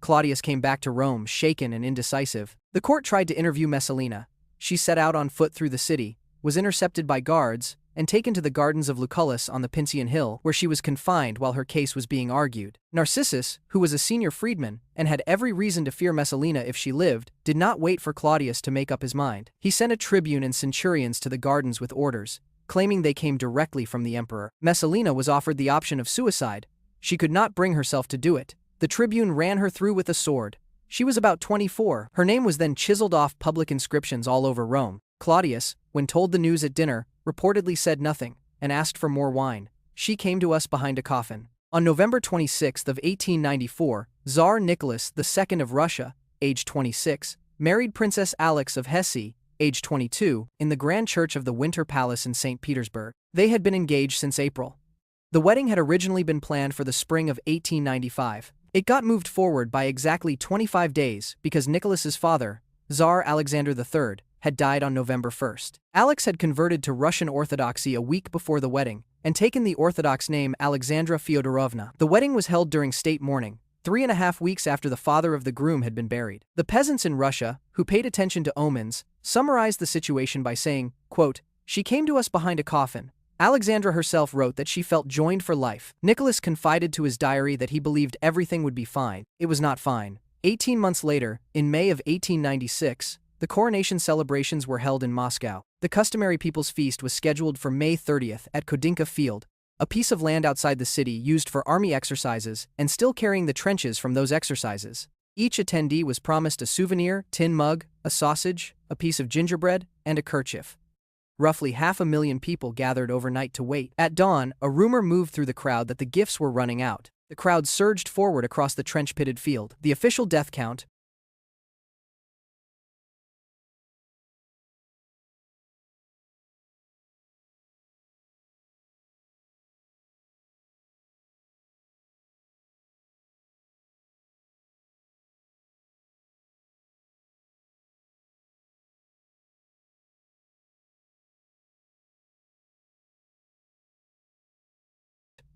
Claudius came back to Rome shaken and indecisive. The court tried to interview Messalina. She set out on foot through the city, was intercepted by guards, and taken to the gardens of Lucullus on the Pincian Hill, where she was confined while her case was being argued. Narcissus, who was a senior freedman and had every reason to fear Messalina if she lived, did not wait for Claudius to make up his mind. He sent a tribune and centurions to the gardens with orders, claiming they came directly from the emperor. Messalina was offered the option of suicide. She could not bring herself to do it. The tribune ran her through with a sword. She was about 24. Her name was then chiseled off public inscriptions all over Rome. Claudius, when told the news at dinner, reportedly said nothing, and asked for more wine. She came to us behind a coffin. On November 26 of 1894, Tsar Nicholas II of Russia, age 26, married Princess Alix of Hesse, age 22, in the Grand Church of the Winter Palace in St. Petersburg. They had been engaged since April. The wedding had originally been planned for the spring of 1895. It got moved forward by exactly 25 days because Nicholas's father, Tsar Alexander III, had died on November 1st. Alix had converted to Russian Orthodoxy a week before the wedding and taken the Orthodox name Alexandra Fyodorovna. The wedding was held during state mourning, 3.5 weeks after the father of the groom had been buried. The peasants in Russia, who paid attention to omens, summarized the situation by saying, quote, "She came to us behind a coffin." Alexandra herself wrote that she felt joined for life. Nicholas confided to his diary that he believed everything would be fine. It was not fine. 18 months later, in May of 1896, the coronation celebrations were held in Moscow. The customary People's Feast was scheduled for May 30th at Kodinka Field, a piece of land outside the city used for army exercises and still carrying the trenches from those exercises. Each attendee was promised a souvenir, tin mug, a sausage, a piece of gingerbread, and a kerchief. Roughly 500,000 people gathered overnight to wait. At dawn, a rumor moved through the crowd that the gifts were running out. The crowd surged forward across the trench-pitted field. The official death count,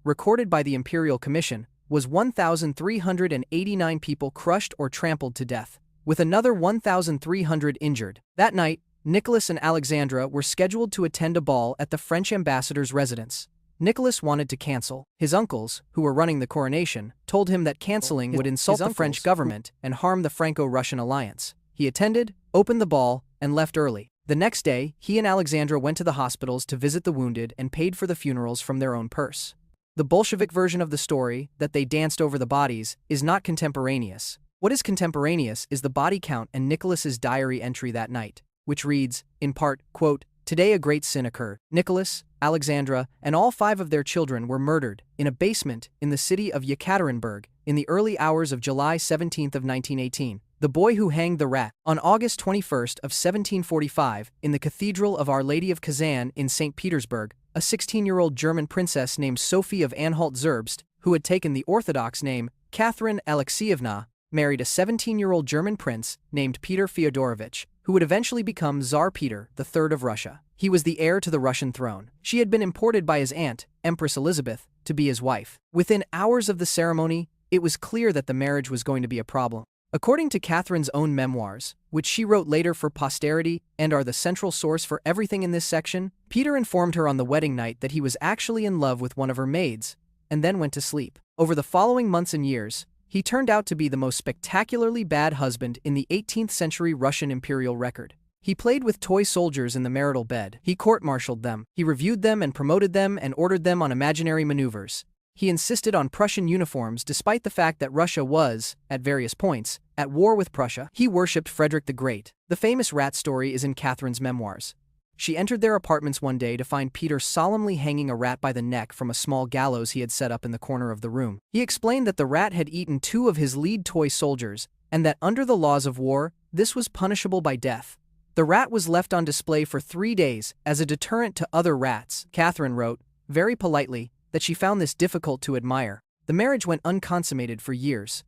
recorded by the Imperial Commission, was 1,389 people crushed or trampled to death, with another 1,300 injured. That night, Nicholas and Alexandra were scheduled to attend a ball at the French ambassador's residence. Nicholas wanted to cancel. His uncles, who were running the coronation, told him that canceling would insult the French government and harm the Franco-Russian alliance. He attended, opened the ball, and left early. The next day, he and Alexandra went to the hospitals to visit the wounded and paid for the funerals from their own purse. The Bolshevik version of the story, that they danced over the bodies, is not contemporaneous. What is contemporaneous is the body count and Nicholas's diary entry that night, which reads, in part, quote, "Today a great sin occurred. Nicholas, Alexandra, and all 5 of their children were murdered in a basement in the city of Yekaterinburg in the early hours of July 17 of 1918. The boy who hanged the rat. On August 21 of 1745, in the Cathedral of Our Lady of Kazan in St. Petersburg, a 16-year-old German princess named Sophie of Anhalt-Zerbst, who had taken the Orthodox name Catherine Alexeyevna, married a 17-year-old German prince named Peter Fyodorovich, who would eventually become Tsar Peter III of Russia. He was the heir to the Russian throne. She had been imported by his aunt, Empress Elizabeth, to be his wife. Within hours of the ceremony, it was clear that the marriage was going to be a problem. According to Catherine's own memoirs, which she wrote later for posterity and are the central source for everything in this section, Peter informed her on the wedding night that he was actually in love with one of her maids, and then went to sleep. Over the following months and years, he turned out to be the most spectacularly bad husband in the 18th century Russian imperial record. He played with toy soldiers in the marital bed. He court-martialed them. He reviewed them and promoted them and ordered them on imaginary maneuvers. He insisted on Prussian uniforms despite the fact that Russia was, at various points, at war with Prussia. He worshipped Frederick the Great. The famous rat story is in Catherine's memoirs. She entered their apartments one day to find Peter solemnly hanging a rat by the neck from a small gallows he had set up in the corner of the room. He explained that the rat had eaten 2 of his lead toy soldiers, and that under the laws of war, this was punishable by death. The rat was left on display for 3 days as a deterrent to other rats. Catherine wrote, very politely, that she found this difficult to admire. The marriage went unconsummated for years.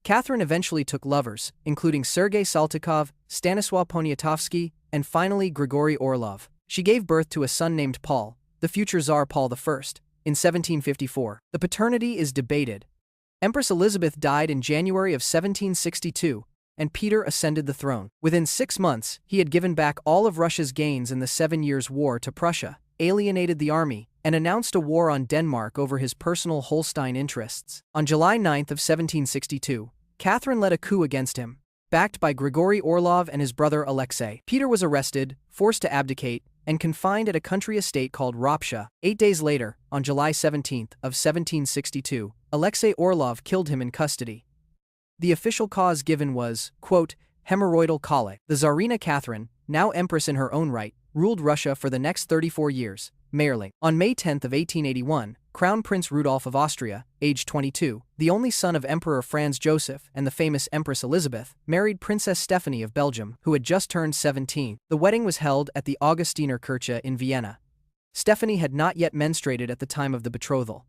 Catherine eventually took lovers, including Sergei Saltykov, Stanisław Poniatowski, and finally Grigory Orlov. She gave birth to a son named Paul, the future Tsar Paul I, in 1754. The paternity is debated. Empress Elizabeth died in January of 1762, and Peter ascended the throne. Within 6 months, he had given back all of Russia's gains in the 7 Years' War to Prussia, alienated the army, and announced a war on Denmark over his personal Holstein interests. On July 9 of 1762, Catherine led a coup against him, backed by Grigory Orlov and his brother Alexei. Peter was arrested, forced to abdicate, and confined at a country estate called Ropsha. 8 days later, on July 17 of 1762, Alexei Orlov killed him in custody. The official cause given was, quote, hemorrhoidal colic. The Tsarina Catherine, now empress in her own right, ruled Russia for the next 34 years. Mayerling. On May 10 of 1881, Crown Prince Rudolf of Austria, aged 22, the only son of Emperor Franz Joseph and the famous Empress Elizabeth, married Princess Stephanie of Belgium, who had just turned 17. The wedding was held at the Augustinerkirche in Vienna. Stephanie had not yet menstruated at the time of the betrothal.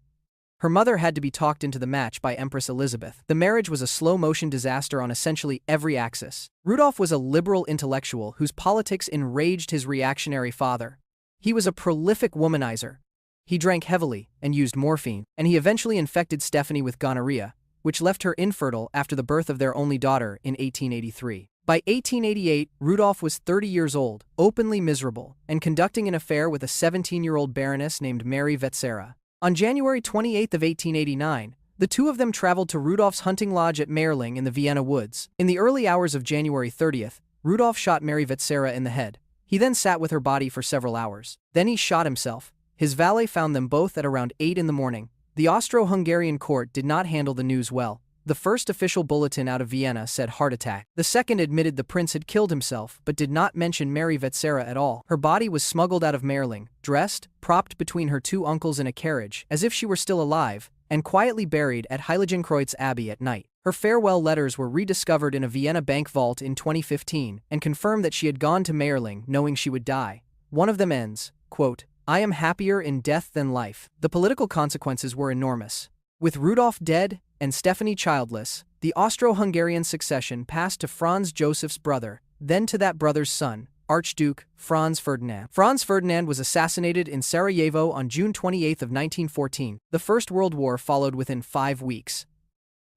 Her mother had to be talked into the match by Empress Elizabeth. The marriage was a slow-motion disaster on essentially every axis. Rudolf was a liberal intellectual whose politics enraged his reactionary father. He was a prolific womanizer. He drank heavily and used morphine, and he eventually infected Stephanie with gonorrhea, which left her infertile after the birth of their only daughter in 1883. By 1888, Rudolf was 30 years old, openly miserable, and conducting an affair with a 17-year-old baroness named Mary Vetsera. On January 28 of 1889, the two of them traveled to Rudolf's hunting lodge at Mayerling in the Vienna woods. In the early hours of January 30th, Rudolf shot Mary Vetsera in the head. He then sat with her body for several hours. Then he shot himself. His valet found them both at around 8 in the morning. The Austro-Hungarian court did not handle the news well. The first official bulletin out of Vienna said heart attack. The second admitted the prince had killed himself but did not mention Mary Vetsera at all. Her body was smuggled out of Mayerling, dressed, propped between her two uncles in a carriage, as if she were still alive, and quietly buried at Heiligenkreuz Abbey at night. Her farewell letters were rediscovered in a Vienna bank vault in 2015 and confirmed that she had gone to Mayerling knowing she would die. One of them ends, quote, I am happier in death than life. The political consequences were enormous. With Rudolf dead and Stephanie childless, the Austro-Hungarian succession passed to Franz Joseph's brother, then to that brother's son, Archduke Franz Ferdinand. Franz Ferdinand was assassinated in Sarajevo on June 28 of 1914. The First World War followed within 5 weeks.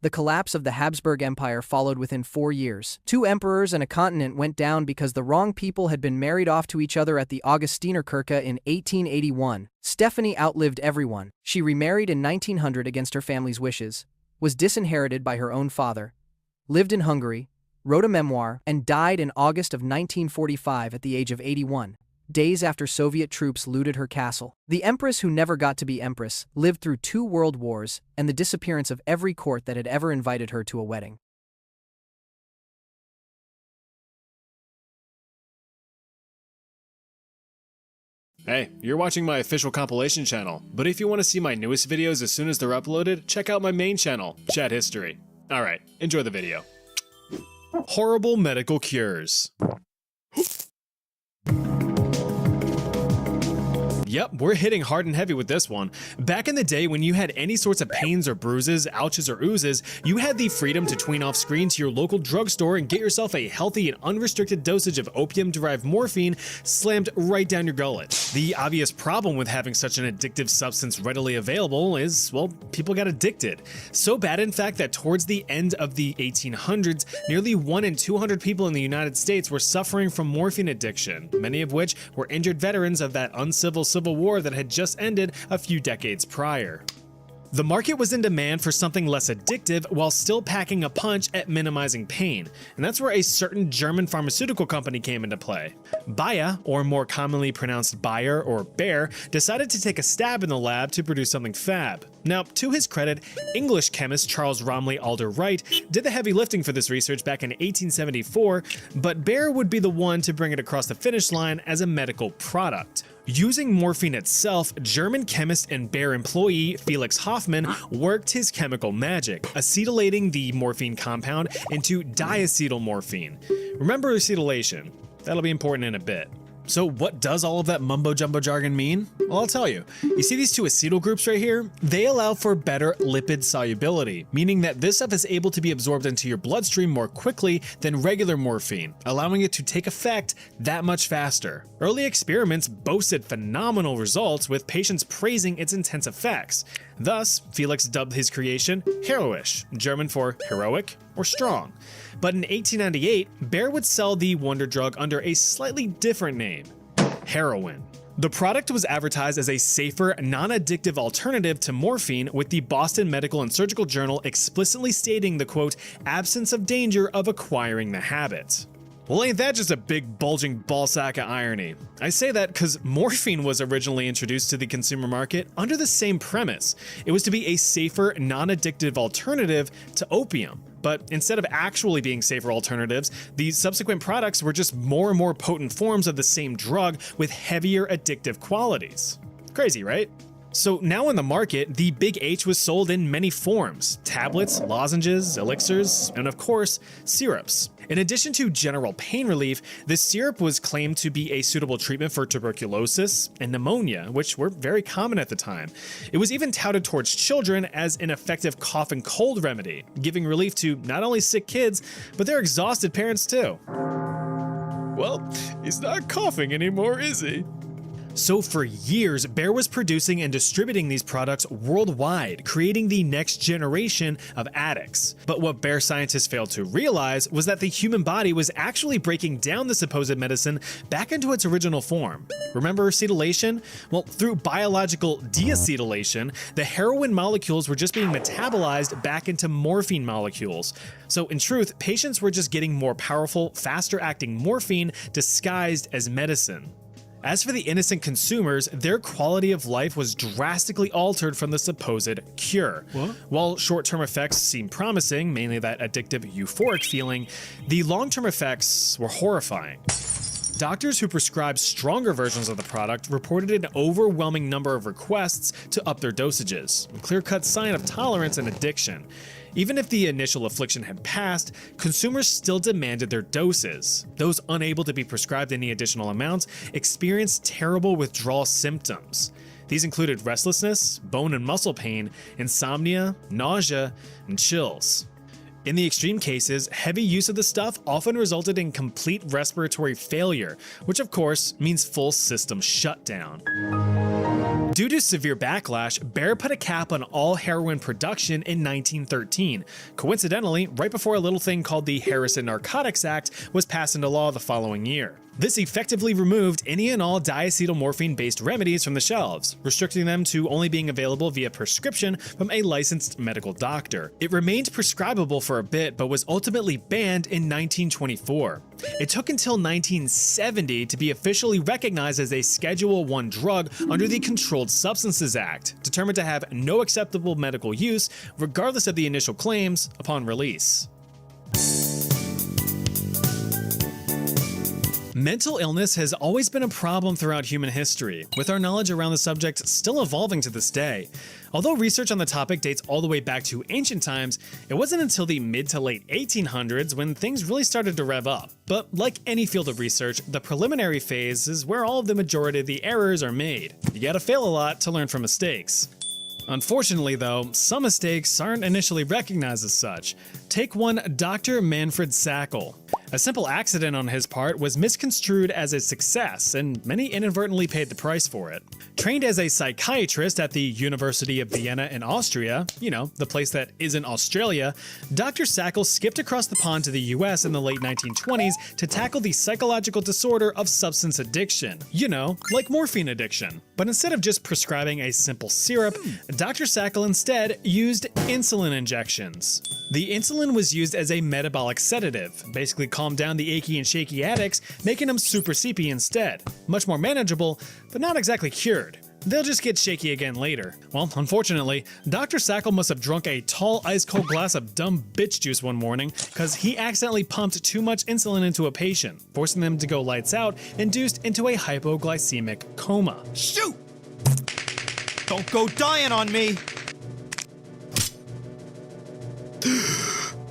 The collapse of the Habsburg Empire followed within 4 years. 2 emperors and a continent went down because the wrong people had been married off to each other at the Augustinerkirche in 1881. Stephanie outlived everyone. She remarried in 1900 against her family's wishes, was disinherited by her own father, lived in Hungary, wrote a memoir, and died in August of 1945 at the age of 81. Days after Soviet troops looted her castle. The empress who never got to be empress lived through 2 world wars and the disappearance of every court that had ever invited her to a wedding. Hey, you're watching my official compilation channel, but if you want to see my newest videos as soon as they're uploaded, check out my main channel, Chat History. Alright, enjoy the video. Horrible medical cures. Yep, we're hitting hard and heavy with this one. Back in the day when you had any sorts of pains or bruises, ouches or oozes, you had the freedom to tween off screen to your local drugstore and get yourself a healthy and unrestricted dosage of opium-derived morphine slammed right down your gullet. The obvious problem with having such an addictive substance readily available is, well, people got addicted. So bad in fact that towards the end of the 1800s, nearly 1 in 200 people in the United States were suffering from morphine addiction, many of which were injured veterans of that uncivil Civil War that had just ended a few decades prior. The market was in demand for something less addictive while still packing a punch at minimizing pain, and that's where a certain German pharmaceutical company came into play. Bayer, or more commonly pronounced Bayer or Bayer, decided to take a stab in the lab to produce something fab. Now, to his credit, English chemist Charles Romley Alder Wright did the heavy lifting for this research back in 1874, but Bayer would be the one to bring it across the finish line as a medical product. Using morphine itself, German chemist and Bayer employee Felix Hoffmann worked his chemical magic, acetylating the morphine compound into diacetylmorphine. Remember acetylation, that'll be important in a bit. So what does all of that mumbo-jumbo jargon mean? Well, I'll tell you. You see these 2 acetyl groups right here? They allow for better lipid solubility, meaning that this stuff is able to be absorbed into your bloodstream more quickly than regular morphine, allowing it to take effect that much faster. Early experiments boasted phenomenal results, with patients praising its intense effects. Thus, Felix dubbed his creation heroisch, German for heroic or strong. But in 1898, Bayer would sell the wonder drug under a slightly different name, heroin. The product was advertised as a safer, non-addictive alternative to morphine, with the Boston Medical and Surgical Journal explicitly stating the quote, absence of danger of acquiring the habit. Well, ain't that just a big bulging ballsack of irony? I say that because morphine was originally introduced to the consumer market under the same premise. It was to be a safer, non-addictive alternative to opium. But instead of actually being safer alternatives, these subsequent products were just more and more potent forms of the same drug with heavier addictive qualities. Crazy, right? So now in the market, the Big H was sold in many forms: tablets, lozenges, elixirs, and of course, syrups. In addition to general pain relief, this syrup was claimed to be a suitable treatment for tuberculosis and pneumonia, which were very common at the time. It was even touted towards children as an effective cough and cold remedy, giving relief to not only sick kids, but their exhausted parents too. Well, he's not coughing anymore, is he? So for years, Bayer was producing and distributing these products worldwide, creating the next generation of addicts. But what Bayer scientists failed to realize was that the human body was actually breaking down the supposed medicine back into its original form. Remember acetylation? Well, through biological deacetylation, the heroin molecules were just being metabolized back into morphine molecules. So in truth, patients were just getting more powerful, faster acting morphine disguised as medicine. As for the innocent consumers, their quality of life was drastically altered from the supposed cure. What? While short-term effects seemed promising, mainly that addictive euphoric feeling, the long-term effects were horrifying. Doctors who prescribed stronger versions of the product reported an overwhelming number of requests to up their dosages, a clear-cut sign of tolerance and addiction. Even if the initial affliction had passed, consumers still demanded their doses. Those unable to be prescribed any additional amounts experienced terrible withdrawal symptoms. These included restlessness, bone and muscle pain, insomnia, nausea, and chills. In the extreme cases, heavy use of the stuff often resulted in complete respiratory failure, which of course means full system shutdown. Due to severe backlash, Bayer put a cap on all heroin production in 1913, coincidentally right before a little thing called the Harrison Narcotics Act was passed into law the following year. This effectively removed any and all diacetylmorphine-based remedies from the shelves, restricting them to only being available via prescription from a licensed medical doctor. It remained prescribable for a bit, but was ultimately banned in 1924. It took until 1970 to be officially recognized as a Schedule I drug under the Controlled Substances Act, determined to have no acceptable medical use, regardless of the initial claims, upon release. Mental illness has always been a problem throughout human history, with our knowledge around the subject still evolving to this day. Although research on the topic dates all the way back to ancient times, it wasn't until the mid to late 1800s when things really started to rev up. But like any field of research, the preliminary phase is where all of the majority of the errors are made. You gotta fail a lot to learn from mistakes. Unfortunately though, some mistakes aren't initially recognized as such. Take one Dr. Manfred Sackel. A simple accident on his part was misconstrued as a success, and many inadvertently paid the price for it. Trained as a psychiatrist at the University of Vienna in Austria, you know, the place that isn't Australia, Dr. Sackel skipped across the pond to the US in the late 1920s to tackle the psychological disorder of substance addiction. You know, like morphine addiction. But instead of just prescribing a simple syrup, Dr. Sackel instead used insulin injections. The insulin was used as a metabolic sedative, basically calmed down the achy and shaky addicts, making them super sleepy instead. Much more manageable, but not exactly cured. They'll just get shaky again later. Well, unfortunately, Dr. Sackel must have drunk a tall ice-cold glass of dumb bitch juice one morning, because he accidentally pumped too much insulin into a patient, forcing them to go lights out, induced into a hypoglycemic coma. Shoot! Don't go dying on me!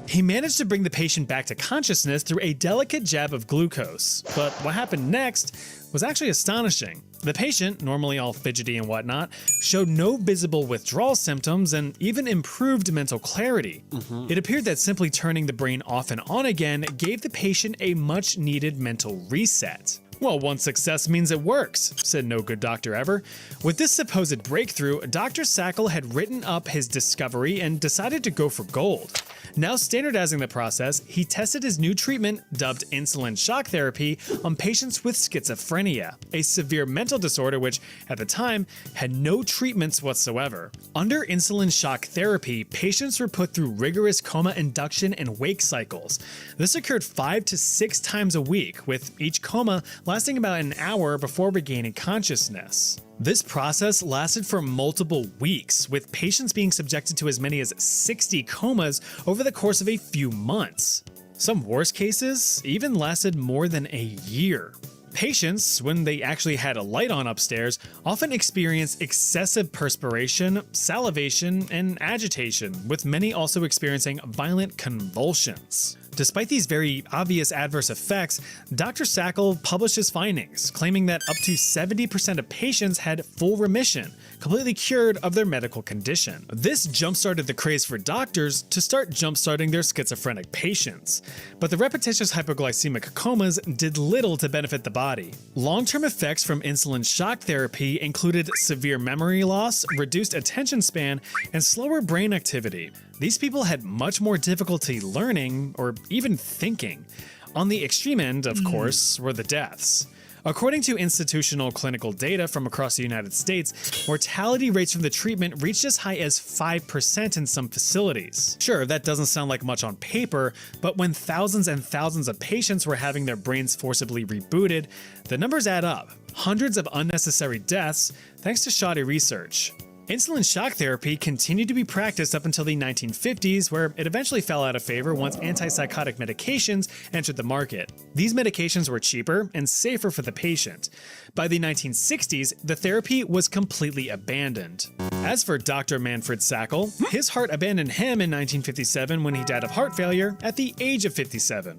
He managed to bring the patient back to consciousness through a delicate jab of glucose, but what happened next was actually astonishing. The patient, normally all fidgety and whatnot, showed no visible withdrawal symptoms and even improved mental clarity. It appeared that simply turning the brain off and on again gave the patient a much needed mental reset. Well, one success means it works, said no good doctor ever. With this supposed breakthrough, Dr. Sackle had written up his discovery and decided to go for gold. Now standardizing the process, he tested his new treatment, dubbed insulin shock therapy, on patients with schizophrenia, a severe mental disorder which, at the time, had no treatments whatsoever. Under insulin shock therapy, patients were put through rigorous coma induction and wake cycles. This occurred 5 to 6 times a week, with each coma lasting about an hour before regaining consciousness. This process lasted for multiple weeks, with patients being subjected to as many as 60 comas over the course of a few months. Some worst cases even lasted more than a year. Patients, when they actually had a light on upstairs, often experienced excessive perspiration, salivation, and agitation, with many also experiencing violent convulsions. Despite these very obvious adverse effects, Dr. Sackle published his findings, claiming that up to 70% of patients had full remission, completely cured of their medical condition. This jump-started the craze for doctors to start jump-starting their schizophrenic patients. But the repetitious hypoglycemic comas did little to benefit the body. Long-term effects from insulin shock therapy included severe memory loss, reduced attention span, and slower brain activity. These people had much more difficulty learning or even thinking. On the extreme end, of course, were the deaths. According to institutional clinical data from across the United States, mortality rates from the treatment reached as high as 5% in some facilities. Sure, that doesn't sound like much on paper, but when thousands and thousands of patients were having their brains forcibly rebooted, the numbers add up. Hundreds of unnecessary deaths thanks to shoddy research. Insulin shock therapy continued to be practiced up until the 1950s, where it eventually fell out of favor once antipsychotic medications entered the market. These medications were cheaper and safer for the patient. By the 1960s, the therapy was completely abandoned. As for Dr. Manfred Sackle, his heart abandoned him in 1957 when he died of heart failure at the age of 57.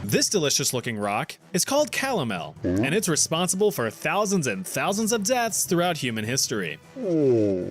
This delicious looking rock is called calomel, and it's responsible for thousands and thousands of deaths throughout human history.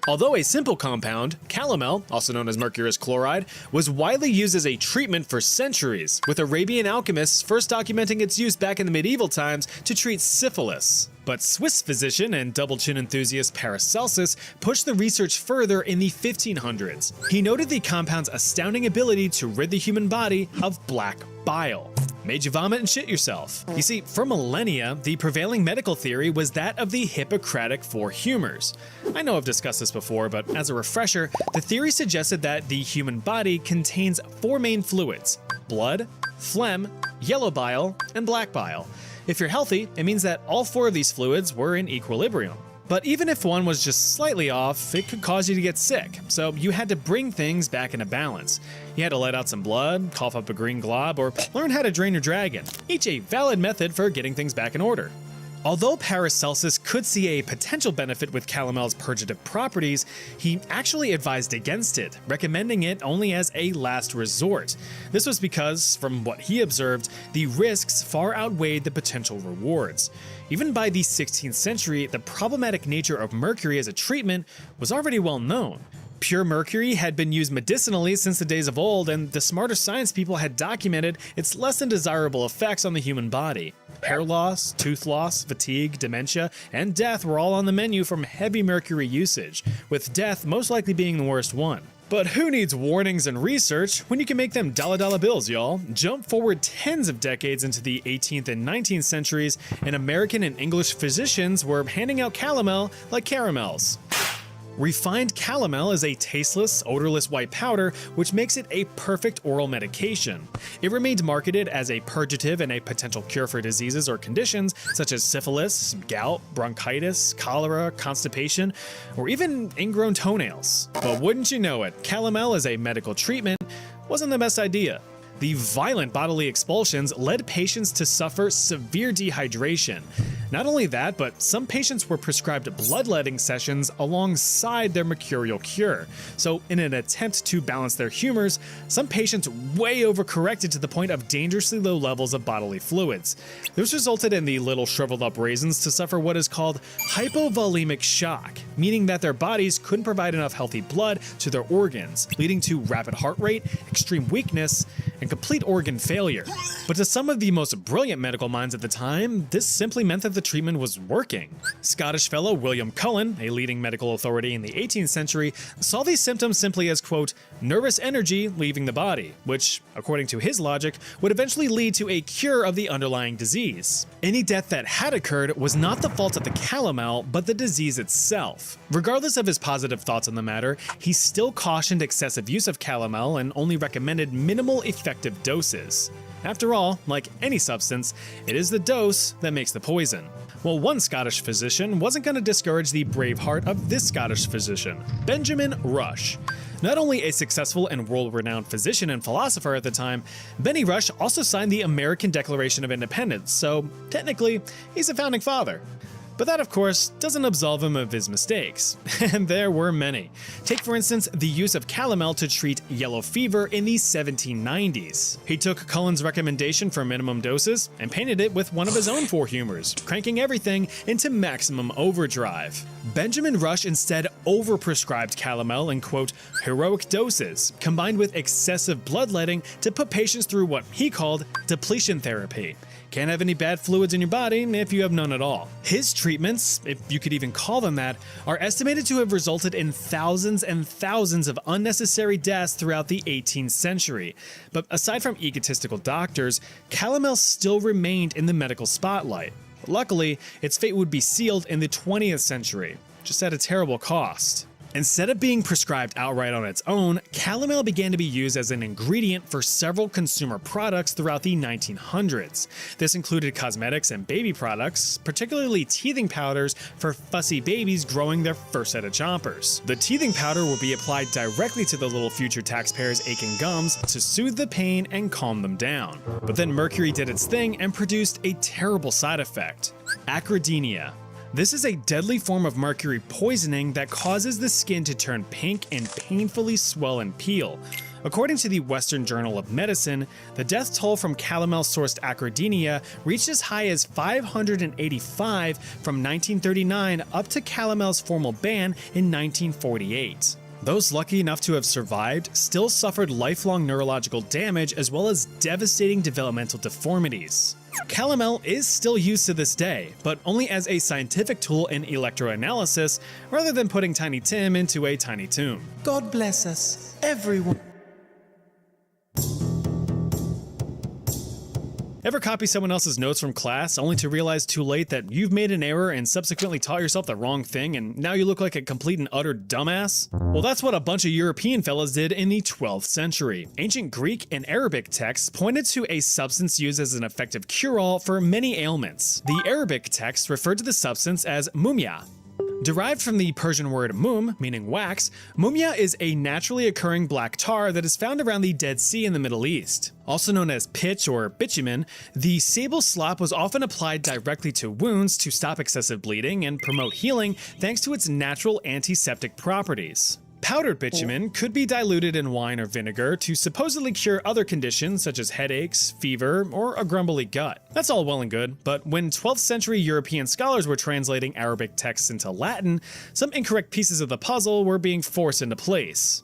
Although a simple compound, calomel, also known as mercurous chloride, was widely used as a treatment for centuries, with Arabian alchemists first documenting its use back in the medieval times to treat syphilis. But Swiss physician and double chin enthusiast Paracelsus pushed the research further in the 1500s. He noted the compound's astounding ability to rid the human body of black bile. Made you vomit and shit yourself. You see, for millennia, the prevailing medical theory was that of the Hippocratic Four Humors. I know I've discussed this before, but as a refresher, the theory suggested that the human body contains 4 main fluids: blood, phlegm, yellow bile, and black bile. If you're healthy, it means that all 4 of these fluids were in equilibrium. But even if one was just slightly off, it could cause you to get sick, so you had to bring things back into balance. You had to let out some blood, cough up a green glob, or learn how to drain your dragon, each a valid method for getting things back in order. Although Paracelsus could see a potential benefit with calomel's purgative properties, he actually advised against it, recommending it only as a last resort. This was because, from what he observed, the risks far outweighed the potential rewards. Even by the 16th century, the problematic nature of mercury as a treatment was already well known. Pure mercury had been used medicinally since the days of old, and the smarter science people had documented its less than desirable effects on the human body. Hair loss, tooth loss, fatigue, dementia, and death were all on the menu from heavy mercury usage, with death most likely being the worst one. But who needs warnings and research when you can make them dollar bills, y'all? Jump forward tens of decades into the 18th and 19th centuries, and American and English physicians were handing out calomel like caramels. Refined calomel is a tasteless, odorless white powder, which makes it a perfect oral medication. It remained marketed as a purgative and a potential cure for diseases or conditions such as syphilis, gout, bronchitis, cholera, constipation, or even ingrown toenails. But wouldn't you know it, calomel as a medical treatment wasn't the best idea. The violent bodily expulsions led patients to suffer severe dehydration. Not only that, but some patients were prescribed bloodletting sessions alongside their mercurial cure. So in an attempt to balance their humors, some patients way overcorrected to the point of dangerously low levels of bodily fluids. This resulted in the little shriveled up raisins to suffer what is called hypovolemic shock, meaning that their bodies couldn't provide enough healthy blood to their organs, leading to rapid heart rate, extreme weakness, and complete organ failure. But to some of the most brilliant medical minds at the time, this simply meant that the treatment was working. Scottish fellow William Cullen, a leading medical authority in the 18th century, saw these symptoms simply as, quote, nervous energy leaving the body, which, according to his logic, would eventually lead to a cure of the underlying disease. Any death that had occurred was not the fault of the calomel, but the disease itself. Regardless of his positive thoughts on the matter, he still cautioned excessive use of calomel and only recommended minimal effective doses. After all, like any substance, it is the dose that makes the poison. Well, one Scottish physician wasn't going to discourage the brave heart of this Scottish physician, Benjamin Rush. Not only a successful and world-renowned physician and philosopher at the time, Benny Rush also signed the American Declaration of Independence, so technically, he's a founding father. But that, of course, doesn't absolve him of his mistakes, and there were many. Take, for instance, the use of calomel to treat yellow fever in the 1790s. He took Cullen's recommendation for minimum doses and painted it with one of his own four humors, cranking everything into maximum overdrive. Benjamin Rush instead overprescribed calomel in, quote, heroic doses, combined with excessive bloodletting to put patients through what he called depletion therapy. Can't have any bad fluids in your body if you have none at all. His treatments, if you could even call them that, are estimated to have resulted in thousands and thousands of unnecessary deaths throughout the 18th century. But aside from egotistical doctors, calomel still remained in the medical spotlight. Luckily, its fate would be sealed in the 20th century, just at a terrible cost. Instead of being prescribed outright on its own, calomel began to be used as an ingredient for several consumer products throughout the 1900s. This included cosmetics and baby products, particularly teething powders for fussy babies growing their first set of chompers. The teething powder would be applied directly to the little future taxpayers' aching gums to soothe the pain and calm them down. But then mercury did its thing and produced a terrible side effect: acridemia. This is a deadly form of mercury poisoning that causes the skin to turn pink and painfully swell and peel. According to the Western Journal of Medicine, the death toll from calomel-sourced acridemia reached as high as 585 from 1939 up to calomel's formal ban in 1948. Those lucky enough to have survived still suffered lifelong neurological damage as well as devastating developmental deformities. Calomel is still used to this day, but only as a scientific tool in electroanalysis rather than putting Tiny Tim into a tiny tomb. God bless us, everyone. Ever copy someone else's notes from class only to realize too late that you've made an error and subsequently taught yourself the wrong thing and now you look like a complete and utter dumbass? Well, that's what a bunch of European fellas did in the 12th century. Ancient Greek and Arabic texts pointed to a substance used as an effective cure-all for many ailments. The Arabic text referred to the substance as mumia. Derived from the Persian word mum, meaning wax, mumia is a naturally occurring black tar that is found around the Dead Sea in the Middle East. Also known as pitch or bitumen, the sable slop was often applied directly to wounds to stop excessive bleeding and promote healing thanks to its natural antiseptic properties. Powdered bitumen could be diluted in wine or vinegar to supposedly cure other conditions such as headaches, fever, or a grumbly gut. That's all well and good, but when 12th century European scholars were translating Arabic texts into Latin, some incorrect pieces of the puzzle were being forced into place.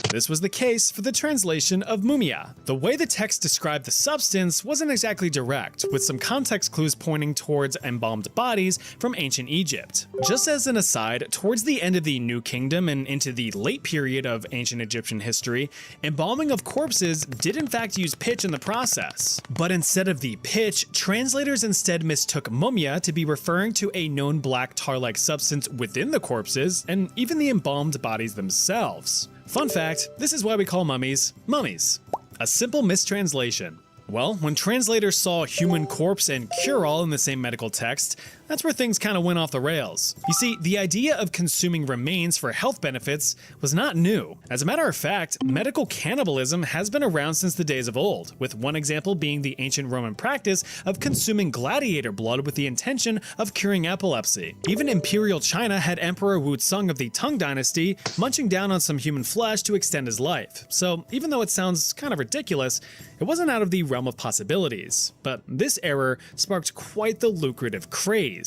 This was the case for the translation of mumia. The way the text described the substance wasn't exactly direct, with some context clues pointing towards embalmed bodies from ancient Egypt. Just as an aside, towards the end of the New Kingdom and into the late period of ancient Egyptian history, embalming of corpses did in fact use pitch in the process. But instead of the pitch, translators instead mistook mumia to be referring to a known black tar-like substance within the corpses and even the embalmed bodies themselves. Fun fact, this is why we call mummies mummies. A simple mistranslation. Well, when translators saw human corpse and cure-all in the same medical text, that's where things kind of went off the rails. You see, the idea of consuming remains for health benefits was not new. As a matter of fact, medical cannibalism has been around since the days of old, with one example being the ancient Roman practice of consuming gladiator blood with the intention of curing epilepsy. Even Imperial China had Emperor Wuzong of the Tang Dynasty munching down on some human flesh to extend his life. So even though it sounds kind of ridiculous, it wasn't out of the realm of possibilities. But this error sparked quite the lucrative craze.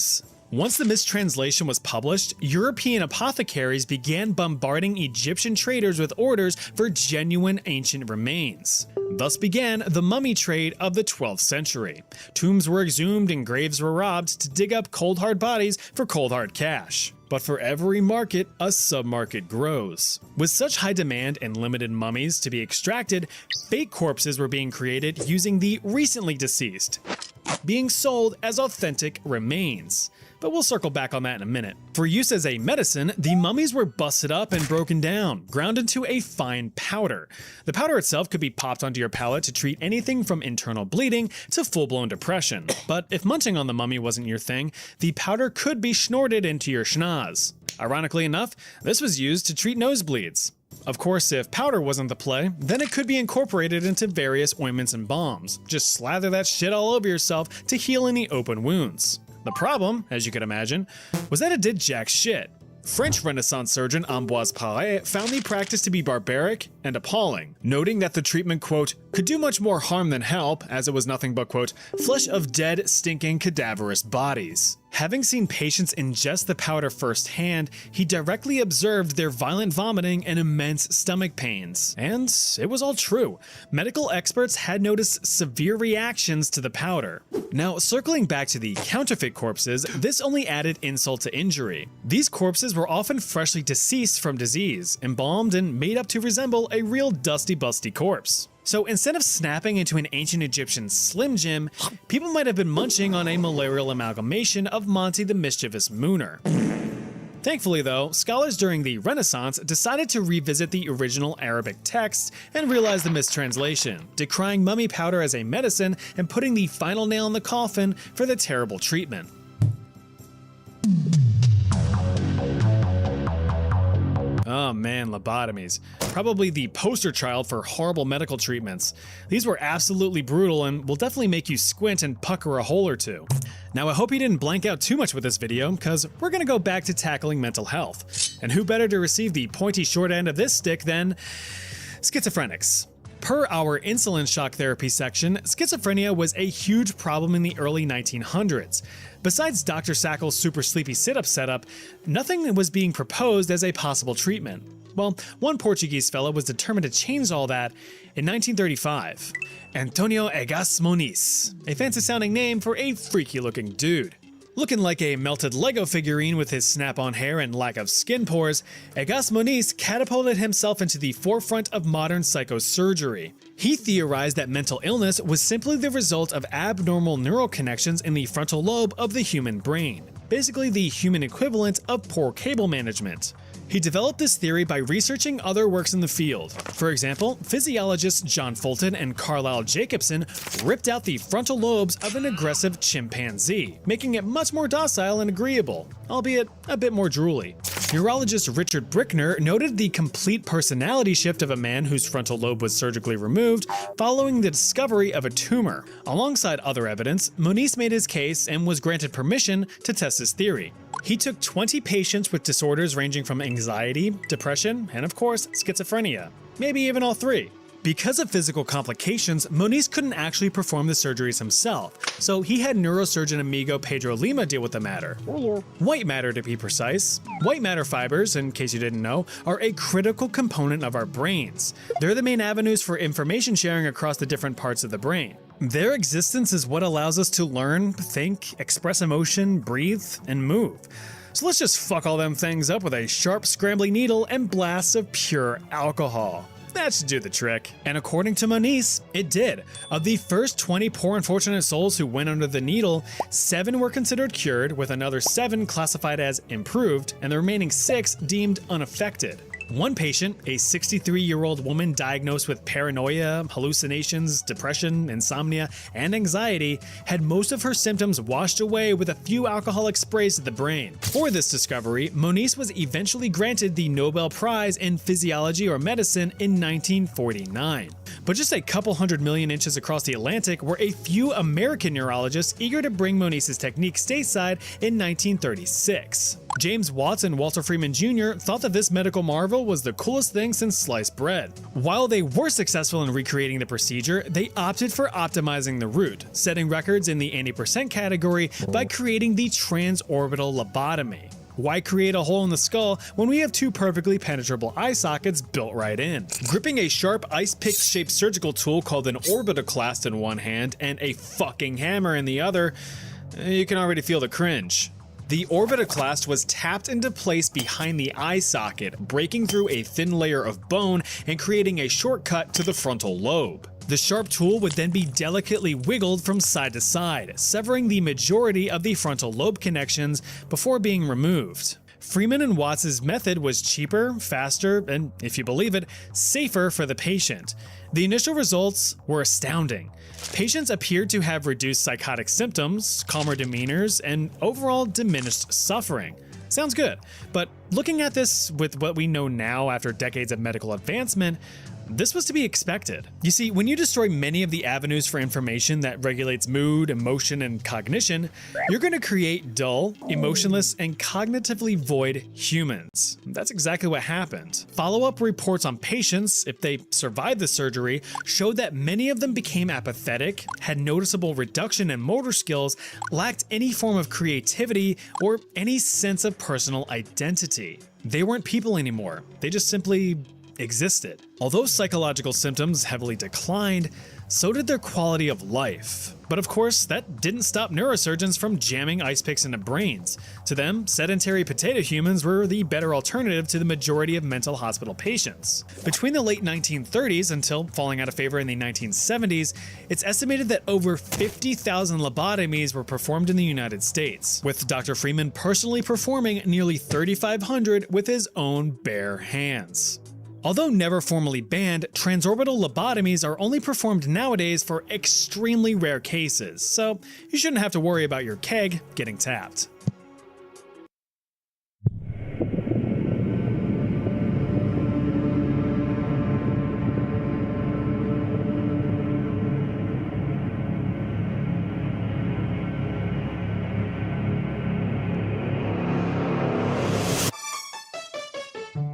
Once the mistranslation was published, European apothecaries began bombarding Egyptian traders with orders for genuine ancient remains. Thus began the mummy trade of the 12th century. Tombs were exhumed and graves were robbed to dig up cold hard bodies for cold hard cash. But for every market, a submarket grows. With such high demand and limited mummies to be extracted, fake corpses were being created using the recently deceased, being sold as authentic remains. But we'll circle back on that in a minute. For use as a medicine, the mummies were busted up and broken down, ground into a fine powder. The powder itself could be popped onto your palate to treat anything from internal bleeding to full-blown depression. But if munching on the mummy wasn't your thing, the powder could be snorted into your schnoz. Ironically enough, this was used to treat nosebleeds. Of course, if powder wasn't the play, then it could be incorporated into various ointments and balms. Just slather that shit all over yourself to heal any open wounds. The problem, as you could imagine, was that it did jack shit. French Renaissance surgeon Ambroise Paré found the practice to be barbaric and appalling, noting that the treatment, quote, could do much more harm than help, as it was nothing but, quote, flesh of dead, stinking, cadaverous bodies. Having seen patients ingest the powder firsthand, he directly observed their violent vomiting and immense stomach pains. And it was all true. Medical experts had noticed severe reactions to the powder. Now, circling back to the counterfeit corpses, this only added insult to injury. These corpses were often freshly deceased from disease, embalmed and made up to resemble a real dusty-busty corpse. So instead of snapping into an ancient Egyptian Slim Jim, people might have been munching on a malarial amalgamation of Monty the Mischievous Mooner. Thankfully though, scholars during the Renaissance decided to revisit the original Arabic text and realize the mistranslation, decrying mummy powder as a medicine and putting the final nail in the coffin for the terrible treatment. Oh man, lobotomies. Probably the poster child for horrible medical treatments. These were absolutely brutal and will definitely make you squint and pucker a hole or two. Now I hope you didn't blank out too much with this video, because we're gonna go back to tackling mental health. And who better to receive the pointy short end of this stick than schizophrenics. Per our insulin shock therapy section, schizophrenia was a huge problem in the early 1900s. Besides Dr. Sackel's super sleepy sit-up setup, nothing was being proposed as a possible treatment. Well, one Portuguese fellow was determined to change all that in 1935. Antonio Egas Moniz, a fancy-sounding name for a freaky-looking dude. Looking like a melted Lego figurine with his snap-on hair and lack of skin pores, Egas Moniz catapulted himself into the forefront of modern psychosurgery. He theorized that mental illness was simply the result of abnormal neural connections in the frontal lobe of the human brain, basically the human equivalent of poor cable management. He developed this theory by researching other works in the field. For example, physiologists John Fulton and Carlisle Jacobson ripped out the frontal lobes of an aggressive chimpanzee, making it much more docile and agreeable, albeit a bit more drooly. Neurologist Richard Brickner noted the complete personality shift of a man whose frontal lobe was surgically removed following the discovery of a tumor. Alongside other evidence, Moniz made his case and was granted permission to test his theory. He took 20 patients with disorders ranging from anxiety, depression, and of course, schizophrenia. Maybe even all three. Because of physical complications, Moniz couldn't actually perform the surgeries himself, so he had neurosurgeon amigo Pedro Lima deal with the matter. White matter to be precise. White matter fibers, in case you didn't know, are a critical component of our brains. They're the main avenues for information sharing across the different parts of the brain. Their existence is what allows us to learn, think, express emotion, breathe, and move. So let's just fuck all them things up with a sharp, scrambly needle and blasts of pure alcohol. That should do the trick. And according to Moniz, it did. Of the first 20 poor unfortunate souls who went under the needle, 7 were considered cured, with another 7 classified as improved, and the remaining 6 deemed unaffected. One patient, a 63-year-old woman diagnosed with paranoia, hallucinations, depression, insomnia, and anxiety, had most of her symptoms washed away with a few alcoholic sprays to the brain. For this discovery, Moniz was eventually granted the Nobel Prize in Physiology or Medicine in 1949. but just a couple 100 million inches across the Atlantic were a few American neurologists eager to bring Monice's technique stateside in 1936. James Watts and Walter Freeman Jr. thought that this medical marvel was the coolest thing since sliced bread. While they were successful in recreating the procedure, they opted for optimizing the route, setting records in the 80% category by creating the transorbital lobotomy. Why create a hole in the skull when we have two perfectly penetrable eye sockets built right in? Gripping a sharp ice pick shaped surgical tool called an orbitoclast in one hand and a fucking hammer in the other, you can already feel the cringe. The orbitoclast was tapped into place behind the eye socket, breaking through a thin layer of bone and creating a shortcut to the frontal lobe. The sharp tool would then be delicately wiggled from side to side, severing the majority of the frontal lobe connections before being removed. Freeman and Watts' method was cheaper, faster, and, if you believe it, safer for the patient. The initial results were astounding. Patients appeared to have reduced psychotic symptoms, calmer demeanors, and overall diminished suffering. Sounds good, but looking at this with what we know now after decades of medical advancement, this was to be expected. You see, when you destroy many of the avenues for information that regulates mood, emotion, and cognition, you're going to create dull, emotionless, and cognitively void humans. That's exactly what happened. Follow-up reports on patients, if they survived the surgery, showed that many of them became apathetic, had noticeable reduction in motor skills, lacked any form of creativity, or any sense of personal identity. They weren't people anymore. They just simply existed. Although psychological symptoms heavily declined, so did their quality of life. But of course, that didn't stop neurosurgeons from jamming ice picks into brains. To them, sedentary potato humans were the better alternative to the majority of mental hospital patients. Between the late 1930s until falling out of favor in the 1970s, it's estimated that over 50,000 lobotomies were performed in the United States, with Dr. Freeman personally performing nearly 3,500 with his own bare hands. Although never formally banned, transorbital lobotomies are only performed nowadays for extremely rare cases, so you shouldn't have to worry about your keg getting tapped.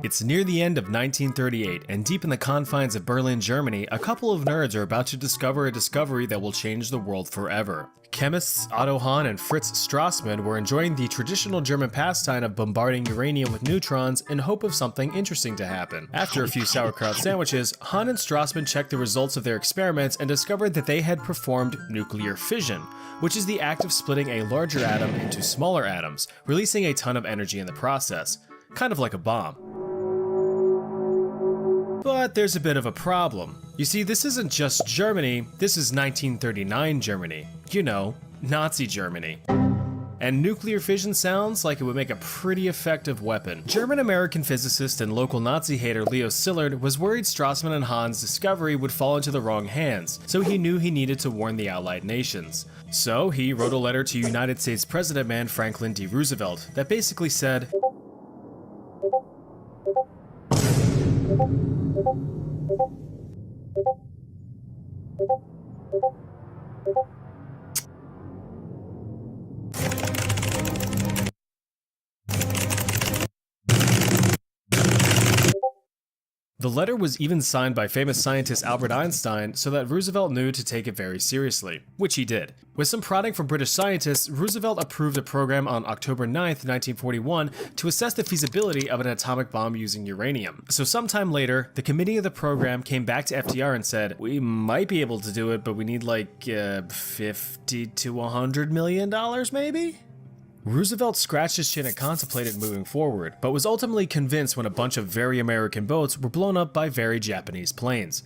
It's near the end of 1938, and deep in the confines of Berlin, Germany, a couple of nerds are about to discover a discovery that will change the world forever. Chemists Otto Hahn and Fritz Strassmann were enjoying the traditional German pastime of bombarding uranium with neutrons in hope of something interesting to happen. After a few sauerkraut sandwiches, Hahn and Strassmann checked the results of their experiments and discovered that they had performed nuclear fission, which is the act of splitting a larger atom into smaller atoms, releasing a ton of energy in the process, kind of like a bomb. But there's a bit of a problem. You see, this isn't just Germany, this is 1939 Germany. You know, Nazi Germany. And nuclear fission sounds like it would make a pretty effective weapon. German-American physicist and local Nazi hater Leo Szilard was worried Strassmann and Hahn's discovery would fall into the wrong hands, so he knew he needed to warn the Allied nations. So he wrote a letter to United States President-man Franklin D. Roosevelt that basically said, the letter was even signed by famous scientist Albert Einstein, so that Roosevelt knew to take it very seriously, which he did. With some prodding from British scientists, Roosevelt approved a program on October 9th, 1941 to assess the feasibility of an atomic bomb using uranium. So sometime later, the committee of the program came back to FDR and said, "We might be able to do it, but we need like $50 to $100 million maybe?" Roosevelt scratched his chin and contemplated moving forward, but was ultimately convinced when a bunch of very American boats were blown up by very Japanese planes.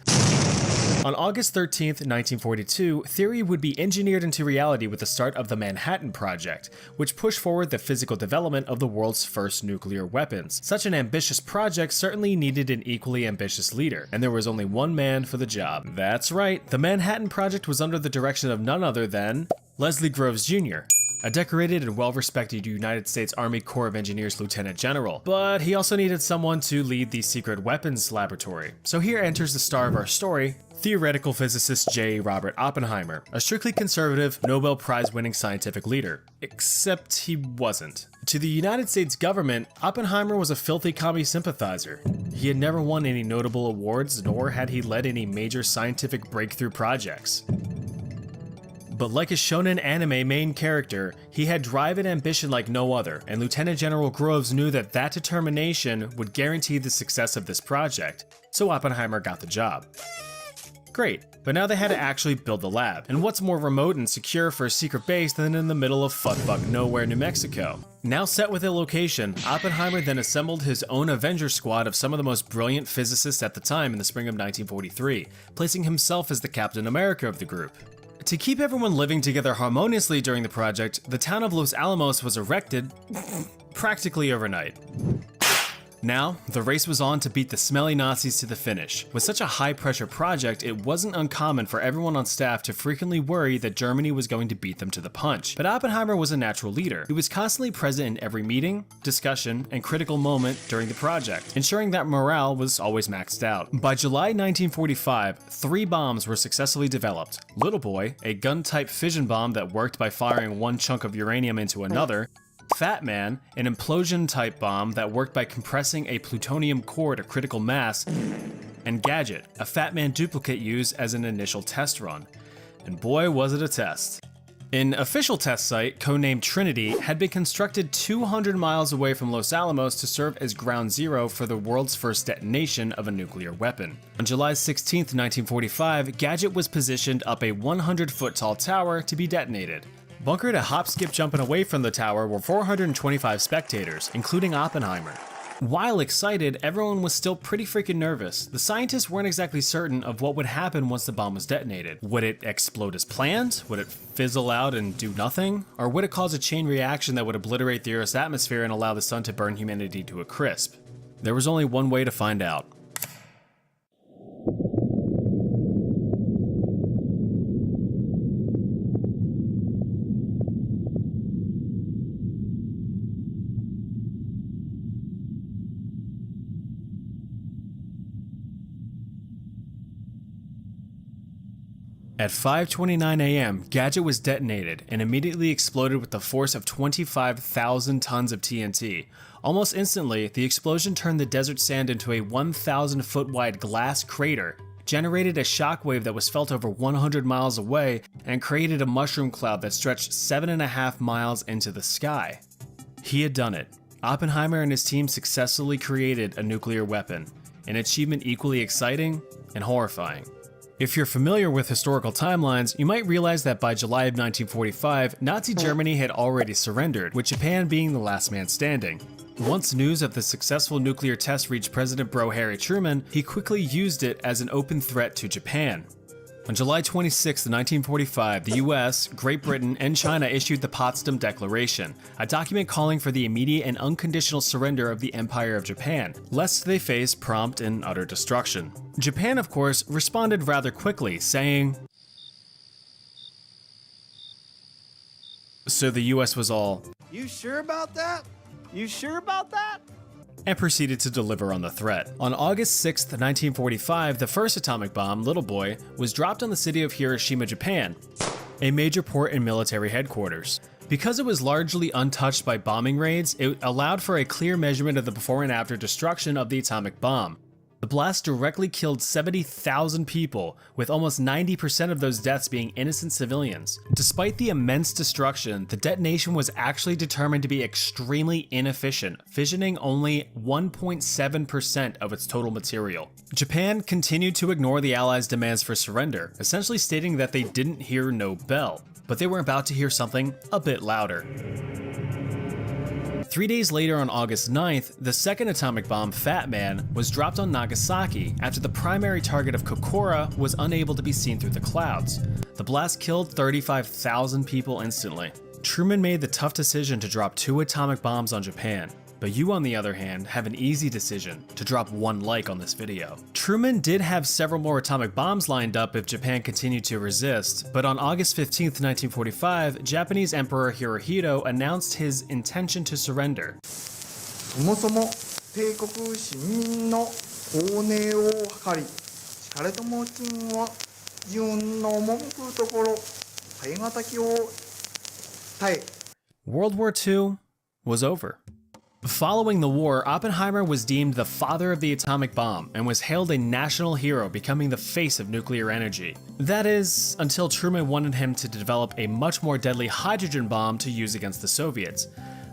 On August 13th, 1942, theory would be engineered into reality with the start of the Manhattan Project, which pushed forward the physical development of the world's first nuclear weapons. Such an ambitious project certainly needed an equally ambitious leader, and there was only one man for the job. That's right, the Manhattan Project was under the direction of none other than Leslie Groves Jr. a decorated and well-respected United States Army Corps of Engineers lieutenant general. But he also needed someone to lead the secret weapons laboratory. So here enters the star of our story, theoretical physicist J. Robert Oppenheimer, a strictly conservative, Nobel Prize-winning scientific leader. Except he wasn't. To the United States government, Oppenheimer was a filthy commie sympathizer. He had never won any notable awards, nor had he led any major scientific breakthrough projects. But like a shonen anime main character, he had drive and ambition like no other, and Lieutenant General Groves knew that that determination would guarantee the success of this project, so Oppenheimer got the job. Great, but now they had to actually build the lab, and what's more remote and secure for a secret base than in the middle of fuckbuck nowhere, New Mexico? Now set with a location, Oppenheimer then assembled his own Avenger squad of some of the most brilliant physicists at the time in the spring of 1943, placing himself as the Captain America of the group. To keep everyone living together harmoniously during the project, the town of Los Alamos was erected practically overnight. Now, the race was on to beat the smelly Nazis to the finish. With such a high-pressure project, it wasn't uncommon for everyone on staff to frequently worry that Germany was going to beat them to the punch. But Oppenheimer was a natural leader. He was constantly present in every meeting, discussion, and critical moment during the project, ensuring that morale was always maxed out. By July 1945, 3 bombs were successfully developed. Little Boy, a gun-type fission bomb that worked by firing one chunk of uranium into another, Fat Man, an implosion-type bomb that worked by compressing a plutonium core to critical mass, and Gadget, a Fat Man duplicate used as an initial test run. And boy was it a test. An official test site, codenamed Trinity, had been constructed 200 miles away from Los Alamos to serve as ground zero for the world's first detonation of a nuclear weapon. On July 16, 1945, Gadget was positioned up a 100-foot tall tower to be detonated. Bunkered a hop, skip, jumping away from the tower were 425 spectators, including Oppenheimer. While excited, everyone was still pretty freaking nervous. The scientists weren't exactly certain of what would happen once the bomb was detonated. Would it explode as planned? Would it fizzle out and do nothing? Or would it cause a chain reaction that would obliterate the Earth's atmosphere and allow the sun to burn humanity to a crisp? There was only one way to find out. At 5:29 a.m., Gadget was detonated and immediately exploded with the force of 25,000 tons of TNT. Almost instantly, the explosion turned the desert sand into a 1,000-foot wide glass crater, generated a shockwave that was felt over 100 miles away, and created a mushroom cloud that stretched 7.5 miles into the sky. He had done it. Oppenheimer and his team successfully created a nuclear weapon, an achievement equally exciting and horrifying. If you're familiar with historical timelines, you might realize that by July of 1945, Nazi Germany had already surrendered, with Japan being the last man standing. Once news of the successful nuclear test reached President Bro Harry Truman, he quickly used it as an open threat to Japan. On July 26, 1945, the US, Great Britain, and China issued the Potsdam Declaration, a document calling for the immediate and unconditional surrender of the Empire of Japan, lest they face prompt and utter destruction. Japan, of course, responded rather quickly, saying, so the US was all, You sure about that? You sure about that? and proceeded to deliver on the threat. On August 6, 1945, the first atomic bomb, Little Boy, was dropped on the city of Hiroshima, Japan, a major port and military headquarters. Because it was largely untouched by bombing raids, it allowed for a clear measurement of the before and after destruction of the atomic bomb. The blast directly killed 70,000 people, with almost 90% of those deaths being innocent civilians. Despite the immense destruction, the detonation was actually determined to be extremely inefficient, fissioning only 1.7% of its total material. Japan continued to ignore the Allies' demands for surrender, essentially stating that they didn't hear no bell, but they were about to hear something a bit louder. 3 days later, on August 9th, the second atomic bomb, Fat Man, was dropped on Nagasaki after the primary target of Kokura was unable to be seen through the clouds. The blast killed 35,000 people instantly. Truman made the tough decision to drop 2 atomic bombs on Japan. But you, on the other hand, have an easy decision to drop one like on this video. Truman did have several more atomic bombs lined up if Japan continued to resist, but on August 15th, 1945, Japanese Emperor Hirohito announced his intention to surrender. そもそも帝国市民の法寧を図り、しかれとも金は自分の文句ところ、耐え難きを耐え。 World War II was over. Following the war, Oppenheimer was deemed the father of the atomic bomb and was hailed a national hero, becoming the face of nuclear energy. That is, until Truman wanted him to develop a much more deadly hydrogen bomb to use against the Soviets.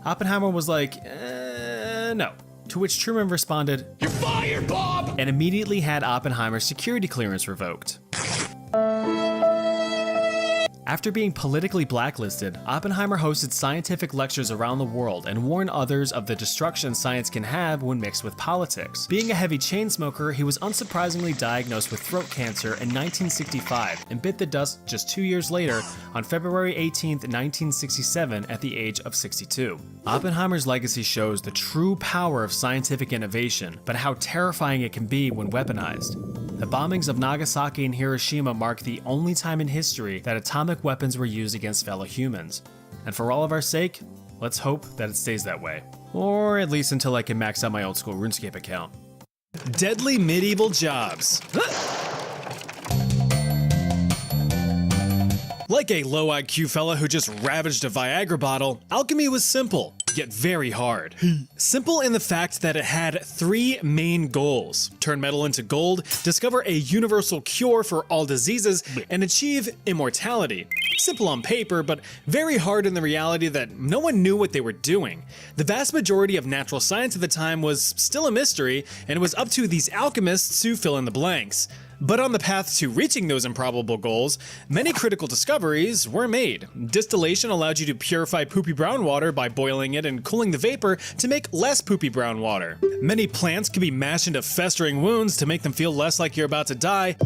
Oppenheimer was like, no. To which Truman responded, "You're fired, Bob!" and immediately had Oppenheimer's security clearance revoked. After being politically blacklisted, Oppenheimer hosted scientific lectures around the world and warned others of the destruction science can have when mixed with politics. Being a heavy chain smoker, he was unsurprisingly diagnosed with throat cancer in 1965 and bit the dust just 2 years later on February 18, 1967 at the age of 62. Oppenheimer's legacy shows the true power of scientific innovation, but how terrifying it can be when weaponized. The bombings of Nagasaki and Hiroshima mark the only time in history that atomic weapons were used against fellow humans. And for all of our sake, let's hope that it stays that way. Or at least until I can max out my old school RuneScape account. Deadly medieval jobs. Like a low IQ fella who just ravaged a Viagra bottle, alchemy was simple, yet very hard. Simple in the fact that it had 3 main goals: turn metal into gold, discover a universal cure for all diseases, and achieve immortality. Simple on paper, but very hard in the reality that no one knew what they were doing. The vast majority of natural science at the time was still a mystery, and it was up to these alchemists to fill in the blanks. But on the path to reaching those improbable goals, many critical discoveries were made. Distillation allowed you to purify poopy brown water by boiling it and cooling the vapor to make less poopy brown water. Many plants could be mashed into festering wounds to make them feel less like you're about to die.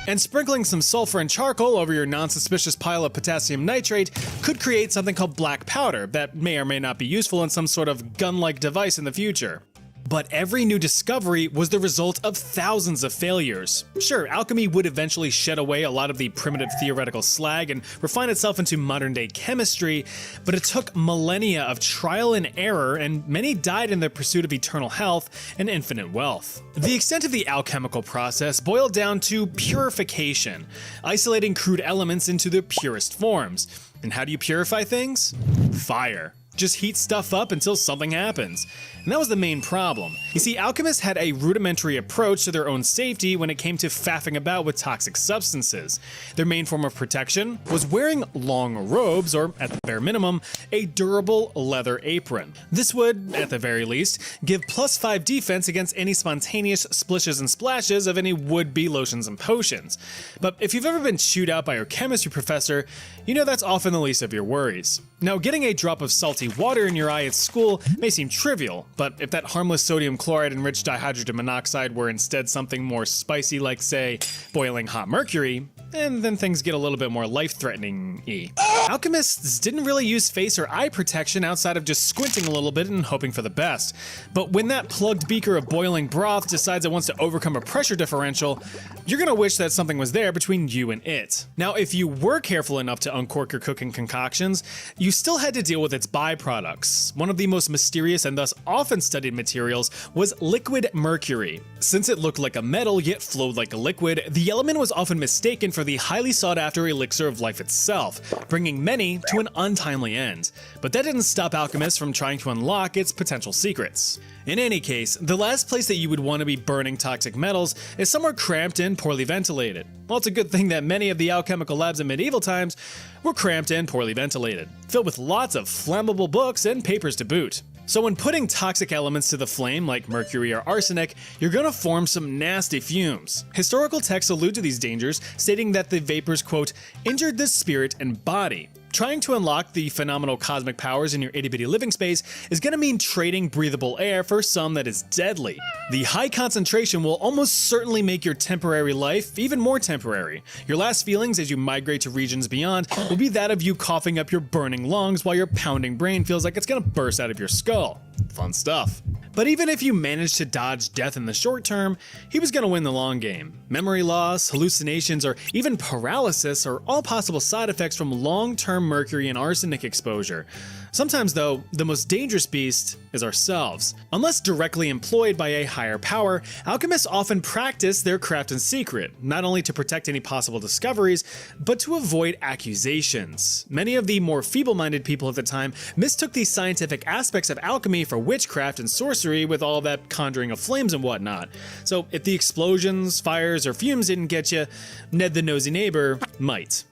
And sprinkling some sulfur and charcoal over your non-suspicious pile of potassium nitrate could create something called black powder that may or may not be useful in some sort of gun-like device in the future. But every new discovery was the result of thousands of failures. Sure, alchemy would eventually shed away a lot of the primitive theoretical slag and refine itself into modern-day chemistry, but it took millennia of trial and error, and many died in their pursuit of eternal health and infinite wealth. The extent of the alchemical process boiled down to purification, isolating crude elements into their purest forms. And how do you purify things? Fire. Just heat stuff up until something happens. And that was the main problem. You see, alchemists had a rudimentary approach to their own safety when it came to faffing about with toxic substances. Their main form of protection was wearing long robes, or at the bare minimum, a durable leather apron. This would, at the very least, give +5 defense against any spontaneous splishes and splashes of any would-be lotions and potions. But if you've ever been chewed out by your chemistry professor, you know that's often the least of your worries. Now, getting a drop of salty water in your eye at school may seem trivial, but if that harmless sodium chloride enriched dihydrogen monoxide were instead something more spicy like, say, boiling hot mercury, and then things get a little bit more life-threatening-y. Alchemists didn't really use face or eye protection outside of just squinting a little bit and hoping for the best. But when that plugged beaker of boiling broth decides it wants to overcome a pressure differential, you're gonna wish that something was there between you and it. Now, if you were careful enough to uncork your cooking concoctions, you still had to deal with its byproducts. One of the most mysterious and thus often studied materials was liquid mercury. Since it looked like a metal yet flowed like a liquid, the element was often mistaken for the highly sought-after elixir of life itself, bringing many to an untimely end. But that didn't stop alchemists from trying to unlock its potential secrets. In any case, the last place that you would want to be burning toxic metals is somewhere cramped and poorly ventilated. Well, it's a good thing that many of the alchemical labs in medieval times were cramped and poorly ventilated, filled with lots of flammable books and papers to boot. So when putting toxic elements to the flame, like mercury or arsenic, you're gonna form some nasty fumes. Historical texts allude to these dangers, stating that the vapors, quote, injured the spirit and body. Trying to unlock the phenomenal cosmic powers in your itty-bitty living space is going to mean trading breathable air for some that is deadly. The high concentration will almost certainly make your temporary life even more temporary. Your last feelings as you migrate to regions beyond will be that of you coughing up your burning lungs while your pounding brain feels like it's going to burst out of your skull. Fun stuff. But even if you managed to dodge death in the short term, he was going to win the long game. Memory loss, hallucinations, or even paralysis are all possible side effects from long-term mercury and arsenic exposure. Sometimes, though, the most dangerous beast is ourselves. Unless directly employed by a higher power, alchemists often practice their craft in secret, not only to protect any possible discoveries, but to avoid accusations. Many of the more feeble-minded people at the time mistook the scientific aspects of alchemy for witchcraft and sorcery with all that conjuring of flames and whatnot. So if the explosions, fires, or fumes didn't get you, Ned the nosy neighbor might.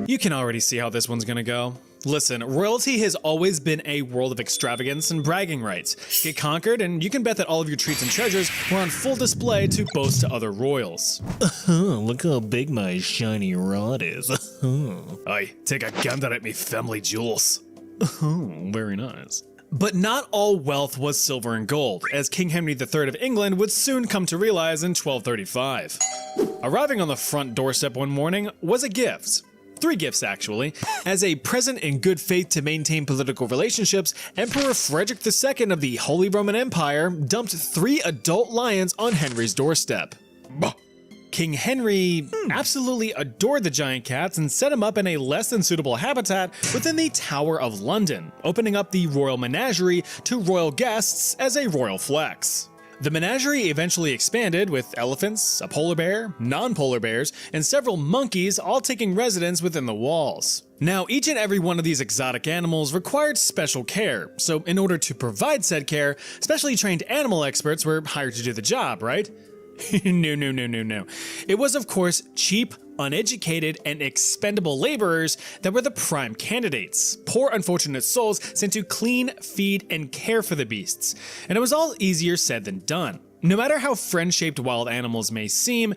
You can already see how this one's gonna go. Listen, royalty has always been a world of extravagance and bragging rights. Get conquered, and you can bet that all of your treats and treasures were on full display to boast to other royals. Look how big my shiny rod is. Aye, take a gander at me family jewels. Very nice. But not all wealth was silver and gold, as King Henry III of England would soon come to realize in 1235. Arriving on the front doorstep one morning was a gift. 3 gifts, actually. As a present in good faith to maintain political relationships, Emperor Frederick II of the Holy Roman Empire dumped 3 adult lions on Henry's doorstep. Bah. King Henry absolutely adored the giant cats and set them up in a less than suitable habitat within the Tower of London, opening up the royal menagerie to royal guests as a royal flex. The menagerie eventually expanded, with elephants, a polar bear, non-polar bears, and several monkeys all taking residence within the walls. Now, each and every one of these exotic animals required special care, so in order to provide said care, specially trained animal experts were hired to do the job, right? No. It was, of course, cheap, uneducated, and expendable laborers that were the prime candidates. Poor, unfortunate souls sent to clean, feed, and care for the beasts. And it was all easier said than done. No matter how friend-shaped wild animals may seem,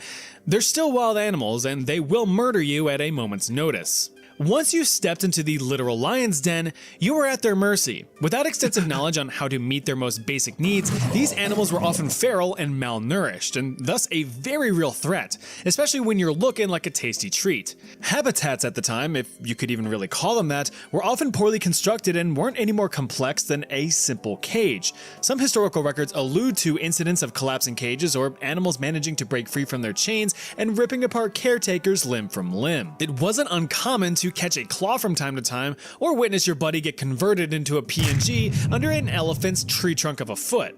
they're still wild animals, and they will murder you at a moment's notice. Once you stepped into the literal lion's den, you were at their mercy. Without extensive knowledge on how to meet their most basic needs, these animals were often feral and malnourished, and thus a very real threat, especially when you're looking like a tasty treat. Habitats at the time, if you could even really call them that, were often poorly constructed and weren't any more complex than a simple cage. Some historical records allude to incidents of collapsing cages or animals managing to break free from their chains and ripping apart caretakers limb from limb. It wasn't uncommon to catch a claw from time to time, or witness your buddy get converted into a PNG under an elephant's tree trunk of a foot.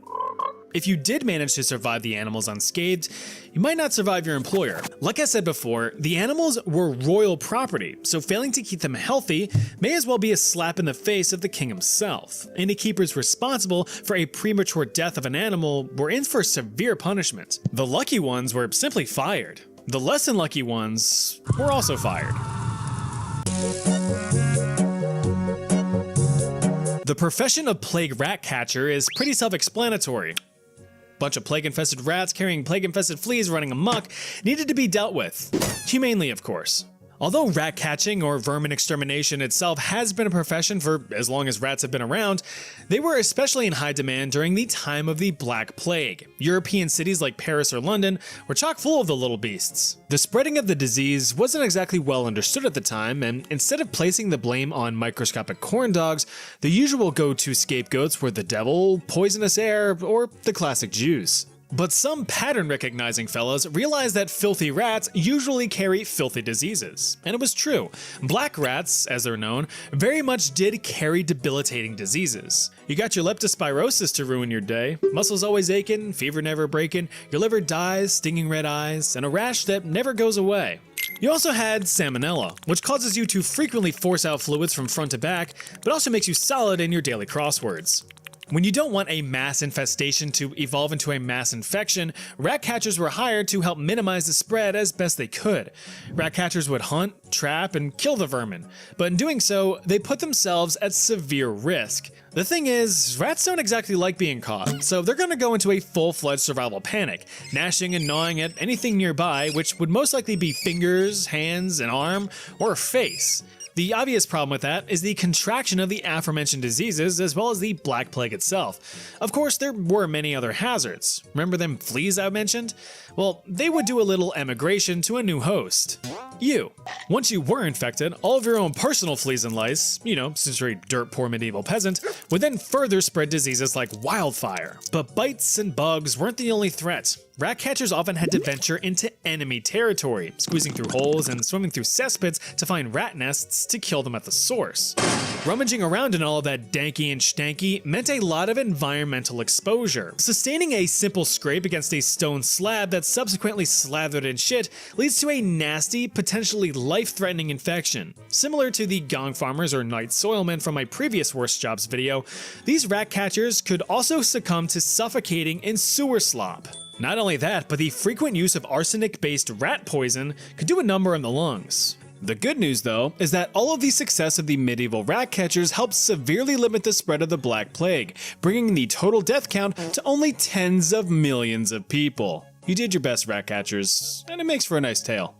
If you did manage to survive the animals unscathed, you might not survive your employer. Like I said before, the animals were royal property, so failing to keep them healthy may as well be a slap in the face of the king himself. Any keepers responsible for a premature death of an animal were in for severe punishment. The lucky ones were simply fired. The less than lucky ones were also fired. The profession of plague rat catcher is pretty self-explanatory. Bunch of plague-infested rats carrying plague-infested fleas running amok needed to be dealt with. Humanely, of course. Although rat catching or vermin extermination itself has been a profession for as long as rats have been around, they were especially in high demand during the time of the Black Plague. European cities like Paris or London were chock full of the little beasts. The spreading of the disease wasn't exactly well understood at the time, and instead of placing the blame on microscopic corn dogs, the usual go-to scapegoats were the devil, poisonous air, or the classic Jews. But some pattern-recognizing fellas realized that filthy rats usually carry filthy diseases. And it was true. Black rats, as they're known, very much did carry debilitating diseases. You got your leptospirosis to ruin your day, muscles always aching, fever never breaking, your liver dies, stinging red eyes, and a rash that never goes away. You also had salmonella, which causes you to frequently force out fluids from front to back, but also makes you solid in your daily crosswords. When you don't want a mass infestation to evolve into a mass infection, rat catchers were hired to help minimize the spread as best they could. Rat catchers would hunt, trap, and kill the vermin, but in doing so, they put themselves at severe risk. The thing is, rats don't exactly like being caught, so they're gonna go into a full-fledged survival panic, gnashing and gnawing at anything nearby, which would most likely be fingers, hands, an arm, or a face. The obvious problem with that is the contraction of the aforementioned diseases as well as the Black Plague itself. Of course, there were many other hazards. Remember them fleas I mentioned? Well, they would do a little emigration to a new host. You. Once you were infected, all of your own personal fleas and lice, since you're a dirt poor medieval peasant, would then further spread diseases like wildfire. But bites and bugs weren't the only threat. Rat catchers often had to venture into enemy territory, squeezing through holes and swimming through cesspits to find rat nests to kill them at the source. Rummaging around in all of that danky and stanky meant a lot of environmental exposure. Sustaining a simple scrape against a stone slab that's subsequently slathered in shit leads to a nasty, potentially life-threatening infection. Similar to the gong farmers or night soilmen from my previous worst jobs video, these rat catchers could also succumb to suffocating in sewer slop. Not only that, but the frequent use of arsenic-based rat poison could do a number on the lungs. The good news, though, is that all of the success of the medieval rat catchers helped severely limit the spread of the Black Plague, bringing the total death count to only tens of millions of people. You did your best, rat catchers, and it makes for a nice tale.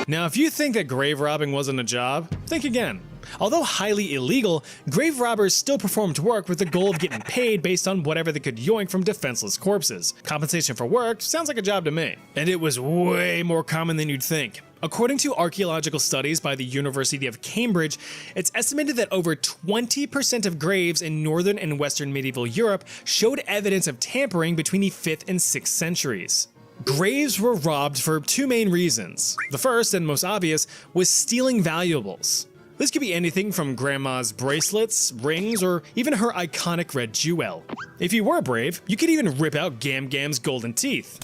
Now, if you think that grave robbing wasn't a job, think again. Although highly illegal, grave robbers still performed work with the goal of getting paid based on whatever they could yoink from defenseless corpses. Compensation for work sounds like a job to me. And it was way more common than you'd think. According to archaeological studies by the University of Cambridge, it's estimated that over 20% of graves in northern and western medieval Europe showed evidence of tampering between the 5th and 6th centuries. Graves were robbed for two main reasons. The first, and most obvious, was stealing valuables. This could be anything from grandma's bracelets, rings, or even her iconic red jewel. If you were brave, you could even rip out Gam Gam's golden teeth.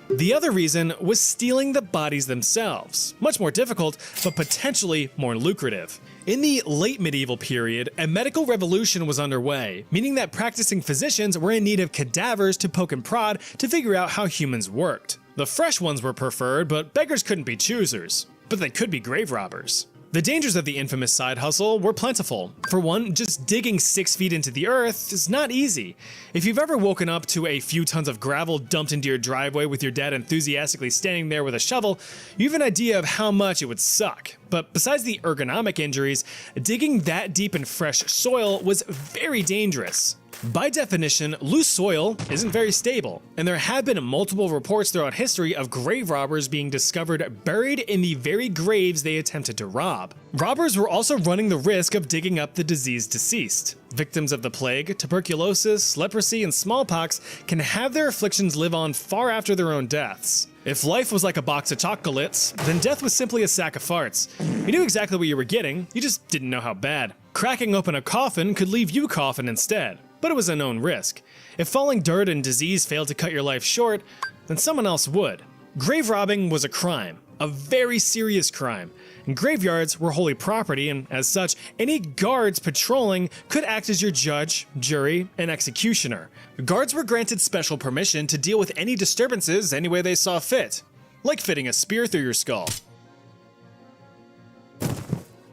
The other reason was stealing the bodies themselves. Much more difficult, but potentially more lucrative. In the late medieval period, a medical revolution was underway, meaning that practicing physicians were in need of cadavers to poke and prod to figure out how humans worked. The fresh ones were preferred, but beggars couldn't be choosers. But they could be grave robbers. The dangers of the infamous side hustle were plentiful. For one, just digging 6 feet into the earth is not easy. If you've ever woken up to a few tons of gravel dumped into your driveway with your dad enthusiastically standing there with a shovel, you have an idea of how much it would suck. But besides the ergonomic injuries, digging that deep in fresh soil was very dangerous. By definition, loose soil isn't very stable, and there have been multiple reports throughout history of grave robbers being discovered buried in the very graves they attempted to rob. Robbers were also running the risk of digging up the diseased deceased. Victims of the plague, tuberculosis, leprosy, and smallpox can have their afflictions live on far after their own deaths. If life was like a box of chocolates, then death was simply a sack of farts. You knew exactly what you were getting, you just didn't know how bad. Cracking open a coffin could leave you coughing instead. But it was a known risk. If falling dirt and disease failed to cut your life short, then someone else would. Grave robbing was a crime, a very serious crime, and graveyards were holy property, and as such, any guards patrolling could act as your judge, jury, and executioner. Guards were granted special permission to deal with any disturbances any way they saw fit, like fitting a spear through your skull.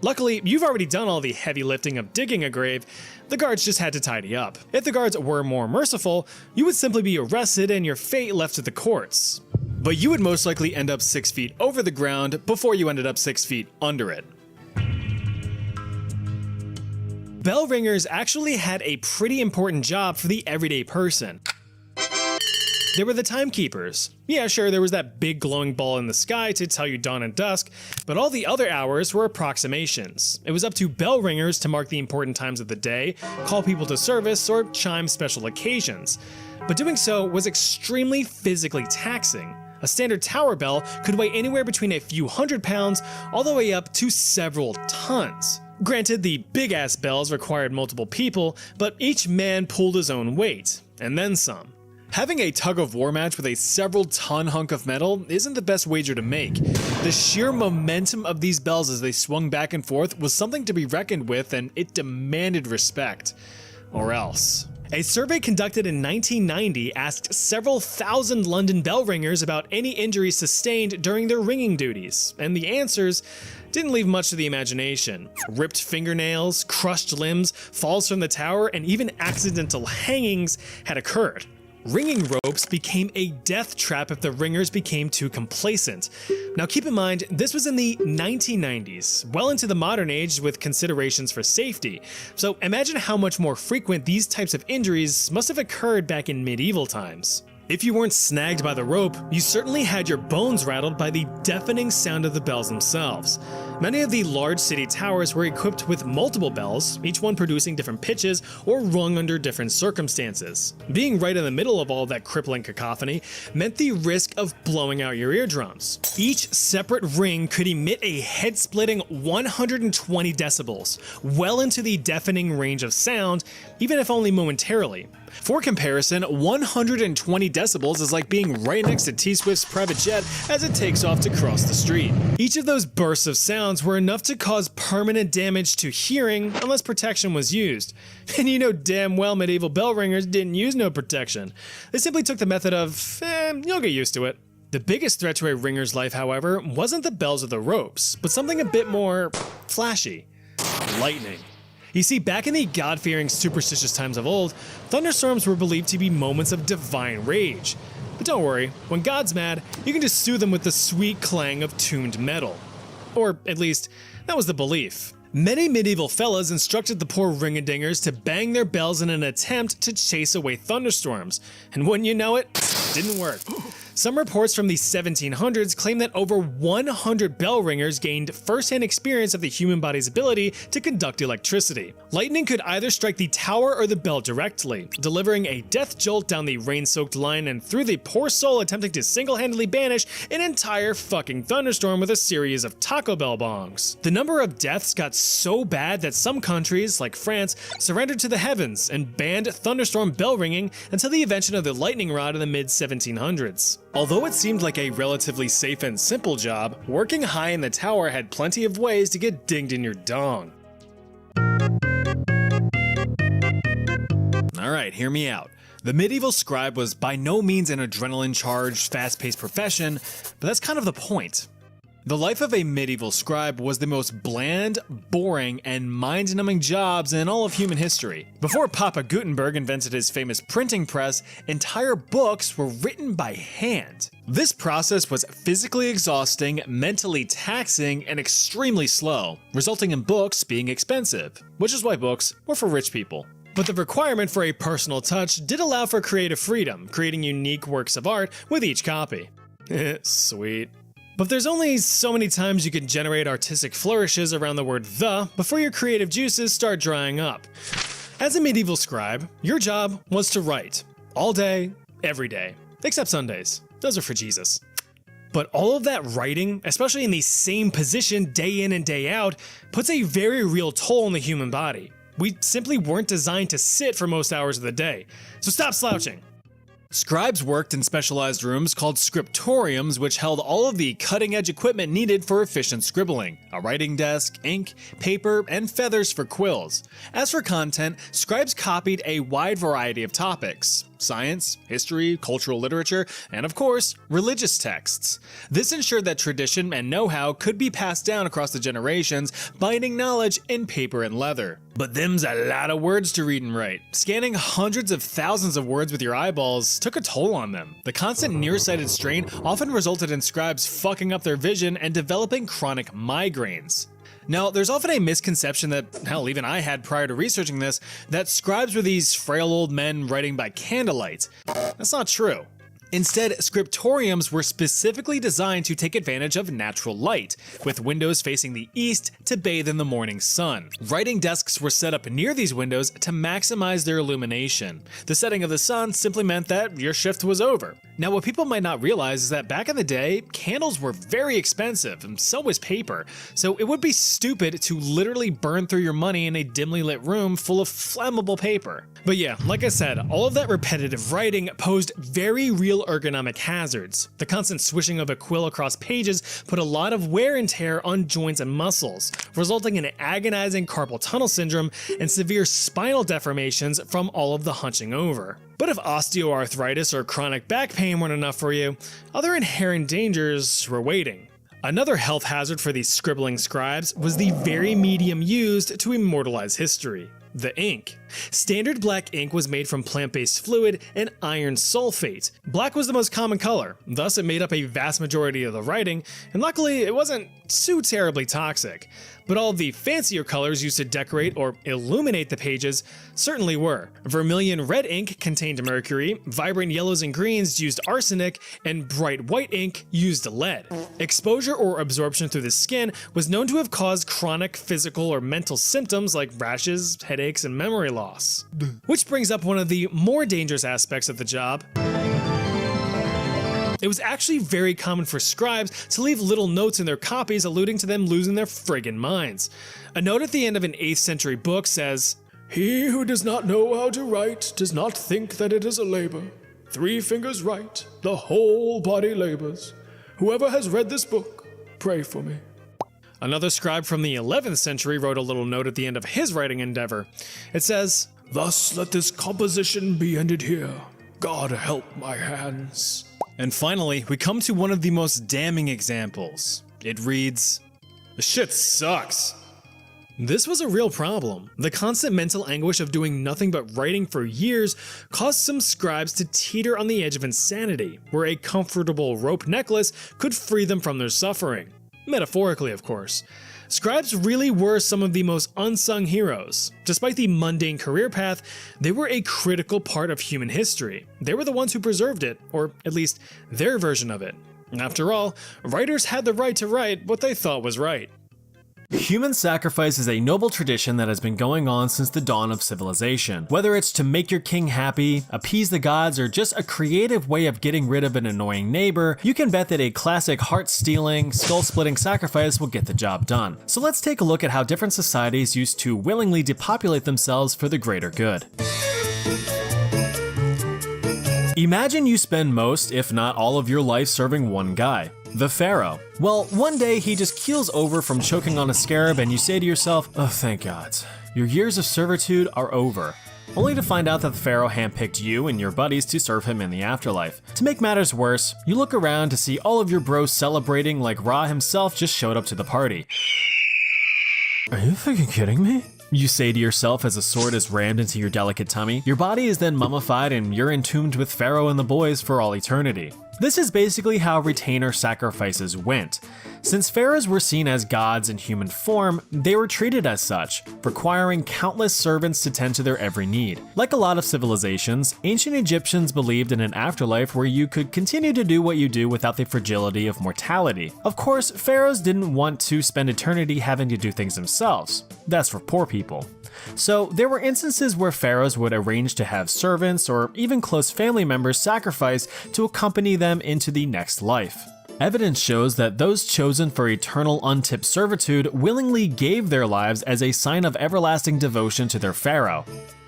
Luckily, you've already done all the heavy lifting of digging a grave. The guards just had to tidy up. If the guards were more merciful, you would simply be arrested and your fate left to the courts. But you would most likely end up 6 feet over the ground before you ended up 6 feet under it. Bell ringers actually had a pretty important job for the everyday person. They were the timekeepers. Yeah, sure, there was that big glowing ball in the sky to tell you dawn and dusk, but all the other hours were approximations. It was up to bell ringers to mark the important times of the day, call people to service, or chime special occasions. But doing so was extremely physically taxing. A standard tower bell could weigh anywhere between a few hundred pounds all the way up to several tons. Granted, the big-ass bells required multiple people, but each man pulled his own weight, and then some. Having a tug-of-war match with a several-ton hunk of metal isn't the best wager to make. The sheer momentum of these bells as they swung back and forth was something to be reckoned with, and it demanded respect. Or else. A survey conducted in 1990 asked several thousand London bell ringers about any injuries sustained during their ringing duties, and the answers didn't leave much to the imagination. Ripped fingernails, crushed limbs, falls from the tower, and even accidental hangings had occurred. Ringing ropes became a death trap if the ringers became too complacent. Now keep in mind, this was in the 1990s, well into the modern age with considerations for safety. So imagine how much more frequent these types of injuries must have occurred back in medieval times. If you weren't snagged by the rope, you certainly had your bones rattled by the deafening sound of the bells themselves. Many of the large city towers were equipped with multiple bells, each one producing different pitches or rung under different circumstances. Being right in the middle of all that crippling cacophony meant the risk of blowing out your eardrums. Each separate ring could emit a head-splitting 120 decibels, well into the deafening range of sound, even if only momentarily. For comparison, 120 decibels is like being right next to T-Swift's private jet as it takes off to cross the street. Each of those bursts of sounds were enough to cause permanent damage to hearing unless protection was used. And you know damn well medieval bell ringers didn't use no protection. They simply took the method of, you'll get used to it. The biggest threat to a ringer's life, however, wasn't the bells or the ropes, but something a bit more flashy: lightning. You see, back in the God-fearing, superstitious times of old, thunderstorms were believed to be moments of divine rage. But don't worry, when God's mad, you can just soothe him with the sweet clang of tuned metal. Or at least, that was the belief. Many medieval fellas instructed the poor ring-a-dingers to bang their bells in an attempt to chase away thunderstorms, and wouldn't you know it, didn't work. Some reports from the 1700s claim that over 100 bell ringers gained first-hand experience of the human body's ability to conduct electricity. Lightning could either strike the tower or the bell directly, delivering a death jolt down the rain-soaked line and through the poor soul attempting to single-handedly banish an entire fucking thunderstorm with a series of Taco Bell bongs. The number of deaths got so bad that some countries, like France, surrendered to the heavens and banned thunderstorm bell ringing until the invention of the lightning rod in the mid-1700s. Although it seemed like a relatively safe and simple job, working high in the tower had plenty of ways to get dinged in your dong. Alright, hear me out. The medieval scribe was by no means an adrenaline-charged, fast-paced profession, but that's kind of the point. The life of a medieval scribe was the most bland, boring, and mind-numbing jobs in all of human history. Before Papa Gutenberg invented his famous printing press, entire books were written by hand. This process was physically exhausting, mentally taxing, and extremely slow, resulting in books being expensive, which is why books were for rich people. But the requirement for a personal touch did allow for creative freedom, creating unique works of art with each copy. Sweet. But there's only so many times you can generate artistic flourishes around the word "the" before your creative juices start drying up. As a medieval scribe, your job was to write. All day, every day. Except Sundays. Those are for Jesus. But all of that writing, especially in the same position day in and day out, puts a very real toll on the human body. We simply weren't designed to sit for most hours of the day. So stop slouching. Scribes worked in specialized rooms called scriptoriums, which held all of the cutting-edge equipment needed for efficient scribbling: a writing desk, ink, paper, and feathers for quills. As for content, scribes copied a wide variety of topics: science, history, cultural literature, and of course, religious texts. This ensured that tradition and know-how could be passed down across the generations, binding knowledge in paper and leather. But them's a lot of words to read and write. Scanning hundreds of thousands of words with your eyeballs took a toll on them. The constant nearsighted strain often resulted in scribes fucking up their vision and developing chronic migraines. Now, there's often a misconception that, hell, even I had prior to researching this, that scribes were these frail old men writing by candlelight. That's not true. Instead, scriptoriums were specifically designed to take advantage of natural light, with windows facing the east to bathe in the morning sun. Writing desks were set up near these windows to maximize their illumination. The setting of the sun simply meant that your shift was over. Now, what people might not realize is that back in the day, candles were very expensive, and so was paper, so it would be stupid to literally burn through your money in a dimly lit room full of flammable paper. But yeah, like I said, all of that repetitive writing posed very real ergonomic hazards. The constant swishing of a quill across pages put a lot of wear and tear on joints and muscles, resulting in agonizing carpal tunnel syndrome and severe spinal deformations from all of the hunching over. But if osteoarthritis or chronic back pain weren't enough for you, other inherent dangers were waiting. Another health hazard for these scribbling scribes was the very medium used to immortalize history: the ink. Standard black ink was made from plant-based fluid and iron sulfate. Black was the most common color, thus it made up a vast majority of the writing, and luckily it wasn't too terribly toxic. But all the fancier colors used to decorate or illuminate the pages certainly were. Vermilion red ink contained mercury, vibrant yellows and greens used arsenic, and bright white ink used lead. Exposure or absorption through the skin was known to have caused chronic physical or mental symptoms like rashes, headaches, and memory loss. Which brings up one of the more dangerous aspects of the job. It was actually very common for scribes to leave little notes in their copies alluding to them losing their friggin' minds. A note at the end of an 8th century book says, "He who does not know how to write does not think that it is a labor. 3 fingers write, the whole body labors. Whoever has read this book, pray for me." Another scribe from the 11th century wrote a little note at the end of his writing endeavor. It says, "Thus let this composition be ended here. God help my hands." And finally, we come to one of the most damning examples. It reads, "The shit sucks." This was a real problem. The constant mental anguish of doing nothing but writing for years caused some scribes to teeter on the edge of insanity, where a comfortable rope necklace could free them from their suffering. Metaphorically, of course. Scribes really were some of the most unsung heroes. Despite the mundane career path, they were a critical part of human history. They were the ones who preserved it, or at least their version of it. After all, writers had the right to write what they thought was right. Human sacrifice is a noble tradition that has been going on since the dawn of civilization. Whether it's to make your king happy, appease the gods, or just a creative way of getting rid of an annoying neighbor, you can bet that a classic heart-stealing, skull-splitting sacrifice will get the job done. So let's take a look at how different societies used to willingly depopulate themselves for the greater good. Imagine you spend most, if not all of your life serving one guy, the Pharaoh. Well, one day he just keels over from choking on a scarab and you say to yourself, "Oh, thank God, your years of servitude are over." Only to find out that the Pharaoh handpicked you and your buddies to serve him in the afterlife. To make matters worse, you look around to see all of your bros celebrating like Ra himself just showed up to the party. Are you fucking kidding me? You say to yourself as a sword is rammed into your delicate tummy. Your body is then mummified and you're entombed with Pharaoh and the boys for all eternity. This is basically how retainer sacrifices went. Since pharaohs were seen as gods in human form, they were treated as such, requiring countless servants to tend to their every need. Like a lot of civilizations, ancient Egyptians believed in an afterlife where you could continue to do what you do without the fragility of mortality. Of course, pharaohs didn't want to spend eternity having to do things themselves. That's for poor people. So there were instances where pharaohs would arrange to have servants or even close family members sacrifice to accompany them into the next life. Evidence shows that those chosen for eternal untipped servitude willingly gave their lives as a sign of everlasting devotion to their pharaoh.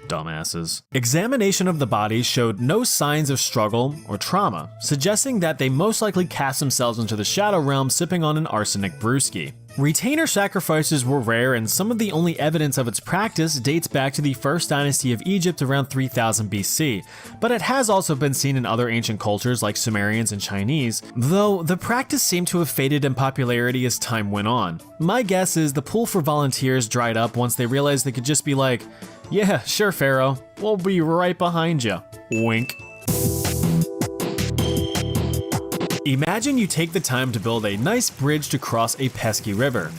Dumbasses. Examination of the bodies showed no signs of struggle or trauma, suggesting that they most likely cast themselves into the shadow realm sipping on an arsenic brewski. Retainer sacrifices were rare, and some of the only evidence of its practice dates back to the first dynasty of Egypt around 3000 BC, but it has also been seen in other ancient cultures like Sumerians and Chinese, though the practice seemed to have faded in popularity as time went on. My guess is the pool for volunteers dried up once they realized they could just be like, "Yeah, sure, Pharaoh, we'll be right behind you." Wink. Imagine you take the time to build a nice bridge to cross a pesky river.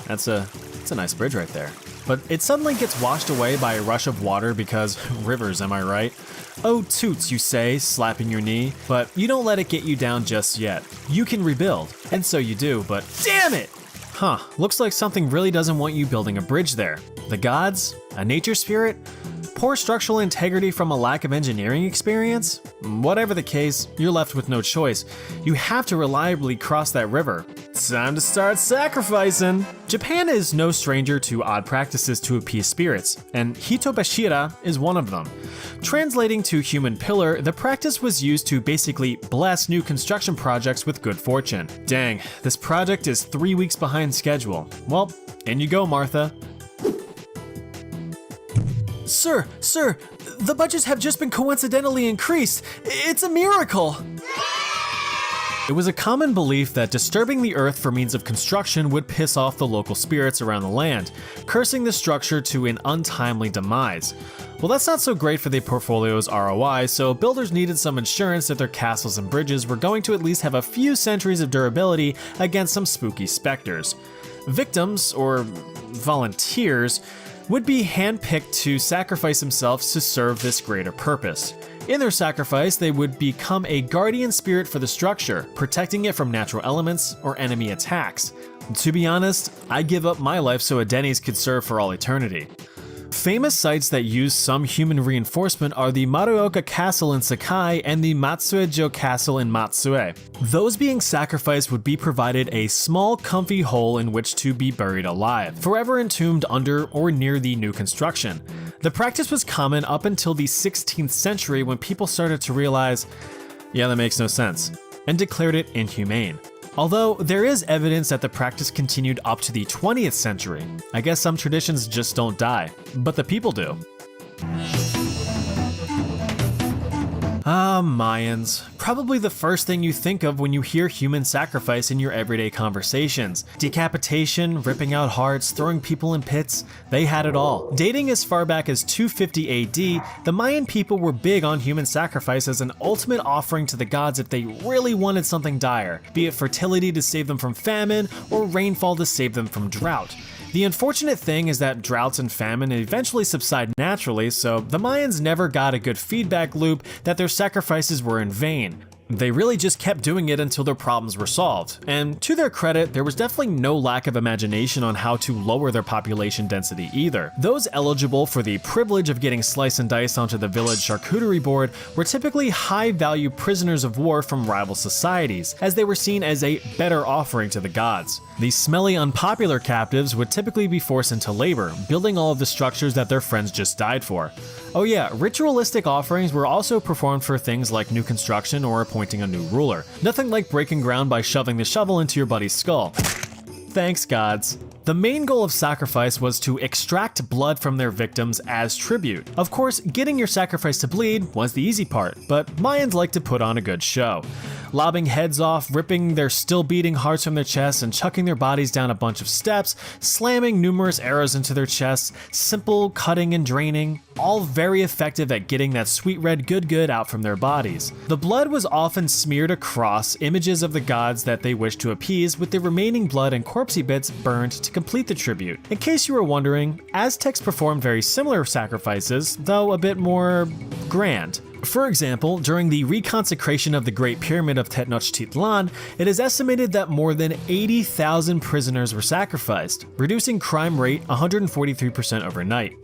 That's a nice bridge right there. But it suddenly gets washed away by a rush of water because rivers, am I right? Oh toots, you say, slapping your knee, but you don't let it get you down just yet. You can rebuild, and so you do, but damn it! Looks like something really doesn't want you building a bridge there. The gods? A nature spirit? Poor structural integrity from a lack of engineering experience? Whatever the case, you're left with no choice. You have to reliably cross that river. Time to start sacrificing! Japan is no stranger to odd practices to appease spirits, and hitobashira is one of them. Translating to human pillar, the practice was used to basically bless new construction projects with good fortune. Dang, this project is 3 weeks behind schedule. Well, in you go, Martha. Sir, the budgets have just been coincidentally increased. It's a miracle. It was a common belief that disturbing the earth for means of construction would piss off the local spirits around the land, cursing the structure to an untimely demise. Well, that's not so great for the portfolio's ROI, so builders needed some insurance that their castles and bridges were going to at least have a few centuries of durability against some spooky specters. Victims, or volunteers, would be handpicked to sacrifice themselves to serve this greater purpose. In their sacrifice, they would become a guardian spirit for the structure, protecting it from natural elements or enemy attacks. To be honest, I'd give up my life so a Denny's could serve for all eternity. Famous sites that use some human reinforcement are the Maruoka Castle in Sakai and the Matsuejo Castle in Matsue. Those being sacrificed would be provided a small, comfy hole in which to be buried alive, forever entombed under or near the new construction. The practice was common up until the 16th century when people started to realize, yeah, that makes no sense, and declared it inhumane. Although there is evidence that the practice continued up to the 20th century. I guess some traditions just don't die, but the people do. Ah, Mayans. Probably the first thing you think of when you hear human sacrifice in your everyday conversations. Decapitation, ripping out hearts, throwing people in pits, they had it all. Dating as far back as 250 AD, the Mayan people were big on human sacrifice as an ultimate offering to the gods if they really wanted something dire, be it fertility to save them from famine or rainfall to save them from drought. The unfortunate thing is that droughts and famine eventually subside naturally, so the Mayans never got a good feedback loop that their sacrifices were in vain. They really just kept doing it until their problems were solved. And to their credit, there was definitely no lack of imagination on how to lower their population density either. Those eligible for the privilege of getting slice and dice onto the village charcuterie board were typically high-value prisoners of war from rival societies, as they were seen as a better offering to the gods. The smelly, unpopular captives would typically be forced into labor, building all of the structures that their friends just died for. Oh yeah, ritualistic offerings were also performed for things like new construction or appointing a new ruler. Nothing like breaking ground by shoving the shovel into your buddy's skull. Thanks, gods. The main goal of sacrifice was to extract blood from their victims as tribute. Of course, getting your sacrifice to bleed was the easy part, but Mayans like to put on a good show. Lobbing heads off, ripping their still beating hearts from their chests, and chucking their bodies down a bunch of steps, slamming numerous arrows into their chests, simple cutting and draining, all very effective at getting that sweet red good out from their bodies. The blood was often smeared across images of the gods that they wished to appease, with the remaining blood and corpsey bits burned to complete the tribute. In case you were wondering, Aztecs performed very similar sacrifices, though a bit more grand. For example, during the reconsecration of the Great Pyramid of Tenochtitlan, it is estimated that more than 80,000 prisoners were sacrificed, reducing crime rate 143% overnight.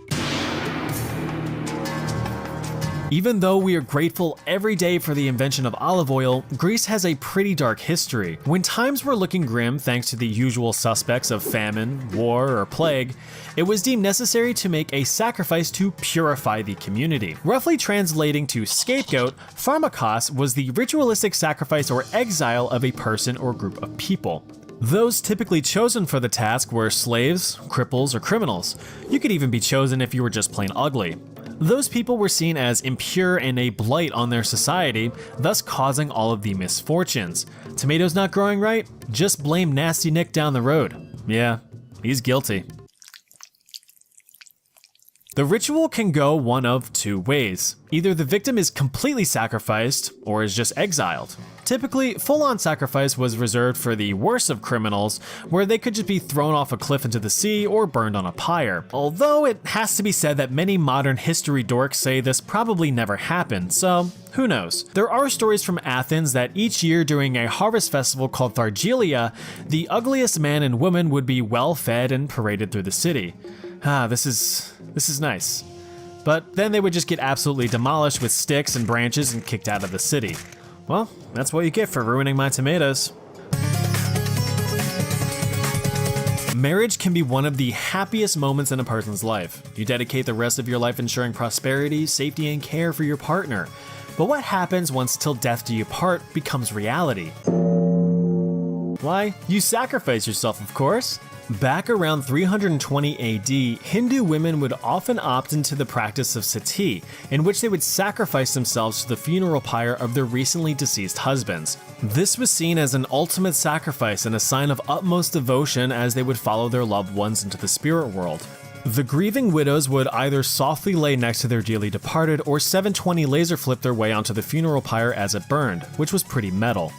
Even though we are grateful every day for the invention of olive oil, Greece has a pretty dark history. When times were looking grim thanks to the usual suspects of famine, war, or plague, it was deemed necessary to make a sacrifice to purify the community. Roughly translating to scapegoat, pharmakos was the ritualistic sacrifice or exile of a person or group of people. Those typically chosen for the task were slaves, cripples, or criminals. You could even be chosen if you were just plain ugly. Those people were seen as impure and a blight on their society, thus causing all of the misfortunes. Tomatoes not growing right? Just blame Nasty Nick down the road. Yeah, he's guilty. The ritual can go one of two ways. Either the victim is completely sacrificed or is just exiled. Typically, full-on sacrifice was reserved for the worst of criminals, where they could just be thrown off a cliff into the sea or burned on a pyre. Although it has to be said that many modern history dorks say this probably never happened, so who knows? There are stories from Athens that each year during a harvest festival called Thargelia, the ugliest man and woman would be well fed and paraded through the city. This is nice. But then they would just get absolutely demolished with sticks and branches and kicked out of the city. Well, that's what you get for ruining my tomatoes. Marriage can be one of the happiest moments in a person's life. You dedicate the rest of your life ensuring prosperity, safety, and care for your partner. But what happens once till death do you part becomes reality? Why, you sacrifice yourself, of course. Back around 320 AD, Hindu women would often opt into the practice of sati, in which they would sacrifice themselves to the funeral pyre of their recently deceased husbands. This was seen as an ultimate sacrifice and a sign of utmost devotion as they would follow their loved ones into the spirit world. The grieving widows would either softly lay next to their dearly departed or 720 laser flip their way onto the funeral pyre as it burned, which was pretty metal.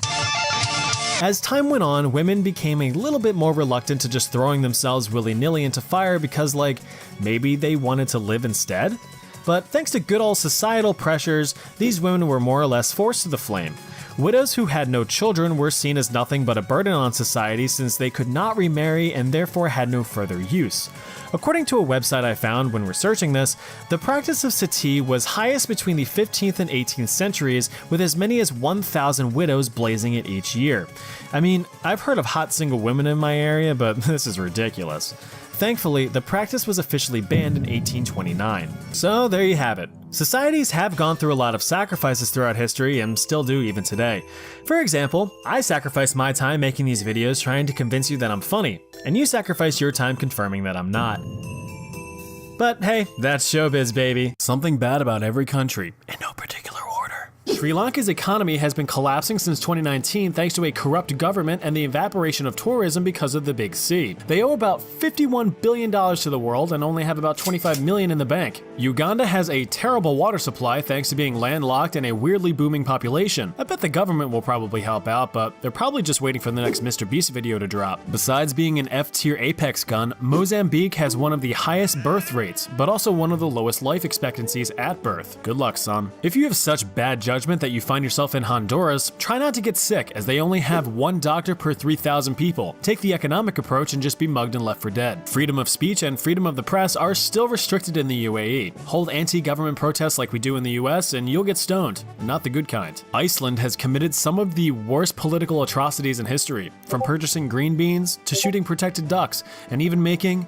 As time went on, women became a little bit more reluctant to just throwing themselves willy-nilly into fire because, like, maybe they wanted to live instead? But thanks to good old societal pressures, these women were more or less forced to the flame. Widows who had no children were seen as nothing but a burden on society since they could not remarry and therefore had no further use. According to a website I found when researching this, the practice of sati was highest between the 15th and 18th centuries, with as many as 1,000 widows blazing it each year. I mean, I've heard of hot single women in my area, but this is ridiculous. Thankfully, the practice was officially banned in 1829. So there you have it. Societies have gone through a lot of sacrifices throughout history and still do even today. For example, I sacrificed my time making these videos trying to convince you that I'm funny, and you sacrifice your time confirming that I'm not. But hey, that's showbiz, baby. Something bad about every country, in no particular order. Sri Lanka's economy has been collapsing since 2019 thanks to a corrupt government and the evaporation of tourism because of the Big C. They owe about $51 billion to the world and only have about $25 million in the bank. Uganda has a terrible water supply thanks to being landlocked and a weirdly booming population. I bet the government will probably help out, but they're probably just waiting for the next Mr. Beast video to drop. Besides being an F-tier apex gun, Mozambique has one of the highest birth rates, but also one of the lowest life expectancies at birth. Good luck, son. If you have such bad judgment that you find yourself in Honduras, try not to get sick as they only have one doctor per 3,000 people. Take the economic approach and just be mugged and left for dead. Freedom of speech and freedom of the press are still restricted in the UAE. Hold anti-government protests like we do in the US and you'll get stoned, not the good kind. Iceland has committed some of the worst political atrocities in history, from purchasing green beans to shooting protected ducks and even making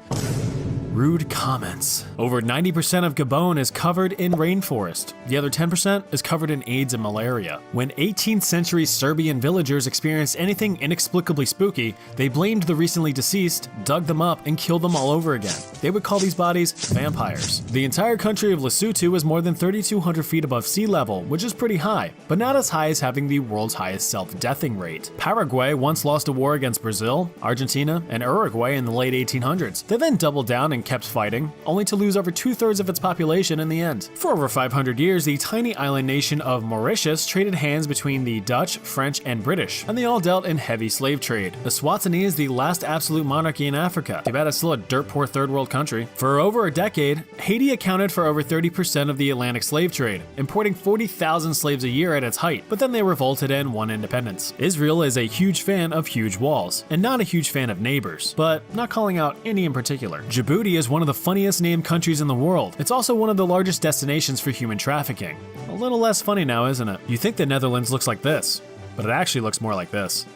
rude comments. Over 90% of Gabon is covered in rainforest. The other 10% is covered in AIDS and malaria. When 18th century Serbian villagers experienced anything inexplicably spooky, they blamed the recently deceased, dug them up, and killed them all over again. They would call these bodies vampires. The entire country of Lesotho is more than 3,200 feet above sea level, which is pretty high, but not as high as having the world's highest self-deathing rate. Paraguay once lost a war against Brazil, Argentina, and Uruguay in the late 1800s. They then doubled down and kept fighting, only to lose over 2/3 of its population in the end. For over 500 years, the tiny island nation of Mauritius traded hands between the Dutch, French, and British, and they all dealt in heavy slave trade. Eswatini is the last absolute monarchy in Africa. Too bad it's still a dirt poor third world country. For over a decade, Haiti accounted for over 30% of the Atlantic slave trade, importing 40,000 slaves a year at its height, but then they revolted and won independence. Israel is a huge fan of huge walls, and not a huge fan of neighbors, but not calling out any in particular. Djibouti is one of the funniest named countries in the world. It's also one of the largest destinations for human trafficking. A little less funny now, isn't it? You think the Netherlands looks like this, but it actually looks more like this.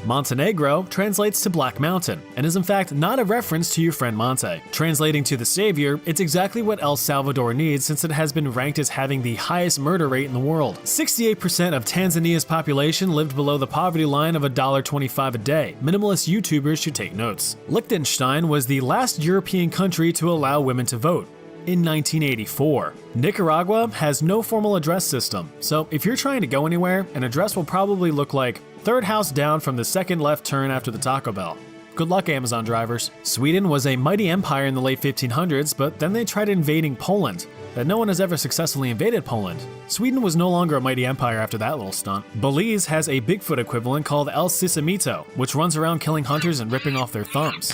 Montenegro translates to Black Mountain, and is in fact not a reference to your friend Monte. Translating to the savior, it's exactly what El Salvador needs since it has been ranked as having the highest murder rate in the world. 68% of Tanzania's population lived below the poverty line of $1.25 a day. Minimalist YouTubers should take notes. Liechtenstein was the last European country to allow women to vote, in 1984. Nicaragua has no formal address system, so if you're trying to go anywhere, an address will probably look like third house down from the second left turn after the Taco Bell. Good luck, Amazon drivers. Sweden was a mighty empire in the late 1500s, but then they tried invading Poland. That no one has ever successfully invaded Poland. Sweden was no longer a mighty empire after that little stunt. Belize has a Bigfoot equivalent called El Sisamito, which runs around killing hunters and ripping off their thumbs.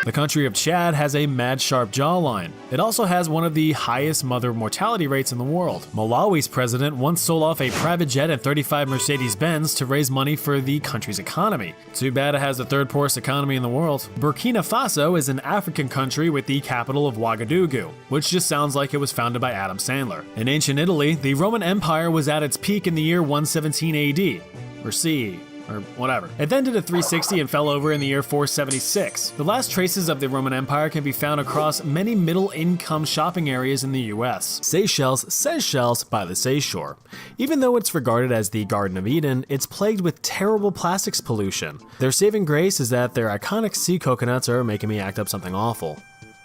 The country of Chad has a mad sharp jawline. It also has one of the highest mother mortality rates in the world. Malawi's president once sold off a private jet and 35 Mercedes-Benz to raise money for the country's economy. Too bad it has the third poorest economy in the world. Burkina Faso is an African country with the capital of Ouagadougou, which just sounds like it was founded by Adam Sandler. In ancient Italy, the Roman Empire was at its peak in the year 117 AD, or CE. Or whatever. It then did a 360 and fell over in the year 476. The last traces of the Roman Empire can be found across many middle-income shopping areas in the US. Seychelles by the seashore. Even though it's regarded as the Garden of Eden, it's plagued with terrible plastics pollution. Their saving grace is that their iconic sea coconuts are making me act up something awful.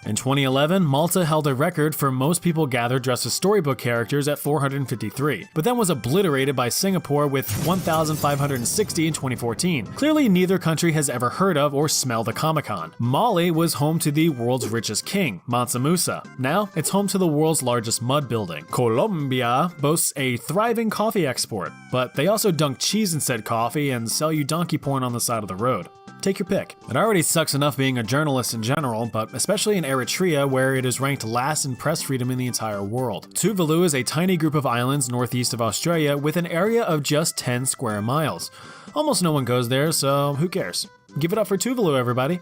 In 2011, Malta held a record for most people gathered dressed as storybook characters at 453, but then was obliterated by Singapore with 1,560 in 2014. Clearly, neither country has ever heard of or smelled a Comic-Con. Mali was home to the world's richest king, Mansa Musa. Now, it's home to the world's largest mud building. Colombia boasts a thriving coffee export, but they also dunk cheese in said coffee and sell you donkey porn on the side of the road. Take your pick. It already sucks enough being a journalist in general, but especially in Eritrea, where it is ranked last in press freedom in the entire world. Tuvalu is a tiny group of islands northeast of Australia with an area of just 10 square miles. Almost no one goes there, so who cares? Give it up for Tuvalu, everybody.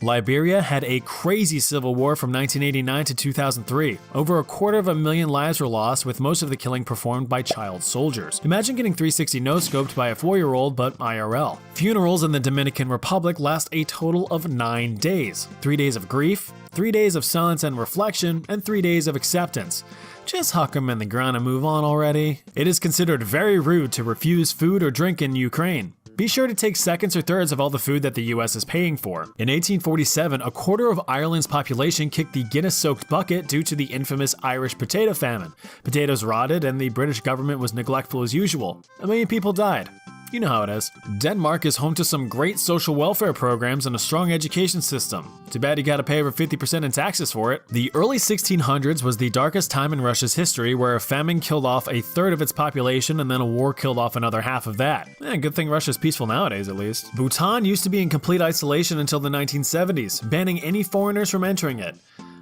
Liberia had a crazy civil war from 1989 to 2003. Over 250,000 lives were lost, with most of the killing performed by child soldiers. Imagine getting 360 no-scoped by a 4-year-old, but IRL. Funerals in the Dominican Republic last a total of 9 days. 3 days of grief, 3 days of silence and reflection, and 3 days of acceptance. Just huck 'em in the ground and move on already. It is considered very rude to refuse food or drink in Ukraine. Be sure to take seconds or thirds of all the food that the US is paying for. In 1847, a quarter of Ireland's population kicked the Guinness-soaked bucket due to the infamous Irish potato famine. Potatoes rotted and the British government was neglectful as usual. 1 million people died. You know how it is. Denmark is home to some great social welfare programs and a strong education system. Too bad you gotta pay over 50% in taxes for it. The early 1600s was the darkest time in Russia's history, where a famine killed off a third of its population and then a war killed off another half of that. Good thing Russia's peaceful nowadays, at least. Bhutan used to be in complete isolation until the 1970s, banning any foreigners from entering it.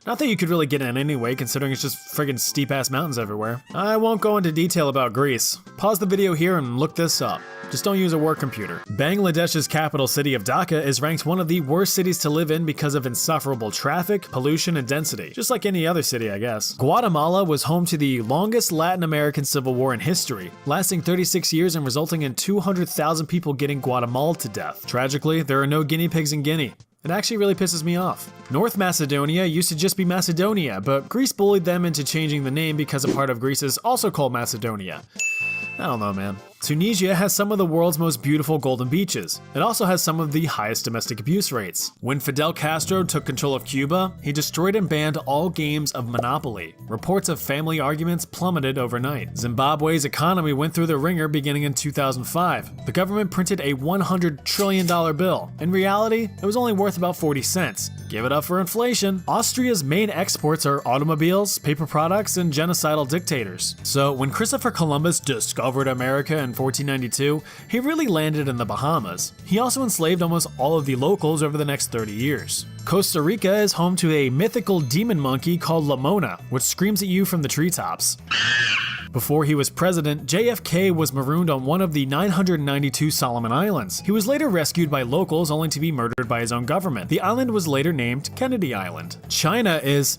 Not that you could really get in anyway, considering it's just friggin' steep-ass mountains everywhere. I won't go into detail about Greece. Pause the video here and look this up. Just don't use a work computer. Bangladesh's capital city of Dhaka is ranked one of the worst cities to live in because of insufferable traffic, pollution, and density. Just like any other city, I guess. Guatemala was home to the longest Latin American civil war in history, lasting 36 years and resulting in 200,000 people getting Guatemala to death. Tragically, there are no guinea pigs in Guinea. It actually really pisses me off. North Macedonia used to just be Macedonia, but Greece bullied them into changing the name because a part of Greece is also called Macedonia. I don't know, man. Tunisia has some of the world's most beautiful golden beaches. It also has some of the highest domestic abuse rates. When Fidel Castro took control of Cuba, he destroyed and banned all games of Monopoly. Reports of family arguments plummeted overnight. Zimbabwe's economy went through the ringer beginning in 2005. The government printed a $100 trillion bill. In reality, it was only worth about 40 cents. Give it up for inflation. Austria's main exports are automobiles, paper products, and genocidal dictators. So when Christopher Columbus discovered America in 1492, he really landed in the Bahamas. He also enslaved almost all of the locals over the next 30 years. Costa Rica is home to a mythical demon monkey called La Mona, which screams at you from the treetops. Before he was president, JFK was marooned on one of the 992 Solomon Islands. He was later rescued by locals only to be murdered by his own government. The island was later named Kennedy Island. China is...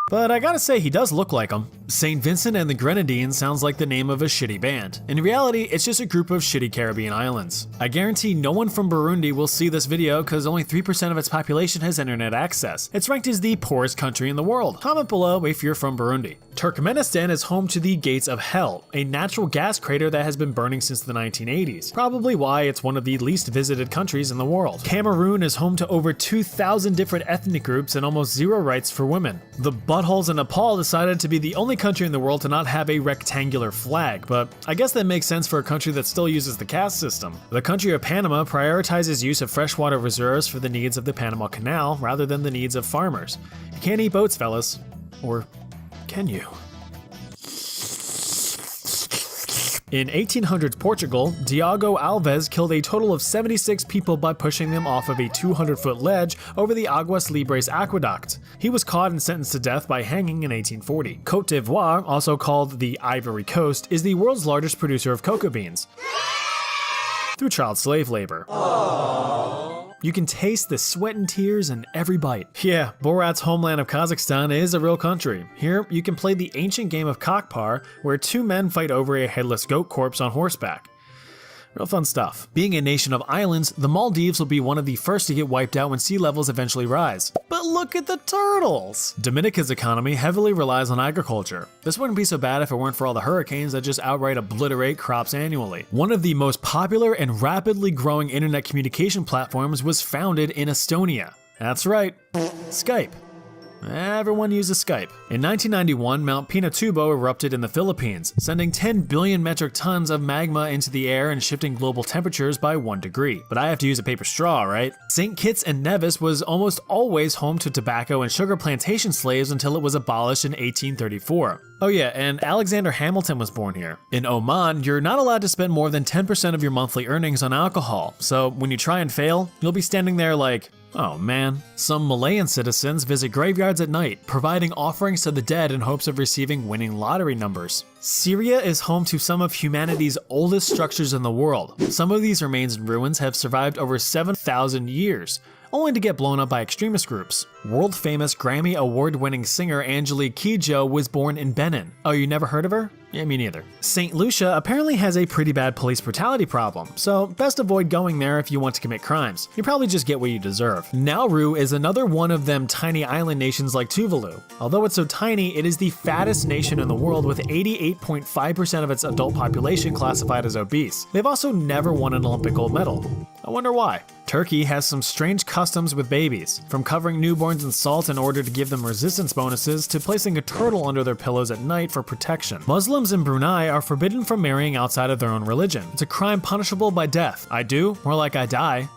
But I gotta say, he does look like him. St. Vincent and the Grenadines sounds like the name of a shitty band. In reality, it's just a group of shitty Caribbean islands. I guarantee no one from Burundi will see this video because only 3% of its population has internet access. It's ranked as the poorest country in the world. Comment below if you're from Burundi. Turkmenistan is home to the Gates of Hell, a natural gas crater that has been burning since the 1980s. Probably why it's one of the least visited countries in the world. Cameroon is home to over 2,000 different ethnic groups and almost zero rights for women. The buttholes in Nepal decided to be the only country in the world to not have a rectangular flag, but I guess that makes sense for a country that still uses the caste system. The country of Panama prioritizes use of freshwater reserves for the needs of the Panama Canal rather than the needs of farmers. You can't eat boats, fellas. Or can you? In 1800s Portugal, Diogo Alves killed a total of 76 people by pushing them off of a 200-foot ledge over the Aguas Libres aqueduct. He was caught and sentenced to death by hanging in 1840. Côte d'Ivoire, also called the Ivory Coast, is the world's largest producer of cocoa beans through child slave labor. You can taste the sweat and tears in every bite. Yeah, Borat's homeland of Kazakhstan is a real country. Here, you can play the ancient game of Kokpar, where two men fight over a headless goat corpse on horseback. Real fun stuff. Being a nation of islands, the Maldives will be one of the first to get wiped out when sea levels eventually rise. But look at the turtles! Dominica's economy heavily relies on agriculture. This wouldn't be so bad if it weren't for all the hurricanes that just outright obliterate crops annually. One of the most popular and rapidly growing internet communication platforms was founded in Estonia. That's right, Skype. Everyone uses Skype. In 1991, Mount Pinatubo erupted in the Philippines, sending 10 billion metric tons of magma into the air and shifting global temperatures by 1 degree. But I have to use a paper straw, right? St. Kitts and Nevis was almost always home to tobacco and sugar plantation slaves until it was abolished in 1834. Oh yeah, and Alexander Hamilton was born here. In Oman, you're not allowed to spend more than 10% of your monthly earnings on alcohol, so when you try and fail, you'll be standing there like, oh man. Some Malayan citizens visit graveyards at night, providing offerings to the dead in hopes of receiving winning lottery numbers. Syria is home to some of humanity's oldest structures in the world. Some of these remains and ruins have survived over 7,000 years, only to get blown up by extremist groups. World-famous Grammy Award-winning singer Angelique Kidjo was born in Benin. Oh, you never heard of her? Yeah, me neither. St. Lucia apparently has a pretty bad police brutality problem, so best avoid going there if you want to commit crimes. You probably just get what you deserve. Nauru is another one of them tiny island nations like Tuvalu. Although it's so tiny, it is the fattest nation in the world with 88.5% of its adult population classified as obese. They've also never won an Olympic gold medal. I wonder why. Turkey has some strange customs with babies, from covering newborns in salt in order to give them resistance bonuses to placing a turtle under their pillows at night for protection. Muslims in Brunei are forbidden from marrying outside of their own religion. It's a crime punishable by death. I do, more like I die.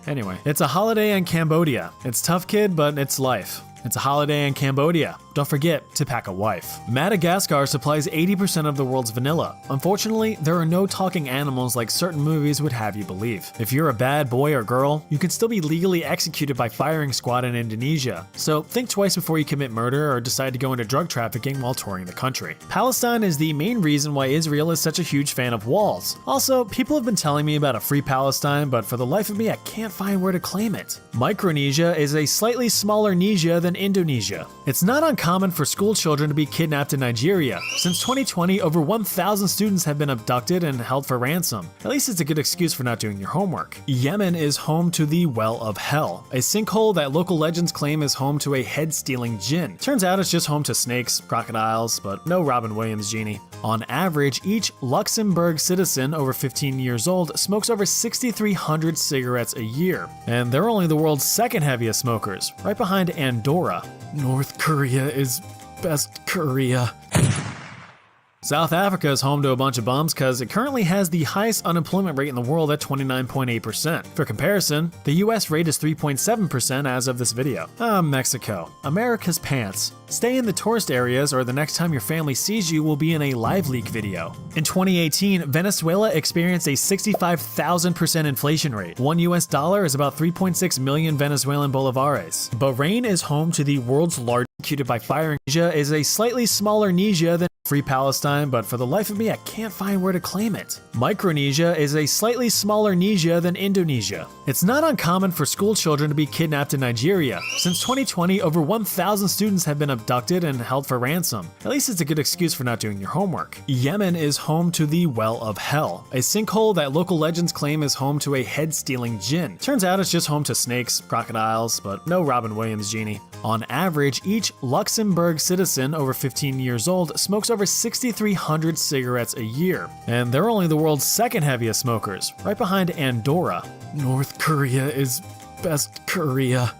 Anyway, it's a holiday in Cambodia. It's tough, kid, but it's life. It's a holiday in Cambodia. Don't forget to pack a wife. Madagascar supplies 80% of the world's vanilla. Unfortunately, there are no talking animals like certain movies would have you believe. If you're a bad boy or girl, you can still be legally executed by firing squad in Indonesia. So think twice before you commit murder or decide to go into drug trafficking while touring the country. Palestine is the main reason why Israel is such a huge fan of walls. Also, people have been telling me about a free Palestine, but for the life of me, I can't find where to claim it. Micronesia is a slightly smaller Nesia than Indonesia. It's not uncommon for school children to be kidnapped in Nigeria. Since 2020, over 1,000 students have been abducted and held for ransom. At least it's a good excuse for not doing your homework. Yemen is home to the Well of Hell, a sinkhole that local legends claim is home to a head-stealing jinn. Turns out it's just home to snakes, crocodiles, but no Robin Williams genie. On average, each Luxembourg citizen over 15 years old smokes over 6,300 cigarettes a year. And they're only the world's second heaviest smokers, right behind Andorra. North Korea is best Korea. South Africa is home to a bunch of bums because it currently has the highest unemployment rate in the world at 29.8%. For comparison, the US rate is 3.7% as of this video. Mexico, America's pants. Stay in the tourist areas or the next time your family sees you will be in a live leak video. In 2018, Venezuela experienced a 65,000% inflation rate. $1 is about 3.6 million Venezuelan bolivares. Bahrain is home to the world's largest executed by firing. Asia is a slightly smaller Nesia than free Palestine, but for the life of me, I can't find where to claim it. Micronesia is a slightly smaller Nesia than Indonesia. It's not uncommon for school children to be kidnapped in Nigeria. Since 2020, over 1,000 students have been abducted and held for ransom. At least it's a good excuse for not doing your homework. Yemen is home to the Well of Hell, a sinkhole that local legends claim is home to a head-stealing jinn. Turns out it's just home to snakes, crocodiles, but no Robin Williams genie. On average, each Luxembourg citizen over 15 years old smokes over 6,300 cigarettes a year. And they're only the world's second heaviest smokers, right behind Andorra. North Korea is best Korea.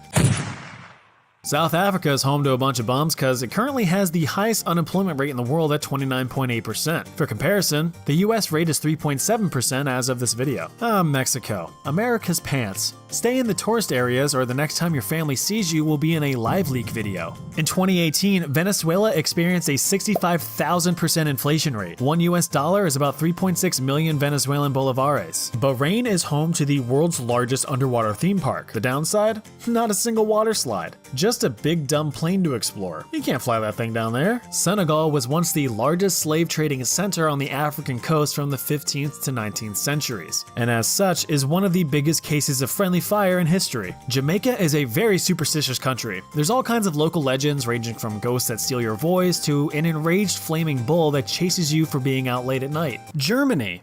South Africa is home to a bunch of bums because it currently has the highest unemployment rate in the world at 29.8%. For comparison, the US rate is 3.7% as of this video. Mexico, America's pants. Stay in the tourist areas or the next time your family sees you will be in a live leak video. In 2018, Venezuela experienced a 65,000% inflation rate. $1 is about 3.6 million Venezuelan bolivares. Bahrain is home to the world's largest underwater theme park. The downside? Not a single water slide. Just a big dumb plane to explore. You can't fly that thing down there. Senegal was once the largest slave trading center on the African coast from the 15th to 19th centuries, and as such is one of the biggest cases of friendly fire in history. Jamaica is a very superstitious country. There's all kinds of local legends ranging from ghosts that steal your voice to an enraged flaming bull that chases you for being out late at night. Germany.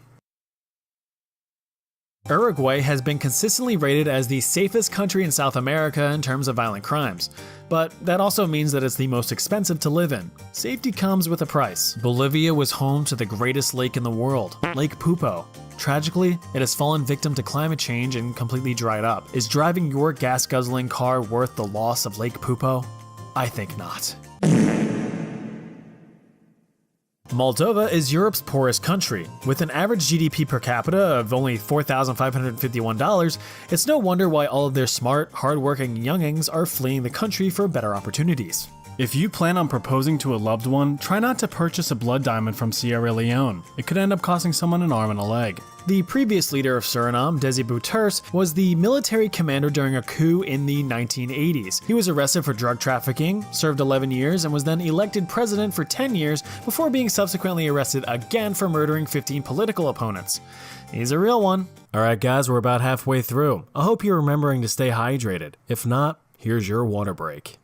Uruguay has been consistently rated as the safest country in South America in terms of violent crimes. But that also means that it's the most expensive to live in. Safety comes with a price. Bolivia was home to the greatest lake in the world, Lake Pupo. Tragically, it has fallen victim to climate change and completely dried up. Is driving your gas-guzzling car worth the loss of Lake Pupo? I think not. Moldova is Europe's poorest country. With an average GDP per capita of only $4,551, it's no wonder why all of their smart, hard-working youngings are fleeing the country for better opportunities. If you plan on proposing to a loved one, try not to purchase a blood diamond from Sierra Leone. It could end up costing someone an arm and a leg. The previous leader of Suriname, Desi Bouterse, was the military commander during a coup in the 1980s. He was arrested for drug trafficking, served 11 years, and was then elected president for 10 years before being subsequently arrested again for murdering 15 political opponents. He's a real one. Alright guys, we're about halfway through. I hope you're remembering to stay hydrated. If not, here's your water break.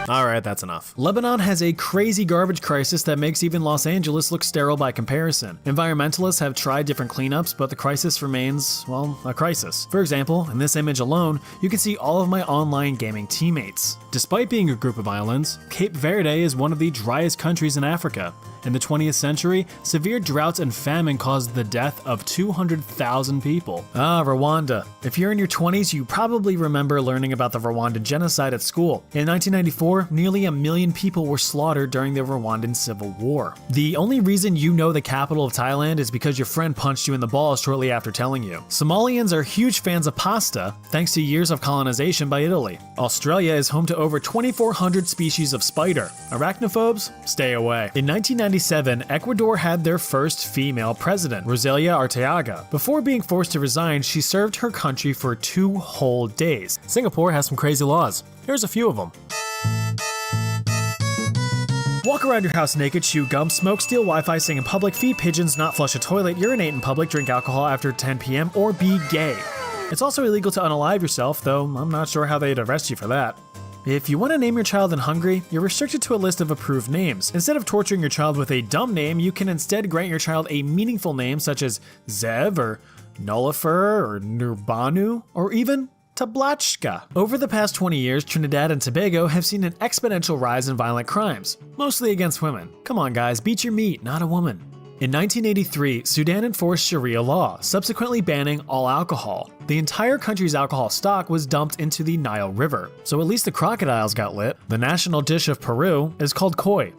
Alright, that's enough. Lebanon has a crazy garbage crisis that makes even Los Angeles look sterile by comparison. Environmentalists have tried different cleanups, but the crisis remains, well, a crisis. For example, in this image alone, you can see all of my online gaming teammates. Despite being a group of islands, Cape Verde is one of the driest countries in Africa. In the 20th century, severe droughts and famine caused the death of 200,000 people. Rwanda. If you're in your 20s, you probably remember learning about the Rwandan genocide at school. In 1994, nearly 1 million people were slaughtered during the Rwandan Civil War. The only reason you know the capital of Thailand is because your friend punched you in the balls shortly after telling you. Somalians are huge fans of pasta, thanks to years of colonization by Italy. Australia is home to over 2,400 species of spider. Arachnophobes? Stay away. In 1997, Ecuador had their first female president, Rosalia Arteaga. Before being forced to resign, she served her country for 2 whole days. Singapore has some crazy laws. Here's a few of them. Walk around your house naked, chew gum, smoke, steal Wi-Fi, sing in public, feed pigeons, not flush a toilet, urinate in public, drink alcohol after 10 p.m., or be gay. It's also illegal to unalive yourself, though I'm not sure how they'd arrest you for that. If you want to name your child in Hungary, you're restricted to a list of approved names. Instead of torturing your child with a dumb name, you can instead grant your child a meaningful name such as Zev or Nolifer or Nurbanu or even Tablachka. Over the past 20 years, Trinidad and Tobago have seen an exponential rise in violent crimes, mostly against women. Come on guys, beat your meat, not a woman. In 1983, Sudan enforced Sharia law, subsequently banning all alcohol. The entire country's alcohol stock was dumped into the Nile River, so at least the crocodiles got lit. The national dish of Peru is called koi.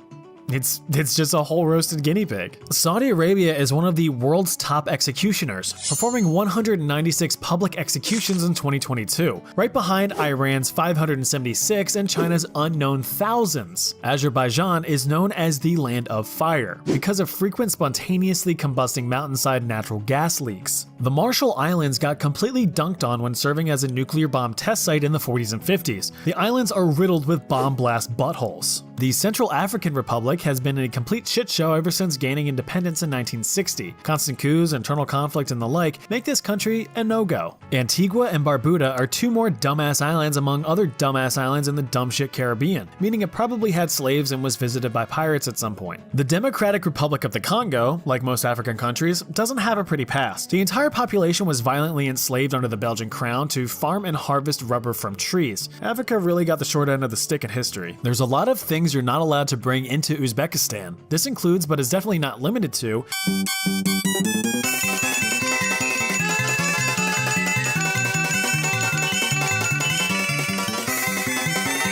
It's just a whole roasted guinea pig. Saudi Arabia is one of the world's top executioners, performing 196 public executions in 2022, right behind Iran's 576 and China's unknown thousands. Azerbaijan is known as the land of fire because of frequent spontaneously combusting mountainside natural gas leaks. The Marshall Islands got completely dunked on when serving as a nuclear bomb test site in the 40s and 50s. The islands are riddled with bomb blast buttholes. The Central African Republic has been a complete shit show ever since gaining independence in 1960. Constant coups, internal conflict, and the like make this country a no-go. Antigua and Barbuda are 2 more dumbass islands among other dumbass islands in the dumb shit Caribbean, meaning it probably had slaves and was visited by pirates at some point. The Democratic Republic of the Congo, like most African countries, doesn't have a pretty past. The entire population was violently enslaved under the Belgian crown to farm and harvest rubber from trees. Africa really got the short end of the stick in history. There's a lot of things you're not allowed to bring into Uzbekistan. This includes, but is definitely not limited to,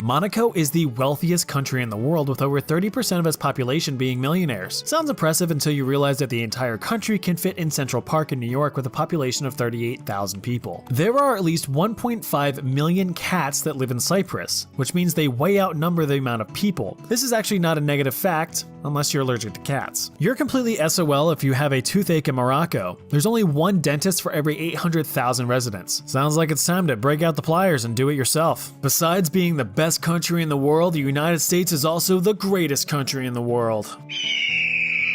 Monaco is the wealthiest country in the world with over 30% of its population being millionaires. Sounds impressive until you realize that the entire country can fit in Central Park in New York with a population of 38,000 people. There are at least 1.5 million cats that live in Cyprus, which means they way outnumber the amount of people. This is actually not a negative fact, unless you're allergic to cats. You're completely SOL if you have a toothache in Morocco. There's only 1 dentist for every 800,000 residents. Sounds like it's time to break out the pliers and do it yourself. Besides being the best country in the world, the United States is also the greatest country in the world.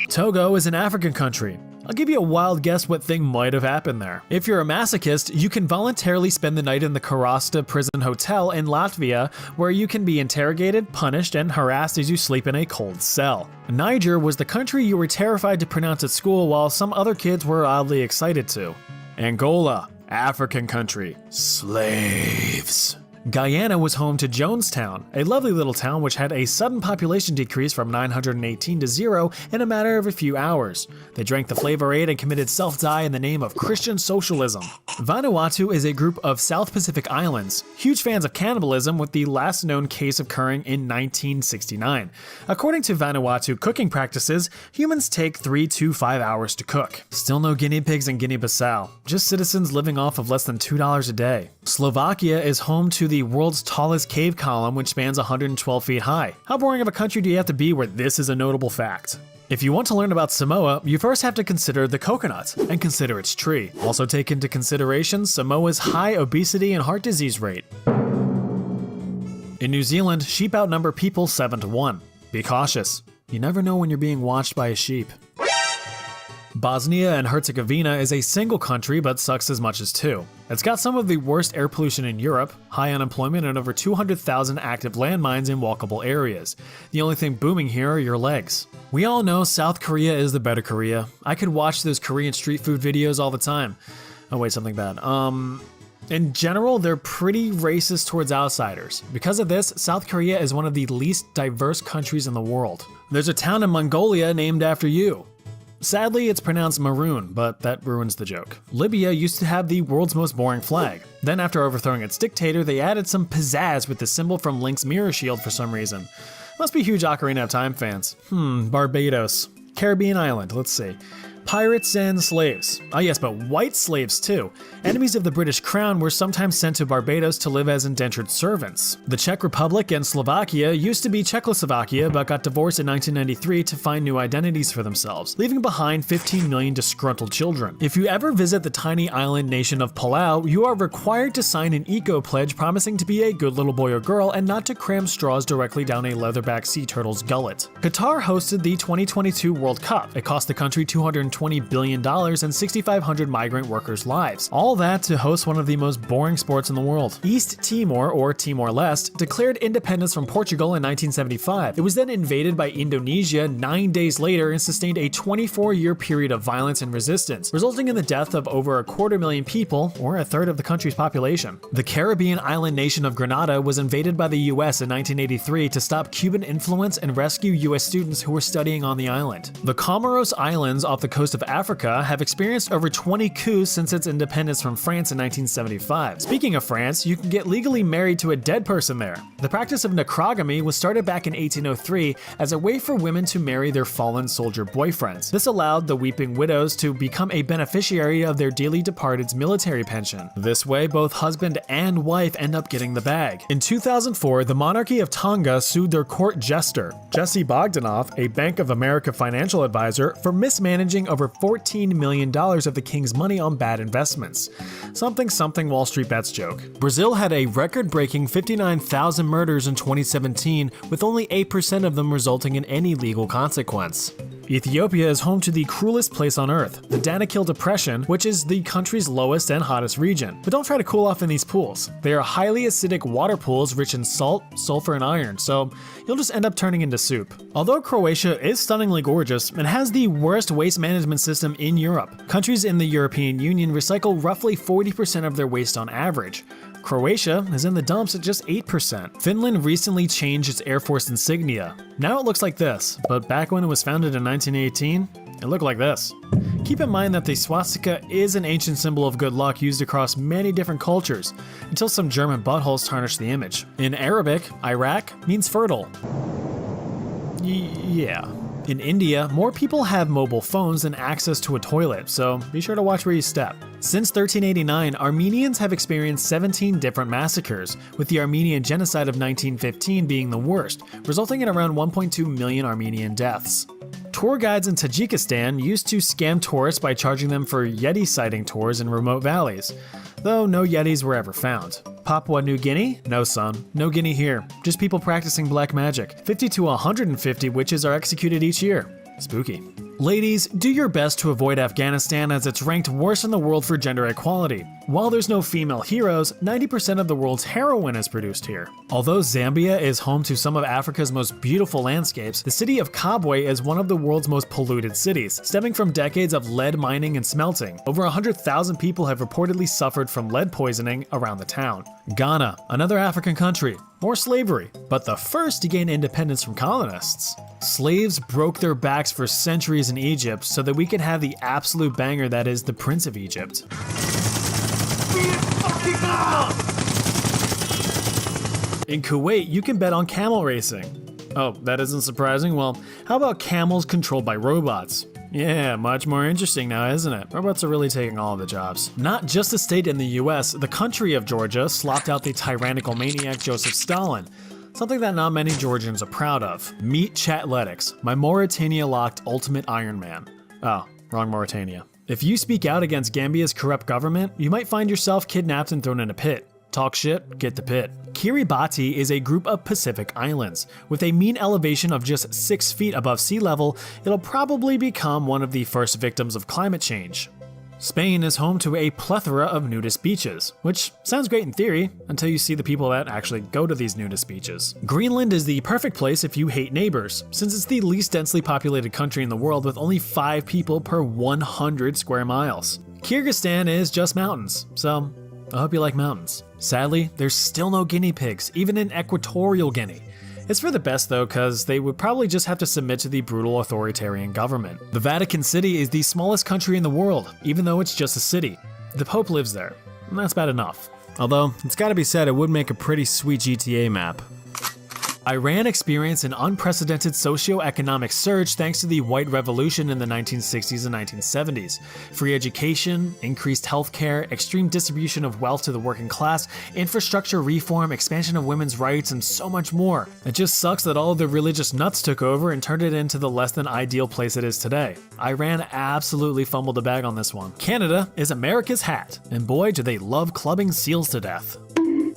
Togo is an African country. I'll give you a wild guess what thing might have happened there. If you're a masochist, you can voluntarily spend the night in the Karasta prison hotel in Latvia, where you can be interrogated, punished, and harassed as you sleep in a cold cell. Niger was the country you were terrified to pronounce at school, while some other kids were oddly excited to. Angola, African country, slaves. Guyana was home to Jonestown, a lovely little town which had a sudden population decrease from 918 to 0 in a matter of a few hours. They drank the Flavor Aid and committed self-die in the name of Christian socialism. Vanuatu is a group of South Pacific islands, huge fans of cannibalism, with the last known case occurring in 1969. According to Vanuatu cooking practices, humans take 3 to 5 hours to cook. Still no guinea pigs in Guinea-Bissau, just citizens living off of less than $2 a day. Slovakia is home to the world's tallest cave column, which spans 112 feet high. How boring of a country do you have to be where this is a notable fact? If you want to learn about Samoa, you first have to consider the coconut and consider its tree. Also take into consideration Samoa's high obesity and heart disease rate. In New Zealand, sheep outnumber people 7 to 1. Be cautious. You never know when you're being watched by a sheep. Bosnia and Herzegovina is a single country but sucks as much as two. It's got some of the worst air pollution in Europe, high unemployment, and over 200,000 active landmines in walkable areas. The only thing booming here are your legs. We all know South Korea is the better Korea. I could watch those Korean street food videos all the time. Oh wait, something bad. In general, they're pretty racist towards outsiders. Because of this, South Korea is one of the least diverse countries in the world. There's a town in Mongolia named after you. Sadly, it's pronounced maroon, but that ruins the joke. Libya used to have the world's most boring flag. Then after overthrowing its dictator, they added some pizzazz with the symbol from Link's mirror shield for some reason. Must be huge Ocarina of Time fans. Barbados. Caribbean island, let's see. Pirates and slaves. Ah yes, but white slaves too. Enemies of the British Crown were sometimes sent to Barbados to live as indentured servants. The Czech Republic and Slovakia used to be Czechoslovakia but got divorced in 1993 to find new identities for themselves, leaving behind 15 million disgruntled children. If you ever visit the tiny island nation of Palau, you are required to sign an eco-pledge promising to be a good little boy or girl and not to cram straws directly down a leatherback sea turtle's gullet. Qatar hosted the 2022 World Cup. It cost the country $220 billion and 6,500 migrant workers' lives. All that to host one of the most boring sports in the world. East Timor, or Timor-Leste, declared independence from Portugal in 1975. It was then invaded by Indonesia 9 days later and sustained a 24-year period of violence and resistance, resulting in the death of over 250,000 people, or a third of the country's population. The Caribbean island nation of Grenada was invaded by the US in 1983 to stop Cuban influence and rescue US students who were studying on the island. The Comoros Islands off the coast of Africa have experienced over 20 coups since its independence from France in 1975. Speaking of France, you can get legally married to a dead person there. The practice of necrogamy was started back in 1803 as a way for women to marry their fallen soldier boyfriends. This allowed the weeping widows to become a beneficiary of their dearly departed's military pension. This way, both husband and wife end up getting the bag. In 2004, the monarchy of Tonga sued their court jester, Jesse Bogdanoff, a Bank of America financial advisor, for mismanaging over $14 million of the king's money on bad investments. Something Wall Street Bets joke. Brazil had a record-breaking 59,000 murders in 2017, with only 8% of them resulting in any legal consequence. Ethiopia is home to the cruelest place on earth, the Danakil Depression, which is the country's lowest and hottest region. But don't try to cool off in these pools. They are highly acidic water pools rich in salt, sulfur, and iron, so you'll just end up turning into soup. Although Croatia is stunningly gorgeous, it has the worst waste management system in Europe. Countries in the European Union recycle roughly 40% of their waste on average. Croatia is in the dumps at just 8%. Finland recently changed its Air Force insignia. Now it looks like this, but back when it was founded in 1918, it looked like this. Keep in mind that the swastika is an ancient symbol of good luck used across many different cultures, until some German buttholes tarnished the image. In Arabic, Iraq means fertile. Yeah. In India, more people have mobile phones than access to a toilet, so be sure to watch where you step. Since 1389, Armenians have experienced 17 different massacres, with the Armenian genocide of 1915 being the worst, resulting in around 1.2 million Armenian deaths. Tour guides in Tajikistan used to scam tourists by charging them for Yeti sighting tours in remote valleys, though no Yetis were ever found. Papua New Guinea? No son, no Guinea here, just people practicing black magic. 50 to 150 witches are executed each year. Spooky. Ladies, do your best to avoid Afghanistan as it's ranked worst in the world for gender equality. While there's no female heroes, 90% of the world's heroin is produced here. Although Zambia is home to some of Africa's most beautiful landscapes, the city of Kabwe is one of the world's most polluted cities, stemming from decades of lead mining and smelting. Over 100,000 people have reportedly suffered from lead poisoning around the town. Ghana, another African country. More slavery, but the first to gain independence from colonists. Slaves broke their backs for centuries in Egypt so that we could have the absolute banger that is the Prince of Egypt. In Kuwait, you can bet on camel racing. Oh, that isn't surprising? Well, how about camels controlled by robots? Yeah, much more interesting now, isn't it? Robots are really taking all of the jobs. Not just a state in the US, the country of Georgia slopped out the tyrannical maniac Joseph Stalin. Something that not many Georgians are proud of. Meet Chatletics, my Mauritania-locked ultimate Iron Man. Oh, wrong Mauritania. If you speak out against Gambia's corrupt government, you might find yourself kidnapped and thrown in a pit. Talk shit, get the pit. Kiribati is a group of Pacific islands. With a mean elevation of just 6 feet above sea level, it'll probably become one of the first victims of climate change. Spain is home to a plethora of nudist beaches, which sounds great in theory until you see the people that actually go to these nudist beaches. Greenland is the perfect place if you hate neighbors, since it's the least densely populated country in the world with only 5 people per 100 square miles. Kyrgyzstan is just mountains, so I hope you like mountains. Sadly, there's still no guinea pigs, even in Equatorial Guinea. It's for the best though, cause they would probably just have to submit to the brutal authoritarian government. The Vatican City is the smallest country in the world, even though it's just a city. The Pope lives there, and that's bad enough. Although, it's gotta be said, it would make a pretty sweet GTA map. Iran experienced an unprecedented socio-economic surge thanks to the White Revolution in the 1960s and 1970s. Free education, increased healthcare, extreme distribution of wealth to the working class, infrastructure reform, expansion of women's rights, and so much more. It just sucks that all of the religious nuts took over and turned it into the less than ideal place it is today. Iran absolutely fumbled the bag on this one. Canada is America's hat, and boy do they love clubbing seals to death.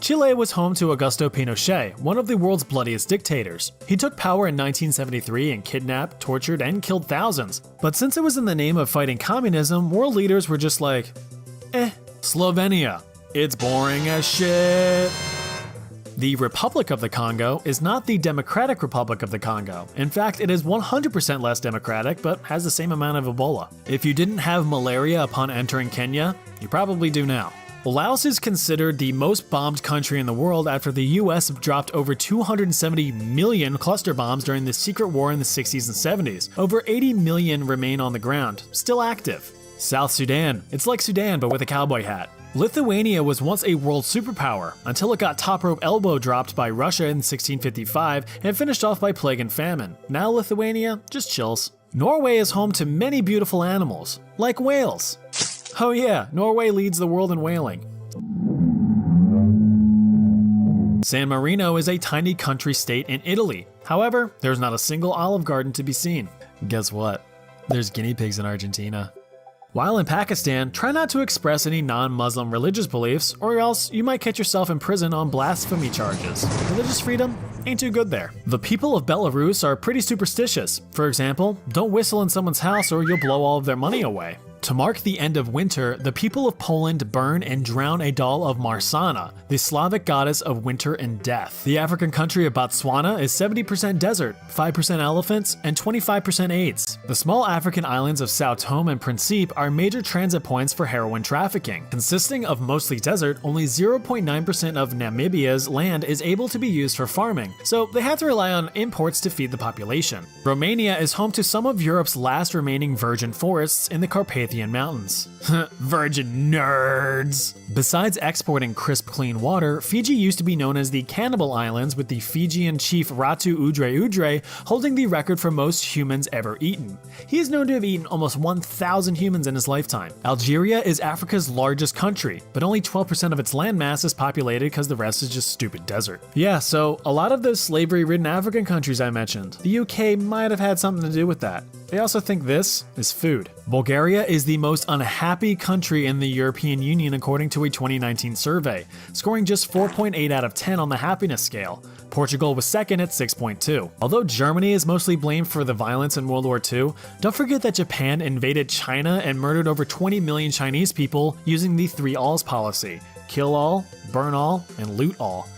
Chile was home to Augusto Pinochet, one of the world's bloodiest dictators. He took power in 1973 and kidnapped, tortured, and killed thousands. But since it was in the name of fighting communism, world leaders were just like, Slovenia. It's boring as shit. The Republic of the Congo is not the Democratic Republic of the Congo. In fact, it is 100% less democratic, but has the same amount of Ebola. If you didn't have malaria upon entering Kenya, you probably do now. Laos is considered the most bombed country in the world after the US dropped over 270 million cluster bombs during the secret war in the 60s and 70s. Over 80 million remain on the ground, still active. South Sudan. It's like Sudan, but with a cowboy hat. Lithuania was once a world superpower, until it got top rope elbow dropped by Russia in 1655 and finished off by plague and famine. Now Lithuania just chills. Norway is home to many beautiful animals, like whales. Oh yeah, Norway leads the world in whaling. San Marino is a tiny country state in Italy. However, there's not a single Olive Garden to be seen. Guess what? There's guinea pigs in Argentina. While in Pakistan, try not to express any non-Muslim religious beliefs, or else you might catch yourself in prison on blasphemy charges. Religious freedom ain't too good there. The people of Belarus are pretty superstitious. For example, don't whistle in someone's house or you'll blow all of their money away. To mark the end of winter, the people of Poland burn and drown a doll of Marsana, the Slavic goddess of winter and death. The African country of Botswana is 70% desert, 5% elephants, and 25% AIDS. The small African islands of Sao Tome and Principe are major transit points for heroin trafficking. Consisting of mostly desert, only 0.9% of Namibia's land is able to be used for farming, so they have to rely on imports to feed the population. Romania is home to some of Europe's last remaining virgin forests in the Carpathian Mountains. Virgin nerds! Besides exporting crisp, clean water, Fiji used to be known as the Cannibal Islands, with the Fijian chief Ratu Udre Udre holding the record for most humans ever eaten. He is known to have eaten almost 1,000 humans in his lifetime. Algeria is Africa's largest country, but only 12% of its landmass is populated because the rest is just stupid desert. Yeah, so a lot of those slavery-ridden African countries I mentioned, the UK might have had something to do with that. They also think this is food. Bulgaria is the most unhappy country in the European Union according to a 2019 survey, scoring just 4.8 out of 10 on the happiness scale. Portugal was second at 6.2. Although Germany is mostly blamed for the violence in World War II, don't forget that Japan invaded China and murdered over 20 million Chinese people using the 3 alls policy: kill all, burn all, and loot all.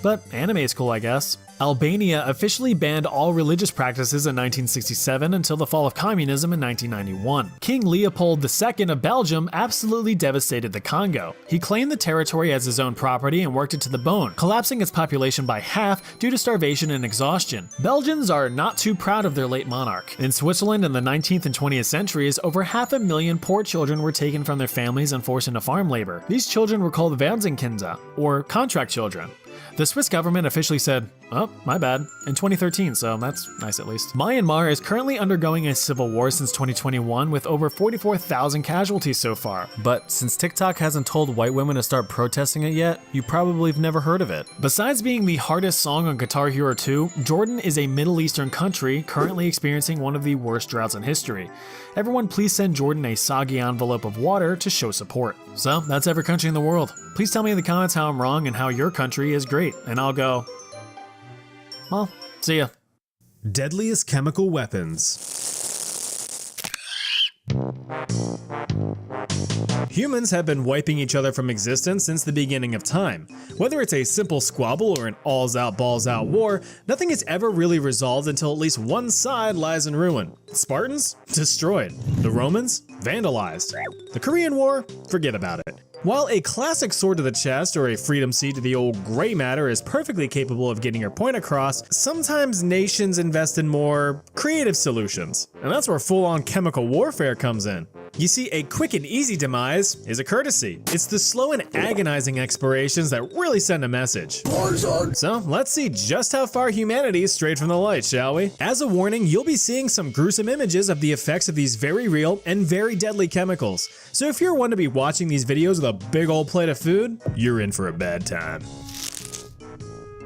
But anime is cool, I guess. Albania officially banned all religious practices in 1967 until the fall of communism in 1991. King Leopold II of Belgium absolutely devastated the Congo. He claimed the territory as his own property and worked it to the bone, collapsing its population by half due to starvation and exhaustion. Belgians are not too proud of their late monarch. In Switzerland in the 19th and 20th centuries, over 500,000 poor children were taken from their families and forced into farm labor. These children were called Waisenkinder, or contract children. The Swiss government officially said, "Oh, my bad," in 2013, so that's nice at least. Myanmar is currently undergoing a civil war since 2021 with over 44,000 casualties so far. But since TikTok hasn't told white women to start protesting it yet, you probably have never heard of it. Besides being the hardest song on Guitar Hero 2, Jordan is a Middle Eastern country currently experiencing one of the worst droughts in history. Everyone please send Jordan a soggy envelope of water to show support. So that's every country in the world. Please tell me in the comments how I'm wrong and how your country is great, and I'll go, well, see ya. Deadliest chemical weapons. Humans have been wiping each other from existence since the beginning of time. Whether it's a simple squabble or an alls-out balls-out war, nothing is ever really resolved until at least one side lies in ruin. Spartans? Destroyed. The Romans? Vandalized. The Korean War? Forget about it. While a classic sword to the chest or a freedom seed to the old gray matter is perfectly capable of getting your point across, sometimes nations invest in more creative solutions. And that's where full-on chemical warfare comes in. You see, a quick and easy demise is a courtesy. It's the slow and agonizing expirations that really send a message. So let's see just how far humanity is strayed from the light, shall we? As a warning, you'll be seeing some gruesome images of the effects of these very real and very deadly chemicals. So if you're one to be watching these videos with a big old plate of food, you're in for a bad time.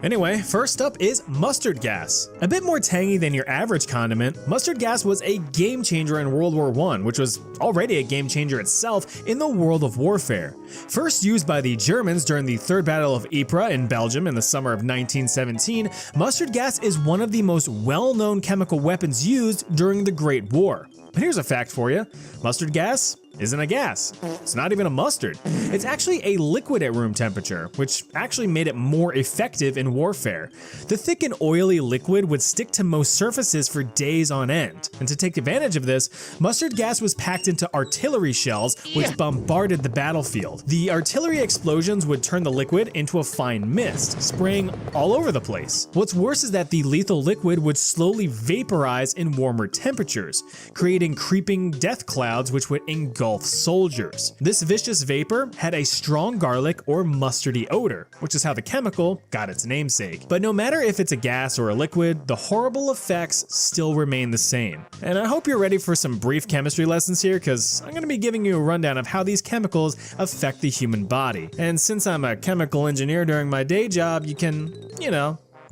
Anyway, first up is mustard gas. A bit more tangy than your average condiment, mustard gas was a game changer in World War I, which was already a game changer itself in the world of warfare. First used by the Germans during the Third Battle of Ypres in Belgium in the summer of 1917, mustard gas is one of the most well-known chemical weapons used during the Great War. But here's a fact for you: mustard gas isn't a gas. It's not even a mustard. It's actually a liquid at room temperature, which actually made it more effective in warfare. The thick and oily liquid would stick to most surfaces for days on end. And to take advantage of this, mustard gas was packed into artillery shells, which bombarded the battlefield. The artillery explosions would turn the liquid into a fine mist, spraying all over the place. What's worse is that the lethal liquid would slowly vaporize in warmer temperatures, creating creeping death clouds which would engulf soldiers. This vicious vapor had a strong garlic or mustardy odor, which is how the chemical got its namesake. But no matter if it's a gas or a liquid, the horrible effects still remain the same. And I hope you're ready for some brief chemistry lessons here, because I'm going to be giving you a rundown of how these chemicals affect the human body. And since I'm a chemical engineer during my day job, you can,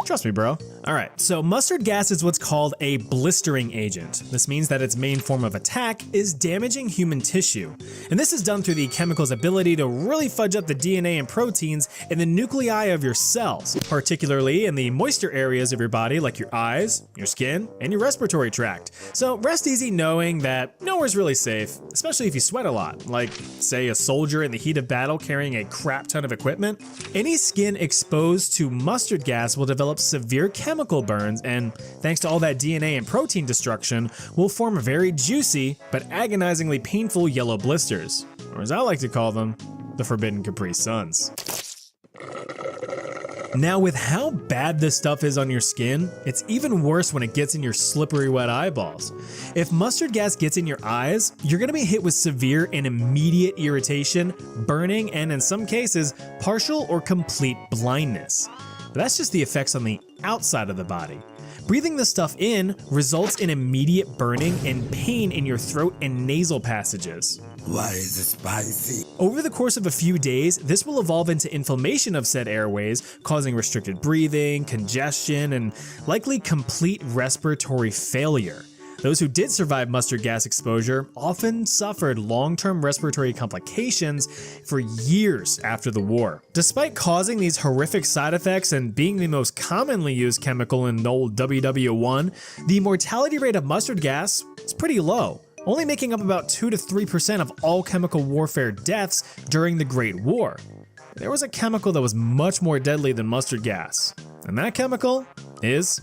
trust me, bro. Alright, so mustard gas is what's called a blistering agent. This means that its main form of attack is damaging human tissue. And this is done through the chemical's ability to really fudge up the DNA and proteins in the nuclei of your cells, particularly in the moisture areas of your body like your eyes, your skin, and your respiratory tract. So rest easy knowing that nowhere's really safe, especially if you sweat a lot, like say a soldier in the heat of battle carrying a crap ton of equipment. Any skin exposed to mustard gas will develop severe chemical burns, and thanks to all that DNA and protein destruction, will form very juicy but agonizingly painful yellow blisters, or as I like to call them, the Forbidden Capri Suns. Now, with how bad this stuff is on your skin, it's even worse when it gets in your slippery wet eyeballs. If mustard gas gets in your eyes, you're gonna be hit with severe and immediate irritation, burning, and in some cases, partial or complete blindness. But that's just the effects on the outside of the body. Breathing this stuff in results in immediate burning and pain in your throat and nasal passages. Why is it spicy? Over the course of a few days, this will evolve into inflammation of said airways, causing restricted breathing, congestion, and likely complete respiratory failure. Those who did survive mustard gas exposure often suffered long-term respiratory complications for years after the war. Despite causing these horrific side effects and being the most commonly used chemical in old WW1, the mortality rate of mustard gas is pretty low, only making up about 2 to 3% of all chemical warfare deaths during the Great War. There was a chemical that was much more deadly than mustard gas, and that chemical is...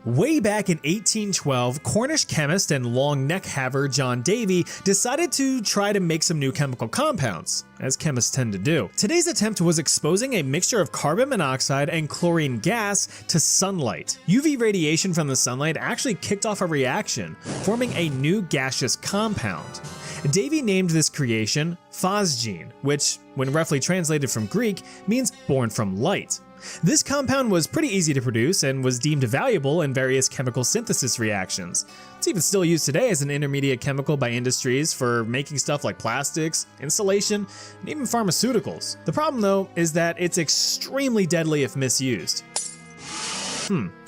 Way back in 1812, Cornish chemist and long neck haver John Davy decided to try to make some new chemical compounds, as chemists tend to do. Today's attempt was exposing a mixture of carbon monoxide and chlorine gas to sunlight. UV radiation from the sunlight actually kicked off a reaction, forming a new gaseous compound. Davy named this creation phosgene, which, when roughly translated from Greek, means born from light. This compound was pretty easy to produce and was deemed valuable in various chemical synthesis reactions. It's even still used today as an intermediate chemical by industries for making stuff like plastics, insulation, and even pharmaceuticals. The problem though is that it's extremely deadly if misused.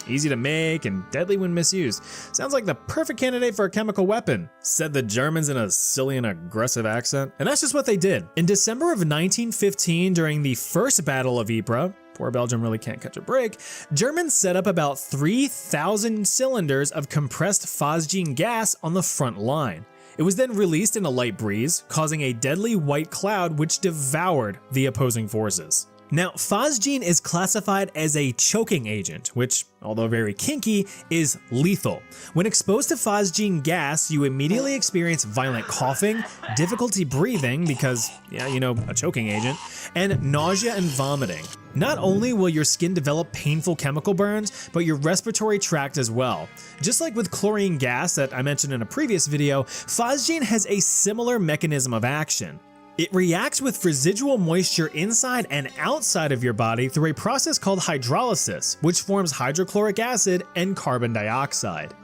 Easy to make and deadly when misused. Sounds like the perfect candidate for a chemical weapon, said the Germans in a silly and aggressive accent. And that's just what they did. In December of 1915, during the First Battle of Ypres, poor Belgium really can't catch a break, Germans set up about 3,000 cylinders of compressed phosgene gas on the front line. It was then released in a light breeze, causing a deadly white cloud which devoured the opposing forces. Now, phosgene is classified as a choking agent, which, although very kinky, is lethal. When exposed to phosgene gas, you immediately experience violent coughing, difficulty breathing because, yeah, you know, a choking agent, and nausea and vomiting. Not only will your skin develop painful chemical burns, but your respiratory tract as well. Just like with chlorine gas that I mentioned in a previous video, phosgene has a similar mechanism of action. It reacts with residual moisture inside and outside of your body through a process called hydrolysis, which forms hydrochloric acid and carbon dioxide.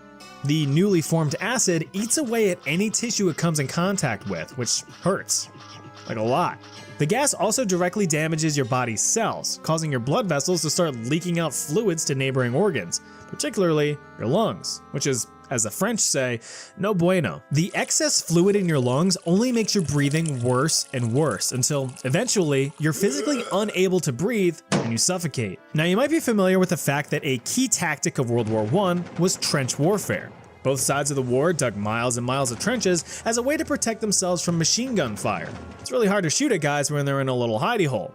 The newly formed acid eats away at any tissue it comes in contact with, which hurts, like a lot. The gas also directly damages your body's cells, causing your blood vessels to start leaking out fluids to neighboring organs, particularly your lungs, which is, as the French say, no bueno. The excess fluid in your lungs only makes your breathing worse and worse until eventually you're physically unable to breathe and you suffocate. Now, you might be familiar with the fact that a key tactic of World War I was trench warfare. Both sides of the war dug miles and miles of trenches as a way to protect themselves from machine gun fire. It's really hard to shoot at guys when they're in a little hidey hole.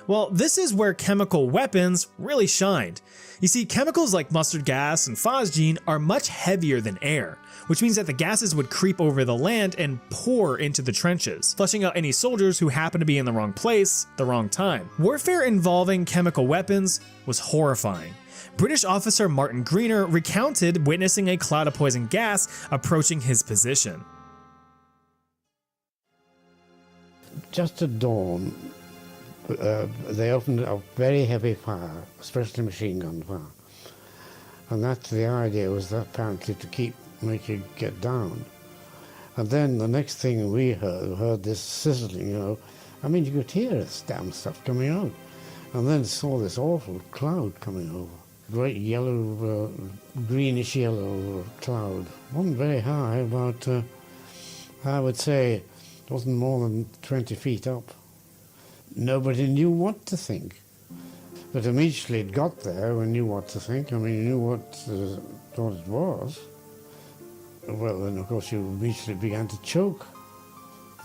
Well, this is where chemical weapons really shined. You see, chemicals like mustard gas and phosgene are much heavier than air, which means that the gases would creep over the land and pour into the trenches, flushing out any soldiers who happen to be in the wrong place, the wrong time. Warfare involving chemical weapons was horrifying. British officer Martin Greener recounted witnessing a cloud of poison gas approaching his position. Just at dawn, they opened a very heavy fire, especially machine gun fire. And that's the idea, was that apparently to make you get down. And then the next thing we heard this sizzling, you know. I mean, you could hear this damn stuff coming out. And then saw this awful cloud coming over. Great yellow, greenish yellow cloud. Wasn't very high, about, I would say, it wasn't more than 20 feet up. Nobody knew what to think. But immediately it got there, we knew what to think. I mean, you knew what it was. Well, then, of course, you immediately began to choke.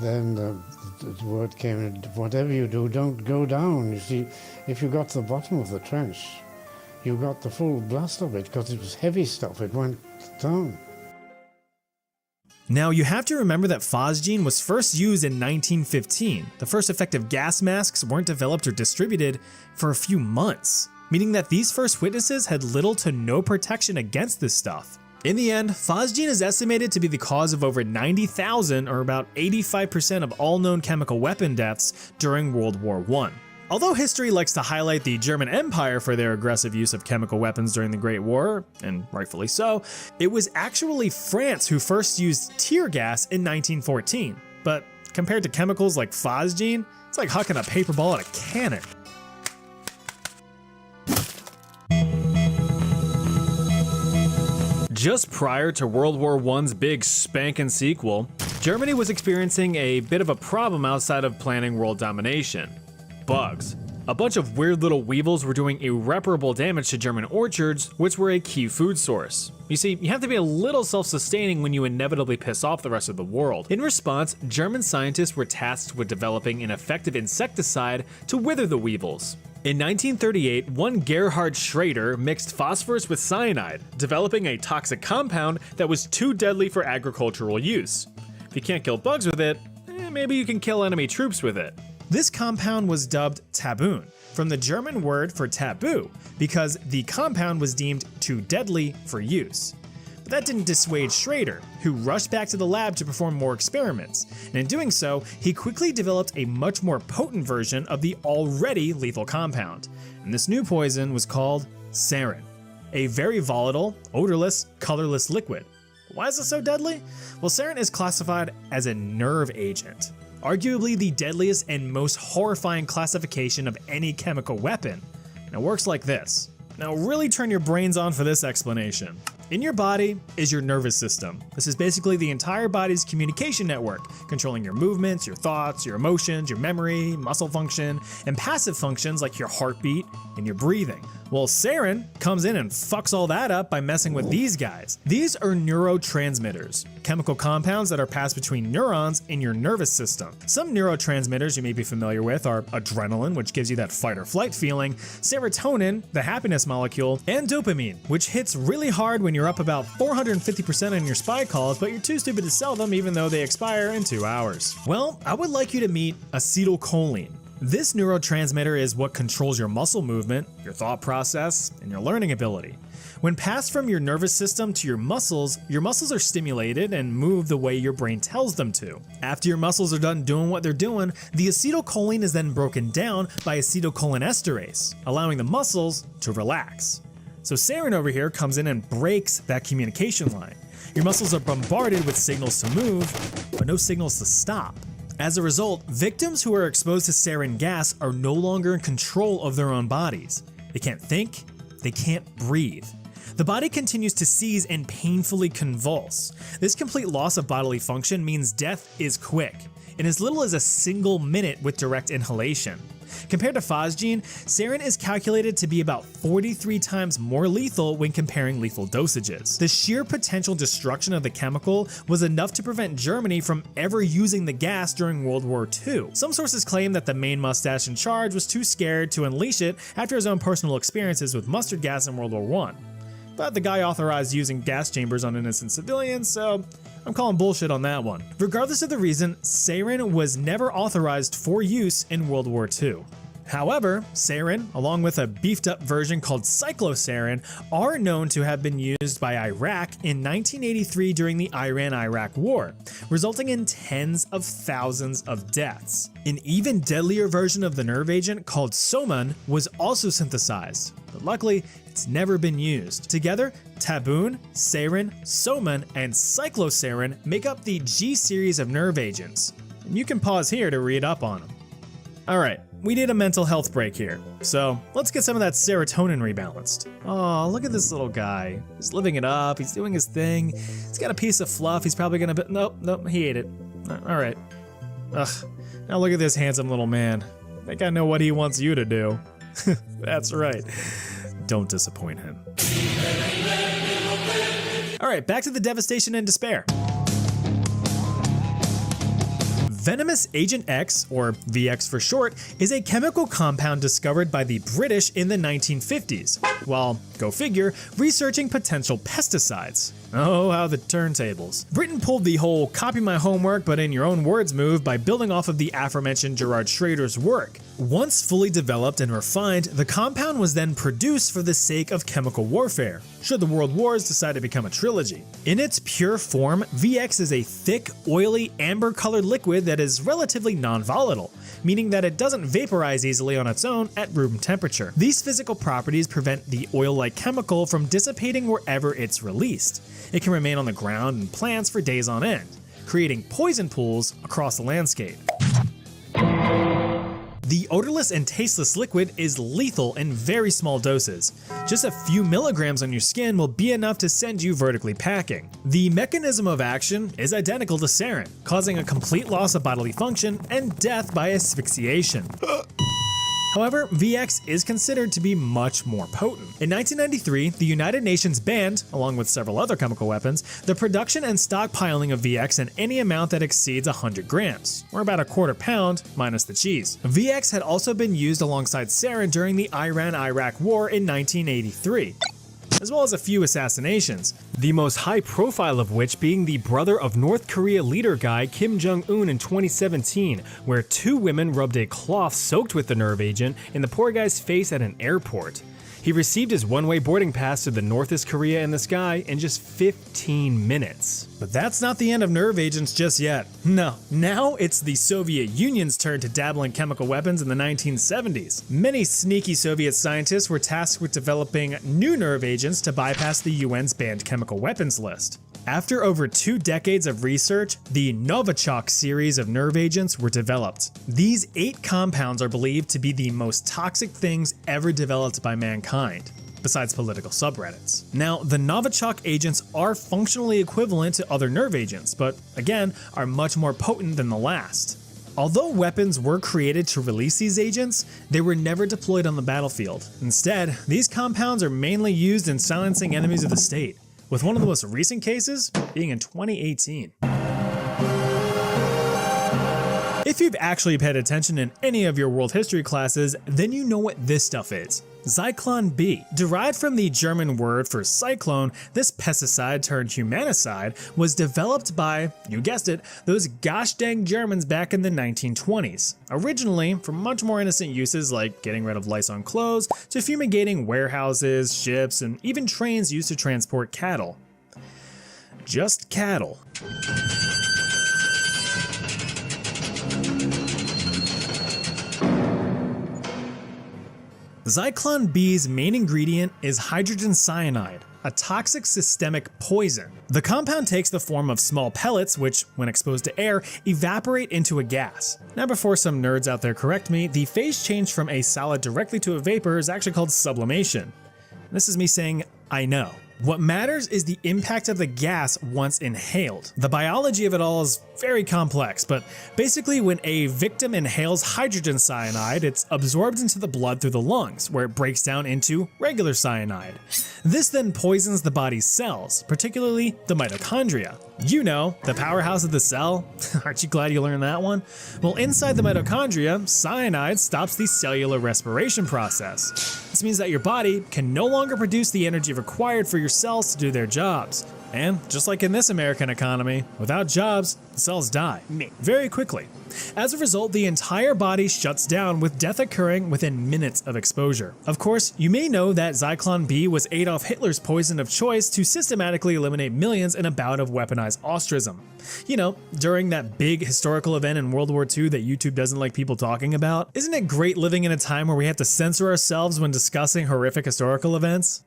Then the word came, whatever you do, don't go down. You see, if you got to the bottom of the trench, you got the full blast of it, because it was heavy stuff. It went down. Now, you have to remember that phosgene was first used in 1915. The first effective gas masks weren't developed or distributed for a few months, meaning that these first witnesses had little to no protection against this stuff. In the end, phosgene is estimated to be the cause of over 90,000, or about 85% of all known chemical weapon deaths during World War I. Although history likes to highlight the German Empire for their aggressive use of chemical weapons during the Great War, and rightfully so, it was actually France who first used tear gas in 1914. But compared to chemicals like phosgene, it's like hucking a paper ball at a cannon. Just prior to World War I's big spankin' sequel, Germany was experiencing a bit of a problem outside of planning world domination: bugs. A bunch of weird little weevils were doing irreparable damage to German orchards, which were a key food source. You see, you have to be a little self-sustaining when you inevitably piss off the rest of the world. In response, German scientists were tasked with developing an effective insecticide to wither the weevils. In 1938, one Gerhard Schrader mixed phosphorus with cyanide, developing a toxic compound that was too deadly for agricultural use. If you can't kill bugs with it, maybe you can kill enemy troops with it. This compound was dubbed taboon, from the German word for taboo, because the compound was deemed too deadly for use. But that didn't dissuade Schrader, who rushed back to the lab to perform more experiments, and in doing so, he quickly developed a much more potent version of the already lethal compound. And this new poison was called sarin, a very volatile, odorless, colorless liquid. Why is it so deadly? Well, sarin is classified as a nerve agent, arguably the deadliest and most horrifying classification of any chemical weapon. And it works like this. Now really turn your brains on for this explanation. In your body is your nervous system. This is basically the entire body's communication network, controlling your movements, your thoughts, your emotions, your memory, muscle function, and passive functions like your heartbeat and your breathing. Well, sarin comes in and fucks all that up by messing with these guys. These are neurotransmitters, chemical compounds that are passed between neurons in your nervous system. Some neurotransmitters you may be familiar with are adrenaline, which gives you that fight or flight feeling, serotonin, the happiness molecule, and dopamine, which hits really hard when you're up about 450% on your spy calls, but you're too stupid to sell them even though they expire in 2 hours. Well, I would like you to meet acetylcholine. This neurotransmitter is what controls your muscle movement, your thought process, and your learning ability. When passed from your nervous system to your muscles are stimulated and move the way your brain tells them to. After your muscles are done doing what they're doing, the acetylcholine is then broken down by acetylcholinesterase, allowing the muscles to relax. So sarin over here comes in and breaks that communication line. Your muscles are bombarded with signals to move, but no signals to stop. As a result, victims who are exposed to sarin gas are no longer in control of their own bodies. They can't think, they can't breathe. The body continues to seize and painfully convulse. This complete loss of bodily function means death is quick, in as little as a single minute with direct inhalation. Compared to phosgene, sarin is calculated to be about 43 times more lethal when comparing lethal dosages. The sheer potential destruction of the chemical was enough to prevent Germany from ever using the gas during World War II. Some sources claim that the main mustache in charge was too scared to unleash it after his own personal experiences with mustard gas in World War I. But the guy authorized using gas chambers on innocent civilians, so I'm calling bullshit on that one. Regardless of the reason, sarin was never authorized for use in World War II. However, sarin, along with a beefed up version called cyclosarin, are known to have been used by Iraq in 1983 during the Iran-Iraq War, resulting in tens of thousands of deaths. An even deadlier version of the nerve agent called soman was also synthesized, but luckily it's never been used. Together, taboon, sarin, soman, and cyclosarin make up the G series of nerve agents. And you can pause here to read up on them. Alright, we need a mental health break here, so let's get some of that serotonin rebalanced. Oh, look at this little guy. He's living it up, he's doing his thing, he's got a piece of fluff, he's probably gonna nope, he ate it. Alright. Ugh, now look at this handsome little man. I think I know what he wants you to do. That's right. Don't disappoint him. Alright, back to the devastation and despair. Venomous Agent X, or VX for short, is a chemical compound discovered by the British in the 1950s, while, go figure, researching potential pesticides. Oh, how the turntables. Britain pulled the whole copy my homework but in your own words move by building off of the aforementioned Gerhard Schrader's work. Once fully developed and refined, the compound was then produced for the sake of chemical warfare, should the world wars decide to become a trilogy. In its pure form, VX is a thick, oily, amber-colored liquid that is relatively non-volatile, meaning that it doesn't vaporize easily on its own at room temperature. These physical properties prevent the oil-like chemical from dissipating wherever it's released. It can remain on the ground and plants for days on end, creating poison pools across the landscape. The odorless and tasteless liquid is lethal in very small doses. Just a few milligrams on your skin will be enough to send you vertically packing. The mechanism of action is identical to sarin, causing a complete loss of bodily function and death by asphyxiation. However, VX is considered to be much more potent. In 1993, the United Nations banned, along with several other chemical weapons, the production and stockpiling of VX in any amount that exceeds 100 grams, or about a quarter pound minus the cheese. VX had also been used alongside sarin during the Iran-Iraq War in 1983. As well as a few assassinations, the most high profile of which being the brother of North Korea leader guy Kim Jong-un in 2017, where 2 women rubbed a cloth soaked with the nerve agent in the poor guy's face at an airport. He received his one-way boarding pass to the Northeast Korea in the sky in just 15 minutes. But that's not the end of nerve agents just yet. No, now it's the Soviet Union's turn to dabble in chemical weapons in the 1970s. Many sneaky Soviet scientists were tasked with developing new nerve agents to bypass the UN's banned chemical weapons list. After over 2 decades of research, the Novichok series of nerve agents were developed. These 8 compounds are believed to be the most toxic things ever developed by mankind, besides political subreddits. Now, the Novichok agents are functionally equivalent to other nerve agents, but again, are much more potent than the last. Although weapons were created to release these agents, they were never deployed on the battlefield. Instead, these compounds are mainly used in silencing enemies of the state, with one of the most recent cases being in 2018. If you've actually paid attention in any of your world history classes, then you know what this stuff is. Zyklon B. Derived from the German word for cyclone, this pesticide turned humanicide was developed by, you guessed it, those gosh dang Germans back in the 1920s. Originally for much more innocent uses like getting rid of lice on clothes, to fumigating warehouses, ships, and even trains used to transport cattle. Just cattle. Zyklon B's main ingredient is hydrogen cyanide, a toxic systemic poison. The compound takes the form of small pellets which, when exposed to air, evaporate into a gas. Now before some nerds out there correct me, the phase change from a solid directly to a vapor is actually called sublimation. This is me saying, I know. What matters is the impact of the gas once inhaled. The biology of it all is very complex, but basically when a victim inhales hydrogen cyanide, it's absorbed into the blood through the lungs, where it breaks down into regular cyanide. This then poisons the body's cells, particularly the mitochondria. You know, the powerhouse of the cell. Aren't you glad you learned that one? Well, inside the mitochondria, cyanide stops the cellular respiration process. This means that your body can no longer produce the energy required for your cells to do their jobs. And just like in this American economy, without jobs, the cells die very quickly. As a result, the entire body shuts down, with death occurring within minutes of exposure. Of course, you may know that Zyklon B was Adolf Hitler's poison of choice to systematically eliminate millions in a bout of weaponized ostracism. You know, during that big historical event in World War II that YouTube doesn't like people talking about. Isn't it great living in a time where we have to censor ourselves when discussing horrific historical events?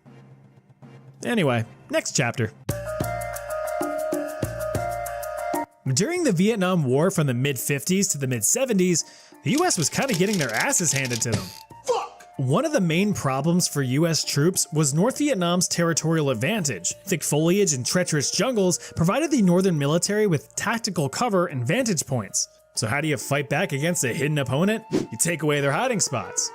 Anyway, next chapter. During the Vietnam War from the mid-50s to the mid-70s, the US was kind of getting their asses handed to them. One of the main problems for US troops was North Vietnam's territorial advantage. Thick foliage and treacherous jungles provided the northern military with tactical cover and vantage points. So how do you fight back against a hidden opponent? You take away their hiding spots.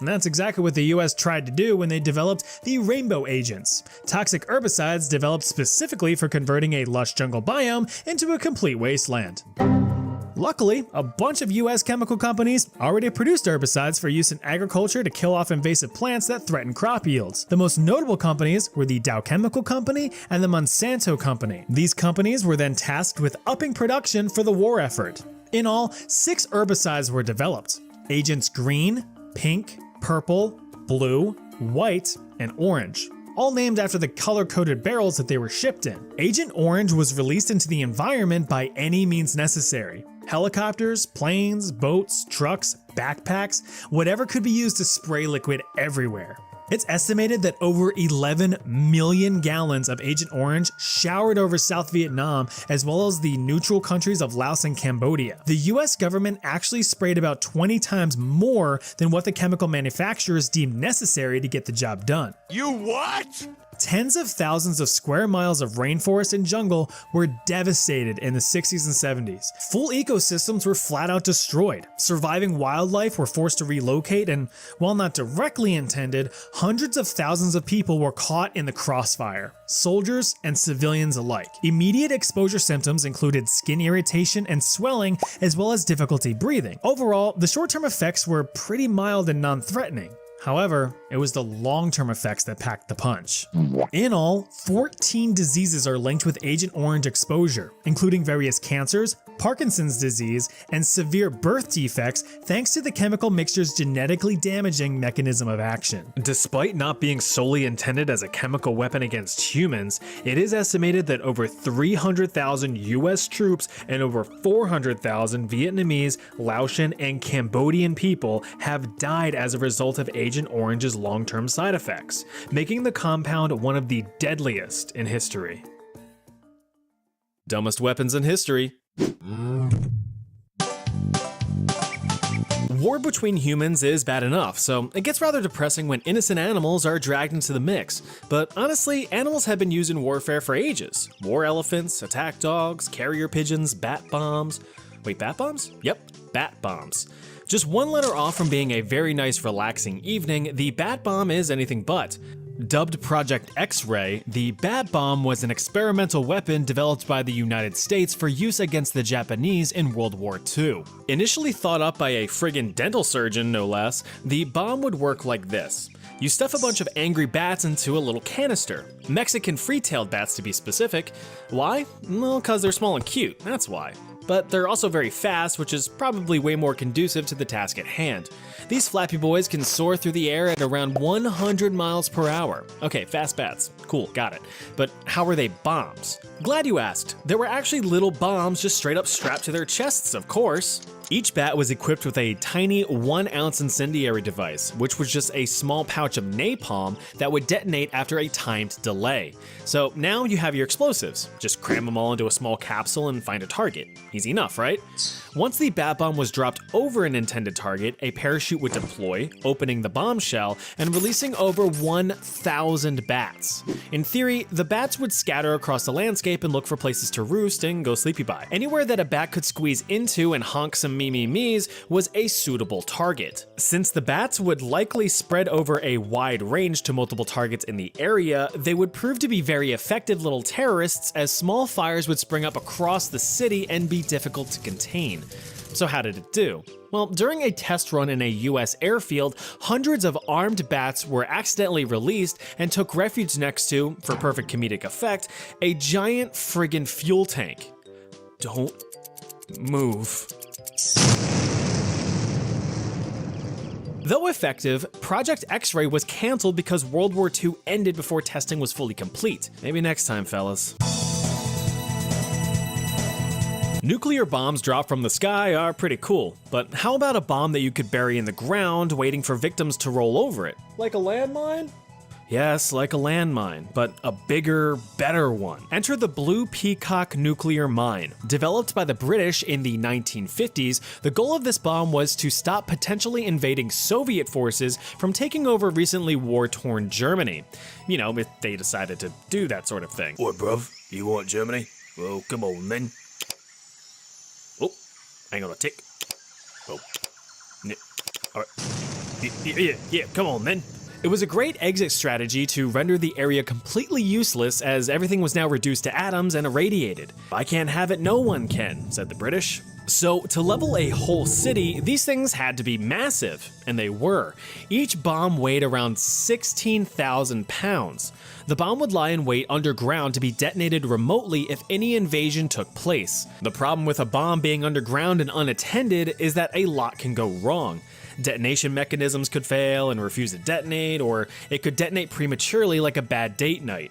And that's exactly what the US tried to do when they developed the Rainbow Agents, toxic herbicides developed specifically for converting a lush jungle biome into a complete wasteland. Luckily, a bunch of US chemical companies already produced herbicides for use in agriculture to kill off invasive plants that threaten crop yields. The most notable companies were the Dow Chemical Company and the Monsanto Company. These companies were then tasked with upping production for the war effort. In all, 6 herbicides were developed: Agents Green, Pink, Purple, Blue, White, and Orange, all named after the color-coded barrels that they were shipped in. Agent Orange was released into the environment by any means necessary. Helicopters, planes, boats, trucks, backpacks, whatever could be used to spray liquid everywhere. It's estimated that over 11 million gallons of Agent Orange showered over South Vietnam, as well as the neutral countries of Laos and Cambodia. The US government actually sprayed about 20 times more than what the chemical manufacturers deemed necessary to get the job done. You what? Tens of thousands of square miles of rainforest and jungle were devastated in the 60s and 70s. Full ecosystems were flat out destroyed. Surviving wildlife were forced to relocate, and while not directly intended, hundreds of thousands of people were caught in the crossfire, soldiers and civilians alike. Immediate exposure symptoms included skin irritation and swelling, as well as difficulty breathing. Overall, the short-term effects were pretty mild and non-threatening. However, it was the long-term effects that packed the punch. In all, 14 diseases are linked with Agent Orange exposure, including various cancers, Parkinson's disease, and severe birth defects thanks to the chemical mixture's genetically damaging mechanism of action. Despite not being solely intended as a chemical weapon against humans, it is estimated that over 300,000 US troops and over 400,000 Vietnamese, Laotian, and Cambodian people have died as a result of Agent Orange's long-term side effects, making the compound one of the deadliest in history. Dumbest weapons in history. War between humans is bad enough, so it gets rather depressing when innocent animals are dragged into the mix. But honestly, animals have been used in warfare for ages. War elephants, attack dogs, carrier pigeons, bat bombs. Wait, bat bombs? Yep, bat bombs. Just one letter off from being a very nice relaxing evening, the bat bomb is anything but. Dubbed Project X-Ray, the bat bomb was an experimental weapon developed by the United States for use against the Japanese in World War II. Initially thought up by a friggin' dental surgeon, no less, the bomb would work like this. You stuff a bunch of angry bats into a little canister. Mexican free-tailed bats to be specific. Why? Well, cause they're small and cute, that's why. But they're also very fast, which is probably way more conducive to the task at hand. These flappy boys can soar through the air at around 100 miles per hour. Okay, fast bats. Cool, got it. But how are they bombs? Glad you asked. There were actually little bombs just straight up strapped to their chests, of course. Each bat was equipped with a tiny 1-ounce incendiary device, which was just a small pouch of napalm that would detonate after a timed delay. So now you have your explosives. Just cram them all into a small capsule and find a target. Easy enough, right? Once the bat bomb was dropped over an intended target, a parachute would deploy, opening the bombshell and releasing over 1,000 bats. In theory, the bats would scatter across the landscape and look for places to roost and go sleepy by. Anywhere that a bat could squeeze into and honk some me-me-me's was a suitable target. Since the bats would likely spread over a wide range to multiple targets in the area, they would prove to be very effective little terrorists, as small fires would spring up across the city and be difficult to contain. So how did it do? Well, during a test run in a US airfield, hundreds of armed bats were accidentally released and took refuge next to, for perfect comedic effect, a giant friggin' fuel tank. Don't move. Though effective, Project X-Ray was cancelled because World War II ended before testing was fully complete. Maybe next time, fellas. Nuclear bombs dropped from the sky are pretty cool, but how about a bomb that you could bury in the ground waiting for victims to roll over it? Like a landmine? Yes, like a landmine, but a bigger, better one. Enter the Blue Peacock nuclear mine. Developed by the British in the 1950s, the goal of this bomb was to stop potentially invading Soviet forces from taking over recently war-torn Germany. You know, if they decided to do that sort of thing. What, bruv? You want Germany? Well, come on then. Oh, hang on a tick. Oh, all right. Yeah, come on then. It was a great exit strategy to render the area completely useless, as everything was now reduced to atoms and irradiated. If I can't have it, no one can, said the British. So to level a whole city, these things had to be massive, and they were. Each bomb weighed around 16,000 pounds. The bomb would lie in wait underground to be detonated remotely if any invasion took place. The problem with a bomb being underground and unattended is that a lot can go wrong. Detonation mechanisms could fail and refuse to detonate, or it could detonate prematurely like a bad date night.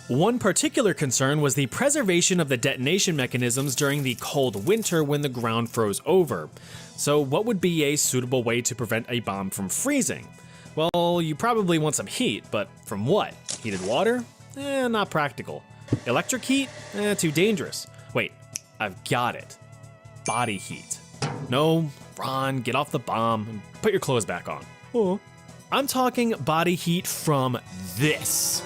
One particular concern was the preservation of the detonation mechanisms during the cold winter when the ground froze over. So what would be a suitable way to prevent a bomb from freezing? Well, you probably want some heat, but from what? Heated water? Not practical. Electric heat? Too dangerous. Wait, I've got it. Body heat. No, Ron, get off the bomb and put your clothes back on. Oh. I'm talking body heat from this.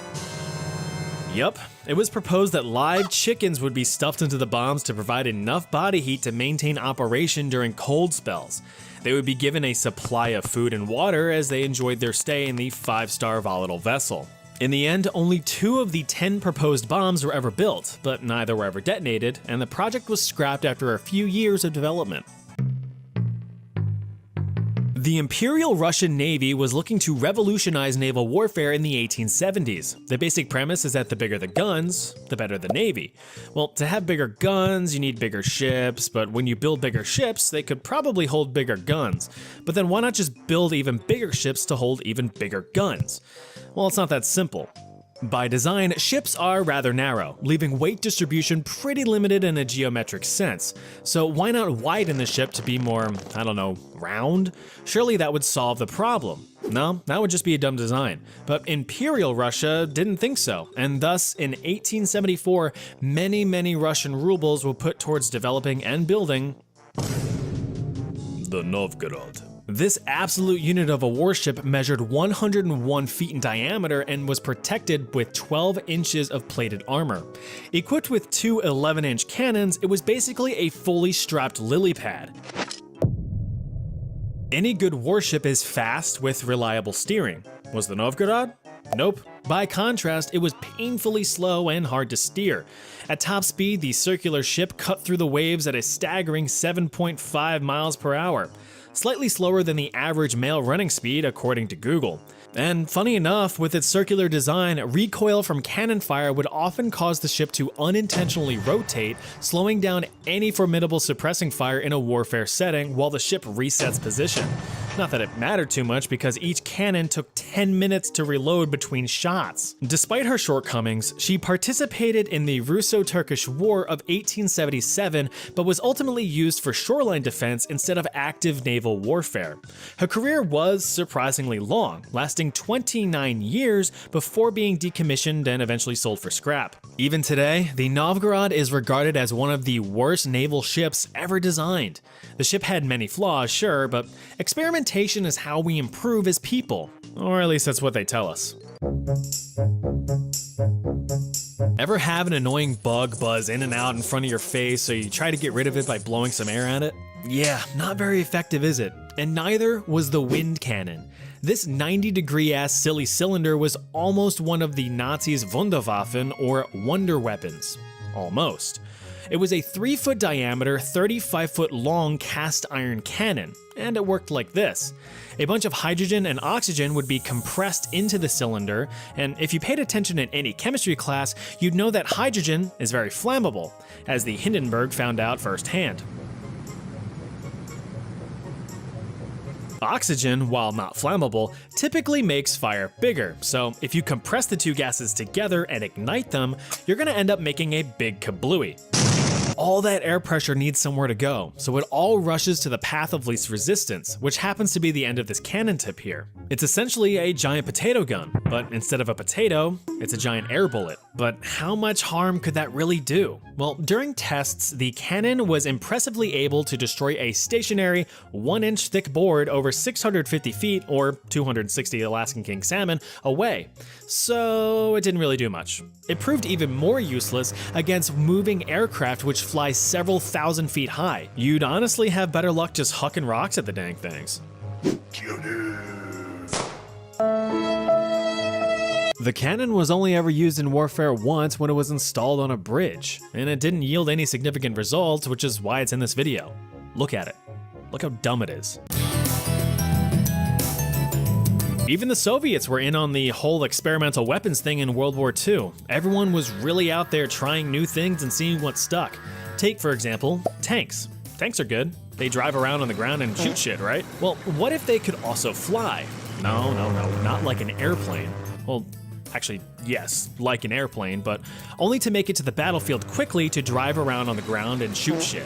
Yup, it was proposed that live chickens would be stuffed into the bombs to provide enough body heat to maintain operation during cold spells. They would be given a supply of food and water as they enjoyed their stay in the 5-star volatile vessel. In the end, only 2 of the 10 proposed bombs were ever built, but neither were ever detonated, and the project was scrapped after a few years of development. The Imperial Russian Navy was looking to revolutionize naval warfare in the 1870s. The basic premise is that the bigger the guns, the better the Navy. Well, to have bigger guns, you need bigger ships, but when you build bigger ships, they could probably hold bigger guns. But then why not just build even bigger ships to hold even bigger guns? Well, it's not that simple. By design, ships are rather narrow, leaving weight distribution pretty limited in a geometric sense. So why not widen the ship to be more, I don't know, round? Surely that would solve the problem. No, that would just be a dumb design. But Imperial Russia didn't think so, and thus in 1874, many Russian rubles were put towards developing and building the Novgorod. This absolute unit of a warship measured 101 feet in diameter and was protected with 12 inches of plated armor. Equipped with 2 11-inch cannons, it was basically a fully strapped lily pad. Any good warship is fast with reliable steering. Was the Novgorod? Nope. By contrast, it was painfully slow and hard to steer. At top speed, the circular ship cut through the waves at a staggering 7.5 miles per hour. Slightly slower than the average male running speed according to Google. And funny enough, with its circular design, recoil from cannon fire would often cause the ship to unintentionally rotate, slowing down any formidable suppressing fire in a warfare setting while the ship resets position. Not that it mattered too much because each cannon took 10 minutes to reload between shots. Despite her shortcomings, she participated in the Russo-Turkish War of 1877, but was ultimately used for shoreline defense instead of active naval warfare. Her career was surprisingly long, lasting 29 years before being decommissioned and eventually sold for scrap. Even today, the Novgorod is regarded as one of the worst naval ships ever designed. The ship had many flaws, sure, but experimentation is how we improve as people. Or at least that's what they tell us. Ever have an annoying bug buzz in and out in front of your face so you try to get rid of it by blowing some air at it? Yeah, not very effective, is it? And neither was the wind cannon. This 90-degree ass silly cylinder was almost one of the Nazis' Wunderwaffen or wonder weapons. Almost. It was a 3-foot diameter, 35-foot long cast iron cannon, and it worked like this. A bunch of hydrogen and oxygen would be compressed into the cylinder, and if you paid attention in any chemistry class, you'd know that hydrogen is very flammable, as the Hindenburg found out firsthand. Oxygen, while not flammable, typically makes fire bigger, so if you compress the two gases together and ignite them, you're gonna end up making a big kablooey. All that air pressure needs somewhere to go, so it all rushes to the path of least resistance, which happens to be the end of this cannon tip here. It's essentially a giant potato gun, but instead of a potato, it's a giant air bullet. But how much harm could that really do? Well, during tests, the cannon was impressively able to destroy a stationary 1-inch thick board over 650 feet, or 260 Alaskan king salmon, away. So it didn't really do much. It proved even more useless against moving aircraft which fly several thousand feet high. You'd honestly have better luck just hucking rocks at the dang things. The cannon was only ever used in warfare once when it was installed on a bridge, and it didn't yield any significant results, which is why it's in this video. Look at it. Look how dumb it is. Even the Soviets were in on the whole experimental weapons thing in World War II. Everyone was really out there trying new things and seeing what stuck. Take, for example, tanks. Tanks are good. They drive around on the ground and shoot shit, right? Well, what if they could also fly? No, not like an airplane. Well, actually, yes, like an airplane, but only to make it to the battlefield quickly to drive around on the ground and shoot shit.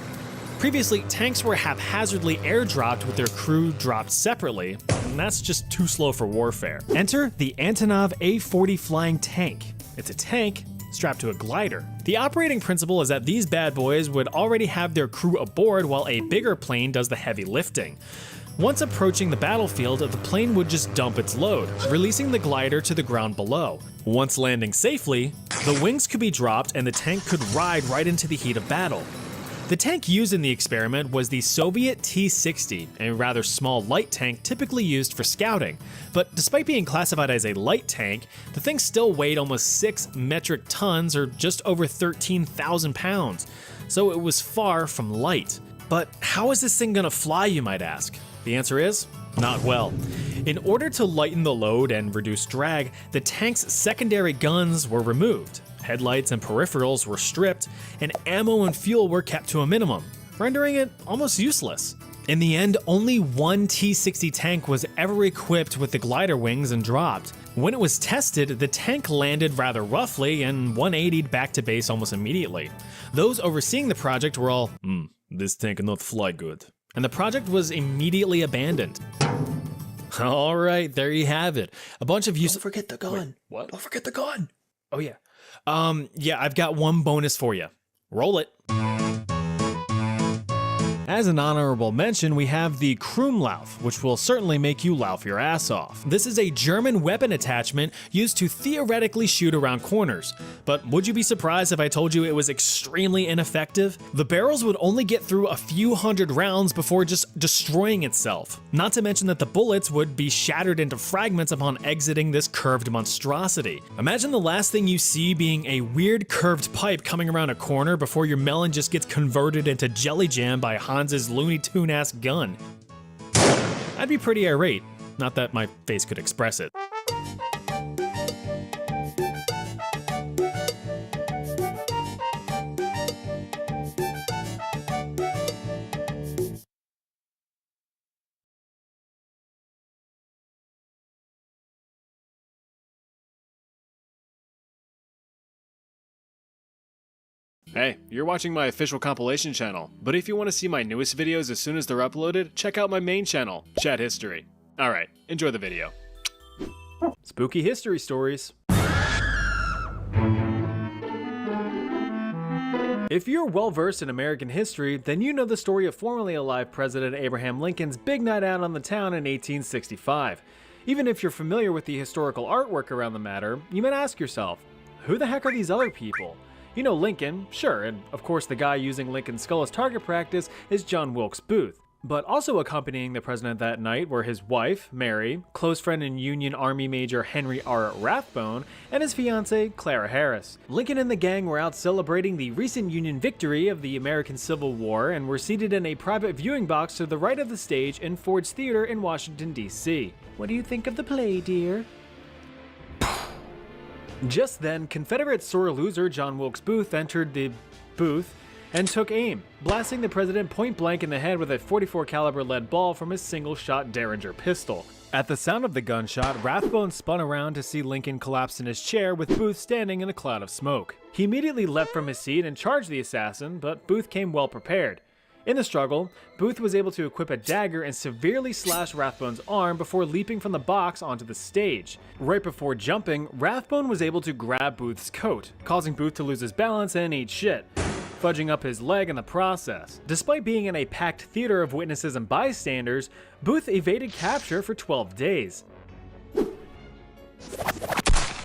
Previously, tanks were haphazardly airdropped with their crew dropped separately, and that's just too slow for warfare. Enter the Antonov A-40 flying tank. It's a tank strapped to a glider. The operating principle is that these bad boys would already have their crew aboard while a bigger plane does the heavy lifting. Once approaching the battlefield, the plane would just dump its load, releasing the glider to the ground below. Once landing safely, the wings could be dropped and the tank could ride right into the heat of battle. The tank used in the experiment was the Soviet T-60, a rather small light tank typically used for scouting. But despite being classified as a light tank, the thing still weighed almost 6 metric tons, or just over 13,000 pounds. So it was far from light. But how is this thing gonna fly, you might ask? The answer is, not well. In order to lighten the load and reduce drag, the tank's secondary guns were removed. Headlights and peripherals were stripped, and ammo and fuel were kept to a minimum, rendering it almost useless. In the end, only one T-60 tank was ever equipped with the glider wings and dropped. When it was tested, the tank landed rather roughly and 180'd back to base almost immediately. Those overseeing the project were all, this tank cannot fly good. And the project was immediately abandoned. Alright, there you have it. A bunch of Don't forget the gun. Wait, what? Don't forget the gun. Oh yeah. Yeah, I've got one bonus for you. Roll it. As an honorable mention, we have the Krummlauf, which will certainly make you laugh your ass off. This is a German weapon attachment used to theoretically shoot around corners. But would you be surprised if I told you it was extremely ineffective? The barrels would only get through a few hundred rounds before just destroying itself. Not to mention that the bullets would be shattered into fragments upon exiting this curved monstrosity. Imagine the last thing you see being a weird curved pipe coming around a corner before your melon just gets converted into jelly jam by Hans's Looney Tune-ass gun. I'd be pretty irate, not that my face could express it. Hey, you're watching my official compilation channel, but if you want to see my newest videos as soon as they're uploaded, check out my main channel, Chat History. Alright, enjoy the video. Spooky history stories. If you're well versed in American history, then you know the story of formerly alive President Abraham Lincoln's big night out on the town in 1865. Even if you're familiar with the historical artwork around the matter, you might ask yourself, who the heck are these other people? You know Lincoln, sure, and of course the guy using Lincoln's skull as target practice is John Wilkes Booth. But also accompanying the president that night were his wife, Mary, close friend and Union Army Major Henry R. Rathbone, and his fiancée, Clara Harris. Lincoln and the gang were out celebrating the recent Union victory of the American Civil War and were seated in a private viewing box to the right of the stage in Ford's Theater in Washington, D.C. What do you think of the play, dear? Just then, Confederate sore loser John Wilkes Booth entered the booth and took aim, blasting the president point blank in the head with a .44 caliber lead ball from his single-shot Derringer pistol. At the sound of the gunshot, Rathbone spun around to see Lincoln collapse in his chair with Booth standing in a cloud of smoke. He immediately leapt from his seat and charged the assassin, but Booth came well prepared. In the struggle, Booth was able to equip a dagger and severely slash Rathbone's arm before leaping from the box onto the stage. Right before jumping, Rathbone was able to grab Booth's coat, causing Booth to lose his balance and eat shit, fudging up his leg in the process. Despite being in a packed theater of witnesses and bystanders, Booth evaded capture for 12 days.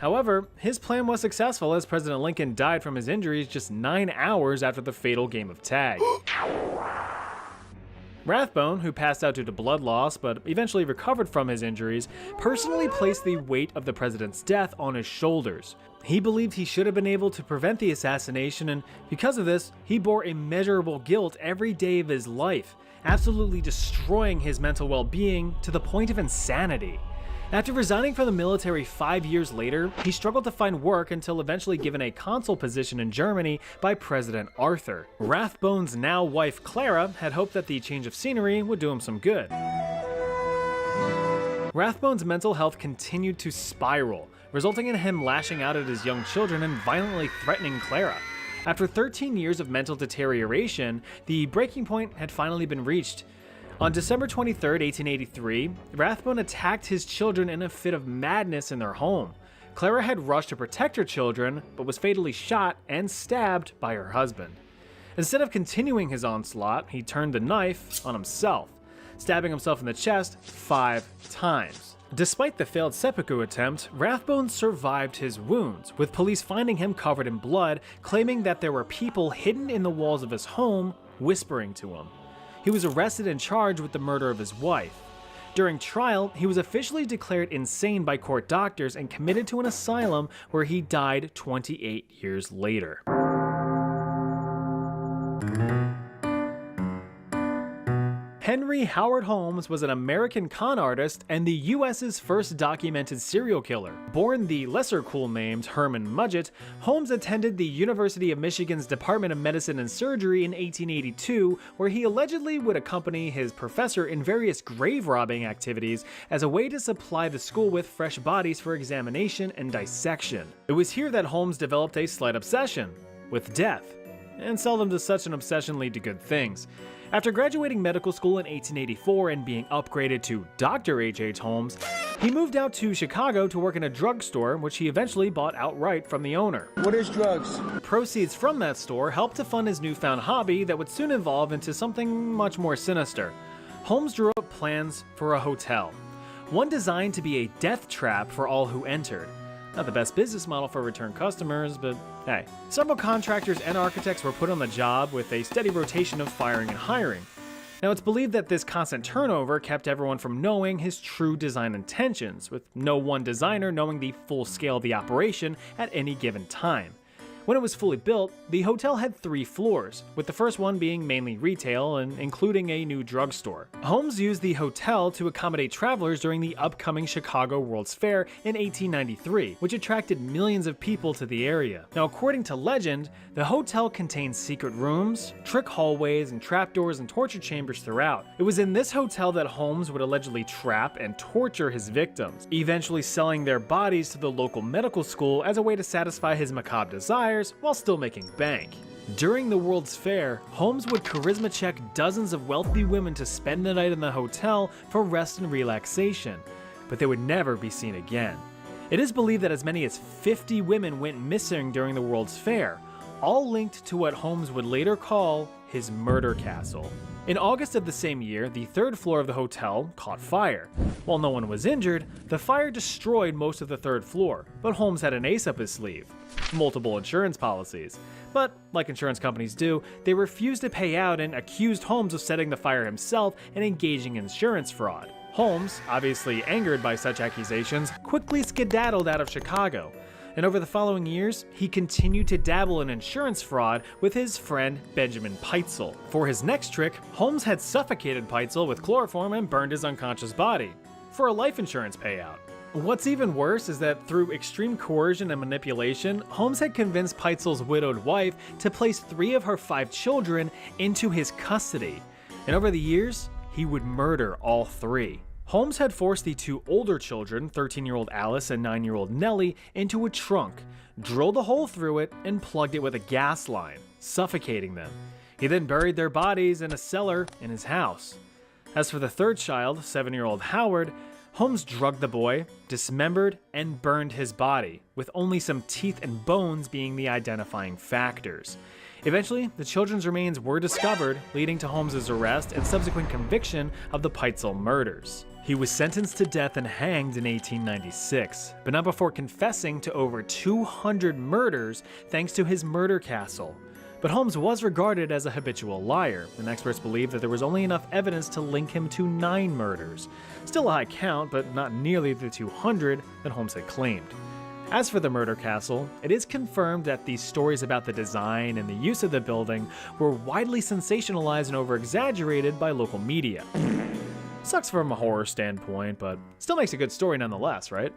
However, his plan was successful as President Lincoln died from his injuries just 9 hours after the fatal game of tag. Rathbone, who passed out due to blood loss but eventually recovered from his injuries, personally placed the weight of the president's death on his shoulders. He believed he should have been able to prevent the assassination, and because of this, he bore immeasurable guilt every day of his life, absolutely destroying his mental well-being to the point of insanity. After resigning from the military 5 years later, he struggled to find work until eventually given a consul position in Germany by President Arthur. Rathbone's now wife Clara had hoped that the change of scenery would do him some good. Rathbone's mental health continued to spiral, resulting in him lashing out at his young children and violently threatening Clara. After 13 years of mental deterioration, the breaking point had finally been reached. On December 23, 1883, Rathbone attacked his children in a fit of madness in their home. Clara had rushed to protect her children, but was fatally shot and stabbed by her husband. Instead of continuing his onslaught, he turned the knife on himself, stabbing himself in the chest 5 times. Despite the failed seppuku attempt, Rathbone survived his wounds, with police finding him covered in blood, claiming that there were people hidden in the walls of his home whispering to him. He was arrested and charged with the murder of his wife. During trial, he was officially declared insane by court doctors and committed to an asylum where he died 28 years later. Henry Howard Holmes was an American con artist and the US's first documented serial killer. Born the lesser cool named Herman Mudgett, Holmes attended the University of Michigan's Department of Medicine and Surgery in 1882, where he allegedly would accompany his professor in various grave robbing activities as a way to supply the school with fresh bodies for examination and dissection. It was here that Holmes developed a slight obsession with death, and seldom does such an obsession lead to good things. After graduating medical school in 1884 and being upgraded to Dr. H.H. Holmes, he moved out to Chicago to work in a drugstore, which he eventually bought outright from the owner. What is drugs? Proceeds from that store helped to fund his newfound hobby that would soon evolve into something much more sinister. Holmes drew up plans for a hotel, one designed to be a death trap for all who entered. Not the best business model for return customers, but hey. Several contractors and architects were put on the job with a steady rotation of firing and hiring. Now, it's believed that this constant turnover kept everyone from knowing his true design intentions, with no one designer knowing the full scale of the operation at any given time. When it was fully built, the hotel had 3 floors, with the first one being mainly retail and including a new drugstore. Holmes used the hotel to accommodate travelers during the upcoming Chicago World's Fair in 1893, which attracted millions of people to the area. Now, according to legend, the hotel contained secret rooms, trick hallways, and trapdoors and torture chambers throughout. It was in this hotel that Holmes would allegedly trap and torture his victims, eventually selling their bodies to the local medical school as a way to satisfy his macabre desire while still making bank. During the World's Fair, Holmes would charisma check dozens of wealthy women to spend the night in the hotel for rest and relaxation, but they would never be seen again. It is believed that as many as 50 women went missing during the World's Fair, all linked to what Holmes would later call his murder castle. In August of the same year, the 3rd floor of the hotel caught fire. While no one was injured, the fire destroyed most of the 3rd floor, but Holmes had an ace up his sleeve: multiple insurance policies. But, like insurance companies do, they refused to pay out and accused Holmes of setting the fire himself and engaging in insurance fraud. Holmes, obviously angered by such accusations, quickly skedaddled out of Chicago. And over the following years, he continued to dabble in insurance fraud with his friend Benjamin Pitezel. For his next trick, Holmes had suffocated Pitezel with chloroform and burned his unconscious body for a life insurance payout. What's even worse is that through extreme coercion and manipulation, Holmes had convinced Pitezel's widowed wife to place 3 of her 5 children into his custody. And over the years, he would murder all 3. Holmes had forced the 2 older children, 13-year-old Alice and 9-year-old Nellie, into a trunk, drilled a hole through it, and plugged it with a gas line, suffocating them. He then buried their bodies in a cellar in his house. As for the 3rd child, 7-year-old Howard, Holmes drugged the boy, dismembered, and burned his body, with only some teeth and bones being the identifying factors. Eventually, the children's remains were discovered, leading to Holmes' arrest and subsequent conviction of the Pitezel murders. He was sentenced to death and hanged in 1896, but not before confessing to over 200 murders thanks to his murder castle. But Holmes was regarded as a habitual liar, and experts believe that there was only enough evidence to link him to 9 murders. Still a high count, but not nearly the 200 that Holmes had claimed. As for the murder castle, it is confirmed that the stories about the design and the use of the building were widely sensationalized and over-exaggerated by local media. Sucks from a horror standpoint, but still makes a good story nonetheless, right?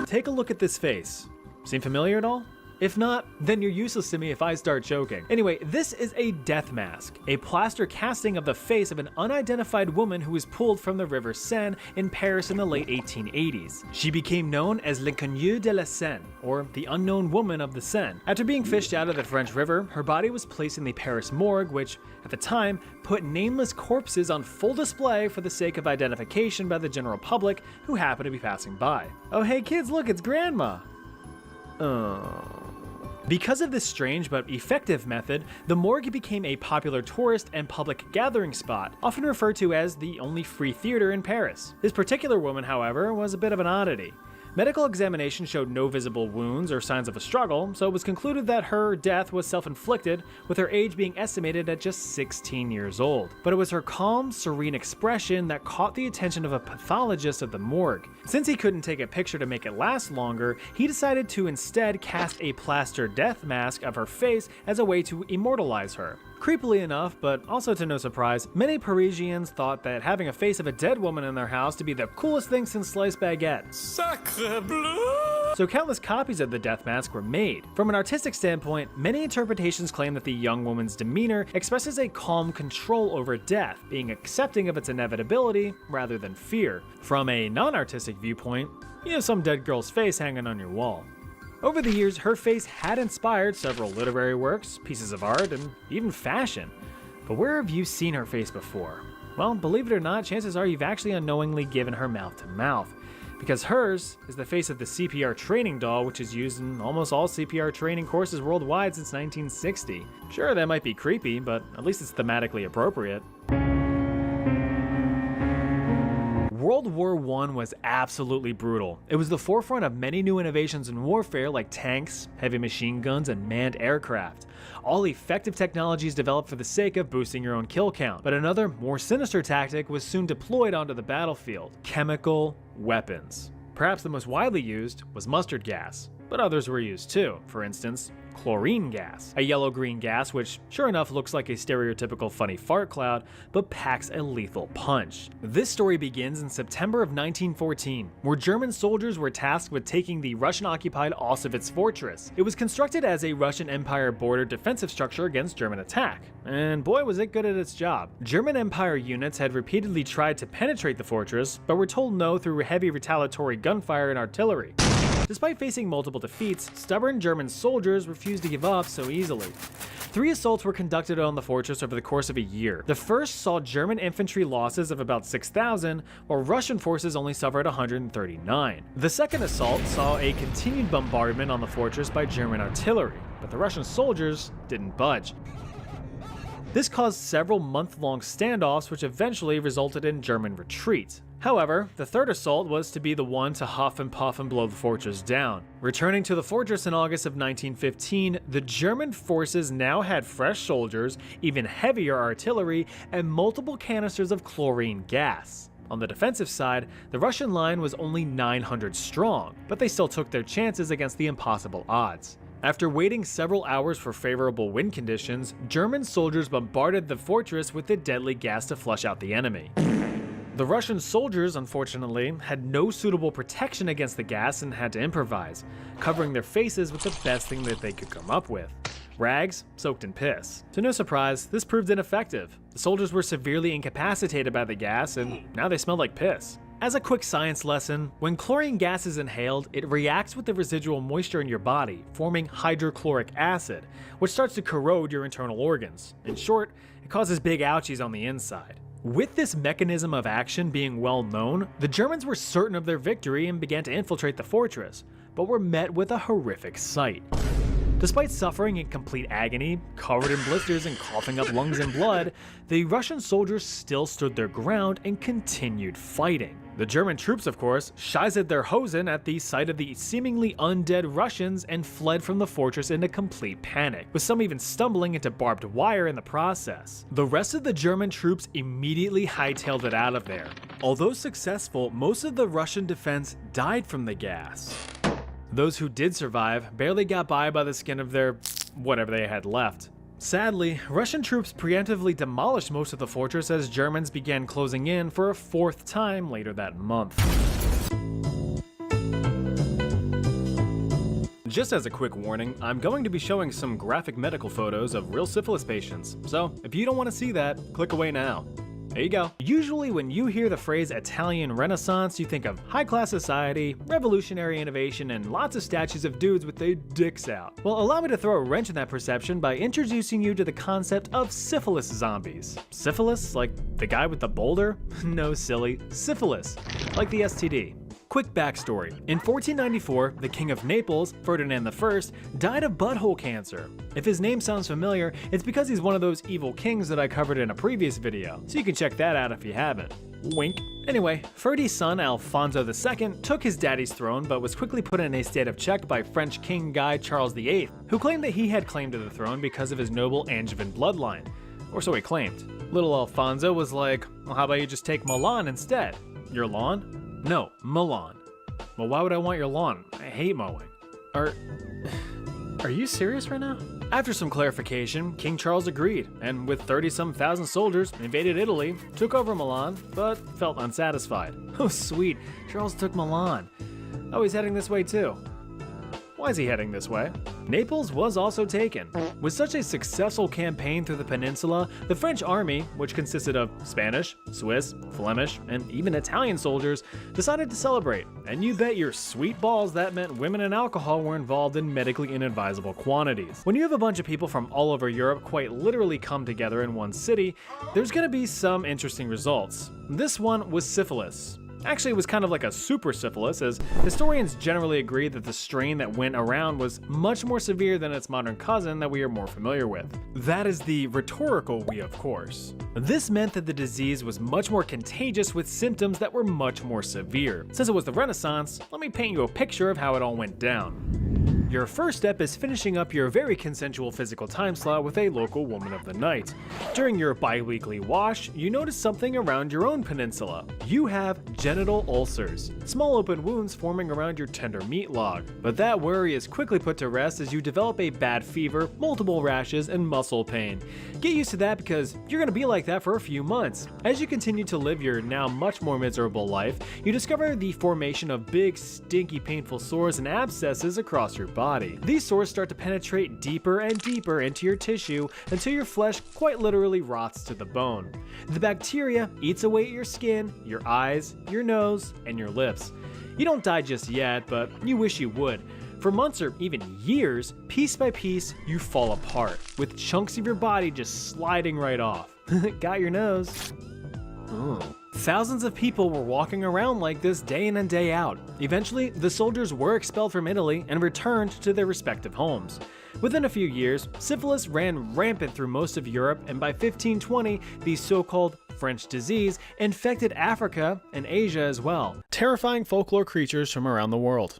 Take a look at this face. Seem familiar at all? If not, then you're useless to me if I start choking. Anyway, this is a death mask, a plaster casting of the face of an unidentified woman who was pulled from the River Seine in Paris in the late 1880s. She became known as L'Inconnue de la Seine, or the unknown woman of the Seine. After being fished out of the French River, her body was placed in the Paris morgue, which, at the time, put nameless corpses on full display for the sake of identification by the general public who happened to be passing by. Oh hey kids, look, it's Grandma! Because of this strange but effective method, the morgue became a popular tourist and public gathering spot, often referred to as the only free theater in Paris. This particular woman, however, was a bit of an oddity. Medical examination showed no visible wounds or signs of a struggle, so it was concluded that her death was self-inflicted, with her age being estimated at just 16 years old. But it was her calm, serene expression that caught the attention of a pathologist at the morgue. Since he couldn't take a picture to make it last longer, he decided to instead cast a plaster death mask of her face as a way to immortalize her. Creepily enough, but also to no surprise, many Parisians thought that having a face of a dead woman in their house to be the coolest thing since sliced baguette. Sacre bleu! So countless copies of the death mask were made. From an artistic standpoint, many interpretations claim that the young woman's demeanor expresses a calm control over death, being accepting of its inevitability rather than fear. From a non-artistic viewpoint, you have some dead girl's face hanging on your wall. Over the years, her face had inspired several literary works, pieces of art, and even fashion. But where have you seen her face before? Well, believe it or not, chances are you've actually unknowingly given her mouth to mouth. Because hers is the face of the CPR training doll, which is used in almost all CPR training courses worldwide since 1960. Sure, that might be creepy, but at least it's thematically appropriate. World War I was absolutely brutal. It was the forefront of many new innovations in warfare like tanks, heavy machine guns, and manned aircraft. All effective technologies developed for the sake of boosting your own kill count. But another, more sinister tactic was soon deployed onto the battlefield: chemical weapons. Perhaps the most widely used was mustard gas, but others were used too. For instance, chlorine gas, a yellow-green gas which sure enough looks like a stereotypical funny fart cloud, but packs a lethal punch. This story begins in September of 1914, where German soldiers were tasked with taking the Russian-occupied Auschwitz fortress. It was constructed as a Russian Empire border defensive structure against German attack, and boy was it good at its job. German Empire units had repeatedly tried to penetrate the fortress, but were told no through heavy retaliatory gunfire and artillery. Despite facing multiple defeats, stubborn German soldiers refused to give up so easily. 3 assaults were conducted on the fortress over the course of a year. The first saw German infantry losses of about 6,000, while Russian forces only suffered 139. The second assault saw a continued bombardment on the fortress by German artillery, but the Russian soldiers didn't budge. This caused several month-long standoffs, which eventually resulted in German retreat. However, the third assault was to be the one to huff and puff and blow the fortress down. Returning to the fortress in August of 1915, the German forces now had fresh soldiers, even heavier artillery, and multiple canisters of chlorine gas. On the defensive side, the Russian line was only 900 strong, but they still took their chances against the impossible odds. After waiting several hours for favorable wind conditions, German soldiers bombarded the fortress with the deadly gas to flush out the enemy. The Russian soldiers, unfortunately, had no suitable protection against the gas and had to improvise, covering their faces with the best thing that they could come up with: rags soaked in piss. To no surprise, this proved ineffective. The soldiers were severely incapacitated by the gas, and now they smelled like piss. As a quick science lesson, when chlorine gas is inhaled, it reacts with the residual moisture in your body, forming hydrochloric acid, which starts to corrode your internal organs. In short, it causes big ouchies on the inside. With this mechanism of action being well known, the Germans were certain of their victory and began to infiltrate the fortress, but were met with a horrific sight. Despite suffering in complete agony, covered in blisters and coughing up lungs and blood, the Russian soldiers still stood their ground and continued fighting. The German troops, of course, shied their hosen at the sight of the seemingly undead Russians and fled from the fortress in a complete panic, with some even stumbling into barbed wire in the process. The rest of the German troops immediately hightailed it out of there. Although successful, most of the Russian defense died from the gas. Those who did survive barely got by the skin of their whatever they had left. Sadly, Russian troops preemptively demolished most of the fortress as Germans began closing in for a 4th time later that month. Just as a quick warning, I'm going to be showing some graphic medical photos of real syphilis patients, so if you don't want to see that, click away now. There you go. Usually when you hear the phrase Italian Renaissance, you think of high-class society, revolutionary innovation, and lots of statues of dudes with their dicks out. Well, allow me to throw a wrench in that perception by introducing you to the concept of syphilis zombies. Syphilis? Like the guy with the boulder? No, silly. Syphilis. Like the STD. Quick backstory. In 1494, the King of Naples, Ferdinand I, died of butthole cancer. If his name sounds familiar, it's because he's one of those evil kings that I covered in a previous video, so you can check that out if you haven't. Wink. Anyway, Ferdy's son Alfonso II took his daddy's throne but was quickly put in a state of check by French King Guy Charles VIII, who claimed that he had claim to the throne because of his noble Angevin bloodline. Or so he claimed. Little Alfonso was like, well, how about you just take Milan instead? Your lawn? No, Milan. Well, why would I want your lawn? I hate mowing. Are you serious right now? After some clarification, King Charles agreed, and with 30-some thousand soldiers, invaded Italy, took over Milan, but felt unsatisfied. Oh sweet, Charles took Milan. Oh, he's heading this way too. Why is he heading this way? Naples was also taken. With such a successful campaign through the peninsula, the French army, which consisted of Spanish, Swiss, Flemish, and even Italian soldiers, decided to celebrate. And you bet your sweet balls that meant women and alcohol were involved in medically inadvisable quantities. When you have a bunch of people from all over Europe quite literally come together in one city, there's gonna be some interesting results. This one was syphilis. Actually, it was kind of like a super syphilis, as historians generally agree that the strain that went around was much more severe than its modern cousin that we are more familiar with. That is the rhetorical we, of course. This meant that the disease was much more contagious with symptoms that were much more severe. Since it was the Renaissance, let me paint you a picture of how it all went down. Your first step is finishing up your very consensual physical time slot with a local woman of the night. During your bi-weekly wash, you notice something around your own peninsula. You have genital ulcers, small open wounds forming around your tender meat log. But that worry is quickly put to rest as you develop a bad fever, multiple rashes, and muscle pain. Get used to that because you're gonna be like that for a few months. As you continue to live your now much more miserable life, you discover the formation of big, stinky, painful sores and abscesses across your body. These sores start to penetrate deeper and deeper into your tissue until your flesh quite literally rots to the bone. The bacteria eats away at your skin, your eyes, your nose, and your lips. You don't die just yet, but you wish you would. For months or even years, piece by piece, you fall apart, with chunks of your body just sliding right off. Got your nose? Oh. Thousands of people were walking around like this day in and day out. Eventually, the soldiers were expelled from Italy and returned to their respective homes. Within a few years, syphilis ran rampant through most of Europe, and by 1520, the so-called French disease infected Africa and Asia as well, terrifying folklore creatures from around the world.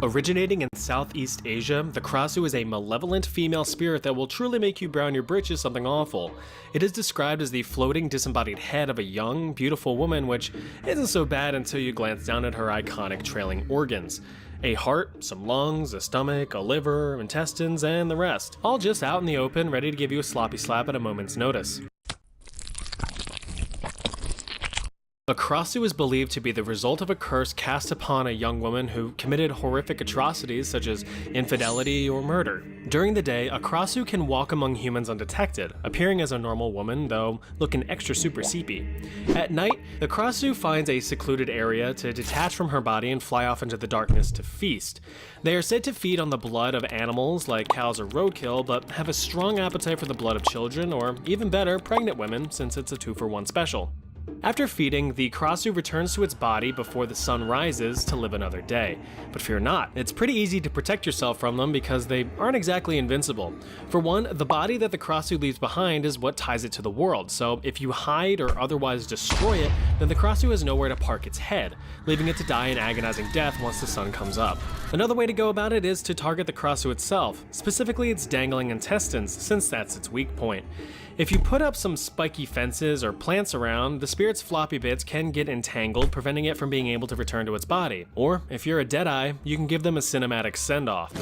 Originating in Southeast Asia, the Krasu is a malevolent female spirit that will truly make you brown your britches something awful. It is described as the floating disembodied head of a young, beautiful woman, which isn't so bad until you glance down at her iconic trailing organs. A heart, some lungs, a stomach, a liver, intestines, and the rest. All just out in the open, ready to give you a sloppy slap at a moment's notice. A Krasu is believed to be the result of a curse cast upon a young woman who committed horrific atrocities such as infidelity or murder. During the day, a Krasu can walk among humans undetected, appearing as a normal woman, though looking extra super seepy. At night, the Krasu finds a secluded area to detach from her body and fly off into the darkness to feast. They are said to feed on the blood of animals like cows or roadkill, but have a strong appetite for the blood of children, or even better, pregnant women, since it's a 2-for-1 special. After feeding, the Krasu returns to its body before the sun rises to live another day. But fear not, it's pretty easy to protect yourself from them because they aren't exactly invincible. For one, the body that the Krasu leaves behind is what ties it to the world, so if you hide or otherwise destroy it, then the Krasu has nowhere to park its head, leaving it to die an agonizing death once the sun comes up. Another way to go about it is to target the Krasu itself, specifically its dangling intestines, since that's its weak point. If you put up some spiky fences or plants around, the spirit's floppy bits can get entangled, preventing it from being able to return to its body. Or, if you're a Deadeye, you can give them a cinematic send-off.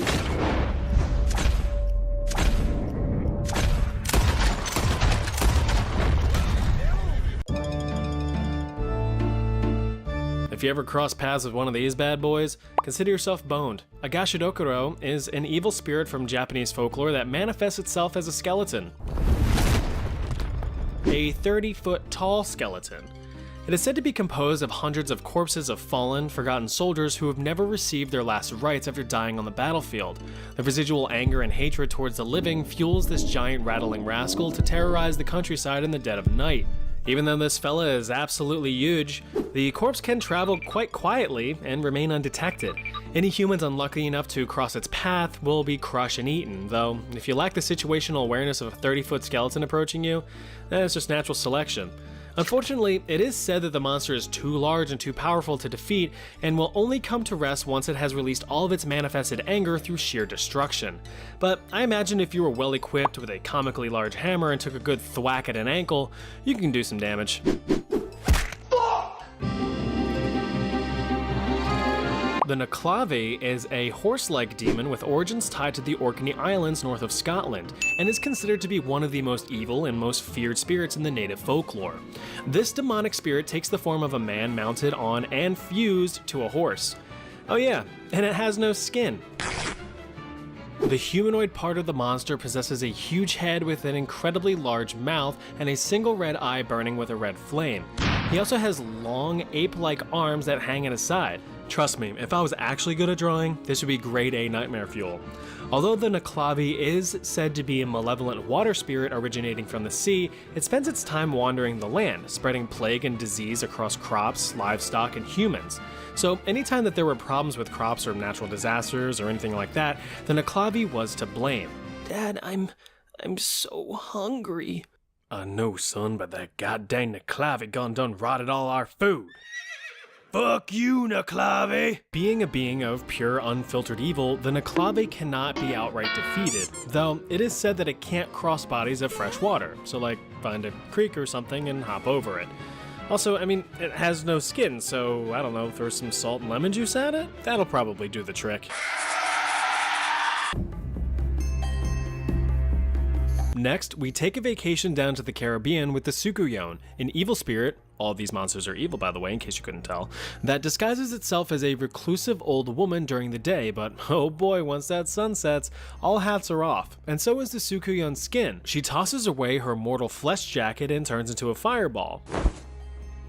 If If you ever cross paths with one of these bad boys, consider yourself boned. A Gashidokuro is an evil spirit from Japanese folklore that manifests itself as a skeleton. A 30-foot tall skeleton. It is said to be composed of hundreds of corpses of fallen, forgotten soldiers who have never received their last rites after dying on the battlefield. The residual anger and hatred towards the living fuels this giant rattling rascal to terrorize the countryside in the dead of night. Even though this fella is absolutely huge, the corpse can travel quite quietly and remain undetected. Any humans unlucky enough to cross its path will be crushed and eaten, though if you lack the situational awareness of a 30-foot skeleton approaching you, that's just natural selection. Unfortunately, it is said that the monster is too large and too powerful to defeat and will only come to rest once it has released all of its manifested anger through sheer destruction. But I imagine if you were well equipped with a comically large hammer and took a good thwack at an ankle, you can do some damage. The Naclavi is a horse-like demon with origins tied to the Orkney Islands north of Scotland, and is considered to be one of the most evil and most feared spirits in the native folklore. This demonic spirit takes the form of a man mounted on and fused to a horse. Oh yeah, and it has no skin. The humanoid part of the monster possesses a huge head with an incredibly large mouth and a single red eye burning with a red flame. He also has long, ape-like arms that hang at his side. Trust me, if I was actually good at drawing, this would be grade A nightmare fuel. Although the Naclavi is said to be a malevolent water spirit originating from the sea, it spends its time wandering the land, spreading plague and disease across crops, livestock, and humans. So anytime that there were problems with crops or natural disasters or anything like that, the Naclavi was to blame. Dad, I'm so hungry. I know, son, but that goddamn Naclavi done rotted all our food. Fuck you, Naclavi! Being a being of pure, unfiltered evil, the Naclavi cannot be outright defeated, though it is said that it can't cross bodies of fresh water, so like find a creek or something and hop over it. Also, I mean, it has no skin, so I don't know, throw some salt and lemon juice at it? That'll probably do the trick. Next, we take a vacation down to the Caribbean with the Sukuyon, an evil spirit, all these monsters are evil by the way in case you couldn't tell, that disguises itself as a reclusive old woman during the day, but oh boy, once that sun sets, all hats are off. And so is the Sukuyon's skin. She tosses away her mortal flesh jacket and turns into a fireball,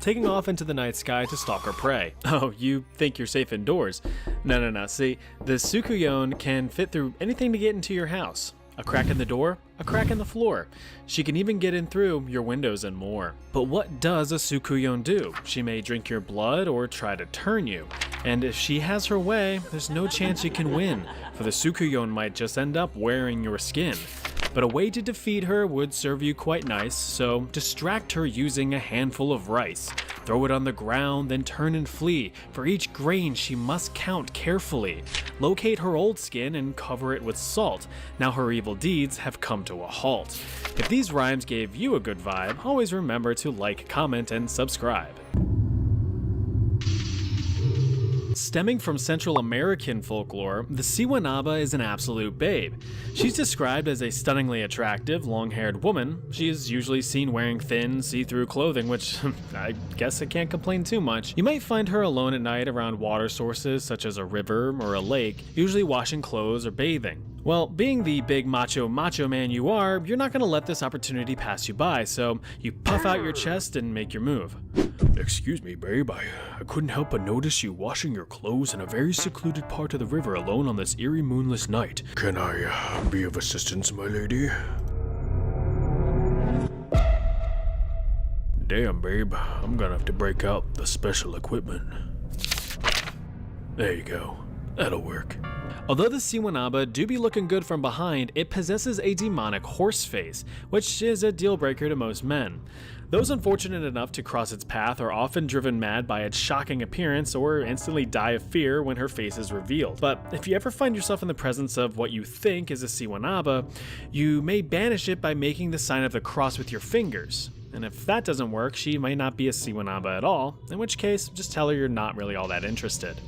taking off into the night sky to stalk her prey. Oh, you think you're safe indoors? No, see, the Sukuyon can fit through anything to get into your house. A crack in the door, a crack in the floor. She can even get in through your windows and more. But what does a Sukuyon do? She may drink your blood or try to turn you. And if she has her way, there's no chance you can win, for the Sukuyon might just end up wearing your skin. But a way to defeat her would serve you quite nice, so distract her using a handful of rice. Throw it on the ground, then turn and flee. For each grain she must count carefully. Locate her old skin and cover it with salt. Now her evil deeds have come to a halt. If these rhymes gave you a good vibe, always remember to like, comment, and subscribe. Stemming from Central American folklore, the Siwanaba is an absolute babe. She's described as a stunningly attractive, long-haired woman. She is usually seen wearing thin, see-through clothing, which I guess I can't complain too much. You might find her alone at night around water sources such as a river or a lake, usually washing clothes or bathing. Well, being the big macho man you are, you're not gonna let this opportunity pass you by, so you puff out your chest and make your move. Excuse me, babe, I couldn't help but notice you washing your clothes in a very secluded part of the river alone on this eerie moonless night. Can I be of assistance, my lady? Damn, babe, I'm gonna have to break out the special equipment. There you go. That'll work. Although the Siwanaba do be looking good from behind, it possesses a demonic horse face, which is a deal breaker to most men. Those unfortunate enough to cross its path are often driven mad by its shocking appearance or instantly die of fear when her face is revealed. But if you ever find yourself in the presence of what you think is a Siwanaba, you may banish it by making the sign of the cross with your fingers. And if that doesn't work, she might not be a Siwanaba at all, in which case, just tell her you're not really all that interested.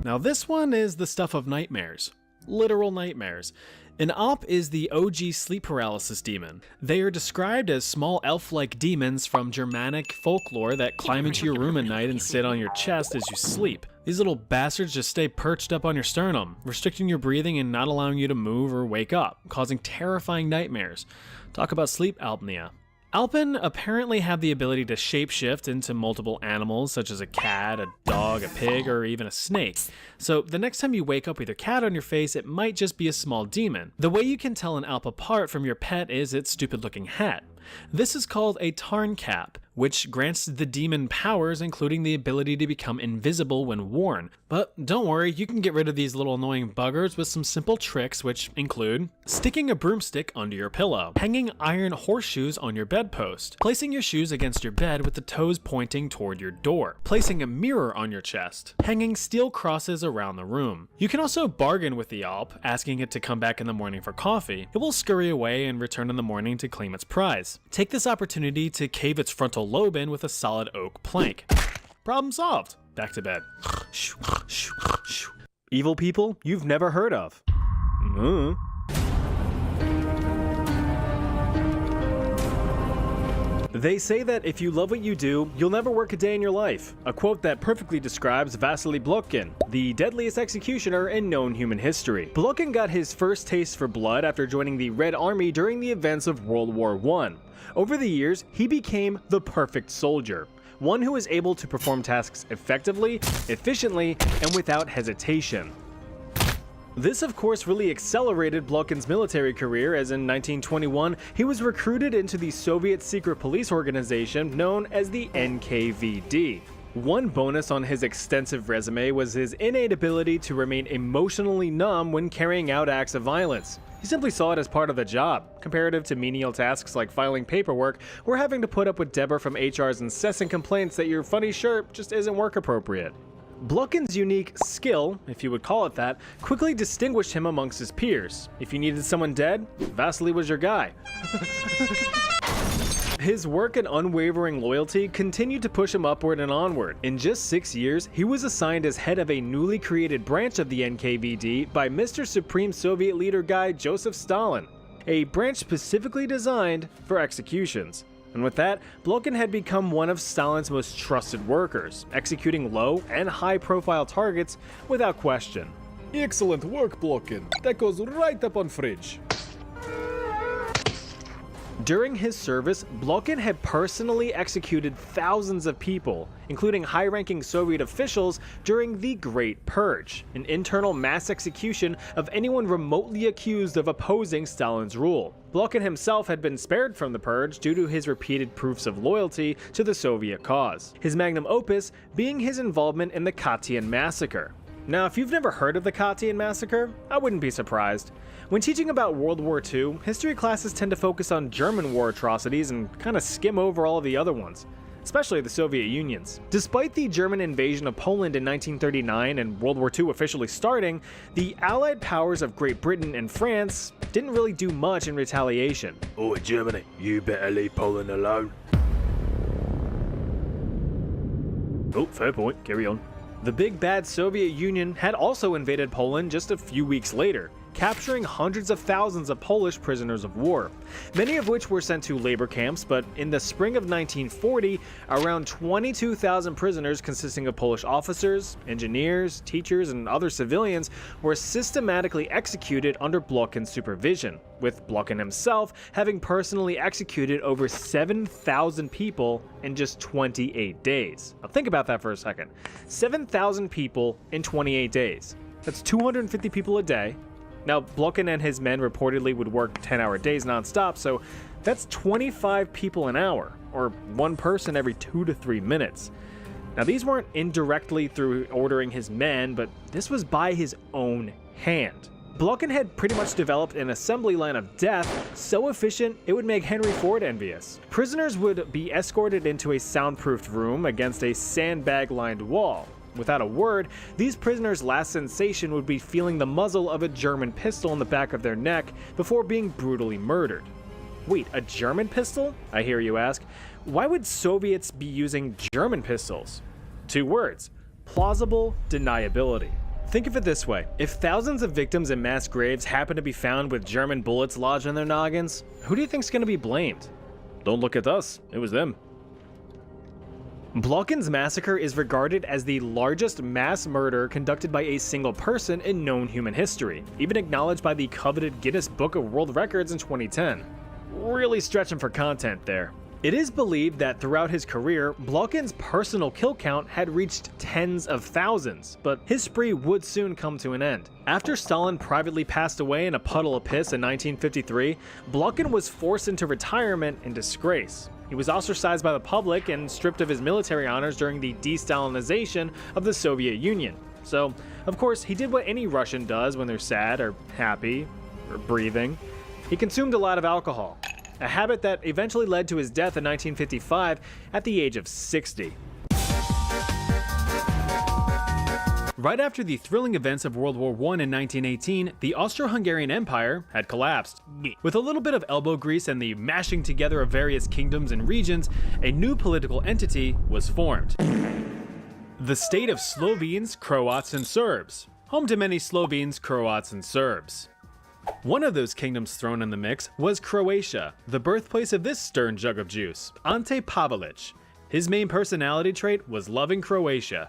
Now this one is the stuff of nightmares. Literal nightmares. An Alp is the OG sleep paralysis demon. They are described as small elf-like demons from Germanic folklore that climb into your room at night and sit on your chest as you sleep. These little bastards just stay perched up on your sternum, restricting your breathing and not allowing you to move or wake up, causing terrifying nightmares. Talk about sleep apnea. Alpen apparently have the ability to shapeshift into multiple animals such as a cat, a dog, a pig, or even a snake. So the next time you wake up with your cat on your face, it might just be a small demon. The way you can tell an Alp apart from your pet is its stupid looking hat. This is called a Tarn cap, which grants the demon powers, including the ability to become invisible when worn. But don't worry, you can get rid of these little annoying buggers with some simple tricks, which include sticking a broomstick under your pillow, hanging iron horseshoes on your bedpost, placing your shoes against your bed with the toes pointing toward your door, placing a mirror on your chest, hanging steel crosses around the room. You can also bargain with the Alp, asking it to come back in the morning for coffee. It will scurry away and return in the morning to claim its prize. Take this opportunity to cave its frontal lobe in with a solid oak plank. Problem solved. Back to bed. Evil people you've never heard of. They say that if you love what you do, you'll never work a day in your life. A quote that perfectly describes Vasily Blokhin, the deadliest executioner in known human history. Blokhin got his first taste for blood after joining the Red Army during the events of World War I. Over the years, he became the perfect soldier, one who is able to perform tasks effectively, efficiently, and without hesitation. This of course really accelerated Blokhin's military career, as in 1921 he was recruited into the Soviet secret police organization known as the NKVD. One bonus on his extensive resume was his innate ability to remain emotionally numb when carrying out acts of violence. He simply saw it as part of the job, comparative to menial tasks like filing paperwork or having to put up with Deborah from HR's incessant complaints that your funny shirt just isn't work appropriate. Blokhin's unique skill, if you would call it that, quickly distinguished him amongst his peers. If you needed someone dead, Vasily was your guy. His work and unwavering loyalty continued to push him upward and onward. In just 6 years, he was assigned as head of a newly created branch of the NKVD by Mr. Supreme Soviet leader guy Joseph Stalin, a branch specifically designed for executions. And with that, Blokhin had become one of Stalin's most trusted workers, executing low and high-profile targets without question. Excellent work, Blokhin. That goes right up on fridge. During his service, Blokhin had personally executed thousands of people, including high-ranking Soviet officials during the Great Purge, an internal mass execution of anyone remotely accused of opposing Stalin's rule. Blokhin himself had been spared from the purge due to his repeated proofs of loyalty to the Soviet cause, his magnum opus being his involvement in the Katyn massacre. Now, if you've never heard of the Katyn massacre, I wouldn't be surprised. When teaching about World War II, history classes tend to focus on German war atrocities and kind of skim over all of the other ones, especially the Soviet Union's. Despite the German invasion of Poland in 1939 and World War II officially starting, the Allied powers of Great Britain and France didn't really do much in retaliation. Oh, Germany, you better leave Poland alone. Oh, fair point, carry on. The big bad Soviet Union had also invaded Poland just a few weeks later, capturing hundreds of thousands of Polish prisoners of war, many of which were sent to labor camps. But in the spring of 1940, around 22,000 prisoners consisting of Polish officers, engineers, teachers, and other civilians were systematically executed under Blokhin's supervision, with Blokhin himself having personally executed over 7,000 people in just 28 days. Now think about that for a second. 7,000 people in 28 days. That's 250 people a day. Now, Blokhin and his men reportedly would work 10-hour days non-stop, so that's 25 people an hour, or one person every 2 to 3 minutes. Now, these weren't indirectly through ordering his men, but this was by his own hand. Blokhin had pretty much developed an assembly line of death so efficient it would make Henry Ford envious. Prisoners would be escorted into a soundproofed room against a sandbag-lined wall. Without a word, these prisoners' last sensation would be feeling the muzzle of a German pistol in the back of their neck before being brutally murdered. Wait, a German pistol? I hear you ask. Why would Soviets be using German pistols? 2 words: plausible deniability. Think of it this way, if thousands of victims in mass graves happen to be found with German bullets lodged in their noggins, who do you think's gonna be blamed? Don't look at us, it was them. Blokhin's massacre is regarded as the largest mass murder conducted by a single person in known human history, even acknowledged by the coveted Guinness Book of World Records in 2010. Really stretching for content there. It is believed that throughout his career, Blokhin's personal kill count had reached tens of thousands, but his spree would soon come to an end. After Stalin privately passed away in a puddle of piss in 1953, Blokhin was forced into retirement in disgrace. He was ostracized by the public and stripped of his military honors during the de-Stalinization of the Soviet Union. So, of course, he did what any Russian does when they're sad or happy or breathing. He consumed a lot of alcohol, a habit that eventually led to his death in 1955 at the age of 60. Right after the thrilling events of World War I in 1918, the Austro-Hungarian Empire had collapsed. With a little bit of elbow grease and the mashing together of various kingdoms and regions, a new political entity was formed. The state of Slovenes, Croats, and Serbs, home to many Slovenes, Croats, and Serbs. One of those kingdoms thrown in the mix was Croatia, the birthplace of this stern jug of juice, Ante Pavelić. His main personality trait was loving Croatia.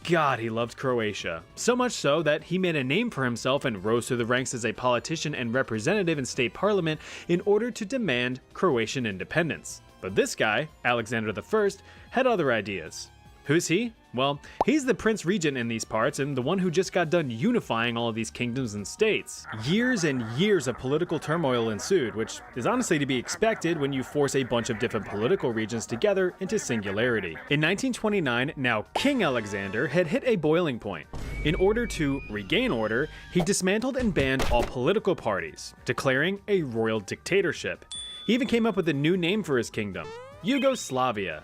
God, he loved Croatia. So much so that he made a name for himself and rose through the ranks as a politician and representative in state parliament in order to demand Croatian independence. But this guy, Alexander I, had other ideas. Who's he? Well, he's the Prince Regent in these parts and the one who just got done unifying all of these kingdoms and states. Years and years of political turmoil ensued, which is honestly to be expected when you force a bunch of different political regions together into singularity. In 1929, now King Alexander had hit a boiling point. In order to regain order, he dismantled and banned all political parties, declaring a royal dictatorship. He even came up with a new name for his kingdom, Yugoslavia.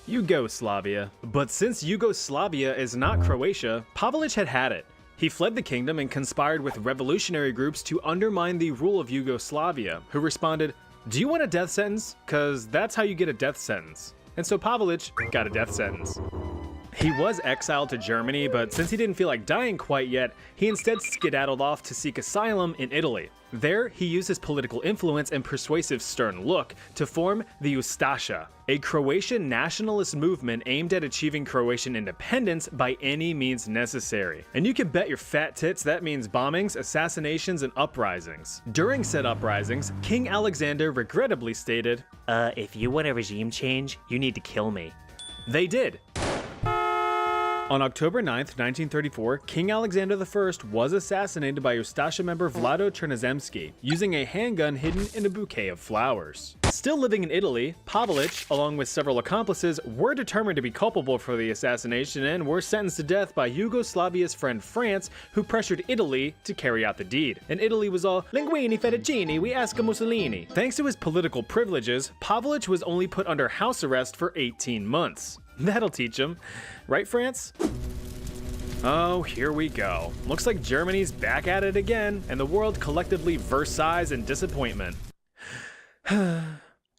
Yugoslavia. But since Yugoslavia is not Croatia, Pavelić had it. He fled the kingdom and conspired with revolutionary groups to undermine the rule of Yugoslavia, who responded, "Do you want a death sentence? 'Cause that's how you get a death sentence." And so Pavelić got a death sentence. He was exiled to Germany, but since he didn't feel like dying quite yet, he instead skedaddled off to seek asylum in Italy. There, he used his political influence and persuasive stern look to form the Ustasha, a Croatian nationalist movement aimed at achieving Croatian independence by any means necessary. And you can bet your fat tits that means bombings, assassinations, and uprisings. During said uprisings, King Alexander regrettably stated, if you want a regime change, you need to kill me. They did. On October 9th, 1934, King Alexander I was assassinated by Ustasha member Vlado Chernozemski, using a handgun hidden in a bouquet of flowers. Still living in Italy, Pavelić, along with several accomplices, were determined to be culpable for the assassination and were sentenced to death by Yugoslavia's friend France, who pressured Italy to carry out the deed. And Italy was all, "Linguini fettuccini, we ask a Mussolini." Thanks to his political privileges, Pavelić was only put under house arrest for 18 months. That'll teach him. Right, France? Oh, here we go. Looks like Germany's back at it again, and the world collectively Versailles in disappointment.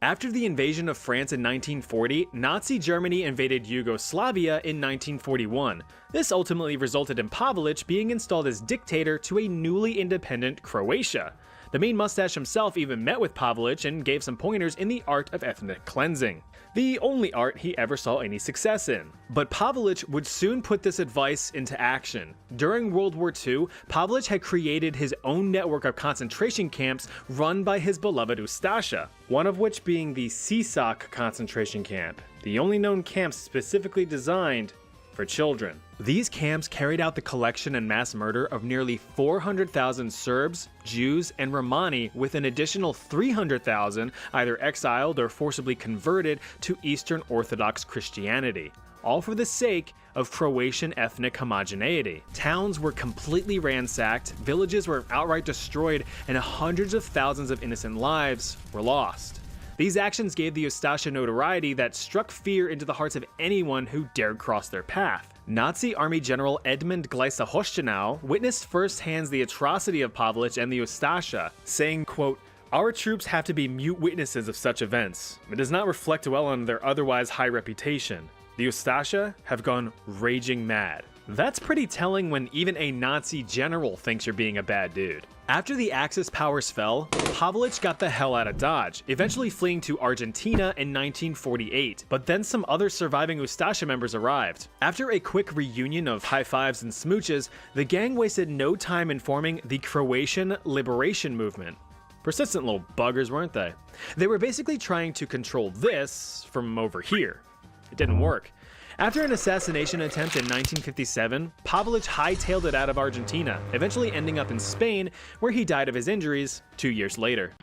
After the invasion of France in 1940, Nazi Germany invaded Yugoslavia in 1941. This ultimately resulted in Pavelić being installed as dictator to a newly independent Croatia. The mean mustache himself even met with Pavelić and gave some pointers in the art of ethnic cleansing. The only art he ever saw any success in. But Pavelić would soon put this advice into action. During World War II, Pavelić had created his own network of concentration camps run by his beloved Ustasha, one of which being the Sisak concentration camp, the only known camp specifically designed for children. These camps carried out the collection and mass murder of nearly 400,000 Serbs, Jews, and Romani, with an additional 300,000 either exiled or forcibly converted to Eastern Orthodox Christianity, all for the sake of Croatian ethnic homogeneity. Towns were completely ransacked, villages were outright destroyed, and hundreds of thousands of innocent lives were lost. These actions gave the Ustasha notoriety that struck fear into the hearts of anyone who dared cross their path. Nazi Army General Edmund Gleisa-Hochtenau witnessed firsthand the atrocity of Pavelić and the Ustasha, saying, quote, "Our troops have to be mute witnesses of such events. It does not reflect well on their otherwise high reputation. The Ustasha have gone raging mad." That's pretty telling when even a Nazi general thinks you're being a bad dude. After the Axis powers fell, Pavlich got the hell out of Dodge, eventually fleeing to Argentina in 1948, but then some other surviving Ustasha members arrived. After a quick reunion of high fives and smooches, the gang wasted no time in forming the Croatian Liberation Movement. Persistent little buggers, weren't they? They were basically trying to control this from over here. It didn't work. After an assassination attempt in 1957, Pavlich hightailed it out of Argentina, eventually ending up in Spain, where he died of his injuries 2 years later.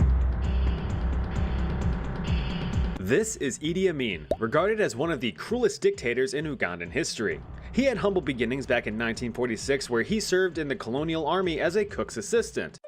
This is Idi Amin, regarded as one of the cruelest dictators in Ugandan history. He had humble beginnings back in 1946, where he served in the colonial army as a cook's assistant.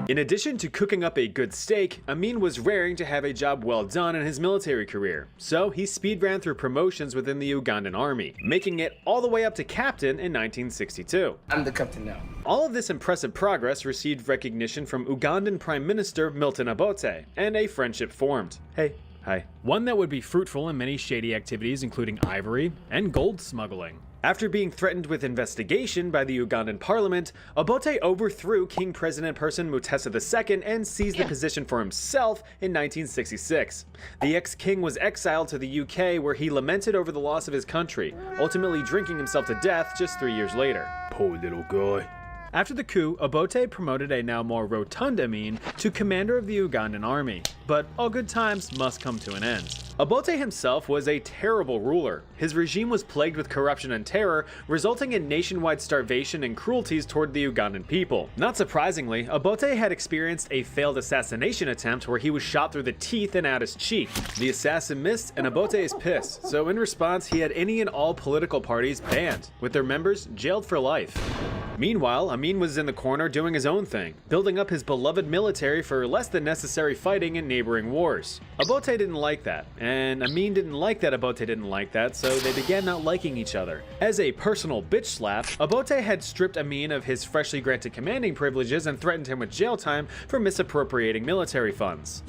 In addition to cooking up a good steak, Amin was raring to have a job well done in his military career, so he speed ran through promotions within the Ugandan army, making it all the way up to captain in 1962. I'm the captain now. All of this impressive progress received recognition from Ugandan Prime Minister Milton Obote, and a friendship formed. Hey. Hi. One that would be fruitful in many shady activities including ivory and gold smuggling. After being threatened with investigation by the Ugandan parliament, Obote overthrew King President Person Mutesa II and seized the position for himself in 1966. The ex-king was exiled to the UK, where he lamented over the loss of his country, ultimately drinking himself to death just 3 years later. Poor little guy. After the coup, Obote promoted a now more rotund Amin to commander of the Ugandan army. But all good times must come to an end. Obote himself was a terrible ruler. His regime was plagued with corruption and terror, resulting in nationwide starvation and cruelties toward the Ugandan people. Not surprisingly, Obote had experienced a failed assassination attempt where he was shot through the teeth and out his cheek. The assassin missed, and Obote is pissed, so in response he had any and all political parties banned, with their members jailed for life. Meanwhile, Amin was in the corner doing his own thing, building up his beloved military for less than necessary fighting in neighboring wars. Obote didn't like that, and Amin didn't like that Obote didn't like that, so they began not liking each other. As a personal bitch slap, Obote had stripped Amin of his freshly granted commanding privileges and threatened him with jail time for misappropriating military funds.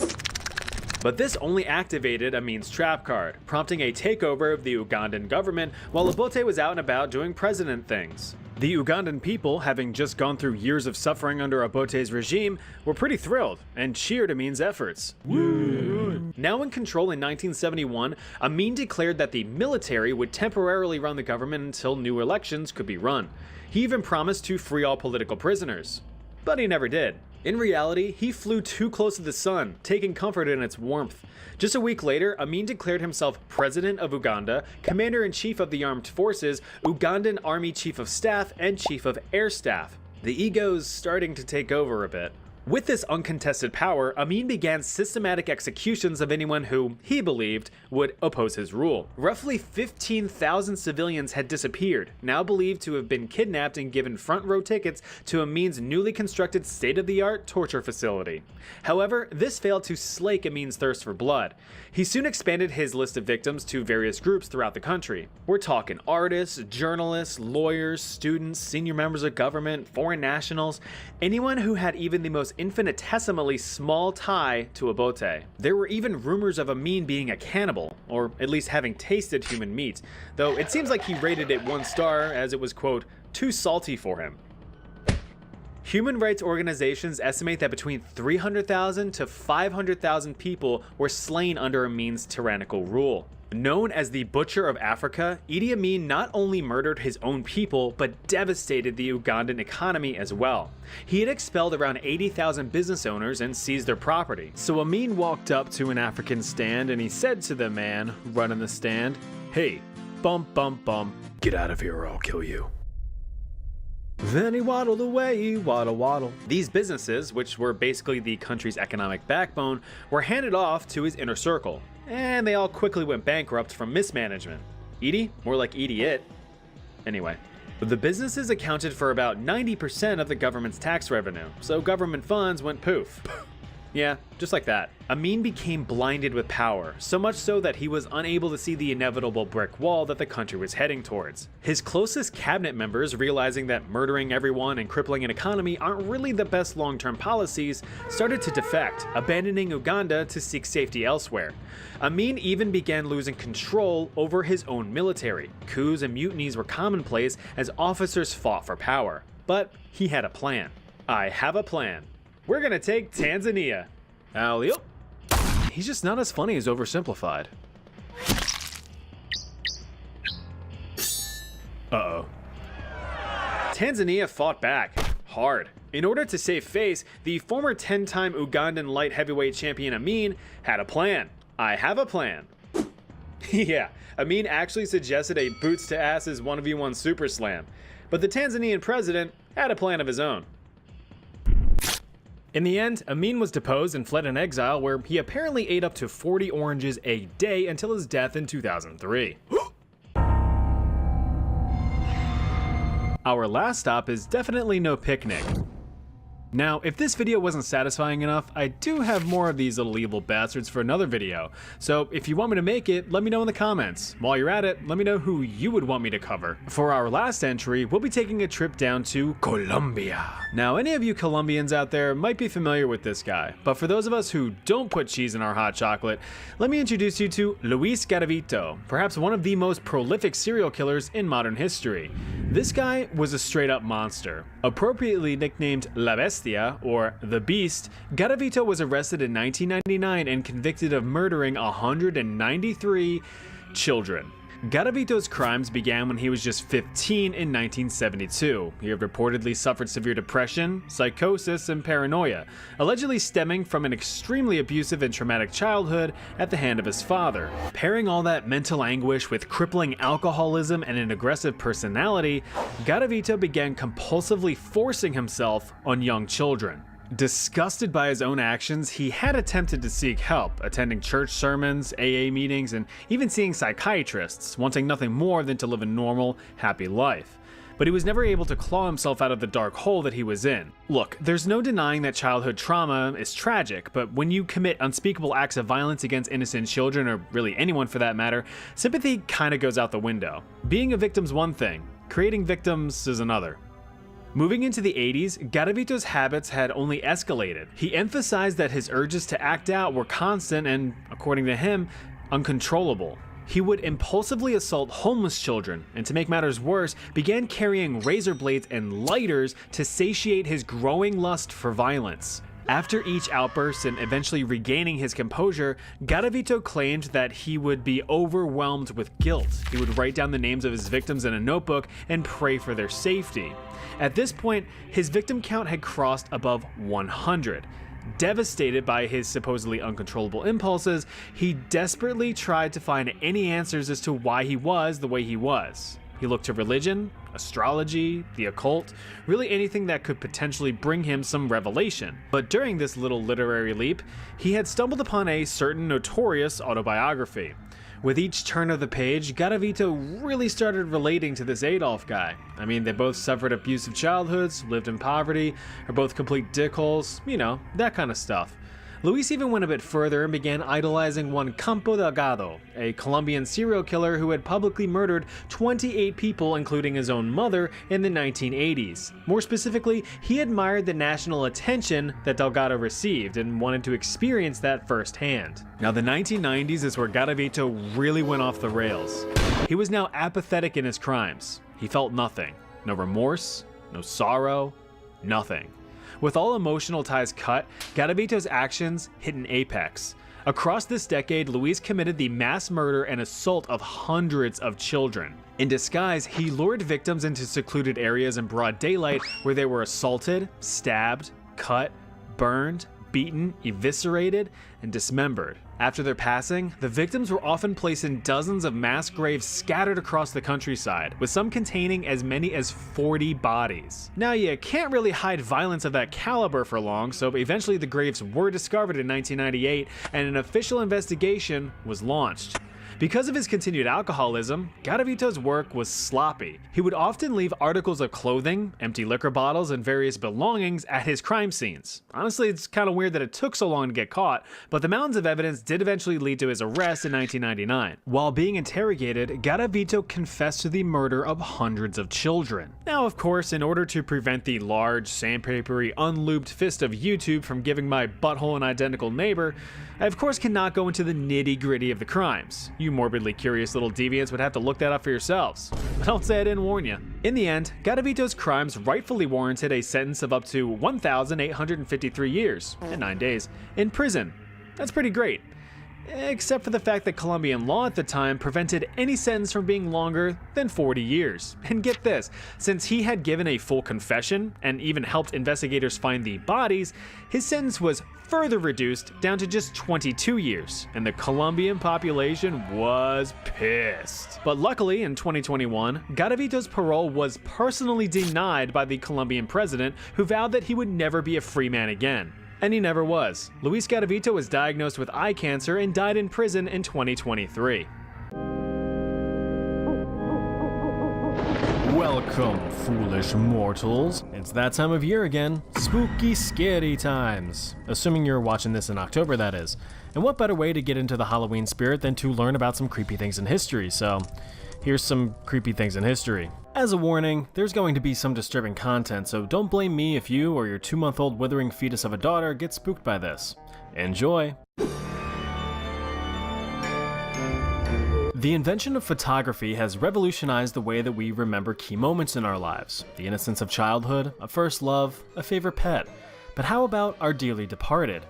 But this only activated Amin's trap card, prompting a takeover of the Ugandan government while Obote was out and about doing president things. The Ugandan people, having just gone through years of suffering under Obote's regime, were pretty thrilled and cheered Amin's efforts. Now in control in 1971, Amin declared that the military would temporarily run the government until new elections could be run. He even promised to free all political prisoners. But he never did. In reality, he flew too close to the sun, taking comfort in its warmth. Just a week later, Amin declared himself President of Uganda, Commander-in-Chief of the Armed Forces, Ugandan Army Chief of Staff, and Chief of Air Staff. The ego's starting to take over a bit. With this uncontested power, Amin began systematic executions of anyone who, he believed, would oppose his rule. Roughly 15,000 civilians had disappeared, now believed to have been kidnapped and given front row tickets to Amin's newly constructed state-of-the-art torture facility. However, this failed to slake Amin's thirst for blood. He soon expanded his list of victims to various groups throughout the country. We're talking artists, journalists, lawyers, students, senior members of government, foreign nationals, anyone who had even the most infinitesimally small tie to Obote. There were even rumors of Amin being a cannibal, or at least having tasted human meat, though it seems like he rated it 1 star as it was, quote, too salty for him. Human rights organizations estimate that between 300,000 to 500,000 people were slain under Amin's tyrannical rule. Known as the Butcher of Africa, Idi Amin not only murdered his own people, but devastated the Ugandan economy as well. He had expelled around 80,000 business owners and seized their property. So Amin walked up to an African stand and he said to the man running the stand, "Hey, bump, bump, bump, Get out of here or I'll kill you." Then he waddled away, waddle waddle. These businesses, which were basically the country's economic backbone, were handed off to his inner circle, and they all quickly went bankrupt from mismanagement. Edie? More like Edie it. Anyway, the businesses accounted for about 90% of the government's tax revenue, so government funds went poof. Yeah, just like that. Amin became blinded with power, so much so that he was unable to see the inevitable brick wall that the country was heading towards. His closest cabinet members, realizing that murdering everyone and crippling an economy aren't really the best long-term policies, started to defect, abandoning Uganda to seek safety elsewhere. Amin even began losing control over his own military. Coups and mutinies were commonplace as officers fought for power. But he had a plan. I have a plan. We're gonna take Tanzania. Alley-oop. He's just not as funny as oversimplified. Uh-oh. Tanzania fought back hard. In order to save face, the former 10-time Ugandan light heavyweight champion Amin had a plan. I have a plan. Yeah, Amin actually suggested a boots to asses 1v1 super slam, but the Tanzanian president had a plan of his own. In the end, Amin was deposed and fled in exile, where he apparently ate up to 40 oranges a day until his death in 2003. Our last stop is definitely no picnic. Now, if this video wasn't satisfying enough, I do have more of these little evil bastards for another video, so if you want me to make it, let me know in the comments. While you're at it, let me know who you would want me to cover. For our last entry, we'll be taking a trip down to Colombia. Now, any of you Colombians out there might be familiar with this guy, but for those of us who don't put cheese in our hot chocolate, let me introduce you to Luis Garavito, perhaps one of the most prolific serial killers in modern history. This guy was a straight-up monster. Appropriately nicknamed La Bestia, or The Beast, Garavito was arrested in 1999 and convicted of murdering 193 children. Garavito's crimes began when he was just 15 in 1972. He had reportedly suffered severe depression, psychosis, and paranoia, allegedly stemming from an extremely abusive and traumatic childhood at the hand of his father. Pairing all that mental anguish with crippling alcoholism and an aggressive personality, Garavito began compulsively forcing himself on young children. Disgusted by his own actions, he had attempted to seek help, attending church sermons, AA meetings, and even seeing psychiatrists, wanting nothing more than to live a normal, happy life. But he was never able to claw himself out of the dark hole that he was in. Look, there's no denying that childhood trauma is tragic, but when you commit unspeakable acts of violence against innocent children, or really anyone for that matter, sympathy kinda goes out the window. Being a victim's one thing, creating victims is another. Moving into the 80s, Garavito's habits had only escalated. He emphasized that his urges to act out were constant and, according to him, uncontrollable. He would impulsively assault homeless children, and to make matters worse, began carrying razor blades and lighters to satiate his growing lust for violence. After each outburst and eventually regaining his composure, Garavito claimed that he would be overwhelmed with guilt. He would write down the names of his victims in a notebook and pray for their safety. At this point, his victim count had crossed above 100. Devastated by his supposedly uncontrollable impulses, he desperately tried to find any answers as to why he was the way he was. He looked to religion, astrology, the occult, really anything that could potentially bring him some revelation. But during this little literary leap, he had stumbled upon a certain notorious autobiography. With each turn of the page, Garavito really started relating to this Adolf guy. I mean, they both suffered abusive childhoods, lived in poverty, are both complete dickholes, you know, that kind of stuff. Luis even went a bit further and began idolizing one Campo Delgado, a Colombian serial killer who had publicly murdered 28 people, including his own mother, in the 1980s. More specifically, he admired the national attention that Delgado received and wanted to experience that firsthand. Now, the 1990s is where Garavito really went off the rails. He was now apathetic in his crimes. He felt nothing. No remorse, no sorrow, nothing. With all emotional ties cut, Garavito's actions hit an apex. Across this decade, Luis committed the mass murder and assault of hundreds of children. In disguise, he lured victims into secluded areas in broad daylight where they were assaulted, stabbed, cut, burned, beaten, eviscerated, and dismembered. After their passing, the victims were often placed in dozens of mass graves scattered across the countryside, with some containing as many as 40 bodies. Now, you can't really hide violence of that caliber for long, so eventually the graves were discovered in 1998, and an official investigation was launched. Because of his continued alcoholism, Garavito's work was sloppy. He would often leave articles of clothing, empty liquor bottles, and various belongings at his crime scenes. Honestly, it's kind of weird that it took so long to get caught, but the mountains of evidence did eventually lead to his arrest in 1999. While being interrogated, Garavito confessed to the murder of hundreds of children. Now, of course, in order to prevent the large, sandpapery, unlubed fist of YouTube from giving my butthole an identical neighbor, I of course cannot go into the nitty-gritty of the crimes. You morbidly curious little deviants would have to look that up for yourselves. But I'll say I didn't warn you. In the end, Garavito's crimes rightfully warranted a sentence of up to 1,853 years and 9 days in prison. That's pretty great. Except for the fact that Colombian law at the time prevented any sentence from being longer than 40 years. And get this, since he had given a full confession and even helped investigators find the bodies, his sentence was further reduced down to just 22 years, and the Colombian population was pissed. But luckily, in 2021, Garavito's parole was personally denied by the Colombian president, who vowed that he would never be a free man again. And he never was. Luis Garavito was diagnosed with eye cancer and died in prison in 2023. Welcome, foolish mortals. It's that time of year again. Spooky, scary times. Assuming you're watching this in October, that is. And what better way to get into the Halloween spirit than to learn about some creepy things in history, so here's some creepy things in history. As a warning, there's going to be some disturbing content, so don't blame me if you or your 2-month-old withering fetus of a daughter get spooked by this. Enjoy! The invention of photography has revolutionized the way that we remember key moments in our lives. The innocence of childhood, a first love, a favorite pet. But how about our dearly departed?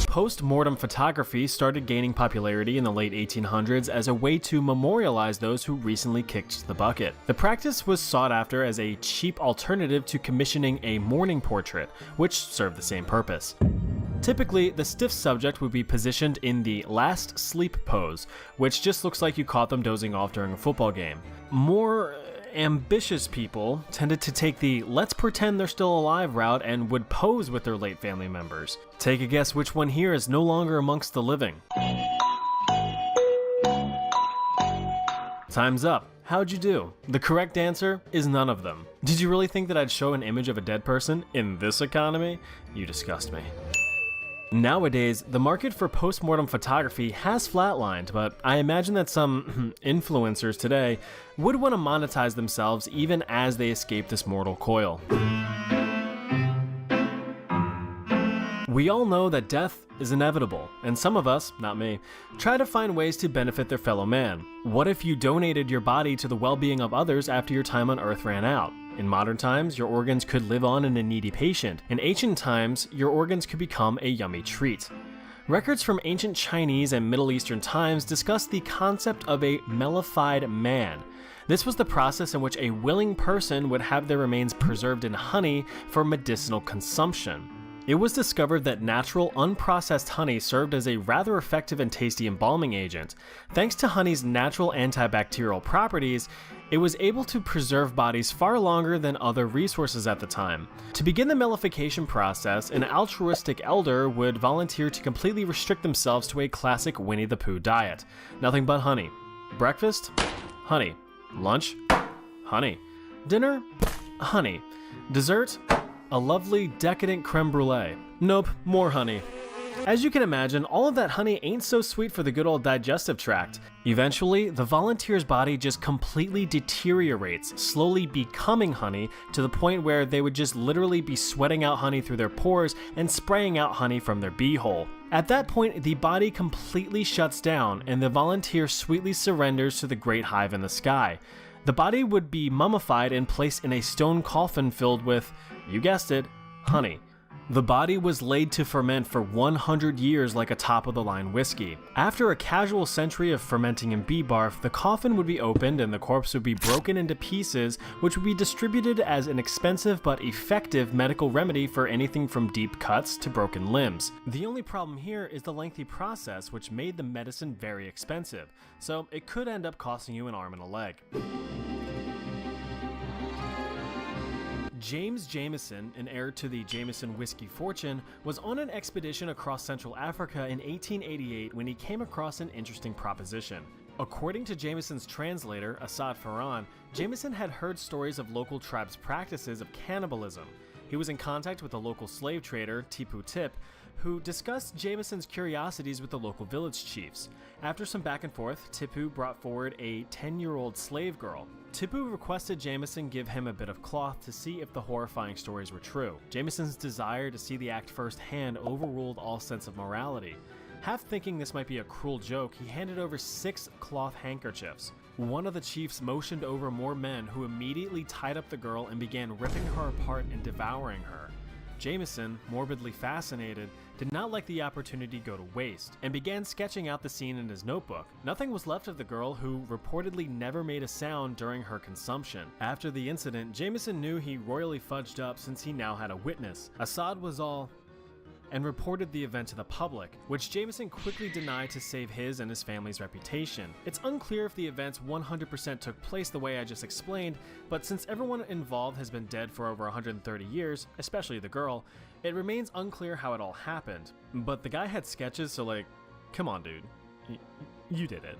Post-mortem photography started gaining popularity in the late 1800s as a way to memorialize those who recently kicked the bucket. The practice was sought after as a cheap alternative to commissioning a mourning portrait, which served the same purpose. Typically, the stiff subject would be positioned in the last sleep pose, which just looks like you caught them dozing off during a football game. More ambitious people tended to take the let's pretend they're still alive route and would pose with their late family members. Take a guess which one here is no longer amongst the living. Time's up. How'd you do? The correct answer is none of them. Did you really think that I'd show an image of a dead person in this economy? You disgust me. Nowadays, the market for post-mortem photography has flatlined, but I imagine that some influencers today would want to monetize themselves even as they escape this mortal coil. We all know that death is inevitable, and some of us, not me, try to find ways to benefit their fellow man. What if you donated your body to the well-being of others after your time on Earth ran out? In modern times, your organs could live on in a needy patient. In ancient times, your organs could become a yummy treat. Records from ancient Chinese and Middle Eastern times discuss the concept of a mellified man. This was the process in which a willing person would have their remains preserved in honey for medicinal consumption. It was discovered that natural, unprocessed honey served as a rather effective and tasty embalming agent. Thanks to honey's natural antibacterial properties, it was able to preserve bodies far longer than other resources at the time. To begin the mellification process, an altruistic elder would volunteer to completely restrict themselves to a classic Winnie the Pooh diet. Nothing but honey. Breakfast? Honey. Lunch? Honey. Dinner? Honey. Dessert? A lovely, decadent creme brulee. Nope, more honey. As you can imagine, all of that honey ain't so sweet for the good old digestive tract. Eventually, the volunteer's body just completely deteriorates, slowly becoming honey to the point where they would just literally be sweating out honey through their pores and spraying out honey from their beehole. At that point, the body completely shuts down and the volunteer sweetly surrenders to the great hive in the sky. The body would be mummified and placed in a stone coffin filled with, you guessed it, honey. The body was laid to ferment for 100 years like a top-of-the-line whiskey. After a casual century of fermenting in bee barf, the coffin would be opened and the corpse would be broken into pieces, which would be distributed as an expensive but effective medical remedy for anything from deep cuts to broken limbs. The only problem here is the lengthy process, which made the medicine very expensive, so it could end up costing you an arm and a leg. James Jameson, an heir to the Jameson whiskey fortune, was on an expedition across Central Africa in 1888 when he came across an interesting proposition. According to Jameson's translator, Asad Farhan, Jameson had heard stories of local tribes' practices of cannibalism. He was in contact with a local slave trader, Tipu Tip, who discussed Jameson's curiosities with the local village chiefs. After some back and forth, Tipu brought forward a 10-year-old slave girl. Tipu requested Jameson give him a bit of cloth to see if the horrifying stories were true. Jameson's desire to see the act firsthand overruled all sense of morality. Half thinking this might be a cruel joke, he handed over 6 cloth handkerchiefs. One of the chiefs motioned over more men who immediately tied up the girl and began ripping her apart and devouring her. Jameson, morbidly fascinated, did not let the opportunity go to waste, and began sketching out the scene in his notebook. Nothing was left of the girl, who reportedly never made a sound during her consumption. After the incident, Jameson knew he royally fudged up since he now had a witness. Assad was all and reported the event to the public, which Jameson quickly denied to save his and his family's reputation. It's unclear if the events 100% took place the way I just explained, but since everyone involved has been dead for over 130 years, especially the girl, it remains unclear how it all happened. But the guy had sketches, so like, come on dude, you did it.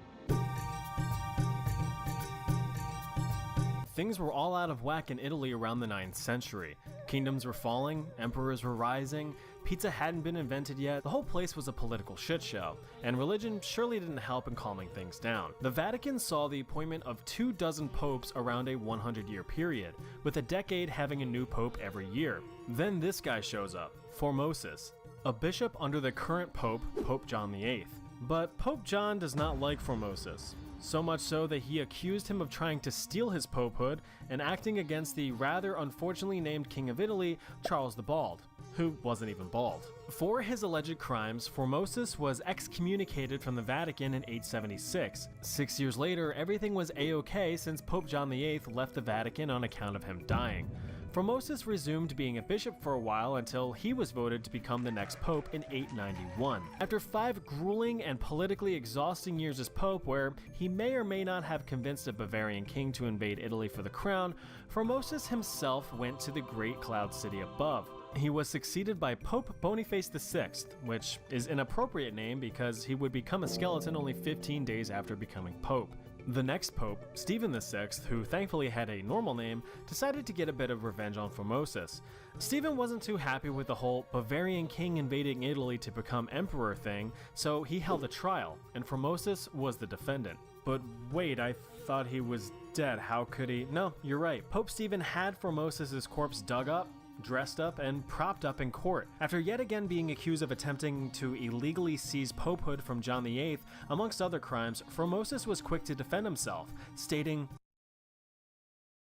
Things were all out of whack in Italy around the 9th century. Kingdoms were falling, emperors were rising, pizza hadn't been invented yet, the whole place was a political shit show, and religion surely didn't help in calming things down. The Vatican saw the appointment of 24 popes around a 100-year period, with a decade having a new pope every year. Then this guy shows up, Formosus, a bishop under the current pope, Pope John VIII. But Pope John does not like Formosus. So much so that he accused him of trying to steal his popehood and acting against the rather unfortunately named King of Italy, Charles the Bald, who wasn't even bald. For his alleged crimes, Formosus was excommunicated from the Vatican in 876. 6 years later, everything was a-okay since Pope John VIII left the Vatican on account of him dying. Formosus resumed being a bishop for a while until he was voted to become the next pope in 891. After 5 grueling and politically exhausting years as pope, where he may or may not have convinced a Bavarian king to invade Italy for the crown, Formosus himself went to the great cloud city above. He was succeeded by Pope Boniface VI, which is an appropriate name because he would become a skeleton only 15 days after becoming pope. The next pope, Stephen VI, who thankfully had a normal name, decided to get a bit of revenge on Formosus. Stephen wasn't too happy with the whole Bavarian king invading Italy to become emperor thing, so he held a trial, and Formosus was the defendant. But wait, I thought he was dead, how could he? No, you're right, Pope Stephen had Formosus' corpse dug up, dressed up, and propped up in court. After yet again being accused of attempting to illegally seize popehood from John VIII, amongst other crimes, Formosus was quick to defend himself, stating,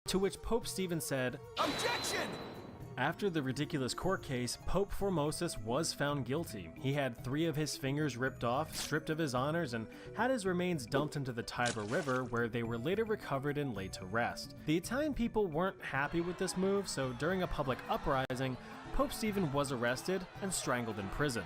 to which Pope Stephen said, "Objection!" After the ridiculous court case, Pope Formosus was found guilty. He had 3 of his fingers ripped off, stripped of his honors, and had his remains dumped into the Tiber River, where they were later recovered and laid to rest. The Italian people weren't happy with this move, so during a public uprising, Pope Stephen was arrested and strangled in prison.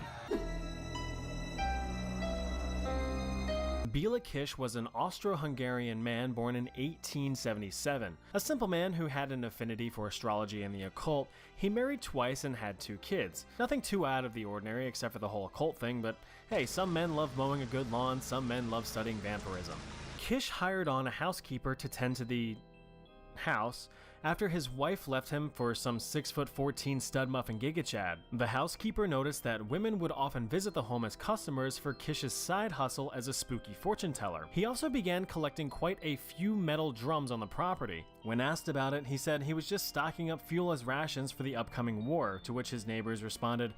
Béla Kiss was an Austro-Hungarian man born in 1877. A simple man who had an affinity for astrology and the occult, he married twice and had 2 kids. Nothing too out of the ordinary except for the whole occult thing, but hey, some men love mowing a good lawn, some men love studying vampirism. Kish hired on a housekeeper to tend to the house after his wife left him for some 6'14" stud muffin Giga Chad. The housekeeper noticed that women would often visit the home as customers for Kish's side hustle as a spooky fortune teller. He also began collecting quite a few metal drums on the property. When asked about it, he said he was just stocking up fuel as rations for the upcoming war, to which his neighbors responded,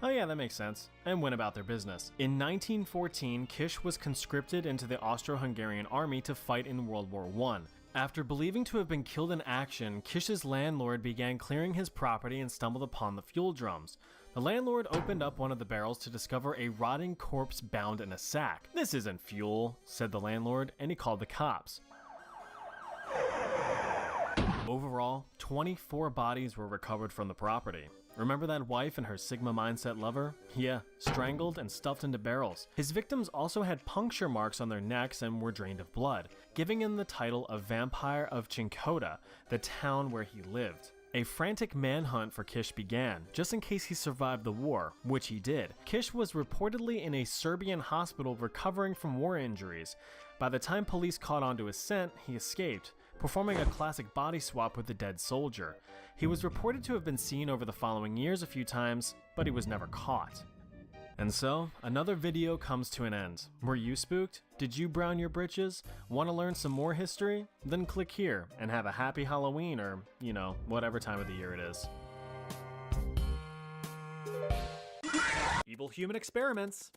"Oh yeah, that makes sense," and went about their business. In 1914, Kish was conscripted into the Austro-Hungarian army to fight in World War I. After believing to have been killed in action, Kish's landlord began clearing his property and stumbled upon the fuel drums. The landlord opened up one of the barrels to discover a rotting corpse bound in a sack. "This isn't fuel," said the landlord, and he called the cops. Overall, 24 bodies were recovered from the property. Remember that wife and her Sigma mindset lover? Yeah, strangled and stuffed into barrels. His victims also had puncture marks on their necks and were drained of blood, giving him the title of Vampire of Cincota, the town where he lived. A frantic manhunt for Kish began, just in case he survived the war, which he did. Kish was reportedly in a Serbian hospital recovering from war injuries. By the time police caught on to his scent, he escaped, performing a classic body swap with the dead soldier. He was reported to have been seen over the following years a few times, but he was never caught. And so, another video comes to an end. Were you spooked? Did you brown your britches? Want to learn some more history? Then click here and have a happy Halloween or, whatever time of the year it is. Evil human experiments.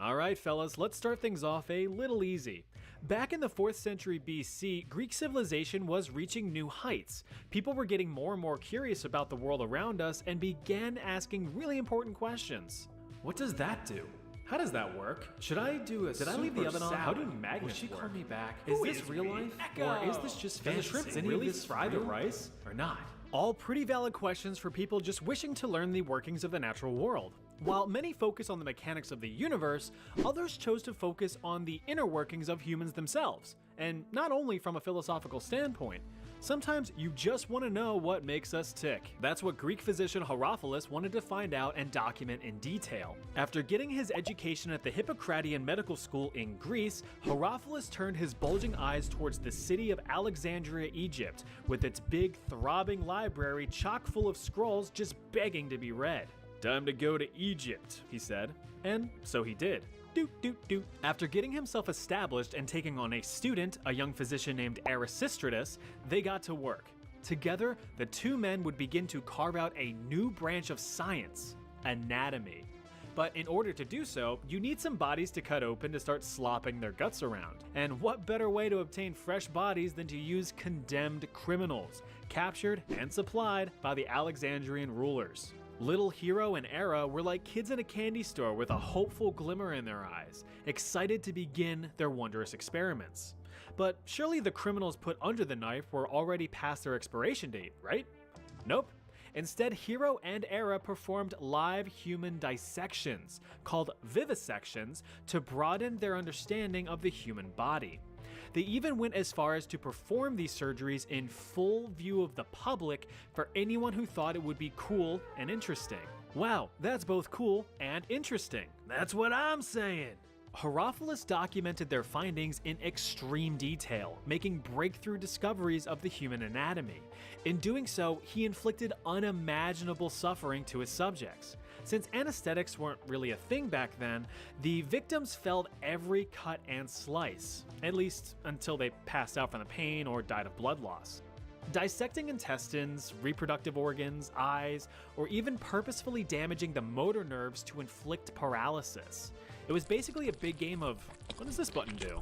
Alright fellas, let's start things off a little easy. Back in the 4th century BC, Greek civilization was reaching new heights. People were getting more and more curious about the world around us and began asking really important questions. What does that do? How does that work? Should I do a Did I leave the oven on? How do magnets Will she work? Call me back? Is this real life? Or is this just fantasy? Does the shrimp really fry the rice? Or not? All pretty valid questions for people just wishing to learn the workings of the natural world. While many focus on the mechanics of the universe, others chose to focus on the inner workings of humans themselves, and not only from a philosophical standpoint. Sometimes you just want to know what makes us tick. That's what Greek physician Herophilus wanted to find out and document in detail. After getting his education at the Hippocratean medical school in Greece, Herophilus turned his bulging eyes towards the city of Alexandria, Egypt, with its big, throbbing library chock full of scrolls just begging to be read. Time to go to Egypt, he said. And so he did. Doot. After getting himself established and taking on a student, a young physician named Erasistratus, they got to work. Together, the two men would begin to carve out a new branch of science, anatomy. But in order to do so, you need some bodies to cut open to start slopping their guts around. And what better way to obtain fresh bodies than to use condemned criminals, captured and supplied by the Alexandrian rulers. Little Hero and Era were like kids in a candy store with a hopeful glimmer in their eyes, excited to begin their wondrous experiments. But surely the criminals put under the knife were already past their expiration date, right? Nope. Instead, Hero and Era performed live human dissections, called vivisections, to broaden their understanding of the human body. They even went as far as to perform these surgeries in full view of the public for anyone who thought it would be cool and interesting. Wow, that's both cool and interesting. That's what I'm saying. Herophilus documented their findings in extreme detail, making breakthrough discoveries of the human anatomy. In doing so, he inflicted unimaginable suffering to his subjects. Since anesthetics weren't really a thing back then, the victims felt every cut and slice, at least until they passed out from the pain or died of blood loss. Dissecting intestines, reproductive organs, eyes, or even purposefully damaging the motor nerves to inflict paralysis. It was basically a big game of, what does this button do?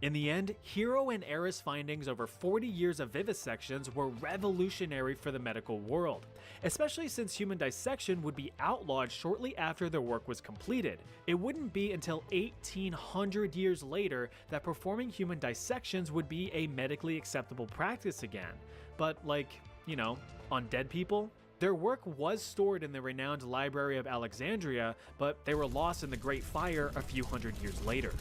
In the end, Hero and Era's findings over 40 years of vivisections were revolutionary for the medical world, especially since human dissection would be outlawed shortly after their work was completed. It wouldn't be until 1800 years later that performing human dissections would be a medically acceptable practice again. But on dead people? Their work was stored in the renowned Library of Alexandria, but they were lost in the Great Fire a few hundred years later.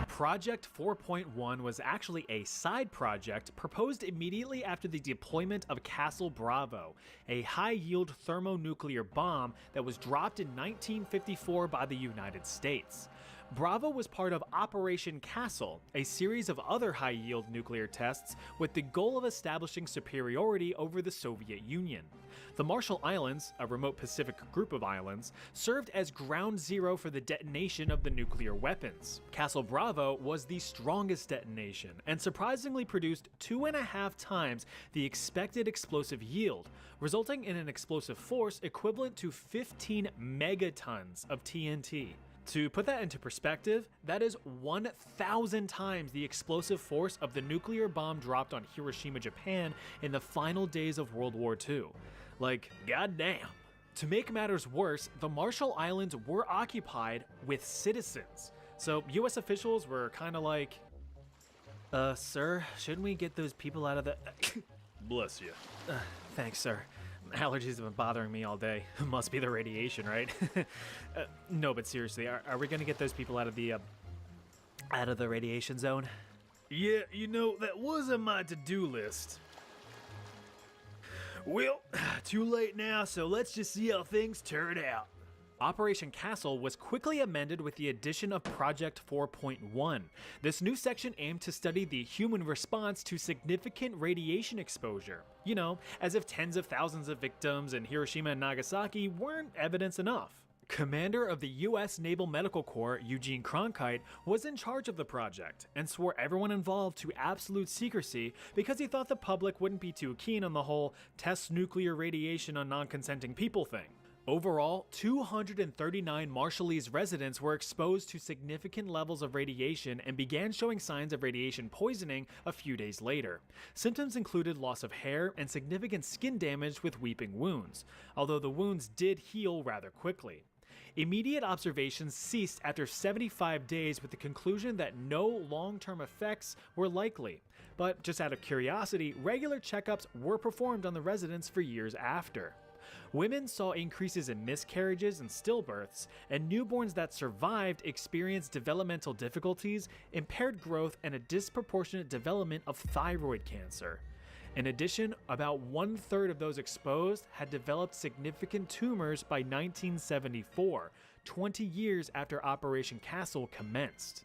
Project 4.1 was actually a side project proposed immediately after the deployment of Castle Bravo, a high-yield thermonuclear bomb that was dropped in 1954 by the United States. Bravo was part of Operation Castle, a series of other high-yield nuclear tests with the goal of establishing superiority over the Soviet Union. The Marshall Islands, a remote Pacific group of islands, served as ground zero for the detonation of the nuclear weapons. Castle Bravo was the strongest detonation and surprisingly produced 2.5 times the expected explosive yield, resulting in an explosive force equivalent to 15 megatons of TNT. To put that into perspective, that is 1,000 times the explosive force of the nuclear bomb dropped on Hiroshima, Japan in the final days of World War II. Goddamn. To make matters worse, the Marshall Islands were occupied with citizens. So US officials were kind of like, sir, shouldn't we get those people out of the... Bless you. Thanks, sir. Allergies have been bothering me all day. Must be the radiation, right? No, but seriously, are we gonna get those people out of the radiation zone? Yeah, that was on my to-do list. Well, too late now, so let's just see how things turn out. Operation Castle was quickly amended with the addition of Project 4.1. This new section aimed to study the human response to significant radiation exposure. As if tens of thousands of victims in Hiroshima and Nagasaki weren't evidence enough. Commander of the U.S. Naval Medical Corps, Eugene Cronkite, was in charge of the project and swore everyone involved to absolute secrecy because he thought the public wouldn't be too keen on the whole test nuclear radiation on non-consenting people thing. Overall, 239 Marshallese residents were exposed to significant levels of radiation and began showing signs of radiation poisoning a few days later. Symptoms included loss of hair and significant skin damage with weeping wounds, although the wounds did heal rather quickly. Immediate observations ceased after 75 days with the conclusion that no long-term effects were likely. But just out of curiosity, regular checkups were performed on the residents for years after. Women saw increases in miscarriages and stillbirths, and newborns that survived experienced developmental difficulties, impaired growth, and a disproportionate development of thyroid cancer. In addition, about 1/3 of those exposed had developed significant tumors by 1974, 20 years after Operation Castle commenced.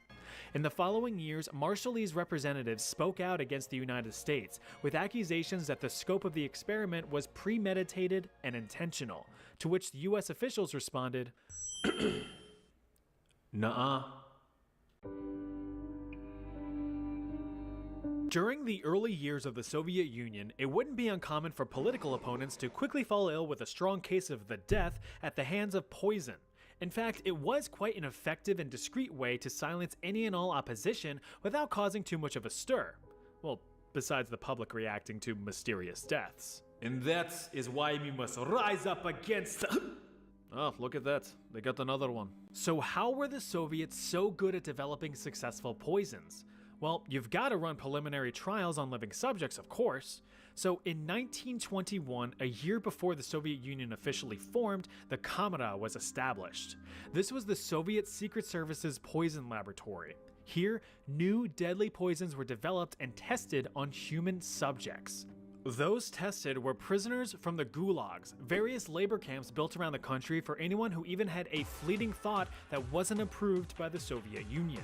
In the following years, Marshallese representatives spoke out against the United States, with accusations that the scope of the experiment was premeditated and intentional, to which the U.S. officials responded, "Nuh-uh." During the early years of the Soviet Union, it wouldn't be uncommon for political opponents to quickly fall ill with a strong case of the death at the hands of poison. In fact, it was quite an effective and discreet way to silence any and all opposition without causing too much of a stir. Well, besides the public reacting to mysterious deaths. And that is why we must rise up against... Oh, look at that. They got another one. So how were the Soviets so good at developing successful poisons? Well, you've got to run preliminary trials on living subjects, of course. So in 1921, a year before the Soviet Union officially formed, the Kamera was established. This was the Soviet Secret Service's poison laboratory. Here, new deadly poisons were developed and tested on human subjects. Those tested were prisoners from the gulags, various labor camps built around the country for anyone who even had a fleeting thought that wasn't approved by the Soviet Union.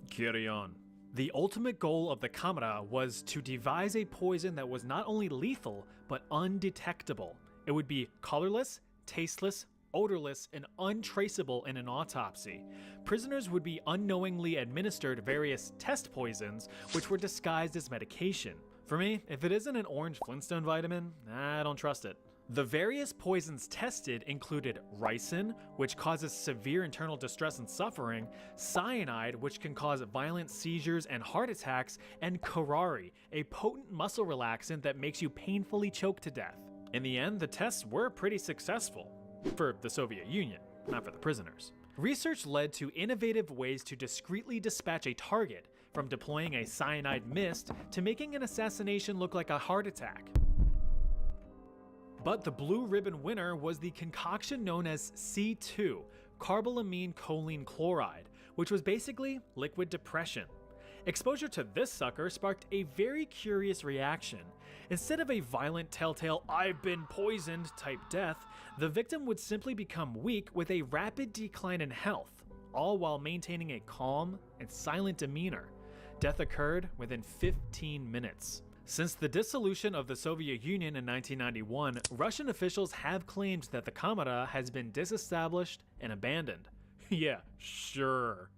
Carry on. The ultimate goal of the Kamera was to devise a poison that was not only lethal, but undetectable. It would be colorless, tasteless, odorless, and untraceable in an autopsy. Prisoners would be unknowingly administered various test poisons, which were disguised as medication. For me, if it isn't an orange Flintstone vitamin, I don't trust it. The various poisons tested included ricin, which causes severe internal distress and suffering, cyanide, which can cause violent seizures and heart attacks, and curare, a potent muscle relaxant that makes you painfully choke to death. In the end, the tests were pretty successful. For the Soviet Union, not for the prisoners. Research led to innovative ways to discreetly dispatch a target, from deploying a cyanide mist to making an assassination look like a heart attack. But the blue ribbon winner was the concoction known as C2, carbolamine choline chloride, which was basically liquid depression. Exposure to this sucker sparked a very curious reaction. Instead of a violent telltale "I've been poisoned" type death, the victim would simply become weak with a rapid decline in health, all while maintaining a calm and silent demeanor. Death occurred within 15 minutes. Since the dissolution of the Soviet Union in 1991, Russian officials have claimed that the Kamera has been disestablished and abandoned. Yeah, sure.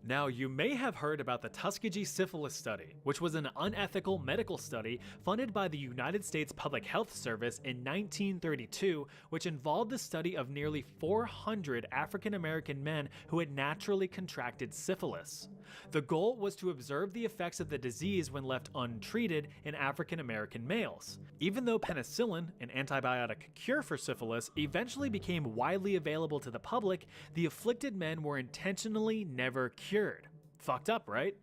Now, you may have heard about the Tuskegee syphilis study, which was an unethical medical study funded by the United States Public Health Service in 1932, which involved the study of nearly 400 African American men who had naturally contracted syphilis. The goal was to observe the effects of the disease when left untreated in African American males. Even though penicillin, an antibiotic cure for syphilis, eventually became widely available to the public, the afflicted men were intentionally never cured. Fucked up, right?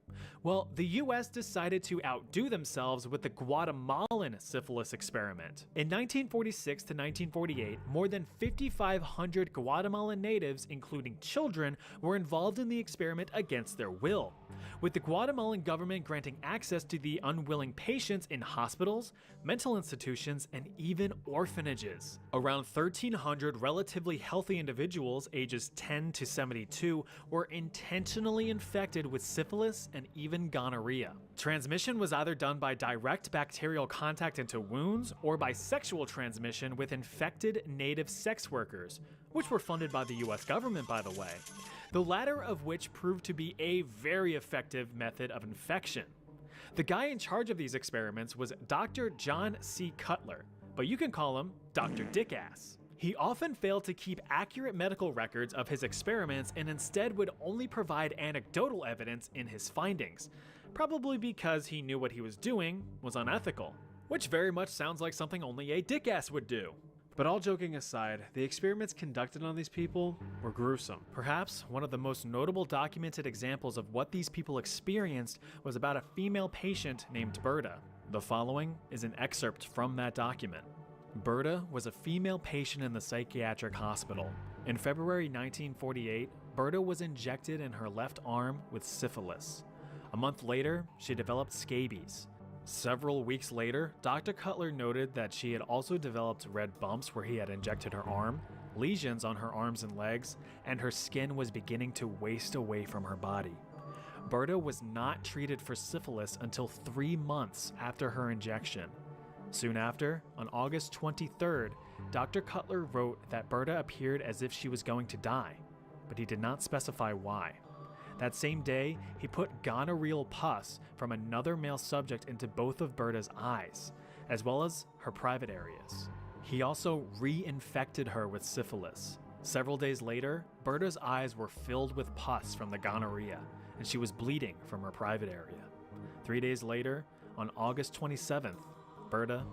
Well, the US decided to outdo themselves with the Guatemalan syphilis experiment. In 1946 to 1948, more than 5,500 Guatemalan natives, including children, were involved in the experiment against their will, with the Guatemalan government granting access to the unwilling patients in hospitals, mental institutions, and even orphanages. Around 1,300 relatively healthy individuals ages 10 to 72 were intentionally infected with syphilis and even gonorrhea. Transmission was either done by direct bacterial contact into wounds or by sexual transmission with infected native sex workers, which were funded by the US government, by the way, the latter of which proved to be a very effective method of infection. The guy in charge of these experiments was Dr. John C. Cutler, but you can call him Dr. Dickass. He often failed to keep accurate medical records of his experiments and instead would only provide anecdotal evidence in his findings, probably because he knew what he was doing was unethical, which very much sounds like something only a dickass would do. But all joking aside, the experiments conducted on these people were gruesome. Perhaps one of the most notable documented examples of what these people experienced was about a female patient named Berta. The following is an excerpt from that document. Berta was a female patient in the psychiatric hospital. In February 1948, Berta was injected in her left arm with syphilis. A month later, she developed scabies. Several weeks later, Dr. Cutler noted that she had also developed red bumps where he had injected her arm, lesions on her arms and legs, and her skin was beginning to waste away from her body. Berta was not treated for syphilis until 3 months after her injection. Soon after, on August 23rd, Dr. Cutler wrote that Berta appeared as if she was going to die, but he did not specify why. That same day, he put gonorrheal pus from another male subject into both of Berta's eyes, as well as her private areas. He also reinfected her with syphilis. Several days later, Berta's eyes were filled with pus from the gonorrhea, and she was bleeding from her private area. 3 days later, on August 27th, Berta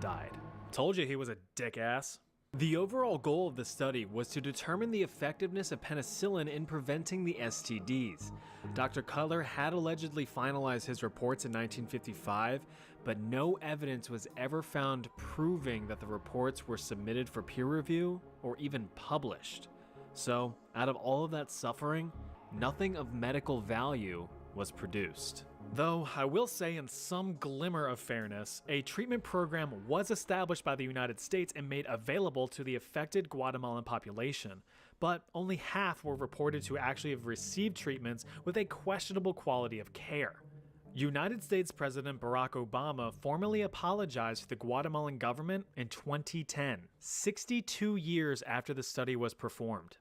died. Told you he was a dick-ass. The overall goal of the study was to determine the effectiveness of penicillin in preventing the STDs. Dr. Cutler had allegedly finalized his reports in 1955, but no evidence was ever found proving that the reports were submitted for peer review or even published. So, out of all of that suffering, nothing of medical value was produced. Though I will say, in some glimmer of fairness, a treatment program was established by the United States and made available to the affected Guatemalan population, but only half were reported to actually have received treatments with a questionable quality of care. United States President Barack Obama formally apologized to the Guatemalan government in 2010, 62 years after the study was performed.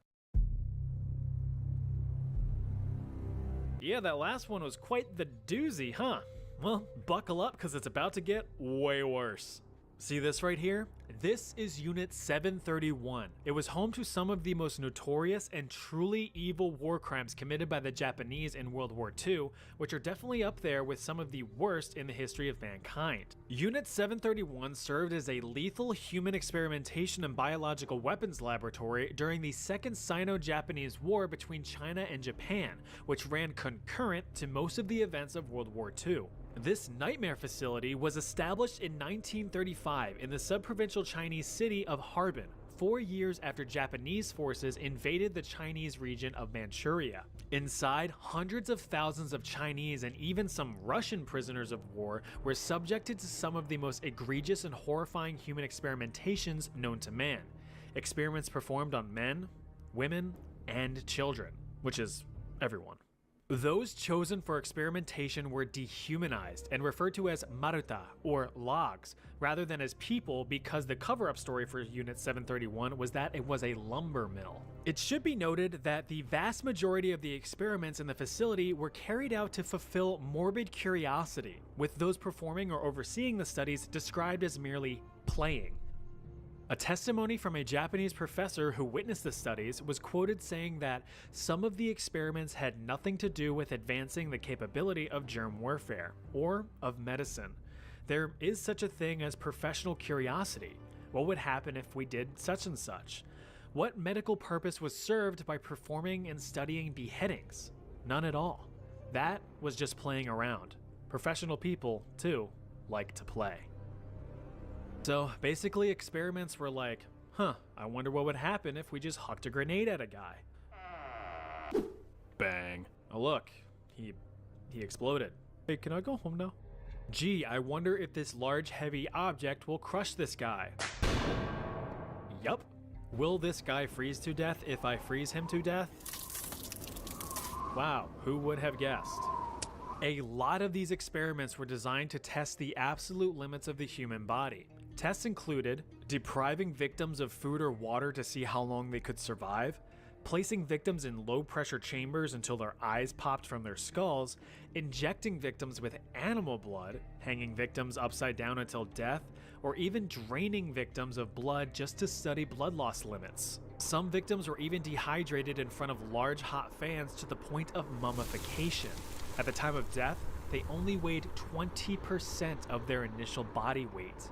Yeah, that last one was quite the doozy, huh? Well, buckle up because it's about to get way worse. See this right here? This is Unit 731. It was home to some of the most notorious and truly evil war crimes committed by the Japanese in World War II, which are definitely up there with some of the worst in the history of mankind. Unit 731 served as a lethal human experimentation and biological weapons laboratory during the Second Sino-Japanese War between China and Japan, which ran concurrent to most of the events of World War II. This nightmare facility was established in 1935 in the sub-provincial Chinese city of Harbin, 4 years after Japanese forces invaded the Chinese region of Manchuria. Inside, hundreds of thousands of Chinese and even some Russian prisoners of war were subjected to some of the most egregious and horrifying human experimentations known to man. Experiments performed on men, women, and children, which is everyone. Those chosen for experimentation were dehumanized and referred to as maruta, or logs, rather than as people, because the cover-up story for Unit 731 was that it was a lumber mill. It should be noted that the vast majority of the experiments in the facility were carried out to fulfill morbid curiosity, with those performing or overseeing the studies described as merely playing. A testimony from a Japanese professor who witnessed the studies was quoted saying that some of the experiments had nothing to do with advancing the capability of germ warfare or of medicine. There is such a thing as professional curiosity. What would happen if we did such and such? What medical purpose was served by performing and studying beheadings? None at all. That was just playing around. Professional people, too, like to play. So basically, experiments were like, I wonder what would happen if we just hucked a grenade at a guy. Bang. Oh look, he exploded. Hey, can I go home now? Gee, I wonder if this large heavy object will crush this guy. Yup. Will this guy freeze to death if I freeze him to death? Wow, who would have guessed? A lot of these experiments were designed to test the absolute limits of the human body. Tests included depriving victims of food or water to see how long they could survive, placing victims in low-pressure chambers until their eyes popped from their skulls, injecting victims with animal blood, hanging victims upside down until death, or even draining victims of blood just to study blood loss limits. Some victims were even dehydrated in front of large hot fans to the point of mummification. At the time of death, they only weighed 20% of their initial body weight.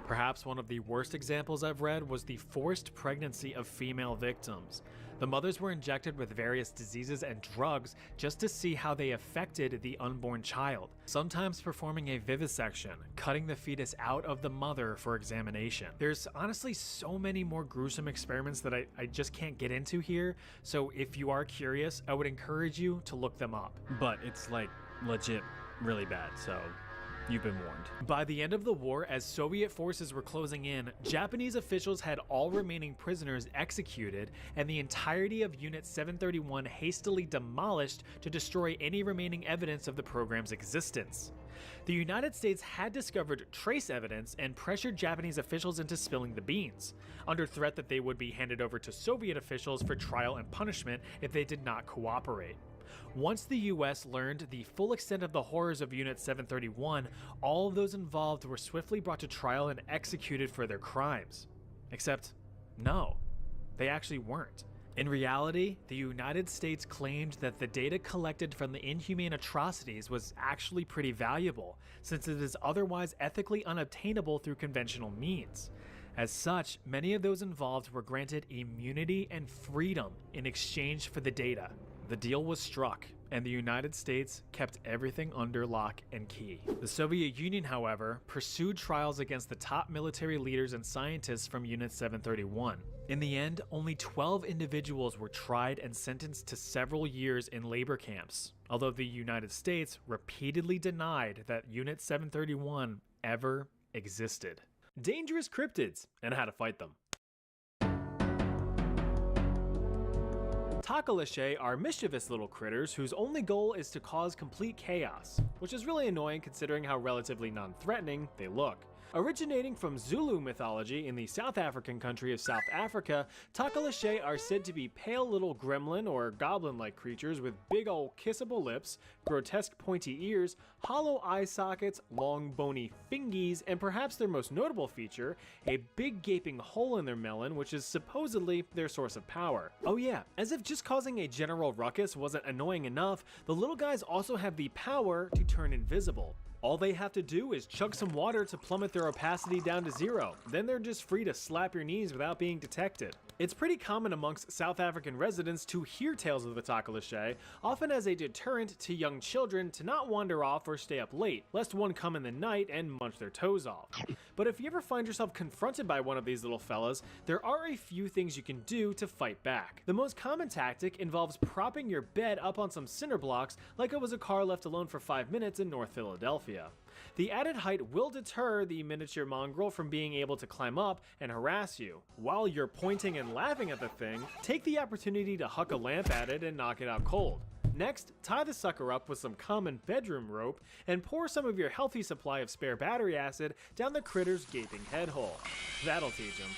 Perhaps one of the worst examples I've read was the forced pregnancy of female victims. The mothers were injected with various diseases and drugs just to see how they affected the unborn child, sometimes performing a vivisection, cutting the fetus out of the mother for examination. There's honestly so many more gruesome experiments that I just can't get into here, so if you are curious, I would encourage you to look them up. But it's like legit really bad, so you've been warned. By the end of the war, as Soviet forces were closing in, Japanese officials had all remaining prisoners executed and the entirety of Unit 731 hastily demolished to destroy any remaining evidence of the program's existence. The United States had discovered trace evidence and pressured Japanese officials into spilling the beans, under threat that they would be handed over to Soviet officials for trial and punishment if they did not cooperate. Once the US learned the full extent of the horrors of Unit 731, all of those involved were swiftly brought to trial and executed for their crimes. Except, no, they actually weren't. In reality, the United States claimed that the data collected from the inhumane atrocities was actually pretty valuable, since it is otherwise ethically unobtainable through conventional means. As such, many of those involved were granted immunity and freedom in exchange for the data. The deal was struck, and the United States kept everything under lock and key. The Soviet Union, however, pursued trials against the top military leaders and scientists from Unit 731. In the end, only 12 individuals were tried and sentenced to several years in labor camps, although the United States repeatedly denied that Unit 731 ever existed. Dangerous cryptids and how to fight them. Takalache are mischievous little critters whose only goal is to cause complete chaos, which is really annoying considering how relatively non-threatening they look. Originating from Zulu mythology in the South African country of South Africa, Takalache are said to be pale little gremlin or goblin-like creatures with big ol' kissable lips, grotesque pointy ears, hollow eye sockets, long bony fingies, and perhaps their most notable feature, a big gaping hole in their melon, which is supposedly their source of power. Oh yeah, as if just causing a general ruckus wasn't annoying enough, the little guys also have the power to turn invisible. All they have to do is chug some water to plummet their opacity down to 0, then they're just free to slap your knees without being detected. It's pretty common amongst South African residents to hear tales of the Takalache, often as a deterrent to young children to not wander off or stay up late, lest one come in the night and munch their toes off. But if you ever find yourself confronted by one of these little fellas, there are a few things you can do to fight back. The most common tactic involves propping your bed up on some cinder blocks like it was a car left alone for 5 minutes in North Philadelphia. The added height will deter the miniature mongrel from being able to climb up and harass you. While you're pointing and laughing at the thing, take the opportunity to huck a lamp at it and knock it out cold. Next, tie the sucker up with some common bedroom rope and pour some of your healthy supply of spare battery acid down the critter's gaping head hole. That'll teach him.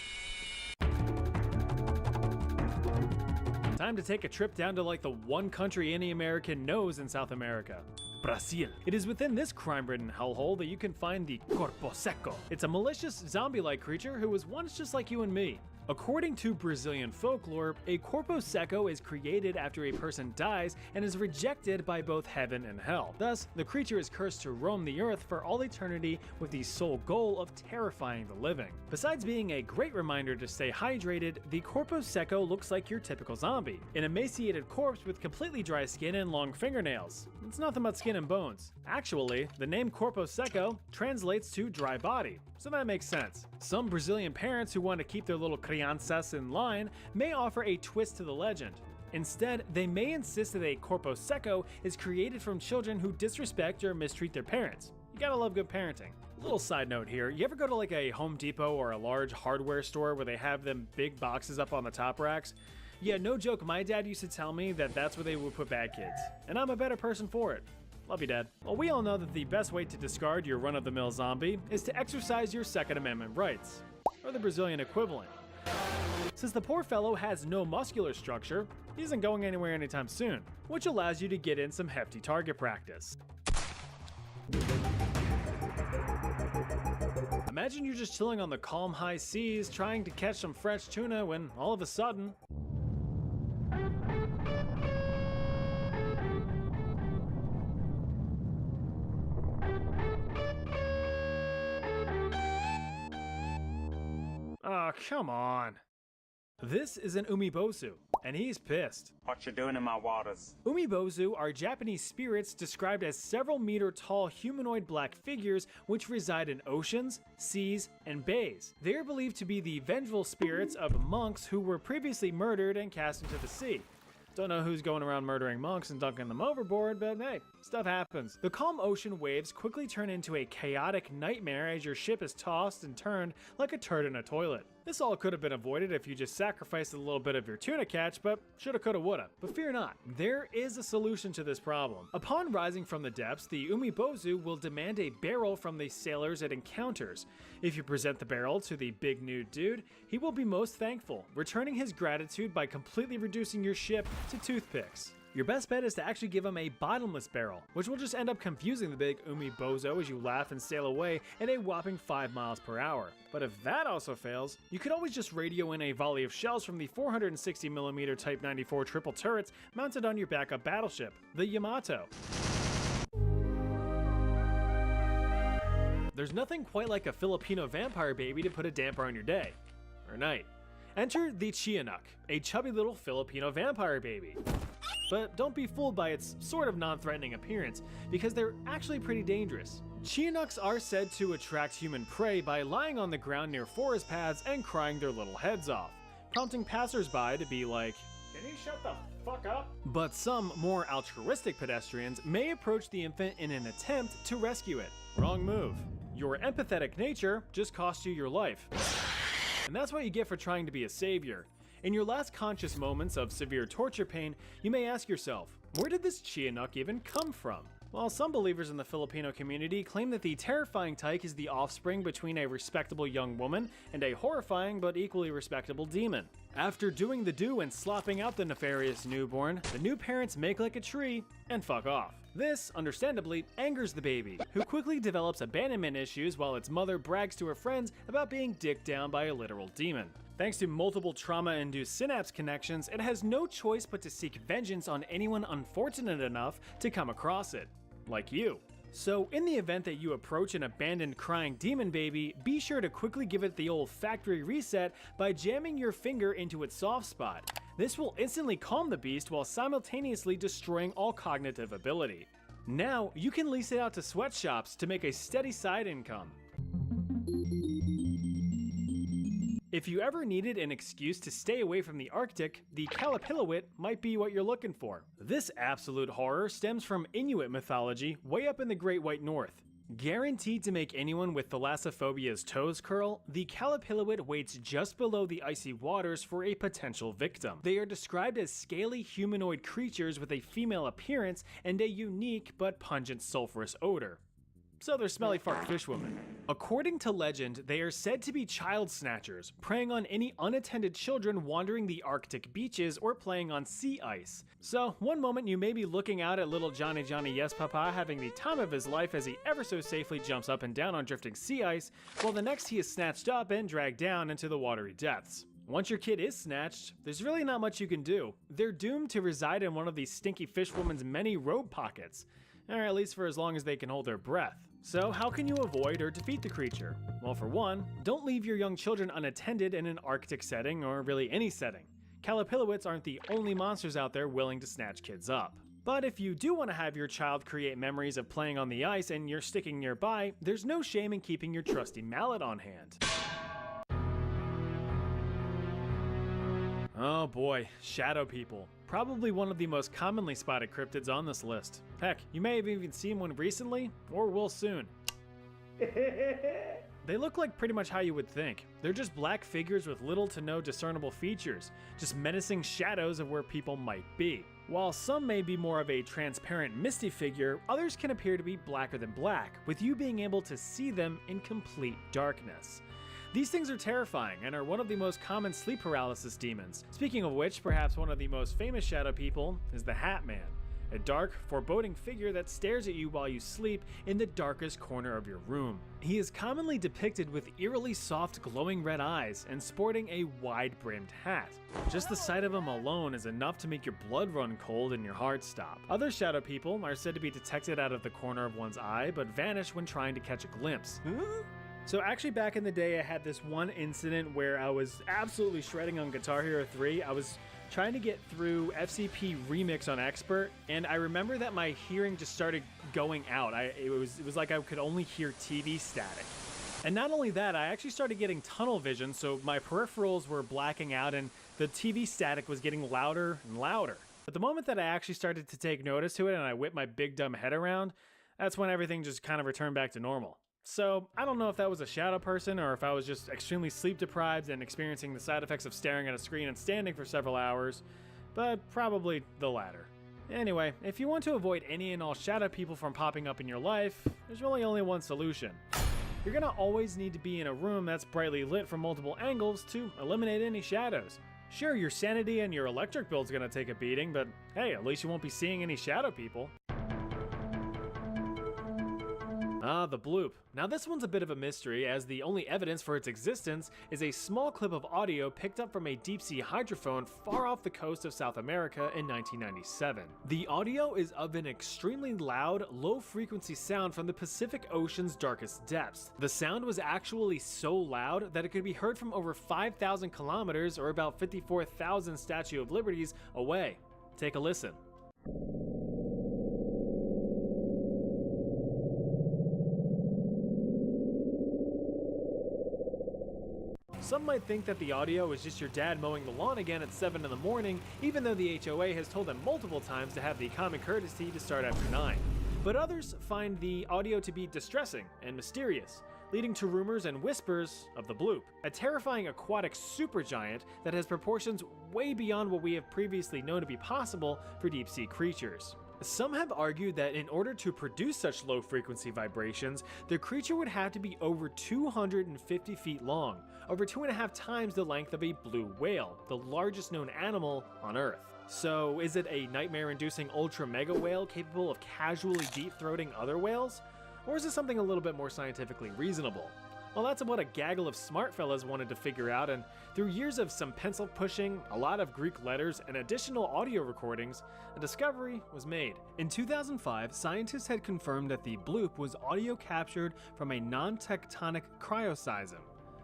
Time to take a trip down to like the one country any American knows in South America. Brazil. It is within this crime-ridden hellhole that you can find the Corpo Seco. It's a malicious zombie-like creature who was once just like you and me. According to Brazilian folklore, a corpo seco is created after a person dies and is rejected by both heaven and hell. Thus, the creature is cursed to roam the earth for all eternity with the sole goal of terrifying the living. Besides being a great reminder to stay hydrated, the corpo seco looks like your typical zombie, an emaciated corpse with completely dry skin and long fingernails. it's nothing but skin and bones. Actually, the name corpo seco translates to dry body, so that makes sense. Some Brazilian parents who want to keep their little crianças in line may offer a twist to the legend. Instead, they may insist that a corpo seco is created from children who disrespect or mistreat their parents. You gotta love good parenting. Little side note here, you ever go to like a Home Depot or a large hardware store where they have them big boxes up on the top racks? Yeah, no joke, my dad used to tell me that that's where they would put bad kids. And I'm a better person for it. Love you, Dad. Well, we all know that the best way to discard your run-of-the-mill zombie is to exercise your Second Amendment rights, or the Brazilian equivalent. Since the poor fellow has no muscular structure, he isn't going anywhere anytime soon, which allows you to get in some hefty target practice. Imagine you're just chilling on the calm high seas trying to catch some fresh tuna when all of a sudden, oh, come on. This is an umibozu, and he's pissed. What you doing in my waters? Umibozu are Japanese spirits described as several meter tall humanoid black figures which reside in oceans, seas, and bays. They are believed to be the vengeful spirits of monks who were previously murdered and cast into the sea. Don't know who's going around murdering monks and dunking them overboard, but hey, stuff happens. The calm ocean waves quickly turn into a chaotic nightmare as your ship is tossed and turned like a turd in a toilet. This all could have been avoided if you just sacrificed a little bit of your tuna catch, but shoulda, coulda, woulda. But fear not, there is a solution to this problem. Upon rising from the depths, the umibozu will demand a barrel from the sailors it encounters. If you present the barrel to the big nude dude, he will be most thankful, returning his gratitude by completely reducing your ship to toothpicks. Your best bet is to actually give him a bottomless barrel, which will just end up confusing the big umibozo as you laugh and sail away at a whopping 5 miles per hour. But if that also fails, you could always just radio in a volley of shells from the 460mm Type 94 triple turrets mounted on your backup battleship, the Yamato. There's nothing quite like a Filipino vampire baby to put a damper on your day, or night. Enter the Chinook, a chubby little Filipino vampire baby. But don't be fooled by its sort of non-threatening appearance, because they're actually pretty dangerous. Chinooks are said to attract human prey by lying on the ground near forest paths and crying their little heads off, prompting passersby to be like, "Can you shut the fuck up?" But some more altruistic pedestrians may approach the infant in an attempt to rescue it. Wrong move. Your empathetic nature just cost you your life. And that's what you get for trying to be a savior. In your last conscious moments of severe torture pain, you may ask yourself, where did this Chinook even come from? Well, some believers in the Filipino community claim that the terrifying tyke is the offspring between a respectable young woman and a horrifying but equally respectable demon. After doing the do and slopping out the nefarious newborn, the new parents make like a tree and fuck off. This, understandably, angers the baby, who quickly develops abandonment issues while its mother brags to her friends about being dicked down by a literal demon. Thanks to multiple trauma-induced synapse connections, it has no choice but to seek vengeance on anyone unfortunate enough to come across it, like you. So in the event that you approach an abandoned crying demon baby, be sure to quickly give it the old factory reset by jamming your finger into its soft spot. This will instantly calm the beast while simultaneously destroying all cognitive ability. Now, you can lease it out to sweatshops to make a steady side income. If you ever needed an excuse to stay away from the Arctic, the Kalapilawit might be what you're looking for. This absolute horror stems from Inuit mythology way up in the Great White North. Guaranteed to make anyone with thalassophobia's toes curl, the Kalapilawit waits just below the icy waters for a potential victim. They are described as scaly humanoid creatures with a female appearance and a unique but pungent sulfurous odor. So they're smelly fart fishwomen. According to legend, they are said to be child snatchers, preying on any unattended children wandering the Arctic beaches or playing on sea ice. So one moment you may be looking out at little Johnny Yes Papa having the time of his life as he ever so safely jumps up and down on drifting sea ice, while the next he is snatched up and dragged down into the watery depths. Once your kid is snatched, there's really not much you can do. They're doomed to reside in one of these stinky fishwoman's many robe pockets. Or at least for as long as they can hold their breath. So how can you avoid or defeat the creature? Well, for one, don't leave your young children unattended in an Arctic setting or really any setting. Kalapilawits aren't the only monsters out there willing to snatch kids up. But if you do want to have your child create memories of playing on the ice and you're sticking nearby, there's no shame in keeping your trusty mallet on hand. Oh boy, shadow people. Probably one of the most commonly spotted cryptids on this list. Heck, you may have even seen one recently, or will soon. They look like pretty much how you would think. They're just black figures with little to no discernible features, just menacing shadows of where people might be. While some may be more of a transparent, misty figure, others can appear to be blacker than black, with you being able to see them in complete darkness. These things are terrifying and are one of the most common sleep paralysis demons. Speaking of which, perhaps one of the most famous shadow people is the Hat Man, a dark, foreboding figure that stares at you while you sleep in the darkest corner of your room. He is commonly depicted with eerily soft, glowing red eyes and sporting a wide-brimmed hat. Just the sight of him alone is enough to make your blood run cold and your heart stop. Other shadow people are said to be detected out of the corner of one's eye, but vanish when trying to catch a glimpse. So actually back in the day, I had this one incident where I was absolutely shredding on Guitar Hero 3. I was trying to get through FCP Remix on Expert, and I remember that my hearing just started going out. It was like I could only hear TV static. And not only that, I actually started getting tunnel vision, so my peripherals were blacking out and the TV static was getting louder and louder. But the moment that I actually started to take notice to it and I whipped my big dumb head around, that's when everything just kind of returned back to normal. So, I don't know if that was a shadow person or if I was just extremely sleep deprived and experiencing the side effects of staring at a screen and standing for several hours, but probably the latter. Anyway, if you want to avoid any and all shadow people from popping up in your life, there's really only one solution. You're gonna always need to be in a room that's brightly lit from multiple angles to eliminate any shadows. Sure, your sanity and your electric bill's gonna take a beating, but hey, at least you won't be seeing any shadow people. The bloop. Now this one's a bit of a mystery, as the only evidence for its existence is a small clip of audio picked up from a deep-sea hydrophone far off the coast of South America in 1997. The audio is of an extremely loud, low-frequency sound from the Pacific Ocean's darkest depths. The sound was actually so loud that it could be heard from over 5,000 kilometers, or about 54,000 Statue of Liberties, away. Take a listen. Some might think that the audio is just your dad mowing the lawn again at 7 in the morning, even though the HOA has told them multiple times to have the common courtesy to start after 9. But others find the audio to be distressing and mysterious, leading to rumors and whispers of the bloop, a terrifying aquatic supergiant that has proportions way beyond what we have previously known to be possible for deep-sea creatures. Some have argued that in order to produce such low-frequency vibrations, the creature would have to be over 250 feet long, over 2.5 times the length of a blue whale, the largest known animal on Earth. So is it a nightmare-inducing ultra-mega whale capable of casually deep-throating other whales? Or is it something a little bit more scientifically reasonable? Well, that's what a gaggle of smart fellas wanted to figure out, and through years of some pencil pushing, a lot of Greek letters, and additional audio recordings, a discovery was made. In 2005, scientists had confirmed that the bloop was audio captured from a non-tectonic cryoseism.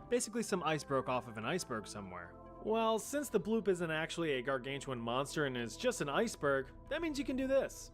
Basically, some ice broke off of an iceberg somewhere. Well, since the bloop isn't actually a gargantuan monster and is just an iceberg, that means you can do this.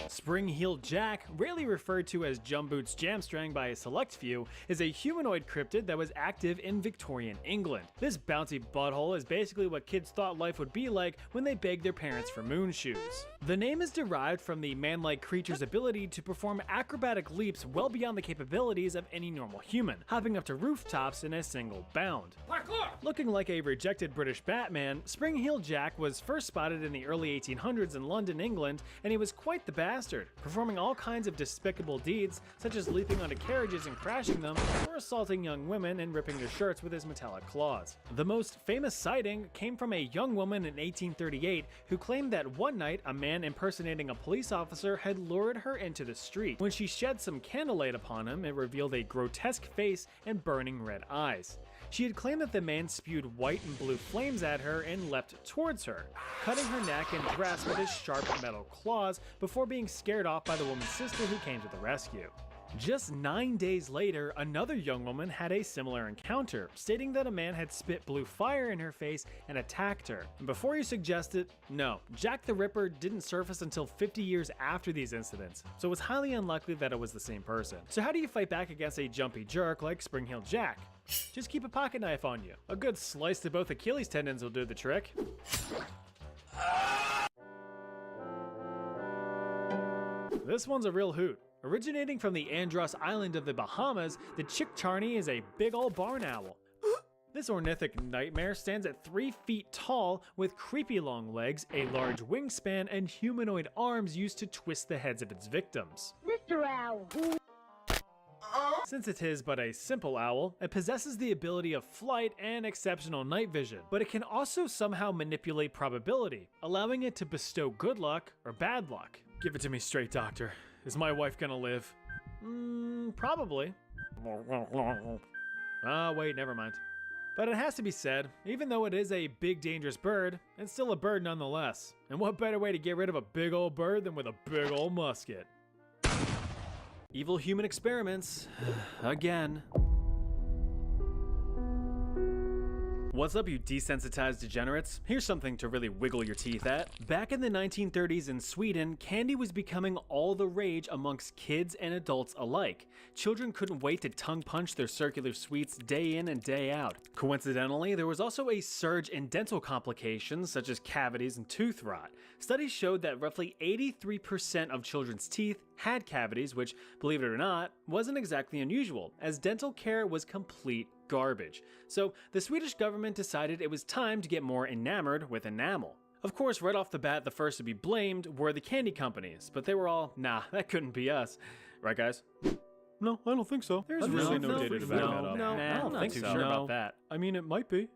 Spring-heeled Jack, rarely referred to as Jumboots Jamstrang by a select few, is a humanoid cryptid that was active in Victorian England. This bouncy butthole is basically what kids thought life would be like when they begged their parents for moon shoes. The name is derived from the man-like creature's ability to perform acrobatic leaps well beyond the capabilities of any normal human, hopping up to rooftops in a single bound. Parkour! Looking like a rejected British Batman, Spring-heeled Jack was first spotted in the early 1800s in London, England, and he was quite the bastard, performing all kinds of despicable deeds, such as leaping onto carriages and crashing them, or assaulting young women and ripping their shirts with his metallic claws. The most famous sighting came from a young woman in 1838 who claimed that one night a man impersonating a police officer had lured her into the street. When she shed some candlelight upon him, it revealed a grotesque face and burning red eyes. She had claimed that the man spewed white and blue flames at her and leapt towards her, cutting her neck and breast with his sharp metal claws before being scared off by the woman's sister who came to the rescue. Just 9 days later, another young woman had a similar encounter, stating that a man had spit blue fire in her face and attacked her. And before you suggest it, no, Jack the Ripper didn't surface until 50 years after these incidents, so it's highly unlikely that it was the same person. So how do you fight back against a jumpy jerk like Spring-Heeled Jack? Just keep a pocket knife on you. A good slice to both Achilles tendons will do the trick. This one's a real hoot. Originating from the Andros Island of the Bahamas, the Chick Charney is a big ol' barn owl. This ornithic nightmare stands at 3 feet tall with creepy long legs, a large wingspan, and humanoid arms used to twist the heads of its victims. Mr. Owl. Since it is but a simple owl, it possesses the ability of flight and exceptional night vision, but it can also somehow manipulate probability, allowing it to bestow good luck or bad luck. Give it to me straight, doctor. Is my wife gonna live? Probably. Wait, never mind. But it has to be said, even though it is a big dangerous bird, it's still a bird nonetheless. And what better way to get rid of a big old bird than with a big old musket? Evil human experiments. Again. What's up, you desensitized degenerates? Here's something to really wiggle your teeth at. Back in the 1930s in Sweden, candy was becoming all the rage amongst kids and adults alike. Children couldn't wait to tongue punch their circular sweets day in and day out. Coincidentally, there was also a surge in dental complications such as cavities and tooth rot. Studies showed that roughly 83% of children's teeth had cavities, which, believe it or not, wasn't exactly unusual, as dental care was complete garbage. So the Swedish government decided it was time to get more enamored with enamel. Of course, right off the bat, the first to be blamed were the candy companies, but they were all, nah, that couldn't be us. Right, guys? No, I don't think so. There's really no data to back that up. I don't think so. Sure about that. I mean, it might be.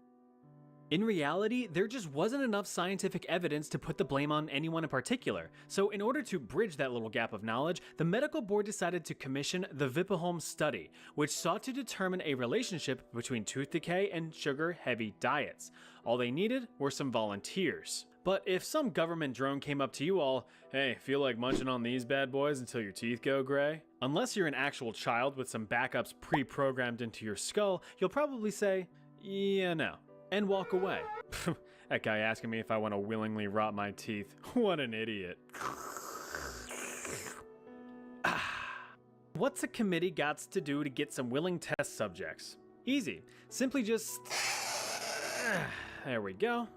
In reality, there just wasn't enough scientific evidence to put the blame on anyone in particular. So in order to bridge that little gap of knowledge, the medical board decided to commission the Vipeholm study, which sought to determine a relationship between tooth decay and sugar-heavy diets. All they needed were some volunteers. But if some government drone came up to you all, hey, feel like munching on these bad boys until your teeth go gray? Unless you're an actual child with some backups pre-programmed into your skull, you'll probably say, yeah, no, and walk away. That guy asking me if I want to willingly rot my teeth. What an idiot. What's a committee got to do to get some willing test subjects? Easy. Simply just... There we go.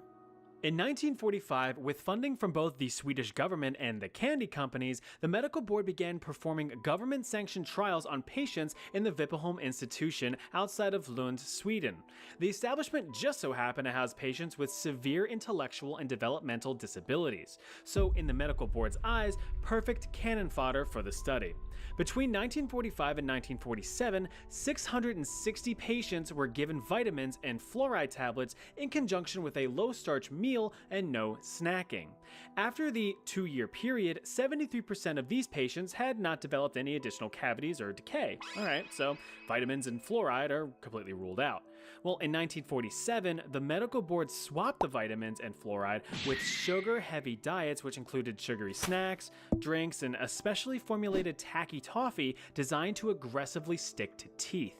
In 1945, with funding from both the Swedish government and the candy companies, the medical board began performing government-sanctioned trials on patients in the Vipeholm institution outside of Lund, Sweden. The establishment just so happened to house patients with severe intellectual and developmental disabilities, so in the medical board's eyes, perfect cannon fodder for the study. Between 1945 and 1947, 660 patients were given vitamins and fluoride tablets in conjunction with a low-starch meal and no snacking. After the 2-year period, 73% of these patients had not developed any additional cavities or decay. Alright, so vitamins and fluoride are completely ruled out. Well, in 1947, the medical board swapped the vitamins and fluoride with sugar-heavy diets, which included sugary snacks, drinks, and a specially formulated tacky toffee designed to aggressively stick to teeth.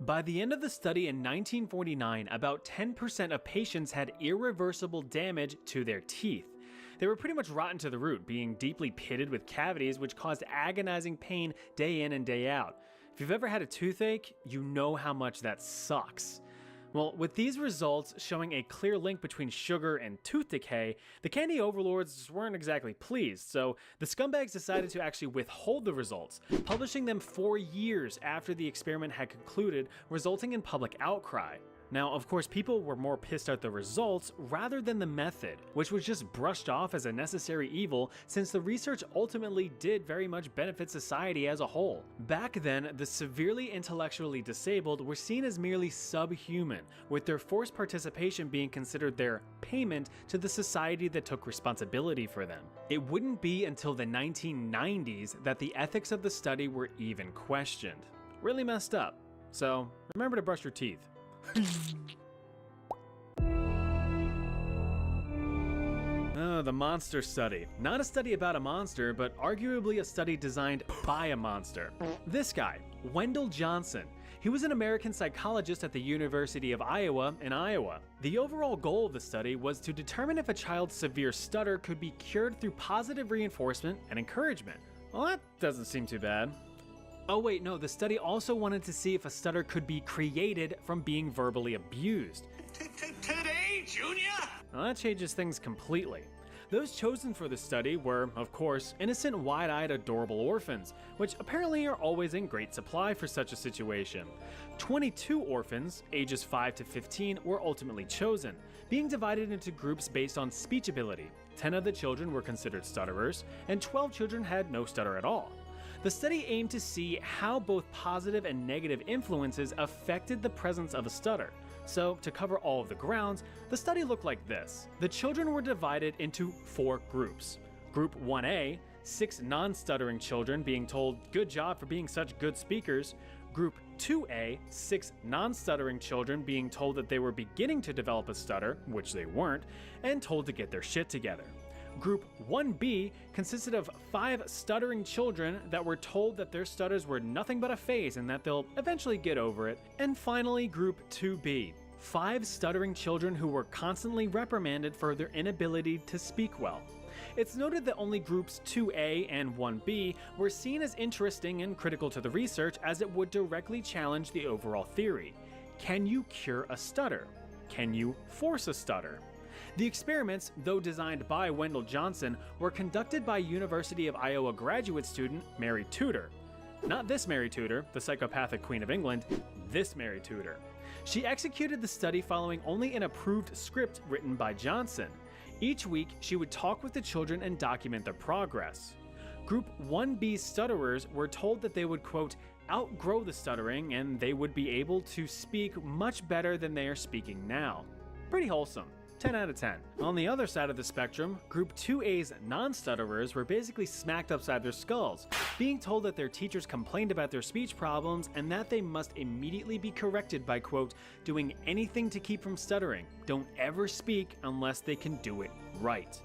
By the end of the study in 1949, about 10% of patients had irreversible damage to their teeth. They were pretty much rotten to the root, being deeply pitted with cavities which caused agonizing pain day in and day out. If you've ever had a toothache, you know how much that sucks. Well, with these results showing a clear link between sugar and tooth decay, the candy overlords weren't exactly pleased, so the scumbags decided to actually withhold the results, publishing them 4 years after the experiment had concluded, resulting in public outcry. Now, of course, people were more pissed at the results rather than the method, which was just brushed off as a necessary evil since the research ultimately did very much benefit society as a whole. Back then, the severely intellectually disabled were seen as merely subhuman, with their forced participation being considered their payment to the society that took responsibility for them. It wouldn't be until the 1990s that the ethics of the study were even questioned. Really messed up. So, remember to brush your teeth. Oh, the monster study. Not a study about a monster, but arguably a study designed by a monster. This guy, Wendell Johnson. He was an American psychologist at the University of Iowa in Iowa. The overall goal of the study was to determine if a child's severe stutter could be cured through positive reinforcement and encouragement. Well, that doesn't seem too bad. Oh wait, no, the study also wanted to see if a stutter could be created from being verbally abused. Today, Junior? Well, that changes things completely. Those chosen for the study were, of course, innocent, wide-eyed, adorable orphans, which apparently are always in great supply for such a situation. 22 orphans, ages 5 to 15, were ultimately chosen, being divided into groups based on speech ability. 10 of the children were considered stutterers, and 12 children had no stutter at all. The study aimed to see how both positive and negative influences affected the presence of a stutter. So, to cover all of the grounds, the study looked like this. The children were divided into 4 groups. Group 1A, 6 non-stuttering children being told, "Good job for being such good speakers." Group 2A, 6 non-stuttering children being told that they were beginning to develop a stutter, which they weren't, and told to get their shit together. Group 1B consisted of 5 stuttering children that were told that their stutters were nothing but a phase and that they'll eventually get over it. And finally, Group 2B, 5 stuttering children who were constantly reprimanded for their inability to speak well. It's noted that only groups 2A and 1B were seen as interesting and critical to the research, as it would directly challenge the overall theory. Can you cure a stutter? Can you force a stutter? The experiments, though designed by Wendell Johnson, were conducted by University of Iowa graduate student Mary Tudor. Not this Mary Tudor, the psychopathic Queen of England, this Mary Tudor. She executed the study following only an approved script written by Johnson. Each week, she would talk with the children and document their progress. Group 1B's stutterers were told that they would, quote, outgrow the stuttering and they would be able to speak much better than they are speaking now. Pretty wholesome. 10 out of 10. On the other side of the spectrum, Group 2A's non-stutterers were basically smacked upside their skulls, being told that their teachers complained about their speech problems and that they must immediately be corrected by, quote, doing anything to keep from stuttering. Don't ever speak unless they can do it right.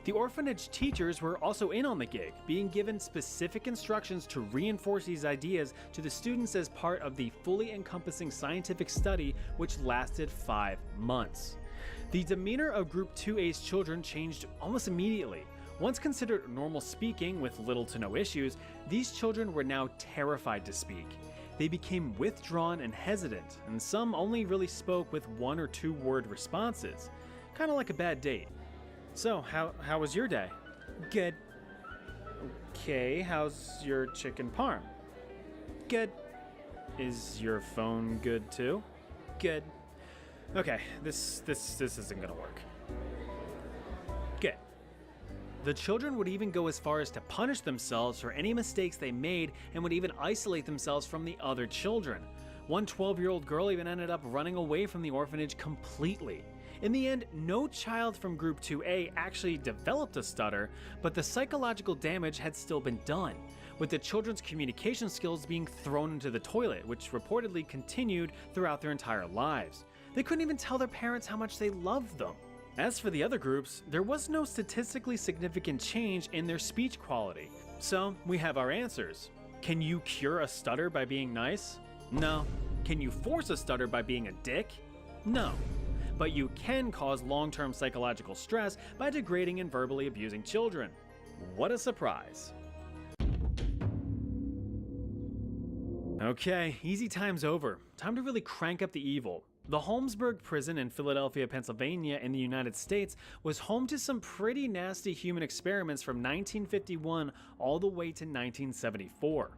The orphanage teachers were also in on the gig, being given specific instructions to reinforce these ideas to the students as part of the fully encompassing scientific study, which lasted 5 months. The demeanor of Group 2A's children changed almost immediately. Once considered normal speaking with little to no issues, these children were now terrified to speak. They became withdrawn and hesitant, and some only really spoke with 1 or 2 word responses. Kind of like a bad date. So, how was your day? Good. Okay, how's your chicken parm? Good. Is your phone good too? Good. Okay, this isn't gonna work. Good. The children would even go as far as to punish themselves for any mistakes they made and would even isolate themselves from the other children. One 12-year-old girl even ended up running away from the orphanage completely. In the end, no child from Group 2A actually developed a stutter, but the psychological damage had still been done, with the children's communication skills being thrown into the toilet, which reportedly continued throughout their entire lives. They couldn't even tell their parents how much they loved them. As for the other groups, there was no statistically significant change in their speech quality. So, we have our answers. Can you cure a stutter by being nice? No. Can you force a stutter by being a dick? No. But you can cause long-term psychological stress by degrading and verbally abusing children. What a surprise. Okay, easy time's over. Time to really crank up the evil. The Holmesburg prison in Philadelphia, Pennsylvania in the United States was home to some pretty nasty human experiments from 1951 all the way to 1974.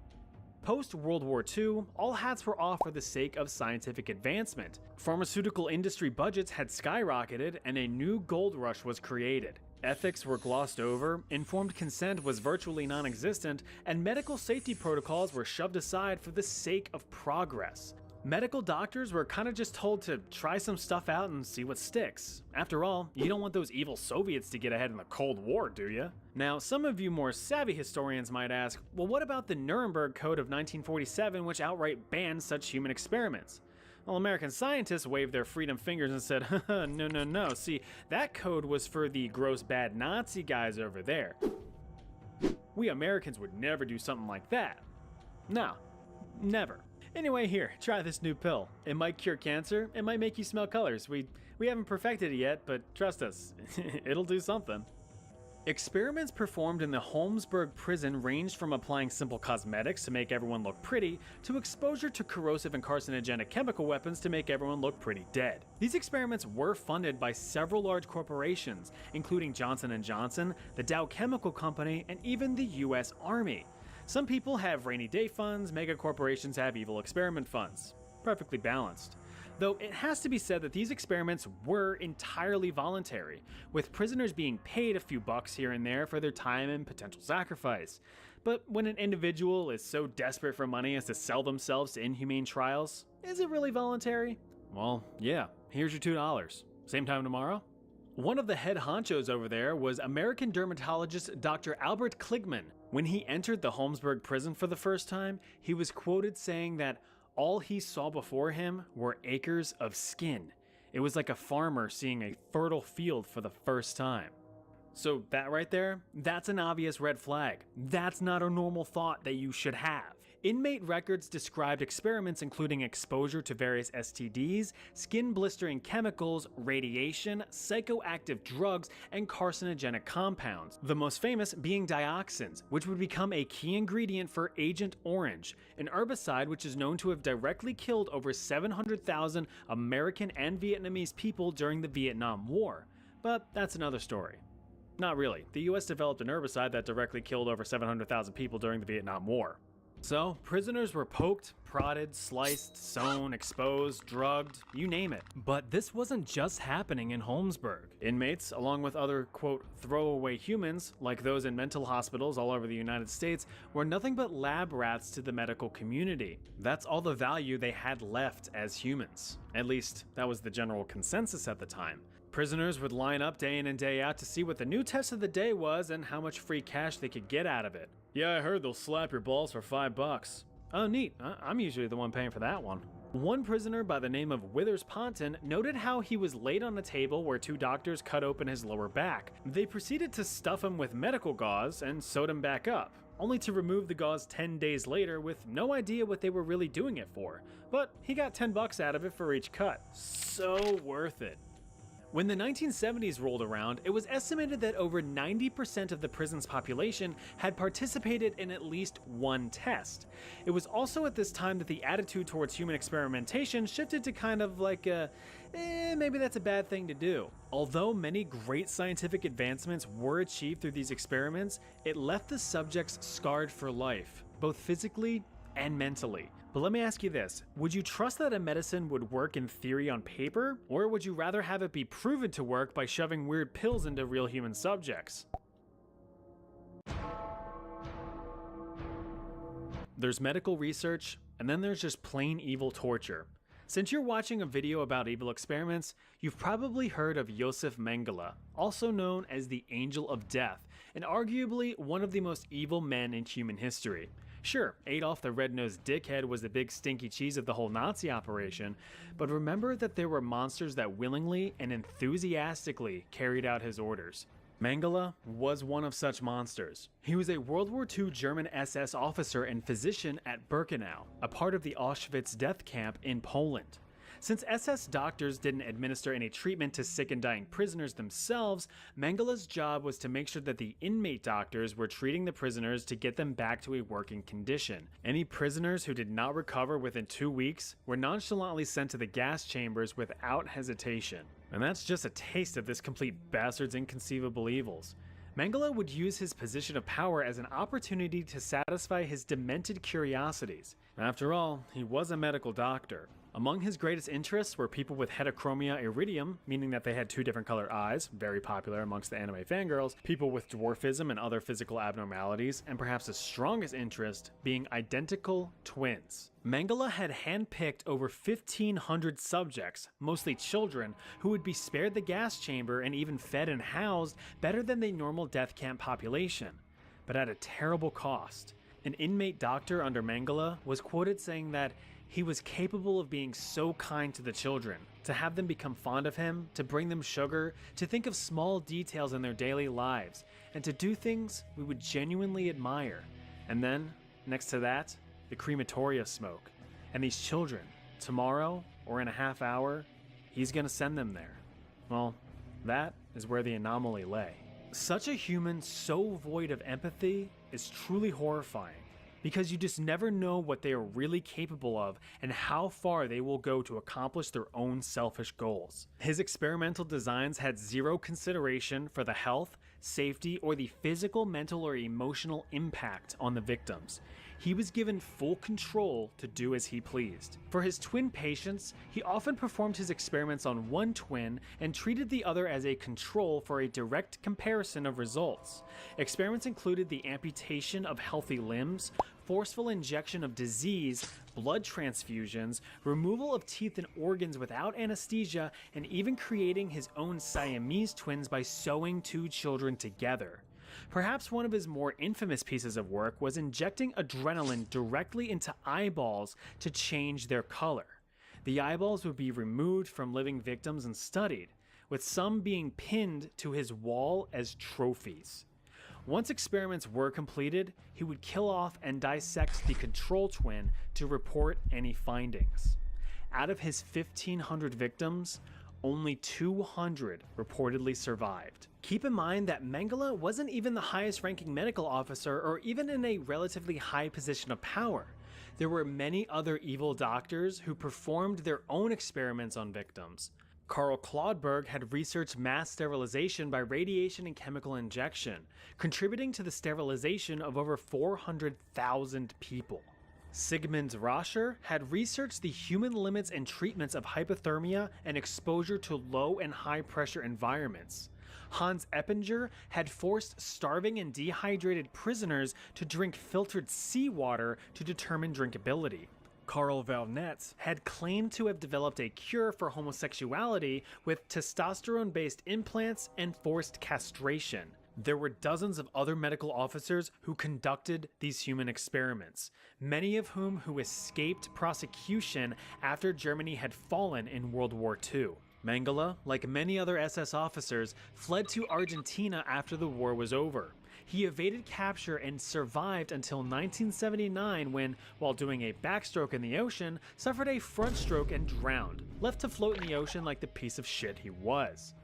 Post-World War II, all hats were off for the sake of scientific advancement. Pharmaceutical industry budgets had skyrocketed and a new gold rush was created. Ethics were glossed over, informed consent was virtually non-existent, and medical safety protocols were shoved aside for the sake of progress. Medical doctors were kind of just told to try some stuff out and see what sticks. After all, you don't want those evil Soviets to get ahead in the Cold War, do you? Now, some of you more savvy historians might ask, well, what about the Nuremberg Code of 1947, which outright banned such human experiments? Well, American scientists waved their freedom fingers and said, haha, no, no, no. See, that code was for the gross bad Nazi guys over there. We Americans would never do something like that. No, never. Anyway, here, try this new pill. It might cure cancer, it might make you smell colors. We haven't perfected it yet, but trust us, it'll do something. Experiments performed in the Holmesburg prison ranged from applying simple cosmetics to make everyone look pretty, to exposure to corrosive and carcinogenic chemical weapons to make everyone look pretty dead. These experiments were funded by several large corporations, including Johnson & Johnson, the Dow Chemical Company, and even the US Army. Some people have rainy day funds, mega corporations have evil experiment funds. Perfectly balanced. Though it has to be said that these experiments were entirely voluntary, with prisoners being paid a few bucks here and there for their time and potential sacrifice. But when an individual is so desperate for money as to sell themselves to inhumane trials, is it really voluntary? Well, yeah, here's your $2. Same time tomorrow? One of the head honchos over there was American dermatologist Dr. Albert Kligman. When he entered the Holmesburg prison for the first time, he was quoted saying that all he saw before him were acres of skin. It was like a farmer seeing a fertile field for the first time. So that right there, that's an obvious red flag. That's not a normal thought that you should have. Inmate records described experiments including exposure to various STDs, skin blistering chemicals, radiation, psychoactive drugs, and carcinogenic compounds. The most famous being dioxins, which would become a key ingredient for Agent Orange, an herbicide which is known to have directly killed over 700,000 American and Vietnamese people during the Vietnam War. But that's another story. Not really. The US developed an herbicide that directly killed over 700,000 people during the Vietnam War. So, prisoners were poked, prodded, sliced, sewn, exposed, drugged, you name it. But this wasn't just happening in Holmesburg. Inmates, along with other, quote, throwaway humans, like those in mental hospitals all over the United States, were nothing but lab rats to the medical community. That's all the value they had left as humans. At least, that was the general consensus at the time. Prisoners would line up day in and day out to see what the new test of the day was and how much free cash they could get out of it. Yeah, I heard they'll slap your balls for $5. Oh, neat. I'm usually the one paying for that one. One prisoner by the name of Withers Ponton noted how he was laid on a table where two doctors cut open his lower back. They proceeded to stuff him with medical gauze and sewed him back up, only to remove the gauze 10 days later with no idea what they were really doing it for. But he got $10 out of it for each cut. So worth it. When the 1970s rolled around, it was estimated that over 90% of the prison's population had participated in at least one test. It was also at this time that the attitude towards human experimentation shifted to kind of like maybe that's a bad thing to do. Although many great scientific advancements were achieved through these experiments, it left the subjects scarred for life, both physically and mentally. But let me ask you this, would you trust that a medicine would work in theory on paper, or would you rather have it be proven to work by shoving weird pills into real human subjects? There's medical research, and then there's just plain evil torture. Since you're watching a video about evil experiments, you've probably heard of Josef Mengele, also known as the Angel of Death, and arguably one of the most evil men in human history. Sure, Adolf the red-nosed dickhead was the big stinky cheese of the whole Nazi operation, but remember that there were monsters that willingly and enthusiastically carried out his orders. Mengele was one of such monsters. He was a World War II German SS officer and physician at Birkenau, a part of the Auschwitz death camp in Poland. Since SS doctors didn't administer any treatment to sick and dying prisoners themselves, Mengele's job was to make sure that the inmate doctors were treating the prisoners to get them back to a working condition. Any prisoners who did not recover within 2 weeks were nonchalantly sent to the gas chambers without hesitation. And that's just a taste of this complete bastard's inconceivable evils. Mengele would use his position of power as an opportunity to satisfy his demented curiosities. After all, he was a medical doctor. Among his greatest interests were people with heterochromia iridium, meaning that they had two different colored eyes, very popular amongst the anime fangirls, people with dwarfism and other physical abnormalities, and perhaps his strongest interest being identical twins. Mengele had handpicked over 1,500 subjects, mostly children, who would be spared the gas chamber and even fed and housed better than the normal death camp population, but at a terrible cost. An inmate doctor under Mengele was quoted saying that He was capable of being so kind to the children, to have them become fond of him, to bring them sugar, to think of small details in their daily lives, and to do things we would genuinely admire. And then, next to that, the crematoria smoke. And these children, tomorrow or in a half hour, he's gonna send them there. Well, that is where the anomaly lay. Such a human so void of empathy is truly horrifying, because you just never know what they are really capable of and how far they will go to accomplish their own selfish goals. His experimental designs had zero consideration for the health, safety, or the physical, mental, or emotional impact on the victims. He was given full control to do as he pleased. For his twin patients, he often performed his experiments on one twin and treated the other as a control for a direct comparison of results. Experiments included the amputation of healthy limbs, forceful injection of disease, blood transfusions, removal of teeth and organs without anesthesia, and even creating his own Siamese twins by sewing two children together. Perhaps one of his more infamous pieces of work was injecting adrenaline directly into eyeballs to change their color. The eyeballs would be removed from living victims and studied, with some being pinned to his wall as trophies. Once experiments were completed, he would kill off and dissect the control twin to report any findings. Out of his 1,500 victims, only 200 reportedly survived. Keep in mind that Mengele wasn't even the highest ranking medical officer or even in a relatively high position of power. There were many other evil doctors who performed their own experiments on victims. Karl Claudeberg had researched mass sterilization by radiation and chemical injection, contributing to the sterilization of over 400,000 people. Sigmund Rascher had researched the human limits and treatments of hypothermia and exposure to low and high pressure environments. Hans Eppinger had forced starving and dehydrated prisoners to drink filtered seawater to determine drinkability. Karl Valnetz had claimed to have developed a cure for homosexuality with testosterone-based implants and forced castration. There were dozens of other medical officers who conducted these human experiments, many of whom escaped prosecution after Germany had fallen in World War II. Mengele, like many other SS officers, fled to Argentina after the war was over. He evaded capture and survived until 1979 when, while doing a backstroke in the ocean, suffered a front stroke and drowned, left to float in the ocean like the piece of shit he was.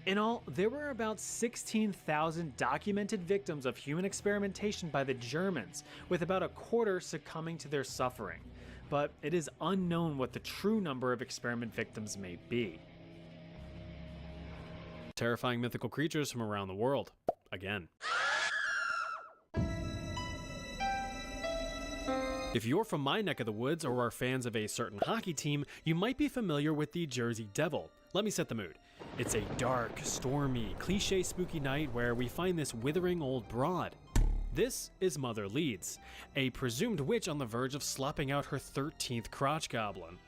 In all, there were about 16,000 documented victims of human experimentation by the Germans, with about a quarter succumbing to their suffering. But it is unknown what the true number of experiment victims may be. Terrifying mythical creatures from around the world. Again. If you're from my neck of the woods or are fans of a certain hockey team, you might be familiar with the Jersey Devil. Let me set the mood. It's a dark, stormy, cliche spooky night where we find this withering old broad. This is Mother Leeds, a presumed witch on the verge of slopping out her 13th crotch goblin.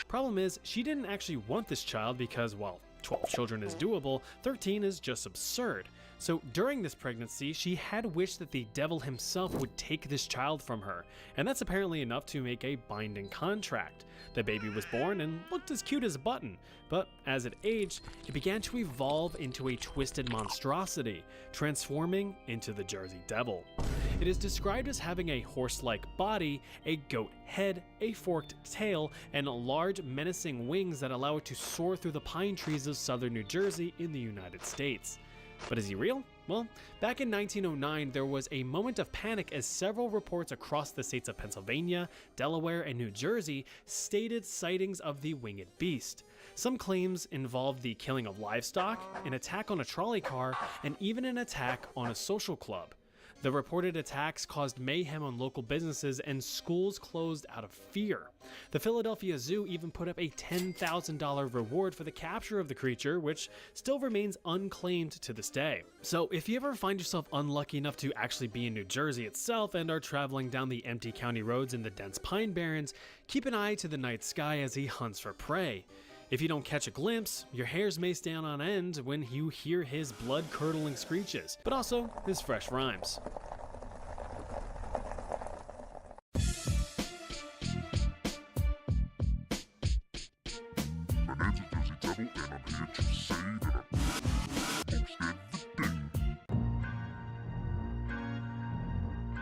Problem is, she didn't actually want this child because, well, 12 children is doable, 13 is just absurd. So during this pregnancy, she had wished that the devil himself would take this child from her, and that's apparently enough to make a binding contract. The baby was born and looked as cute as a button, but as it aged, it began to evolve into a twisted monstrosity, transforming into the Jersey Devil. It is described as having a horse-like body, a goat head, a forked tail, and large menacing wings that allow it to soar through the pine trees of southern New Jersey in the United States. But is he real? Well, back in 1909, there was a moment of panic as several reports across the states of Pennsylvania, Delaware, and New Jersey stated sightings of the winged beast. Some claims involved the killing of livestock, an attack on a trolley car, and even an attack on a social club. The reported attacks caused mayhem on local businesses and schools closed out of fear. The Philadelphia Zoo even put up a $10,000 reward for the capture of the creature, which still remains unclaimed to this day. So if you ever find yourself unlucky enough to actually be in New Jersey itself and are traveling down the empty county roads in the dense pine barrens, keep an eye to the night sky as he hunts for prey. If you don't catch a glimpse, your hairs may stand on end when you hear his blood-curdling screeches, but also his fresh rhymes.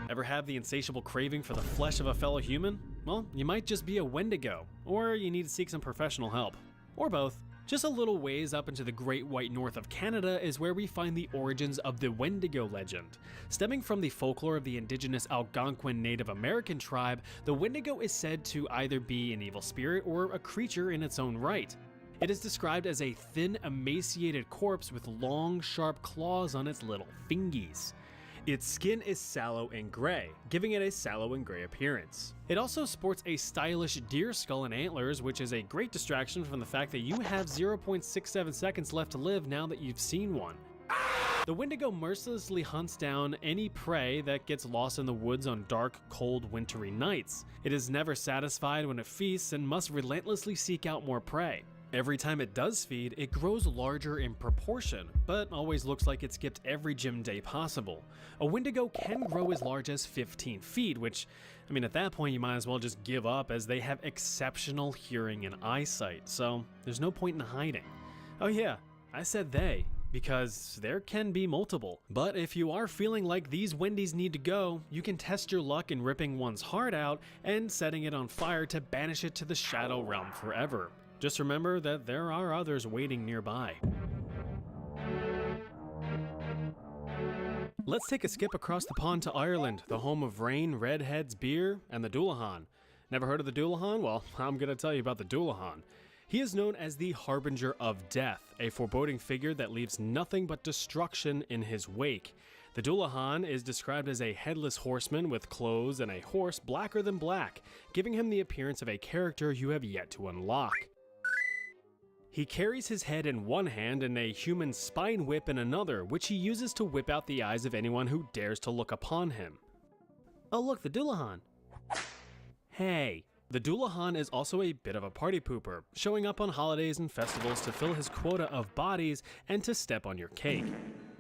Ever have the insatiable craving for the flesh of a fellow human? Well, you might just be a Wendigo, or you need to seek some professional help. Or both. Just a little ways up into the Great White North of Canada is where we find the origins of the Wendigo legend. Stemming from the folklore of the indigenous Algonquin Native American tribe, the Wendigo is said to either be an evil spirit or a creature in its own right. It is described as a thin, emaciated corpse with long, sharp claws on its little fingies. Its skin is sallow and gray, giving it a sallow and gray appearance. It also sports a stylish deer skull and antlers, which is a great distraction from the fact that you have 0.67 seconds left to live now that you've seen one. The Wendigo mercilessly hunts down any prey that gets lost in the woods on dark, cold, wintry nights. It is never satisfied when it feasts and must relentlessly seek out more prey. Every time it does feed, it grows larger in proportion, but always looks like it skipped every gym day possible. A Wendigo can grow as large as 15 feet, which, I mean, at that point you might as well just give up, as they have exceptional hearing and eyesight, so there's no point in hiding. Oh yeah, I said they, because there can be multiple. But if you are feeling like these Wendies need to go, you can test your luck in ripping one's heart out and setting it on fire to banish it to the Shadow Realm forever. Just remember that there are others waiting nearby. Let's take a skip across the pond to Ireland, the home of rain, redheads, beer, and the Dullahan. Never heard of the Dullahan? Well, I'm gonna tell you about the Dullahan. He is known as the Harbinger of Death, a foreboding figure that leaves nothing but destruction in his wake. The Dullahan is described as a headless horseman with clothes and a horse blacker than black, giving him the appearance of a character you have yet to unlock. He carries his head in one hand and a human spine whip in another, which he uses to whip out the eyes of anyone who dares to look upon him. Oh look, the Dullahan. Hey. The Dullahan is also a bit of a party pooper, showing up on holidays and festivals to fill his quota of bodies and to step on your cake.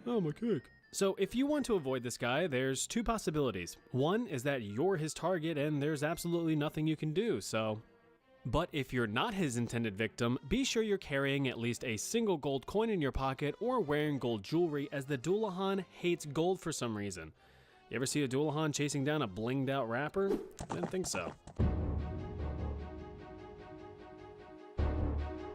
Oh, my cake. So if you want to avoid this guy, there's two possibilities. One is that you're his target and there's absolutely nothing you can do, so... But if you're not his intended victim, be sure you're carrying at least a single gold coin in your pocket or wearing gold jewelry, as the Dullahan hates gold for some reason. You ever see a Dullahan chasing down a blinged out rapper? I didn't think so.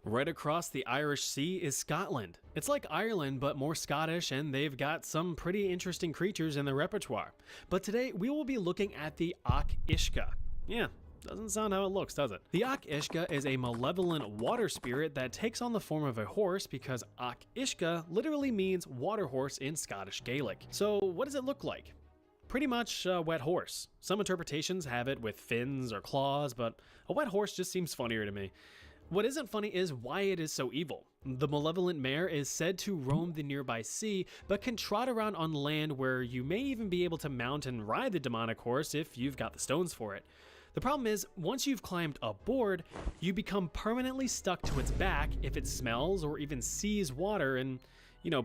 Right across the Irish Sea is Scotland. It's like Ireland, but more Scottish, and they've got some pretty interesting creatures in their repertoire. But today, we will be looking at the Ach Ishka. Yeah, doesn't sound how it looks, does it? The Ach Ishka is a malevolent water spirit that takes on the form of a horse, because Ach Ishka literally means water horse in Scottish Gaelic. So what does it look like? Pretty much a wet horse. Some interpretations have it with fins or claws, but a wet horse just seems funnier to me. What isn't funny is why it is so evil. The malevolent mare is said to roam the nearby sea, but can trot around on land, where you may even be able to mount and ride the demonic horse if you've got the stones for it. The problem is, once you've climbed aboard, you become permanently stuck to its back if it smells or even sees water, and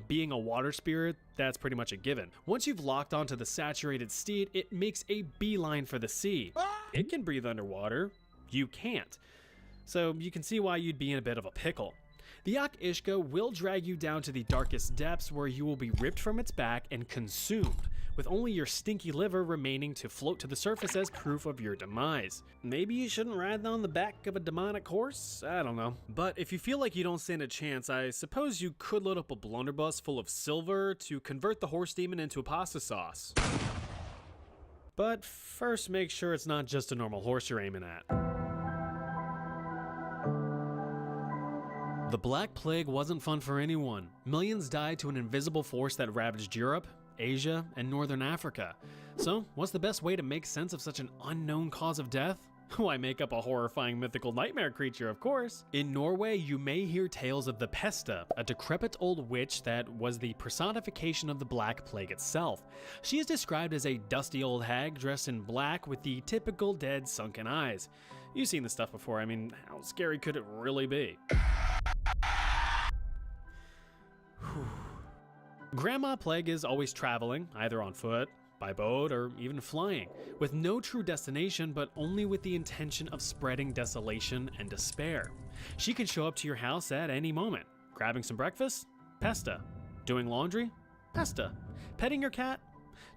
being a water spirit, that's pretty much a given. Once you've locked onto the saturated steed, it makes a beeline for the sea. It can breathe underwater. You can't. So you can see why you'd be in a bit of a pickle. The Ach Ishka will drag you down to the darkest depths, where you will be ripped from its back and consumed, with only your stinky liver remaining to float to the surface as proof of your demise. Maybe you shouldn't ride on the back of a demonic horse? I don't know. But if you feel like you don't stand a chance, I suppose you could load up a blunderbuss full of silver to convert the horse demon into a pasta sauce. But first, make sure it's not just a normal horse you're aiming at. The Black Plague wasn't fun for anyone. Millions died to an invisible force that ravaged Europe, Asia, and Northern Africa. So, what's the best way to make sense of such an unknown cause of death? Why, make up a horrifying mythical nightmare creature, of course. In Norway, you may hear tales of the Pesta, a decrepit old witch that was the personification of the Black Plague itself. She is described as a dusty old hag dressed in black with the typical dead, sunken eyes. You've seen this stuff before. I mean, how scary could it really be? Grandma Plague is always traveling, either on foot, by boat, or even flying, with no true destination, but only with the intention of spreading desolation and despair. She can show up to your house at any moment. Grabbing some breakfast? Pesta. Doing laundry? Pesta. Petting your cat?